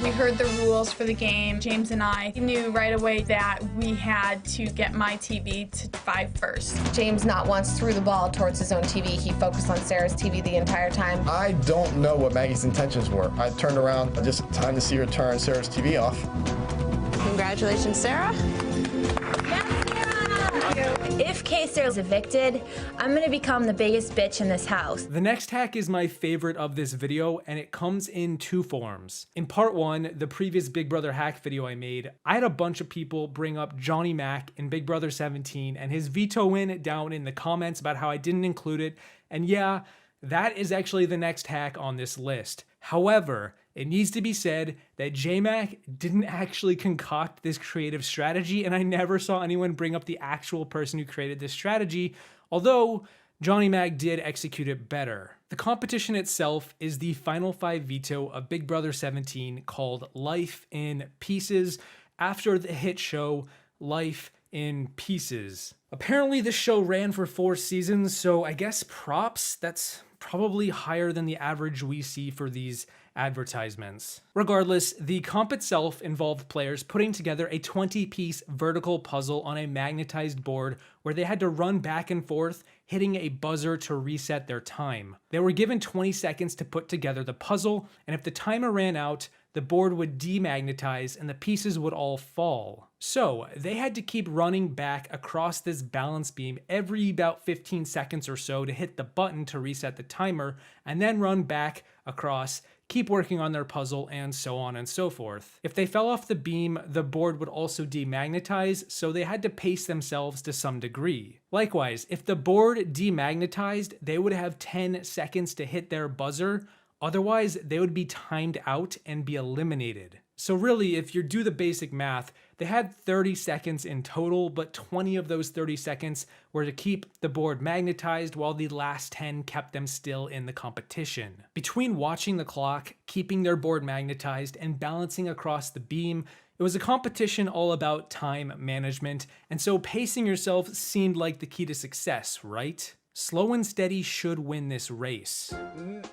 we heard the rules for the game, James and I knew right away that we had to get my TV to 5 first. James not once threw the ball towards his own TV. He focused on Sarah's TV the entire time. I don't know what Maggie's intentions were. I turned around, just time to see her turn Sarah's TV off. Congratulations, Sarah. If Kaser is evicted, I'm gonna become the biggest bitch in this house. The next hack is my favorite of this video, and it comes in 2 forms. In part 1, the previous Big Brother hack video I made, I had a bunch of people bring up Johnny Mac in Big Brother 17 and his veto win down in the comments about how I didn't include it, and yeah, that is actually the next hack on this list. However, it needs to be said that J-Mac didn't actually concoct this creative strategy, and I never saw anyone bring up the actual person who created this strategy, although Johnny Mac did execute it better. The competition itself is the Final 5 veto of Big Brother 17 called Life in Pieces, after the hit show Life in Pieces. Apparently this show ran for 4 seasons, so I guess props, that's probably higher than the average we see for these advertisements. Regardless, the comp itself involved players putting together a 20-piece vertical puzzle on a magnetized board where they had to run back and forth, hitting a buzzer to reset their time. They were given 20 seconds to put together the puzzle, and if the timer ran out, the board would demagnetize and the pieces would all fall. So they had to keep running back across this balance beam every about 15 seconds or so to hit the button to reset the timer, and then run back across, keep working on their puzzle, and so on and so forth. If they fell off the beam, the board would also demagnetize, so they had to pace themselves to some degree. Likewise, if the board demagnetized, they would have 10 seconds to hit their buzzer, otherwise they would be timed out and be eliminated. So really, if you do the basic math, they had 30 seconds in total, but 20 of those 30 seconds were to keep the board magnetized, while the last 10 kept them still in the competition. Between watching the clock, keeping their board magnetized, and balancing across the beam, it was a competition all about time management, and so pacing yourself seemed like the key to success, right? Slow and steady should win this race.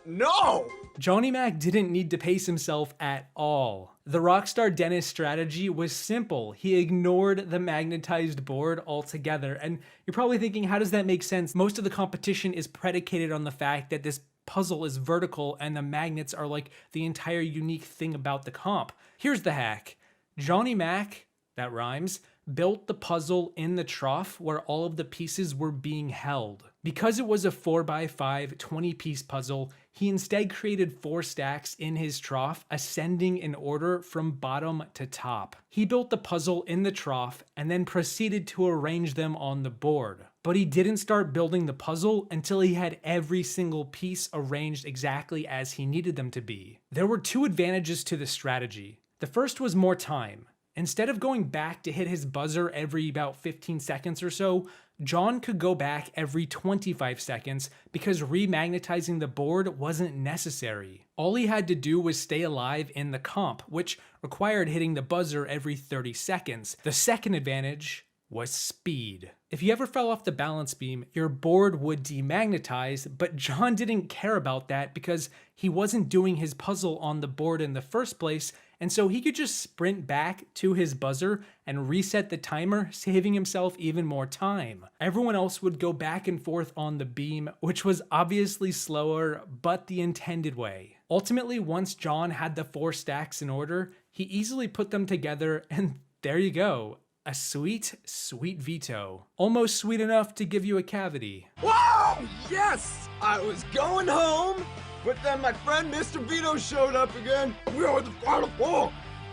No! Johnny Mac didn't need to pace himself at all. The Rockstar Dennis strategy was simple. He ignored the magnetized board altogether. And you're probably thinking, how does that make sense? Most of the competition is predicated on the fact that this puzzle is vertical and the magnets are like the entire unique thing about the comp. Here's the hack. Johnny Mac, that rhymes, built the puzzle in the trough where all of the pieces were being held. Because it was a 4x5 20-piece puzzle, he instead created 4 stacks in his trough, ascending in order from bottom to top. He built the puzzle in the trough and then proceeded to arrange them on the board. But he didn't start building the puzzle until he had every single piece arranged exactly as he needed them to be. There were 2 advantages to this strategy. The first was more time. Instead of going back to hit his buzzer every about 15 seconds or so, John could go back every 25 seconds because remagnetizing the board wasn't necessary. All he had to do was stay alive in the comp, which required hitting the buzzer every 30 seconds. The second advantage was speed. If you ever fell off the balance beam, your board would demagnetize, but John didn't care about that because he wasn't doing his puzzle on the board in the first place, and so he could just sprint back to his buzzer and reset the timer, saving himself even more time. Everyone else would go back and forth on the beam, which was obviously slower, but the intended way. Ultimately, once John had the 4 stacks in order, he easily put them together, and there you go. A sweet, sweet veto. Almost sweet enough to give you a cavity. Wow! Yes! I was going home, but then my friend Mr. Vito showed up again. We are the final 4.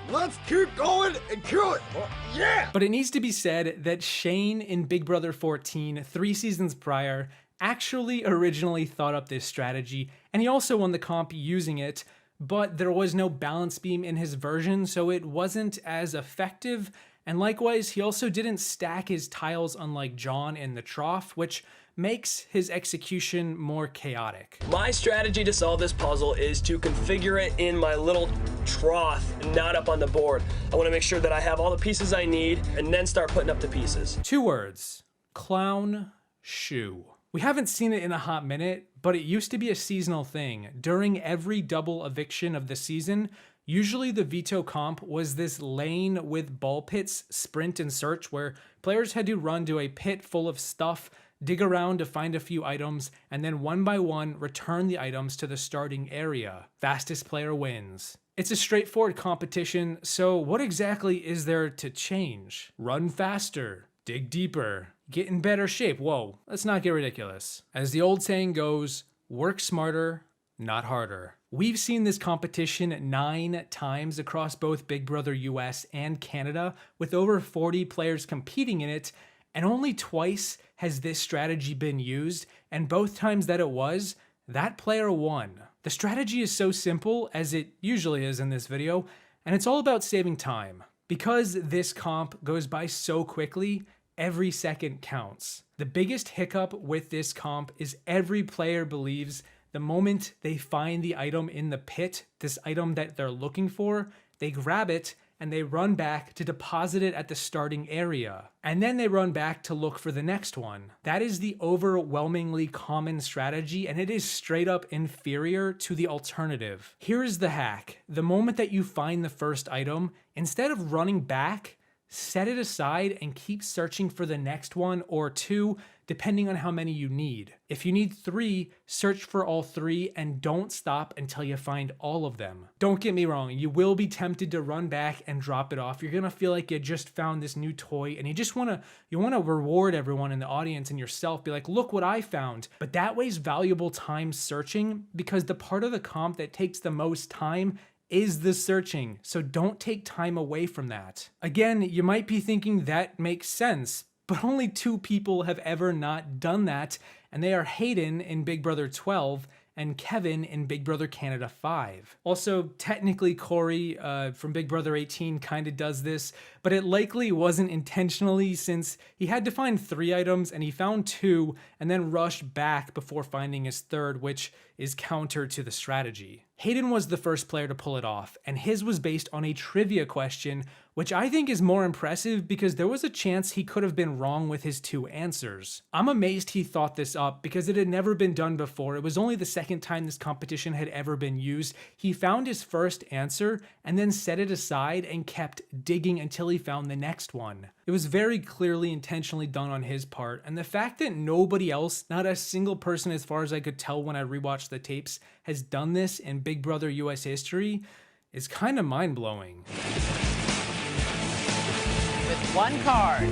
Let's keep going and kill it. Yeah! But it needs to be said that Shane in Big Brother 14, 3 seasons prior, actually originally thought up this strategy, and he also won the comp using it, but there was no balance beam in his version, so it wasn't as effective. And likewise, he also didn't stack his tiles unlike John in the trough, which makes his execution more chaotic. My strategy to solve this puzzle is to configure it in my little trough, not up on the board. I want to make sure that I have all the pieces I need and then start putting up the pieces. 2 words: clown shoe. We haven't seen it in a hot minute, but it used to be a seasonal thing. During every double eviction of the season, usually the veto comp was this lane with ball pits, sprint and search, where players had to run to a pit full of stuff, dig around to find a few items, and then one by one return the items to the starting area. Fastest player wins. It's a straightforward competition, so what exactly is there to change? Run faster, dig deeper, get in better shape. Whoa, let's not get ridiculous. As the old saying goes, work smarter, not harder. We've seen this competition 9 times across both Big Brother US and Canada, with over 40 players competing in it, and only twice has this strategy been used, and both times that it was, that player won. The strategy is so simple, as it usually is in this video, and it's all about saving time. Because this comp goes by so quickly, every second counts. The biggest hiccup with this comp is every player believes the moment they find the item in the pit, this item that they're looking for, they grab it and they run back to deposit it at the starting area. And then they run back to look for the next one. That is the overwhelmingly common strategy, and it is straight up inferior to the alternative. Here's the hack. The moment that you find the first item, instead of running back, set it aside and keep searching for the next one or 2, depending on how many you need. If you need 3, search for all 3 and don't stop until you find all of them. Don't get me wrong, you will be tempted to run back and drop it off. You're gonna feel like you just found this new toy and you wanna reward everyone in the audience and yourself, be like, look what I found. But that wastes valuable time searching, because the part of the comp that takes the most time is the searching, so don't take time away from that. Again, you might be thinking that makes sense, but only 2 people have ever not done that, and they are Hayden in Big Brother 12 and Kevin in Big Brother Canada 5. Also, technically Corey from Big Brother 18 kind of does this, but it likely wasn't intentionally, since he had to find 3 items and he found 2 and then rushed back before finding his 3rd, which is counter to the strategy. Hayden was the first player to pull it off, and his was based on a trivia question which I think is more impressive because there was a chance he could have been wrong with his 2 answers. I'm amazed he thought this up because it had never been done before. It was only the second time this competition had ever been used. He found his first answer and then set it aside and kept digging until he found the next one. It was very clearly intentionally done on his part, and the fact that nobody else, not a single person as far as I could tell when I rewatched the tapes, has done this in Big Brother US history is kind of mind-blowing. With 1 card.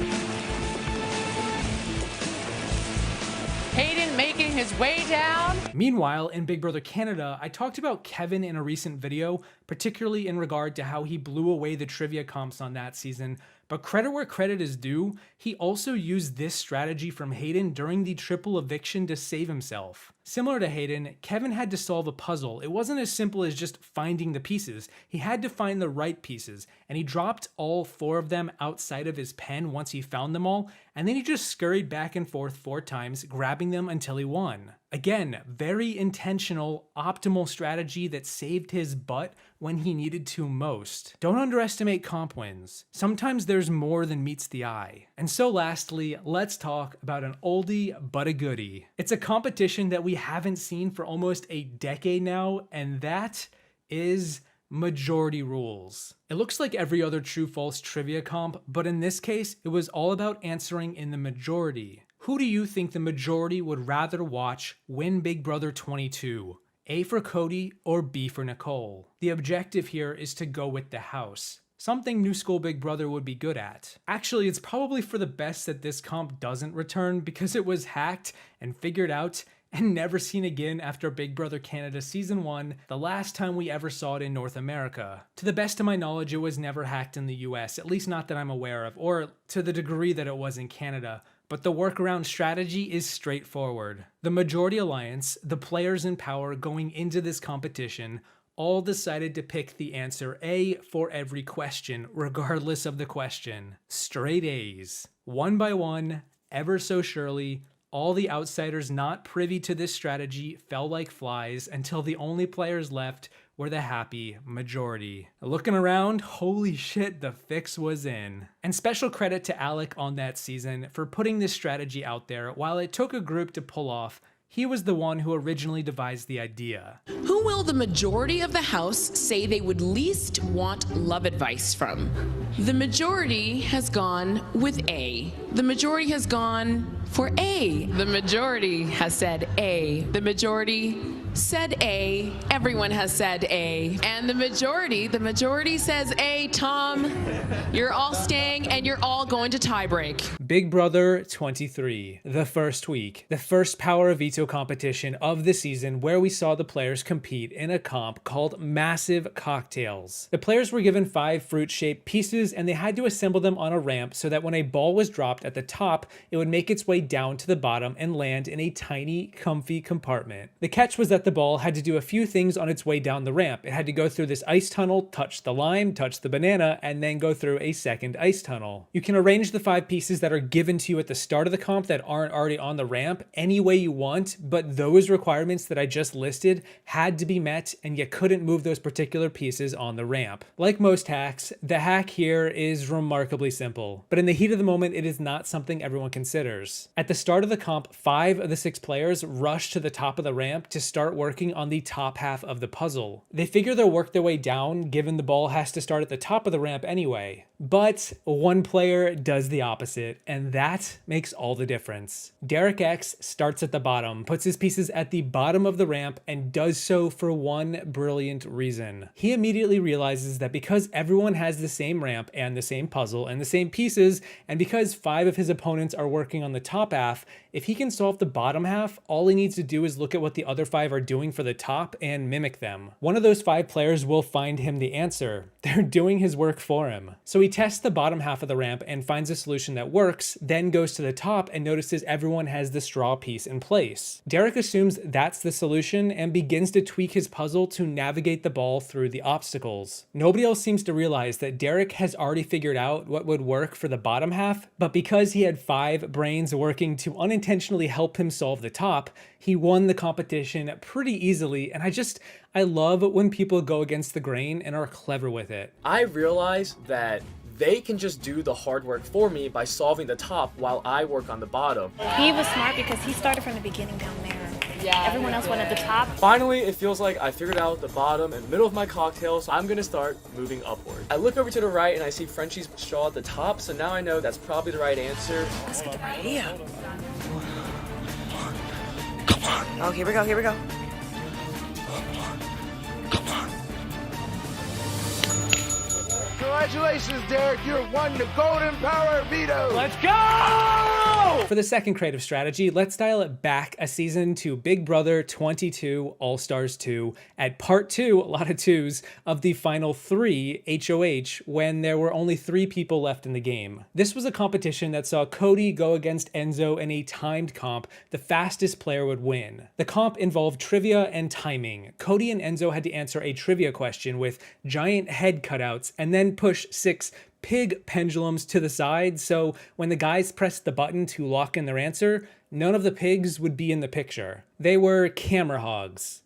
Hayden making his way down. Meanwhile, in Big Brother Canada, I talked about Kevin in a recent video, particularly in regard to how he blew away the trivia comps on that season. But credit where credit is due, he also used this strategy from Hayden during the triple eviction to save himself. Similar to Hayden, Kevin had to solve a puzzle. It wasn't as simple as just finding the pieces. He had to find the right pieces, and he dropped all 4 of them outside of his pen once he found them all, and then he just scurried back and forth 4 times, grabbing them until he won. Again, very intentional, optimal strategy that saved his butt when he needed to most. Don't underestimate comp wins. Sometimes there's more than meets the eye. And so lastly, let's talk about an oldie but a goodie. It's a competition that we haven't seen for almost a decade now, and that is majority rules. It looks like every other true-false trivia comp, but in this case, it was all about answering in the majority. Who do you think the majority would rather watch win Big Brother 22? A for Cody or B for Nicole? The objective here is to go with the house. Something New School Big Brother would be good at. Actually, it's probably for the best that this comp doesn't return because it was hacked and figured out and never seen again after Big Brother Canada Season 1, the last time we ever saw it in North America. To the best of my knowledge, it was never hacked in the US, at least not that I'm aware of, or to the degree that it was in Canada. But the workaround strategy is straightforward. The Majority Alliance, the players in power going into this competition, all decided to pick the answer A for every question, regardless of the question. Straight A's. One by one, ever so surely, all the outsiders not privy to this strategy fell like flies until the only players left were the happy majority. Looking around, holy shit, the fix was in. And special credit to Alec on that season for putting this strategy out there. While it took a group to pull off, he was the one who originally devised the idea. Who will the majority of the House say they would least want love advice from? The majority has gone with A. The majority has gone for A. The majority has said A. The majority said A. Everyone has said A. And the majority says A. Tom, you're all staying and you're all going to tiebreak. Big Brother 23, the first week, the first Power of Veto competition of the season where we saw the players compete in a comp called Massive Cocktails. The players were given 5 fruit-shaped pieces and they had to assemble them on a ramp so that when a ball was dropped at the top, it would make its way down to the bottom and land in a tiny, comfy compartment. The catch was that the ball had to do a few things on its way down the ramp. It had to go through this ice tunnel, touch the lime, touch the banana, and then go through a second ice tunnel. You can arrange the 5 pieces that are given to you at the start of the comp that aren't already on the ramp any way you want, but those requirements that I just listed had to be met and you couldn't move those particular pieces on the ramp. Like most hacks, the hack here is remarkably simple, but in the heat of the moment, it is not something everyone considers. At the start of the comp, 5 of the 6 players rush to the top of the ramp to start working on the top half of the puzzle. They figure they'll work their way down given the ball has to start at the top of the ramp anyway. But one player does the opposite, and that makes all the difference. Derek X starts at the bottom, puts his pieces at the bottom of the ramp, and does so for one brilliant reason. He immediately realizes that because everyone has the same ramp and the same puzzle and the same pieces, and because 5 of his opponents are working on the top half, if he can solve the bottom half, all he needs to do is look at what the other 5 are doing for the top and mimic them. One of those 5 players will find him the answer. They're doing his work for him. So he tests the bottom half of the ramp and finds a solution that works, then goes to the top and notices everyone has the straw piece in place. Derek assumes that's the solution and begins to tweak his puzzle to navigate the ball through the obstacles. Nobody else seems to realize that Derek has already figured out what would work for the bottom half, but because he had 5 brains working to unintentionally help him solve the top, he won the competition pretty easily, and I love when people go against the grain and are clever with it. I realize that they can just do the hard work for me by solving the top while I work on the bottom. He was smart because he started from the beginning down there. Yeah. Everyone else went at the top. Finally, it feels like I figured out the bottom and middle of my cocktail, so I'm gonna start moving upward. I look over to the right and I see Frenchie's straw at the top, so now I know that's probably the right answer. Let's get the Peridiam. Come on. Oh, here we go, here we go. Congratulations, Derek. You have won the Golden Power Veto. Let's go! For the second creative strategy, let's dial it back a season to Big Brother 22 All-Stars 2 at part 2, a lot of twos, of the final 3 HOH when there were only 3 people left in the game. This was a competition that saw Cody go against Enzo in a timed comp. The fastest player would win. The comp involved trivia and timing. Cody and Enzo had to answer a trivia question with giant head cutouts and then push 6 pig pendulums to the side, so when the guys pressed the button to lock in their answer, none of the pigs would be in the picture. They were camera hogs.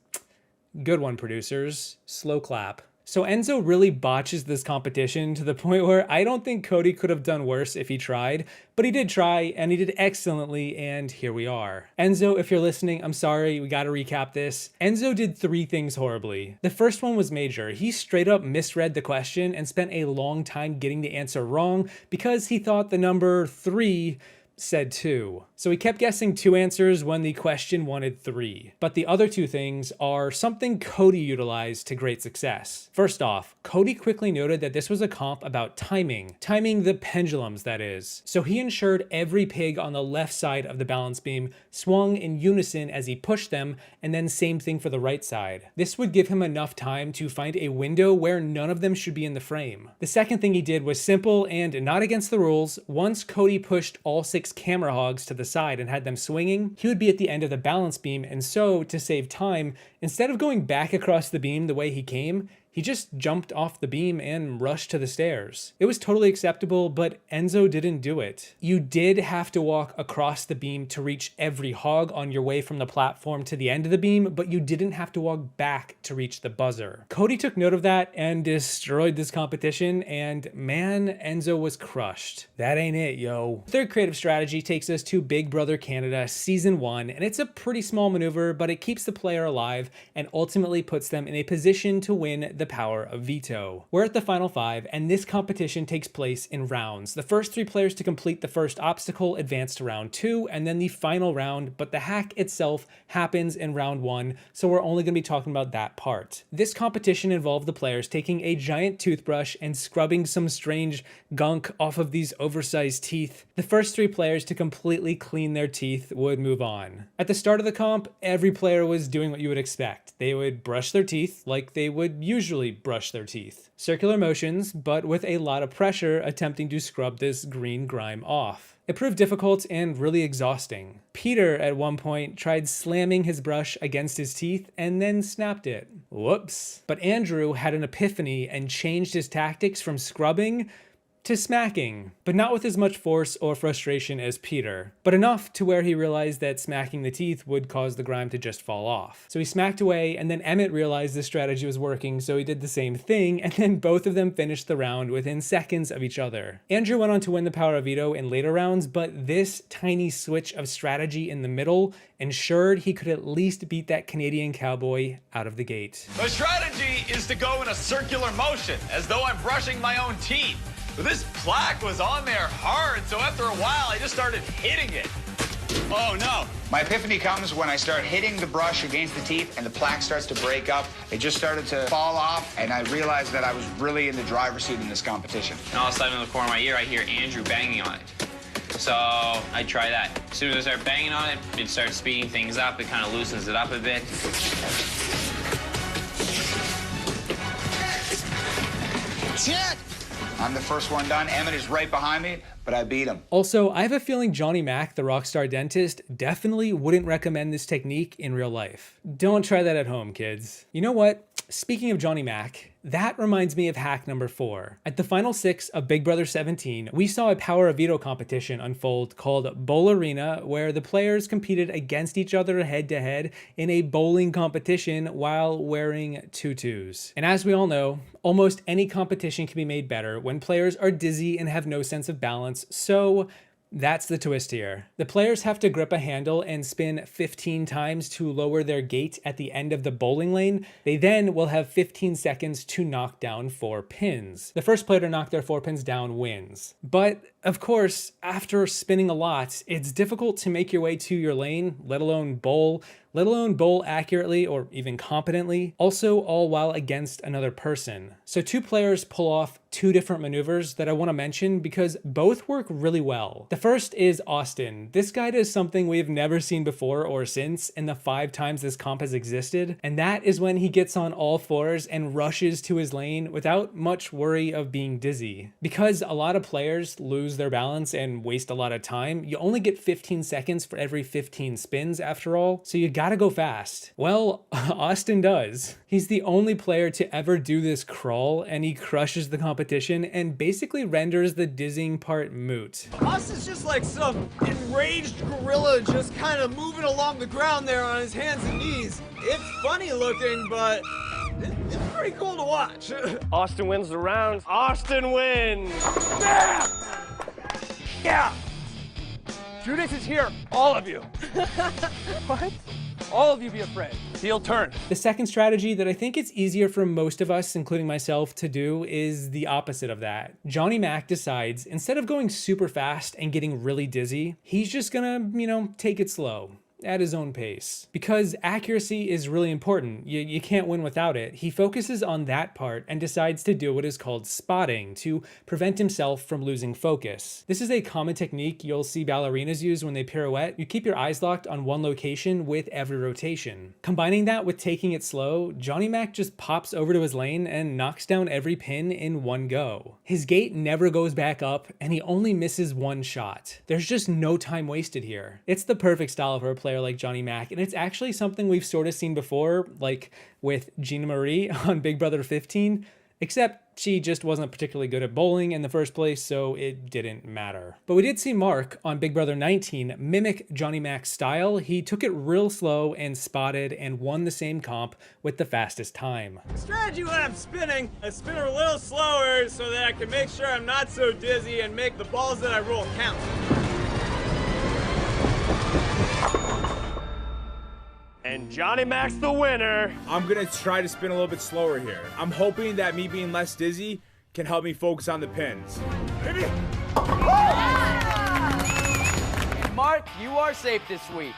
Good one, producers. Slow clap. So Enzo really botches this competition to the point where I don't think Cody could have done worse if he tried, but he did try and he did excellently, and here we are. Enzo, if you're listening, I'm sorry, we gotta recap this. Enzo did 3 things horribly. The first one was major. He straight up misread the question and spent a long time getting the answer wrong because he thought the number 3 said 2. So he kept guessing 2 answers when the question wanted 3. But the other 2 things are something Cody utilized to great success. First off, Cody quickly noted that this was a comp about timing the pendulums, that is. So he ensured every pig on the left side of the balance beam swung in unison as he pushed them, and then same thing for the right side. This would give him enough time to find a window where none of them should be in the frame. The second thing he did was simple and not against the rules. Once Cody pushed all 6 camera hogs to the side and had them swinging, he would be at the end of the balance beam, and so, to save time, instead of going back across the beam the way he came, he just jumped off the beam and rushed to the stairs. It was totally acceptable, but Enzo didn't do it. You did have to walk across the beam to reach every hog on your way from the platform to the end of the beam, but you didn't have to walk back to reach the buzzer. Cody took note of that and destroyed this competition, and man, Enzo was crushed. That ain't it, yo. Third creative strategy takes us to Big Brother Canada Season 1, and it's a pretty small maneuver, but it keeps the player alive and ultimately puts them in a position to win the power of veto. We're at the final 5, and this competition takes place in rounds. The first 3 players to complete the first obstacle advance to round 2, and then the final round, but the hack itself happens in round 1, so we're only going to be talking about that part. This competition involved the players taking a giant toothbrush and scrubbing some strange gunk off of these oversized teeth. The first 3 players to completely clean their teeth would move on. At the start of the comp, every player was doing what you would expect. They would brush their teeth like they would usually brush their teeth. Circular motions, but with a lot of pressure attempting to scrub this green grime off. It proved difficult and really exhausting. Peter, at one point, tried slamming his brush against his teeth and then snapped it. Whoops. But Andrew had an epiphany and changed his tactics from scrubbing to smacking, but not with as much force or frustration as Peter, but enough to where he realized that smacking the teeth would cause the grime to just fall off. So he smacked away, and then Emmett realized this strategy was working, so he did the same thing, and then both of them finished the round within seconds of each other. Andrew went on to win the power of veto in later rounds, but this tiny switch of strategy in the middle ensured he could at least beat that Canadian cowboy out of the gate. The strategy is to go in a circular motion, as though I'm brushing my own teeth. But this plaque was on there hard, so after a while, I just started hitting it. Oh no. My epiphany comes when I start hitting the brush against the teeth and the plaque starts to break up. It just started to fall off, and I realized that I was really in the driver's seat in this competition. And all of a sudden, in the corner of my ear, I hear Andrew banging on it. So I try that. As soon as I start banging on it, it starts speeding things up. It kind of loosens it up a bit. That's it! I'm the first one done. Emmett is right behind me, but I beat him. Also, I have a feeling Johnny Mac, the rockstar dentist, definitely wouldn't recommend this technique in real life. Don't try that at home, kids. You know what? speaking of Johnny Mac, that reminds me of hack number 4. At the final 6 of Big Brother 17, we saw a Power of Veto competition unfold called Bowl Arena, where the players competed against each other head-to-head in a bowling competition while wearing tutus. And as we all know, almost any competition can be made better when players are dizzy and have no sense of balance, so that's the twist here. The players have to grip a handle and spin 15 times to lower their gate at the end of the bowling lane. They then will have 15 seconds to knock down 4 pins. The first player to knock their 4 pins down wins. But of course, after spinning a lot, it's difficult to make your way to your lane, let alone bowl accurately or even competently, also all while against another person. So 2 players pull off 2 different maneuvers that I want to mention because both work really well. The first is Austin. This guy does something we've never seen before or since in the 5 times this comp has existed, and that is when he gets on all 4s and rushes to his lane without much worry of being dizzy. Because a lot of players lose their balance and waste a lot of time, you only get 15 seconds for every 15 spins after all, so you gotta go fast. Well, Austin does. He's the only player to ever do this crawl, and he crushes the competition and basically renders the dizzying part moot. Austin's just like some enraged gorilla just kind of moving along the ground there on his hands and knees. It's funny looking, but it's pretty cool to watch. Austin wins the round. Austin wins! Yeah! Yeah! Judas is here, all of you. What? All of you be afraid. Heel turn. The second strategy that I think it's easier for most of us, including myself, to do is the opposite of that. Johnny Mac decides, instead of going super fast and getting really dizzy, he's just gonna, take it slow at his own pace. Because accuracy is really important. You can't win without it. He focuses on that part and decides to do what is called spotting to prevent himself from losing focus. This is a common technique you'll see ballerinas use when they pirouette. You keep your eyes locked on one location with every rotation. Combining that with taking it slow, Johnny Mac just pops over to his lane and knocks down every pin in one go. His gate never goes back up and he only misses 1 shot. There's just no time wasted here. It's the perfect style for a player like Johnny Mac, and it's actually something we've sort of seen before, like with Gina Marie on Big Brother 15, except she just wasn't particularly good at bowling in the first place, so it didn't matter. But we did see Mark on Big Brother 19 mimic Johnny Mac's style. He took it real slow and spotted and won the same comp with the fastest time. The strategy when I'm spinning, I spin a little slower so that I can make sure I'm not so dizzy and make the balls that I roll count. And Johnny Mac's the winner. I'm gonna try to spin a little bit slower here. I'm hoping that me being less dizzy can help me focus on the pins. Baby! Mark, you are safe this week.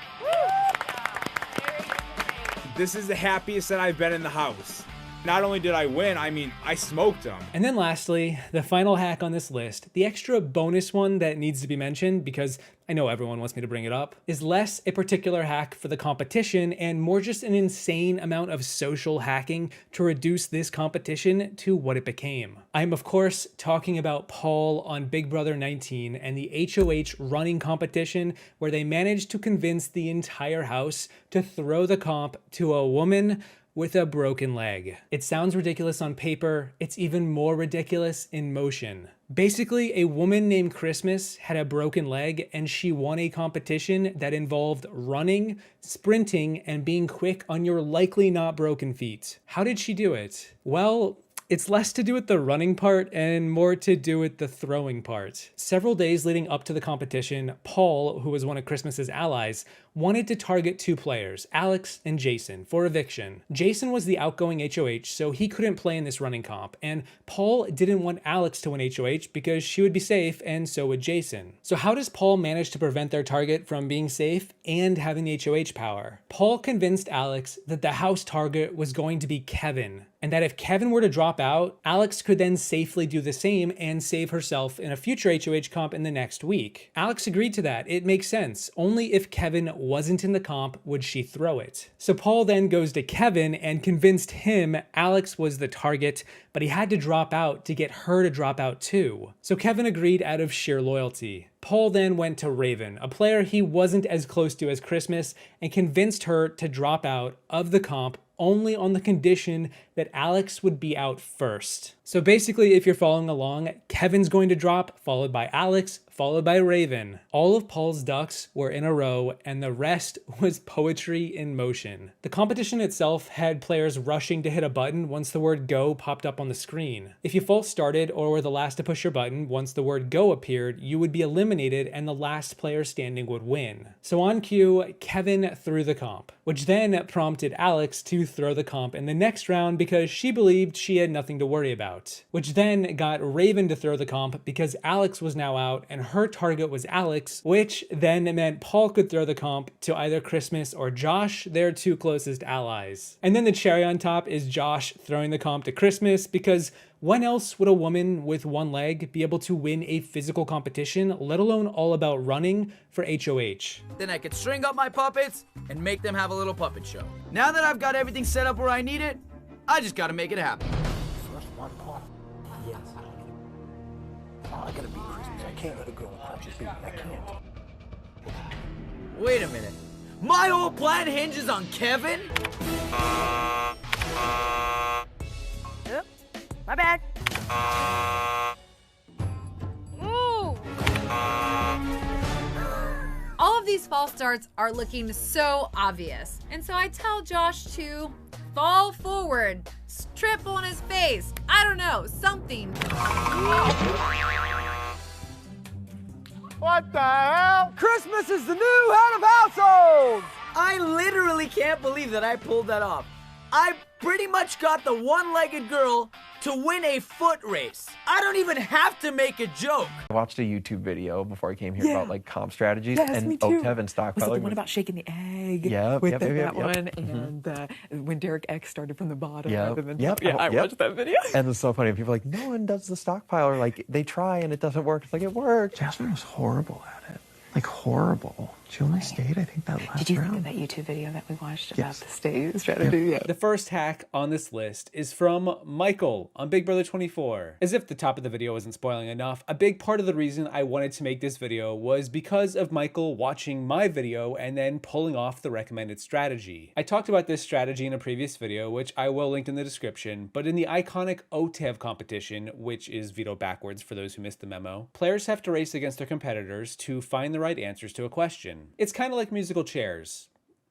This is the happiest that I've been in the house. Not only did I win, I smoked them. And then lastly, the final hack on this list, the extra bonus one that needs to be mentioned because I know everyone wants me to bring it up, is less a particular hack for the competition and more just an insane amount of social hacking to reduce this competition to what it became. I'm of course talking about Paul on Big Brother 19 and the HOH running competition where they managed to convince the entire house to throw the comp to a woman with a broken leg. It sounds ridiculous on paper, it's even more ridiculous in motion. Basically, a woman named Christmas had a broken leg and she won a competition that involved running, sprinting, and being quick on your likely not broken feet. How did she do it? Well, it's less to do with the running part and more to do with the throwing part. Several days leading up to the competition, Paul, who was one of Christmas's allies, wanted to target 2 players, Alex and Jason, for eviction. Jason was the outgoing HOH, so he couldn't play in this running comp, and Paul didn't want Alex to win HOH because she would be safe and so would Jason. So how does Paul manage to prevent their target from being safe and having the HOH power? Paul convinced Alex that the house target was going to be Kevin, and that if Kevin were to drop out, Alex could then safely do the same and save herself in a future HOH comp in the next week. Alex agreed to that. It makes sense. Only if Kevin wasn't in the comp would she throw it. So Paul then goes to Kevin and convinced him Alex was the target, but he had to drop out to get her to drop out too. So Kevin agreed out of sheer loyalty. Paul then went to Raven, a player he wasn't as close to as Christmas, and convinced her to drop out of the comp only on the condition that Alex would be out first. So basically, if you're following along, Kevin's going to drop, followed by Alex, followed by Raven. All of Paul's ducks were in a row, and the rest was poetry in motion. The competition itself had players rushing to hit a button once the word go popped up on the screen. If you false started or were the last to push your button once the word go appeared, you would be eliminated and the last player standing would win. So on cue, Kevin threw the comp, which then prompted Alex to throw the comp in the next round because she believed she had nothing to worry about, which then got Raven to throw the comp because Alex was now out and her target was Alex, which then meant Paul could throw the comp to either Christmas or Josh, their two closest allies. And then the cherry on top is Josh throwing the comp to Christmas because when else would a woman with one leg be able to win a physical competition, let alone all about running for HOH? Then I could string up my puppets and make them have a little puppet show. Now that I've got everything set up where I need it, I just gotta make it happen. Yes. Oh, I gotta beat Christmas. I can't let a girl punch his baby. I can't. Wait a minute. My whole plan hinges on Kevin? Yep. My bad. Ooh. All of these false starts are looking so obvious. And so I tell Josh to fall forward, strip on his face. I don't know, something. What the hell? Christmas is the new head of household! I literally can't believe that I pulled that off. I pretty much got the one-legged girl to win a foot race. I don't even have to make a joke. I watched a YouTube video before I came here about like comp strategies and OTEV and stockpiling. Was it the one about shaking the egg? Yep, with yep, that yep, one, and when Derek X started from the bottom. Yep, And then yep, yeah, I watched that video. And it's so funny. People are like, no one does the stockpile, or like they try and it doesn't work. It's like it worked. Jasmine was horrible at it. Like horrible. She only stayed, I think, that last round. Did you think of that YouTube video that we watched about the stay strategy? Yeah. The first hack on this list is from Michael on Big Brother 24. As if the top of the video wasn't spoiling enough, a big part of the reason I wanted to make this video was because of Michael watching my video and then pulling off the recommended strategy. I talked about this strategy in a previous video, which I will link in the description, but in the iconic OTEV competition, which is veto backwards for those who missed the memo, players have to race against their competitors to find the right answers to a question. It's kind of like musical chairs.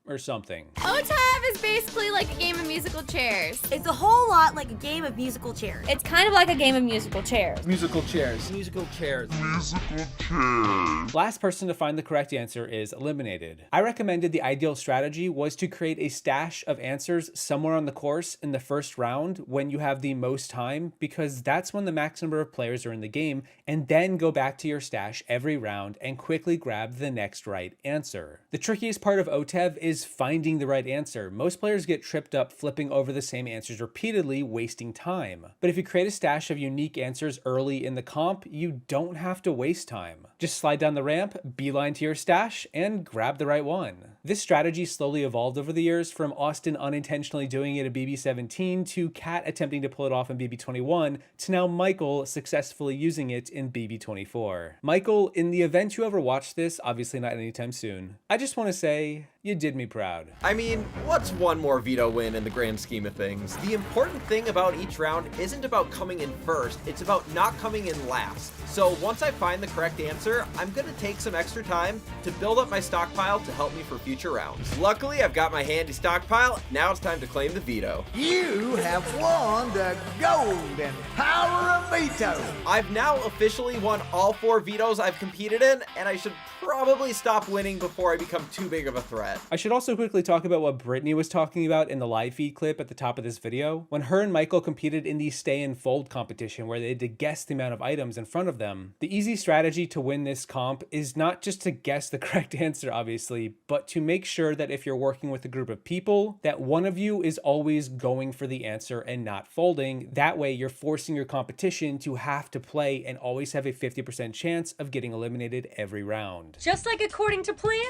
Or something. OTEV is basically like a game of musical chairs. It's a whole lot like a game of musical chairs. It's kind of like a game of musical chairs. Musical chairs. Musical chairs. Musical chairs. Last person to find the correct answer is eliminated. I recommended the ideal strategy was to create a stash of answers somewhere on the course in the first round when you have the most time, because that's when the max number of players are in the game, and then go back to your stash every round and quickly grab the next right answer. The trickiest part of OTEV is finding the right answer. Most players get tripped up flipping over the same answers repeatedly, wasting time. But if you create a stash of unique answers early in the comp, you don't have to waste time. Just slide down the ramp, beeline to your stash, and grab the right one. This strategy slowly evolved over the years, from Austin unintentionally doing it in BB17 to Kat attempting to pull it off in BB21 to now Michael successfully using it in BB24. Michael, in the event you ever watch this, obviously not anytime soon, I just want to say, you did me proud. I mean, what's one more veto win in the grand scheme of things? The important thing about each round isn't about coming in first, it's about not coming in last. So once I find the correct answer, I'm gonna take some extra time to build up my stockpile to help me for future rounds. Luckily, I've got my handy stockpile. Now it's time to claim the veto. You have won the golden power of veto. I've now officially won all 4 vetoes I've competed in, and I should probably stop winning before I become too big of a threat. I should also quickly talk about what Brittany was talking about in the live feed clip at the top of this video. When her and Michael competed in the stay and fold competition where they had to guess the amount of items in front of them, the easy strategy to win this comp is not just to guess the correct answer, obviously, but to make sure that if you're working with a group of people, that one of you is always going for the answer and not folding. That way you're forcing your competition to have to play and always have a 50% chance of getting eliminated every round. Just like according to plan,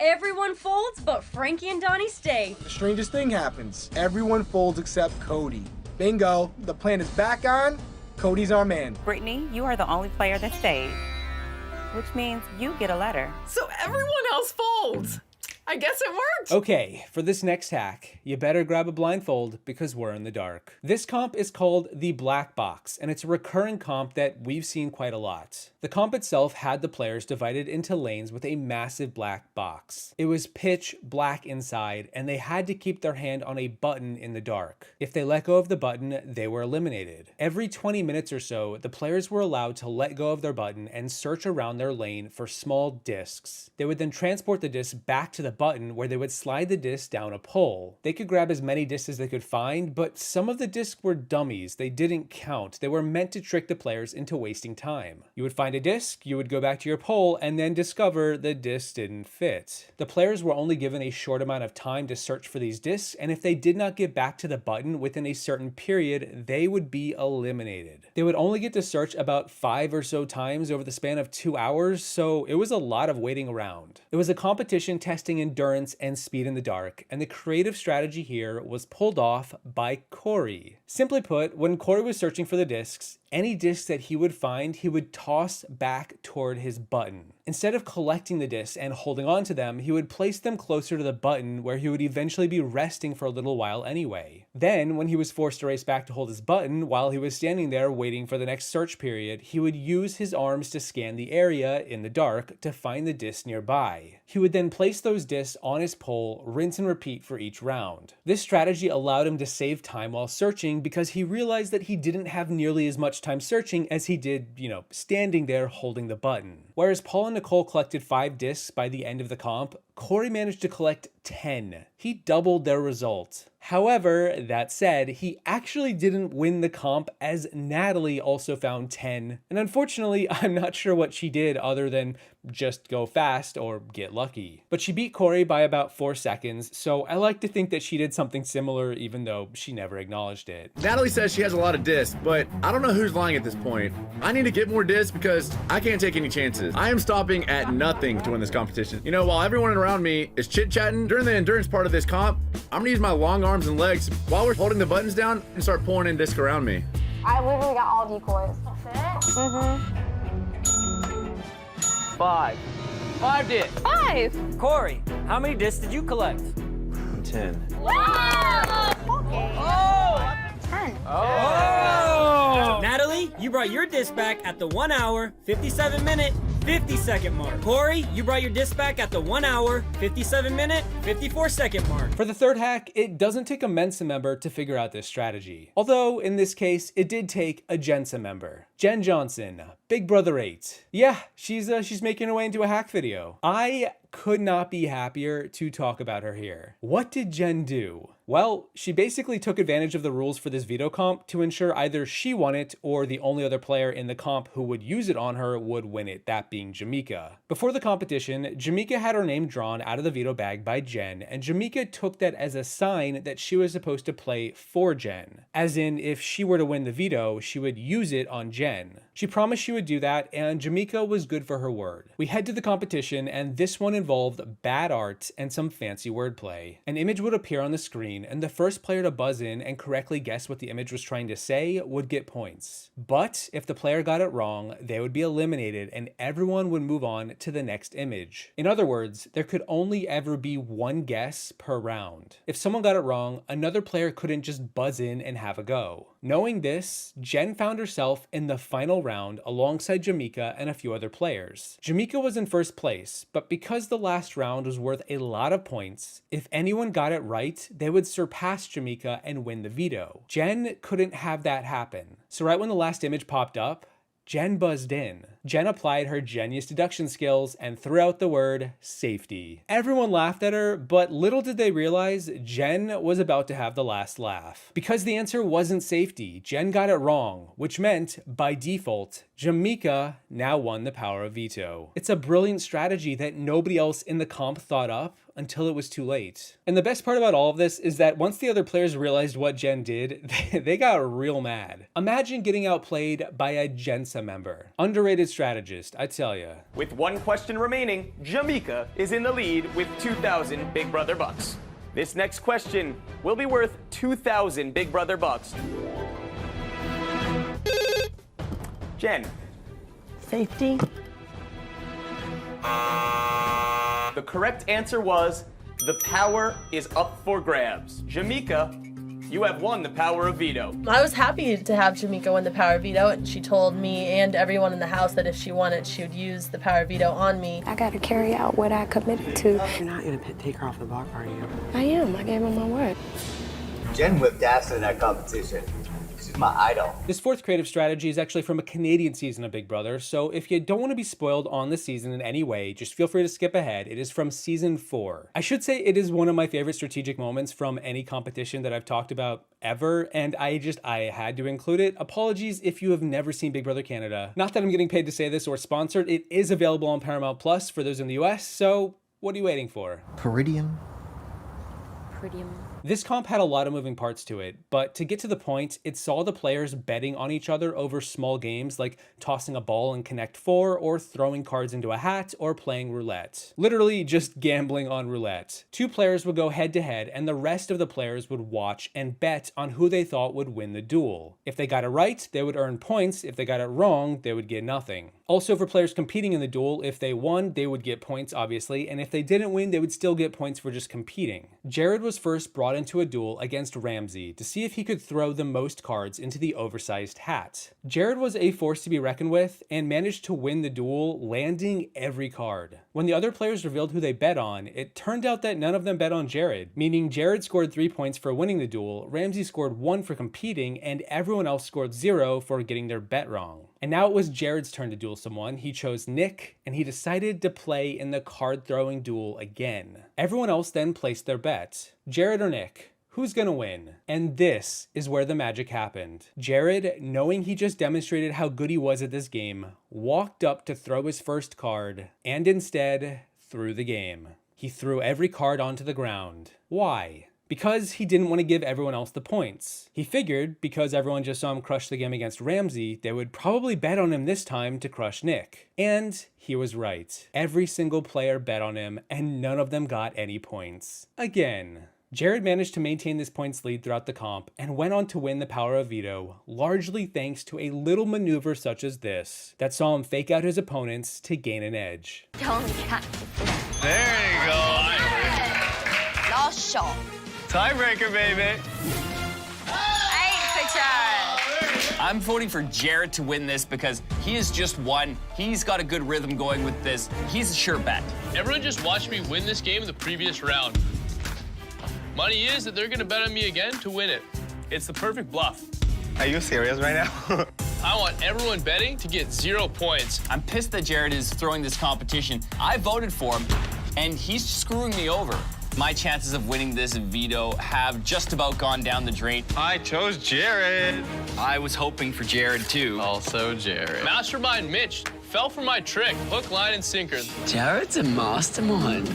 everyone folds, but Frankie and Donnie stay. The strangest thing happens. Everyone folds except Cody. Bingo, the plan is back on. Cody's our man. Brittany, you are the only player that stayed, which means you get a letter. So everyone else folds. I guess it worked. Okay, for this next hack, you better grab a blindfold because we're in the dark. This comp is called the Black Box, and it's a recurring comp that we've seen quite a lot. The comp itself had the players divided into lanes with a massive black box. It was pitch black inside, and they had to keep their hand on a button in the dark. If they let go of the button, they were eliminated. Every 20 minutes or so, the players were allowed to let go of their button and search around their lane for small discs. They would then transport the disc back to the button where they would slide the disc down a pole. They could grab as many discs as they could find, but some of the discs were dummies. They didn't count. They were meant to trick the players into wasting time. You would find a disc, you would go back to your pole, and then discover the disc didn't fit. The players were only given a short amount of time to search for these discs, and if they did not get back to the button within a certain period, they would be eliminated. They would only get to search about 5 or so times over the span of 2 hours, so it was a lot of waiting around. It was a competition testing endurance and speed in the dark, and the creative strategy here was pulled off by Corey. Simply put, when Corey was searching for the discs, any disc that he would find, he would toss back toward his button. Instead of collecting the discs and holding on to them, he would place them closer to the button where he would eventually be resting for a little while anyway. Then, when he was forced to race back to hold his button while he was standing there waiting for the next search period, he would use his arms to scan the area in the dark to find the discs nearby. He would then place those discs on his pole, rinse and repeat for each round. This strategy allowed him to save time while searching because he realized that he didn't have nearly as much time searching as he did, standing there holding the button. Whereas Paul and Nicole collected 5 discs by the end of the comp, Corey managed to collect 10. He doubled their result. However, that said, he actually didn't win the comp as Natalie also found 10. And unfortunately, I'm not sure what she did other than just go fast or get lucky. But she beat Corey by about 4 seconds, so I like to think that she did something similar even though she never acknowledged it. Natalie says she has a lot of discs, but I don't know who's lying at this point. I need to get more discs because I can't take any chances. I am stopping at nothing to win this competition. While everyone around me is chit-chatting during the endurance part of this comp, I'm gonna use my long arms and legs while we're holding the buttons down and start pulling in discs around me. I literally got all decoys. That's it? 5. 5 discs. 5. Corey, how many discs did you collect? 10. Wow! Oh! 10. Oh! Natalie, you brought your disc back at the 1 hour, 57 minute, 50-second mark. Corey, you brought your disc back at the 1 hour, 57 minute, 54-second mark. For the third hack, it doesn't take a Mensa member to figure out this strategy. Although, in this case, it did take a Jensa member. Jen Johnson, Big Brother 8. Yeah, she's making her way into a hack video. I could not be happier to talk about her here. What did Jen do? Well, she basically took advantage of the rules for this veto comp to ensure either she won it or the only other player in the comp who would use it on her would win it, that being Jamika. Before the competition, Jamika had her name drawn out of the veto bag by Jen, and Jamika took that as a sign that she was supposed to play for Jen. As in, if she were to win the veto, she would use it on Jen. She promised she would do that, and Jamika was good for her word. We head to the competition, and this one involved bad art and some fancy wordplay. An image would appear on the screen, and the first player to buzz in and correctly guess what the image was trying to say would get points. But if the player got it wrong, they would be eliminated, and everyone would move on to the next image. In other words, there could only ever be one guess per round. If someone got it wrong, another player couldn't just buzz in and have a go. Knowing this, Jen found herself in the final round alongside Jamika and a few other players. Jamika was in first place, but because the last round was worth a lot of points, if anyone got it right, they would surpass Jamika and win the veto. Jen couldn't have that happen. So right when the last image popped up, Jen buzzed in. Jen applied her genius deduction skills and threw out the word safety. Everyone laughed at her, but little did they realize Jen was about to have the last laugh. Because the answer wasn't safety, Jen got it wrong, which meant, by default, Jamika now won the power of veto. It's a brilliant strategy that nobody else in the comp thought up until it was too late. And the best part about all of this is that once the other players realized what Jen did, they got real mad. Imagine getting outplayed by a Jensa member. Underrated strategist, I tell ya. With one question remaining, Jamika is in the lead with 2,000 Big Brother bucks. This next question will be worth 2,000 Big Brother bucks. Jen. Safety. The correct answer was The power is up for grabs. Jamika, you have won the power of veto. I was happy to have Jamika win the power of veto, and she told me and everyone in the house that if she won it, she would use the power of veto on me. I gotta carry out what I committed to. You're not gonna take her off the block, are you? I am. I gave her my word. Jen whipped ass in that competition. She's my idol. This fourth creative strategy is actually from a Canadian season of Big Brother, so if you don't want to be spoiled on the season in any way, just feel free to skip ahead. It is from season 4. I should say it is one of my favorite strategic moments from any competition that I've talked about ever, and I had to include it. Apologies if you have never seen Big Brother Canada. Not that I'm getting paid to say this or sponsored. It is available on Paramount Plus for those in the US, so what are you waiting for? Peridiam. This comp had a lot of moving parts to it, but to get to the point, it saw the players betting on each other over small games like tossing a ball in Connect 4 or throwing cards into a hat or playing roulette. Literally just gambling on roulette. 2 players would go head to head and the rest of the players would watch and bet on who they thought would win the duel. If they got it right, they would earn points. If they got it wrong, they would get nothing. Also, for players competing in the duel, if they won, they would get points, obviously, and if they didn't win, they would still get points for just competing. Jared was first brought into a duel against Ramsey to see if he could throw the most cards into the oversized hat. Jared was a force to be reckoned with and managed to win the duel, landing every card. When the other players revealed who they bet on, it turned out that none of them bet on Jared, meaning Jared scored 3 points for winning the duel, Ramsey scored 1 for competing, and everyone else scored 0 for getting their bet wrong. And now it was Jared's turn to duel someone. He chose Nick, and he decided to play in the card-throwing duel again. Everyone else then placed their bet. Jared or Nick? Who's gonna win? And this is where the magic happened. Jared, knowing he just demonstrated how good he was at this game, walked up to throw his first card, and instead threw the game. He threw every card onto the ground. Why? Because he didn't want to give everyone else the points. He figured, because everyone just saw him crush the game against Ramsey, they would probably bet on him this time to crush Nick. And he was right. Every single player bet on him, and none of them got any points. Again. Jared managed to maintain this points lead throughout the comp and went on to win the power of veto, largely thanks to a little maneuver such as this that saw him fake out his opponents to gain an edge. Don't catch. There you go. Last shot. Tiebreaker, baby. 8 for Jared. I'm voting for Jared to win this because he has just won. He's got a good rhythm going with this. He's a sure bet. Everyone just watched me win this game in the previous round. Money is that they're gonna bet on me again to win it. It's the perfect bluff. Are you serious right now? I want everyone betting to get 0 points. I'm pissed that Jared is throwing this competition. I voted for him, and he's screwing me over. My chances of winning this veto have just about gone down the drain. I chose Jared. I was hoping for Jared, too. Also Jared. Mastermind Mitch fell for my trick. Hook, line, and sinker. Jared's a mastermind.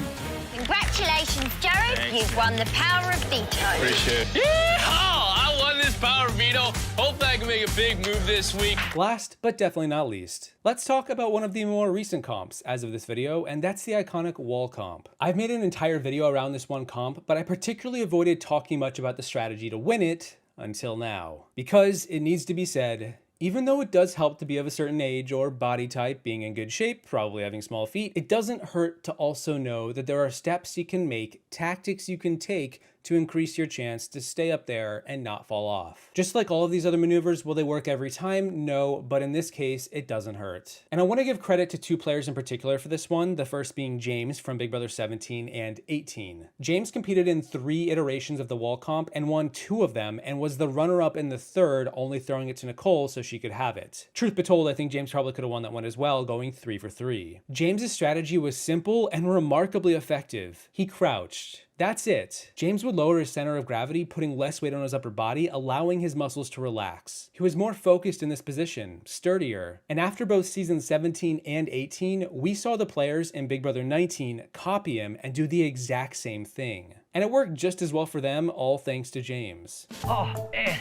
Congratulations, Jared. Thanks. You've won the power of veto. Appreciate it. Yeehaw! I won this power veto. Hopefully I can make a big move this week. Last, but definitely not least, let's talk about one of the more recent comps as of this video, and that's the iconic wall comp. I've made an entire video around this one comp, but I particularly avoided talking much about the strategy to win it until now. Because it needs to be said, even though it does help to be of a certain age or body type, being in good shape, probably having small feet, it doesn't hurt to also know that there are steps you can make, tactics you can take to increase your chance to stay up there and not fall off. Just like all of these other maneuvers, will they work every time? No, but in this case, it doesn't hurt. And I want to give credit to 2 players in particular for this one, the first being James from Big Brother 17 and 18. James competed in 3 iterations of the wall comp and won 2 of them and was the runner-up in the 3rd, only throwing it to Nicole so she could have it. Truth be told, I think James probably could have won that one as well, going 3 for 3. James's strategy was simple and remarkably effective. He crouched. That's it. James would lower his center of gravity, putting less weight on his upper body, allowing his muscles to relax. He was more focused in this position, sturdier. And after both seasons 17 and 18, we saw the players in Big Brother 19 copy him and do the exact same thing. And it worked just as well for them, all thanks to James. Oh, man,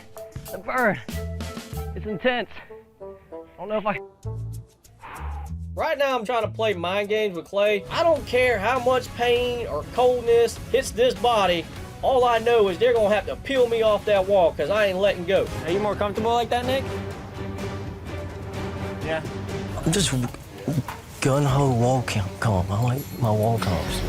the burn. It's intense. I don't know if I... Right now I'm trying to play mind games with Clay. I don't care how much pain or coldness hits this body. All I know is they're gonna have to peel me off that wall because I ain't letting go. Are you more comfortable like that, Nick? Yeah. I'm just gun-ho wall comp. I like my wall comps.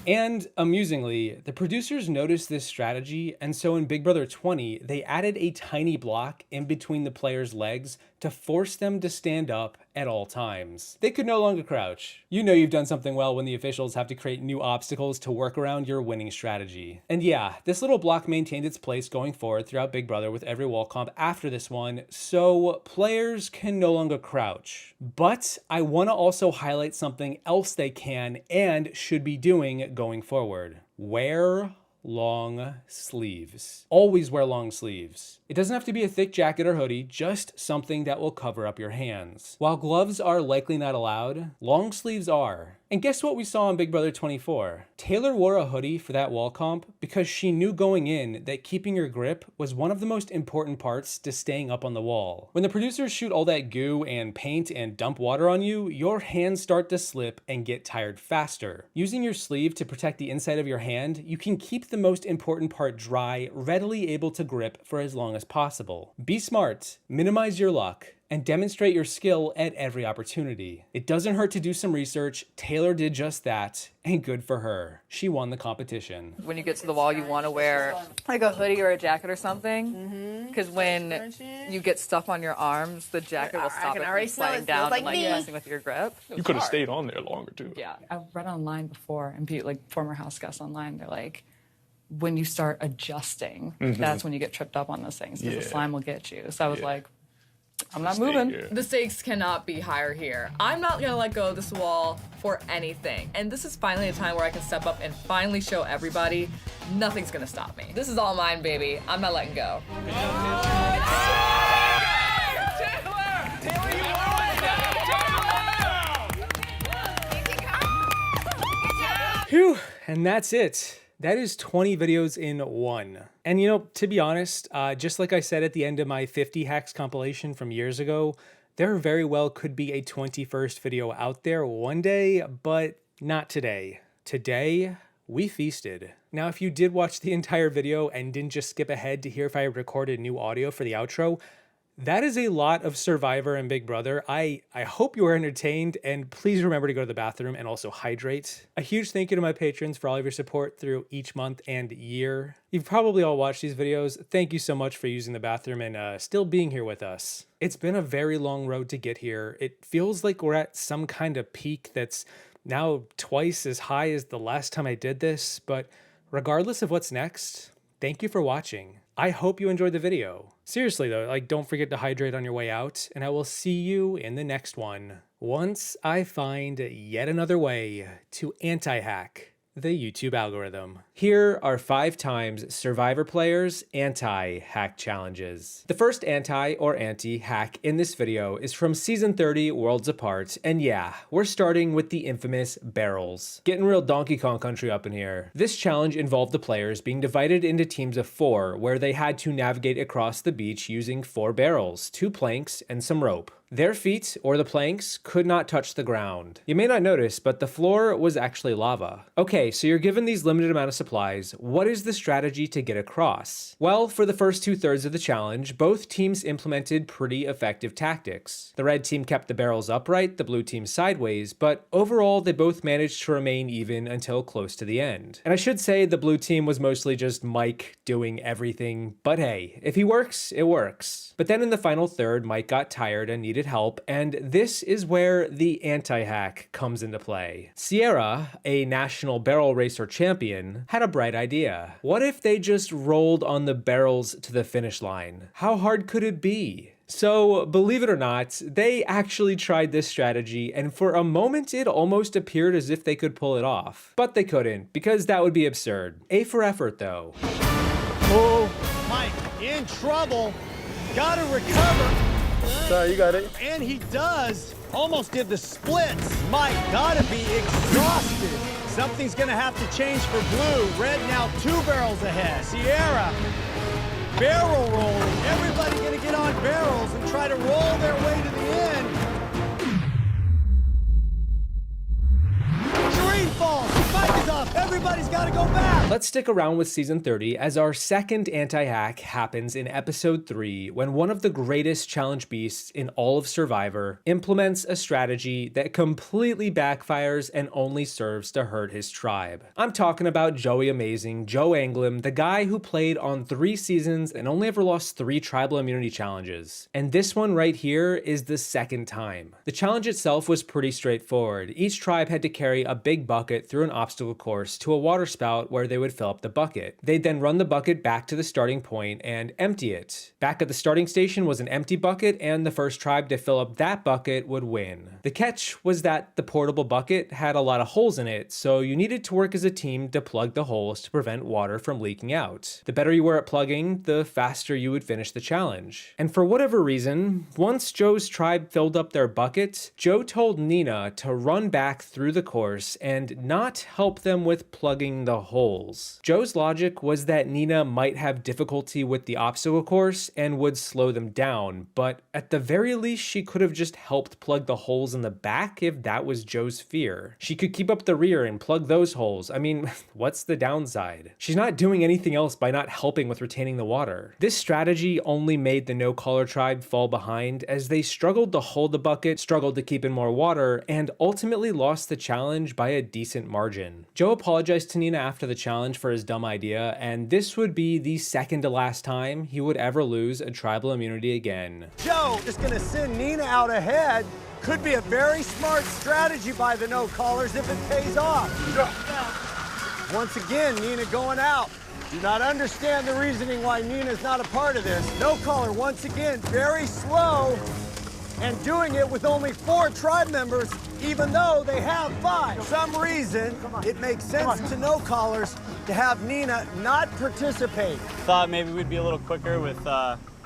And amusingly, the producers noticed this strategy, and so in Big Brother 20, they added a tiny block in between the players' legs to force them to stand up at all times. They could no longer crouch. You know you've done something well when the officials have to create new obstacles to work around your winning strategy. And yeah, this little block maintained its place going forward throughout Big Brother with every wall comp after this one, so players can no longer crouch. But I want to also highlight something else they can and should be doing going forward. Wear long sleeves. Always wear long sleeves. It doesn't have to be a thick jacket or hoodie, just something that will cover up your hands. While gloves are likely not allowed, long sleeves are. And guess what we saw in Big Brother 24? Taylor wore a hoodie for that wall comp because she knew going in that keeping your grip was one of the most important parts to staying up on the wall. When the producers shoot all that goo and paint and dump water on you, your hands start to slip and get tired faster. Using your sleeve to protect the inside of your hand, you can keep the most important part dry, readily able to grip for as long as possible. Be smart, minimize your luck, and demonstrate your skill at every opportunity. It doesn't hurt to do some research. Taylor did just that, and good for her. She won the competition. When you get to the wall, you want to wear like a hoodie or a jacket or something, because when you get stuff on your arms, the jacket will stop it from sliding down and like messing with your grip. You could have stayed on there longer too. Yeah, I've read online before, and like former house guests online, they're like, when you start adjusting, that's when you get tripped up on those things, because the slime will get you. So I was like, I'm not moving. The stakes cannot be higher here. I'm not gonna let go of this wall for anything. And this is finally a time where I can step up and finally show everybody nothing's gonna stop me. This is all mine, baby. I'm not letting go. Phew, and that's it. That is 20 videos in one. And you know, to be honest, just like I said at the end of my 50 hacks compilation from years ago, there very well could be a 21st video out there one day, but not today. Today, we feasted. Now, if you did watch the entire video and didn't just skip ahead to hear if I recorded new audio for the outro, that is a lot of Survivor and Big Brother. I hope you are entertained, and please remember to go to the bathroom and also hydrate. A huge thank you to my patrons for all of your support through each month and year. You've probably all watched these videos. Thank you so much for using the bathroom and still being here with us. It's been a very long road to get here. It feels like we're at some kind of peak that's now twice as high as the last time I did this, but regardless of what's next, thank you for watching. I hope you enjoyed the video. Seriously though, like, don't forget to hydrate on your way out, and I will see you in the next one, once I find yet another way to anti-hack the YouTube algorithm. Here are 5 times Survivor players' anti-hack challenges. The first anti or anti-hack in this video is from Season 30 Worlds Apart, and yeah, we're starting with the infamous barrels. Getting real Donkey Kong country up in here. This challenge involved the players being divided into teams of 4, where they had to navigate across the beach using 4 barrels, 2 planks, and some rope. Their feet, or the planks, could not touch the ground. You may not notice, but the floor was actually lava. Okay, so you're given these limited amount of supplies. What is the strategy to get across? Well, for the first 2/3 of the challenge, both teams implemented pretty effective tactics. The red team kept the barrels upright, the blue team sideways, but overall they both managed to remain even until close to the end. And I should say the blue team was mostly just Mike doing everything, but hey, if he works, it works. But then in the final third, Mike got tired and needed help, and this is where the anti-hack comes into play. Sierra, a national barrel racer champion, had a bright idea. What if they just rolled on the barrels to the finish line? How hard could it be? So, believe it or not, they actually tried this strategy, and for a moment it almost appeared as if they could pull it off. But they couldn't, because that would be absurd. A for effort, though. Oh, Mike, in trouble. Gotta recover. Sorry, you got it. And he does. Almost did the splits. Mike, gotta be exhausted. Something's gonna have to change for blue. Red now 2 barrels ahead. Sierra, barrel rolling. Everybody gonna get on barrels and try to roll their way to the end. Green falls. Mike hands up! Everybody's gotta go back! Let's stick around with season 30 as our second anti-hack happens in episode 3 when one of the greatest challenge beasts in all of Survivor implements a strategy that completely backfires and only serves to hurt his tribe. I'm talking about Joey Amazing, Joe Anglem, the guy who played on 3 seasons and only ever lost 3 tribal immunity challenges. And this one right here is the second time. The challenge itself was pretty straightforward. Each tribe had to carry a big bucket through an obstacle course to a water spout where they would fill up the bucket. They'd then run the bucket back to the starting point and empty it. Back at the starting station was an empty bucket, and the first tribe to fill up that bucket would win. The catch was that the portable bucket had a lot of holes in it, so you needed to work as a team to plug the holes to prevent water from leaking out. The better you were at plugging, the faster you would finish the challenge. And for whatever reason, once Joe's tribe filled up their bucket, Joe told Nina to run back through the course and not help them with plugging the holes. Joe's logic was that Nina might have difficulty with the obstacle course and would slow them down, but at the very least she could have just helped plug the holes in the back if that was Joe's fear. She could keep up the rear and plug those holes. I mean, what's the downside? She's not doing anything else by not helping with retaining the water. This strategy only made the no-caller tribe fall behind as they struggled to hold the bucket, struggled to keep in more water, and ultimately lost the challenge by a decent margin. Joe apologized to Nina after the challenge for his dumb idea, and this would be the second to last time he would ever lose a tribal immunity again. Joe is gonna send Nina out ahead. Could be a very smart strategy by the no-callers if it pays off. Once again, Nina going out. Do not understand the reasoning why Nina's not a part of this. No-caller, once again, very slow and doing it with only 4 tribe members, even though they have 5. For some reason, it makes sense to no-callers to have Nina not participate. Thought maybe we'd be a little quicker with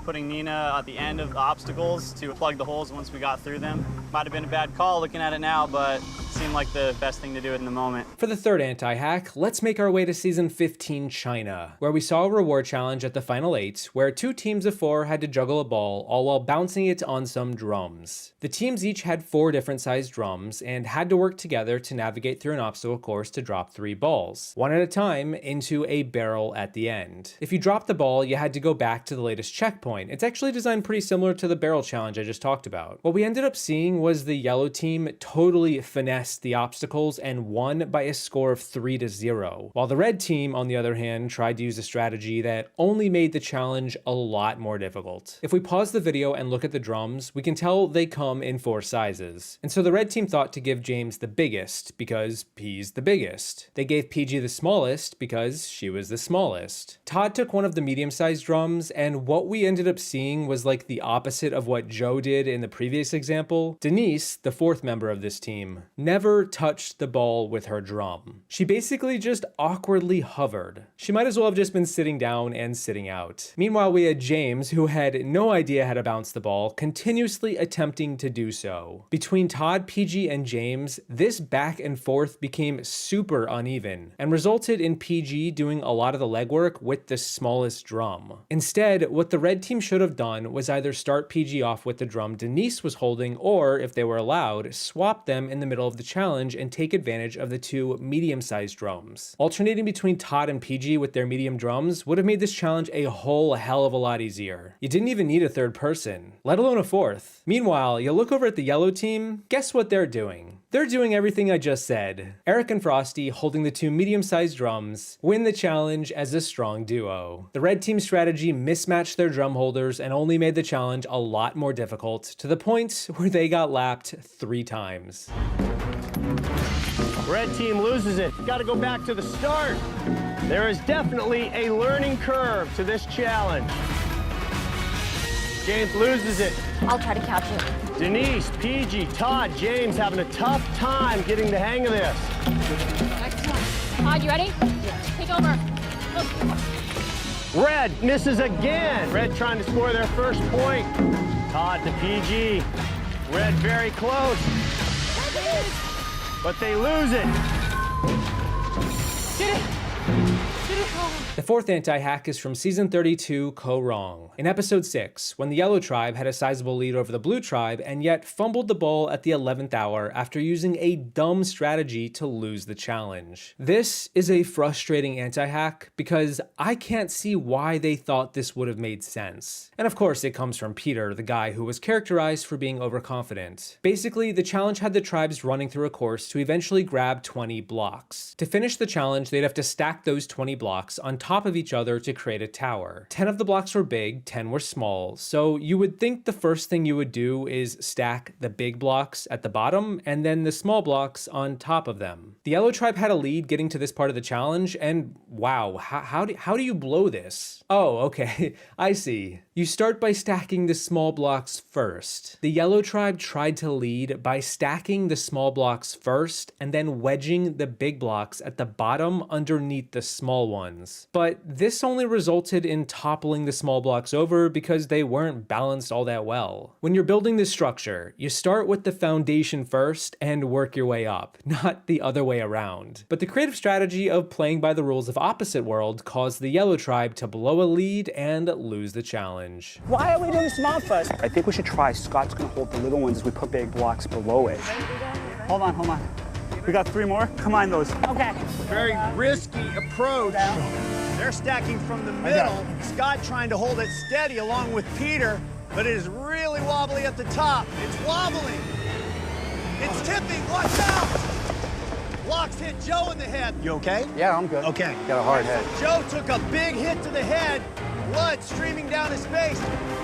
putting Nina at the end of the obstacles to plug the holes once we got through them. Might have been a bad call looking at it now, but seemed like the best thing to do in the moment. For the third anti-hack, let's make our way to season 15 China, where we saw a reward challenge at the final 8, where 2 teams of 4 had to juggle a ball, all while bouncing it on some drums. The teams each had 4 different sized drums, and had to work together to navigate through an obstacle course to drop 3 balls, one at a time, into a barrel at the end. If you dropped the ball, you had to go back to the latest checkpoint. It's actually designed pretty similar to the barrel challenge I just talked about. What we ended up seeing was the yellow team totally finessed the obstacles and won by a score of 3-0, while the red team, on the other hand, tried to use a strategy that only made the challenge a lot more difficult. If we pause the video and look at the drums, we can tell they come in 4 sizes. And so the red team thought to give James the biggest because he's the biggest. They gave PG the smallest because she was the smallest. Todd took one of the medium-sized drums, and what we ended up seeing was like the opposite of what Joe did in the previous example. Denise, the 4th member of this team, never touched the ball with her drum. She basically just awkwardly hovered. She might as well have just been sitting down and sitting out. Meanwhile, we had James, who had no idea how to bounce the ball, continuously attempting to do so. Between Todd, PG, and James, this back and forth became super uneven and resulted in PG doing a lot of the legwork with the smallest drum. Instead, what the red team should have done was either start PG off with the drum Denise was holding, or, if they were allowed, swap them in the middle of the challenge and take advantage of the 2 medium-sized drums. Alternating between Todd and PG with their medium drums would have made this challenge a whole hell of a lot easier. You didn't even need a 3rd person, let alone a 4th. Meanwhile, you look over at the yellow team, guess what they're doing? They're doing everything I just said. Eric and Frosty, holding the 2 medium-sized drums, win the challenge as a strong duo. The red team's strategy mismatched their drum holders and only made the challenge a lot more difficult, to the point where they got lapped 3 times. Red team loses it. Got to go back to the start. There is definitely a learning curve to this challenge. James loses it. I'll try to catch it. Denise, PG, Todd, James having a tough time getting the hang of this. Next one. Todd, you ready? Yeah. Take over. Look. Red misses again. Red trying to score their first point. Todd to PG. Red very close. But they lose it. Get it. The fourth anti-hack is from Season 32, Ko Wrong. In Episode 6, when the Yellow Tribe had a sizable lead over the Blue Tribe and yet fumbled the ball at the 11th hour after using a dumb strategy to lose the challenge. This is a frustrating anti-hack because I can't see why they thought this would have made sense. And of course it comes from Peter, the guy who was characterized for being overconfident. Basically, the challenge had the tribes running through a course to eventually grab 20 blocks. To finish the challenge, they'd have to stack those 20 blocks on top of each other to create a tower. 10 of the blocks were big, 10 were small, so you would think the first thing you would do is stack the big blocks at the bottom and then the small blocks on top of them. The Yellow Tribe had a lead getting to this part of the challenge, and wow, how do you blow this? Oh, okay, I see. You start by stacking the small blocks first. The Yellow Tribe tried to lead by stacking the small blocks first and then wedging the big blocks at the bottom underneath the small ones. But this only resulted in toppling the small blocks over because they weren't balanced all that well. When you're building this structure, you start with the foundation first and work your way up, not the other way around. But the creative strategy of playing by the rules of Opposite World caused the Yellow Tribe to blow a lead and lose the challenge. Why are we doing small first? I think we should try Scott's gonna hold the little ones as we put big blocks below it. Hold on, hold on. We got 3 more? Combine those. Okay. Very risky approach. They're stacking from the middle. Scott trying to hold it steady along with Peter, but it is really wobbly at the top. It's wobbling. It's tipping. Watch out! Blocks hit Joe in the head. You okay? Yeah, I'm good. Okay. Got a hard head. Joe took a big hit to the head. Blood streaming down his face.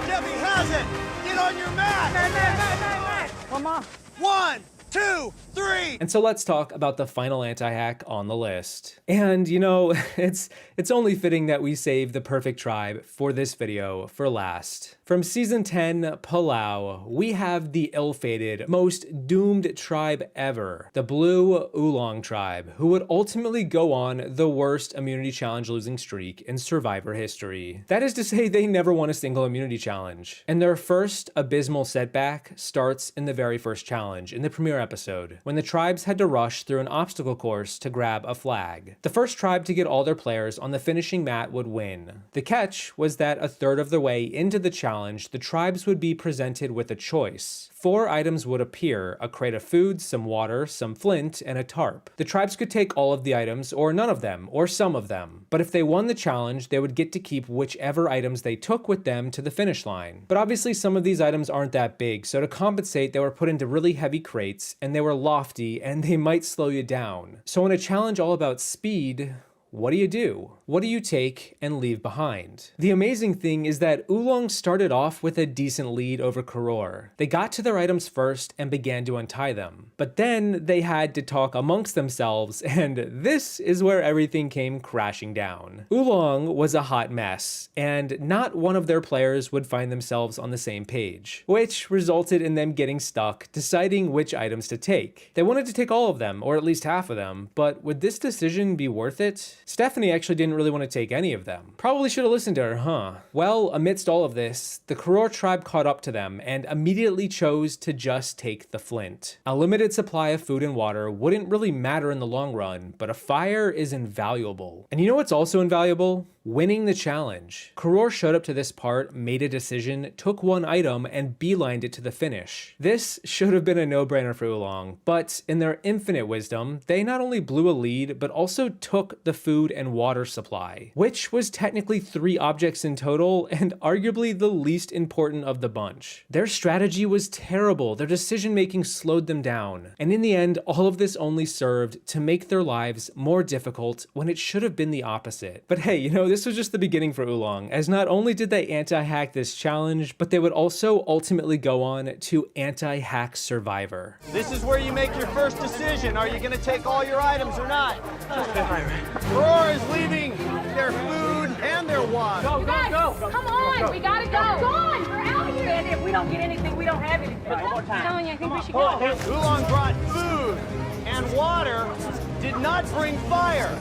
Debbie has it. Get on your mat. Come on. 1, 2, 3. And so let's talk about the final anti-hack on the list. And you know, it's only fitting that we save the perfect tribe for this video for last. From Season 10, Palau, we have the ill-fated, most doomed tribe ever, the Blue Oolong Tribe, who would ultimately go on the worst immunity challenge losing streak in Survivor history. That is to say, they never won a single immunity challenge. And their first abysmal setback starts in the very first challenge, in the premiere episode, when the tribes had to rush through an obstacle course to grab a flag. The first tribe to get all their players on the finishing mat would win. The catch was that a third of the way into the challenge, the tribes would be presented with a choice. 4 items would appear: a crate of food, some water, some flint, and a tarp. The tribes could take all of the items, or none of them, or some of them. But if they won the challenge, they would get to keep whichever items they took with them to the finish line. But obviously some of these items aren't that big, so to compensate, they were put into really heavy crates, and they were lofty, and they might slow you down. So in a challenge all about speed, what do? What do you take and leave behind? The amazing thing is that Oolong started off with a decent lead over Karor. They got to their items first and began to untie them. But then they had to talk amongst themselves, and this is where everything came crashing down. Oolong was a hot mess, and not one of their players would find themselves on the same page, which resulted in them getting stuck deciding which items to take. They wanted to take all of them, or at least half of them, but would this decision be worth it? Stephanie actually didn't really want to take any of them. Probably should have listened to her, huh? Well, amidst all of this, the Karor tribe caught up to them and immediately chose to just take the flint. A limited supply of food and water wouldn't really matter in the long run, but a fire is invaluable. And you know what's also invaluable? Winning the challenge. Karor showed up to this part, made a decision, took one item, and beelined it to the finish. This should have been a no-brainer for Oolong, but in their infinite wisdom, they not only blew a lead, but also took the food and water supply, which was technically 3 objects in total, and arguably the least important of the bunch. Their strategy was terrible, their decision-making slowed them down, and in the end, all of this only served to make their lives more difficult when it should have been the opposite. But hey, you know, this was just the beginning for Oolong, as not only did they anti-hack this challenge, but they would also ultimately go on to anti-hack Survivor. This is where you make your first decision. Are you going to take all your items or not? Karor is leaving their food and their water. Go, go, go. Come on, we gotta go. Gone, we're out here. And if we don't get anything, we don't have anything. One more time. I'm telling you, I think we should go. Oolong brought food and water, did not bring fire.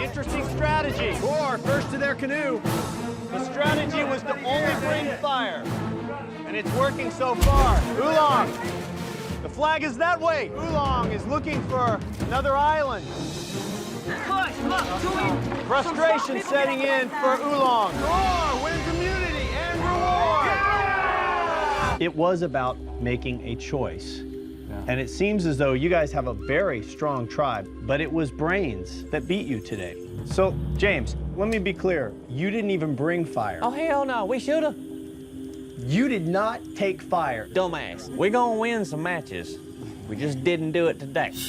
Interesting strategy. Karor first to their canoe. The strategy was to only bring fire. And it's working so far. Oolong, the flag is that way. Oolong is looking for another island. Push, look, 2 in. Frustration setting in for Oolong. Roar, win community and reward. It was about making a choice. And it seems as though you guys have a very strong tribe, but it was brains that beat you today. So, James, let me be clear. You didn't even bring fire. Oh, hell no, we should've. You did not take fire. Dumbass. We're gonna win some matches. We just didn't do it today.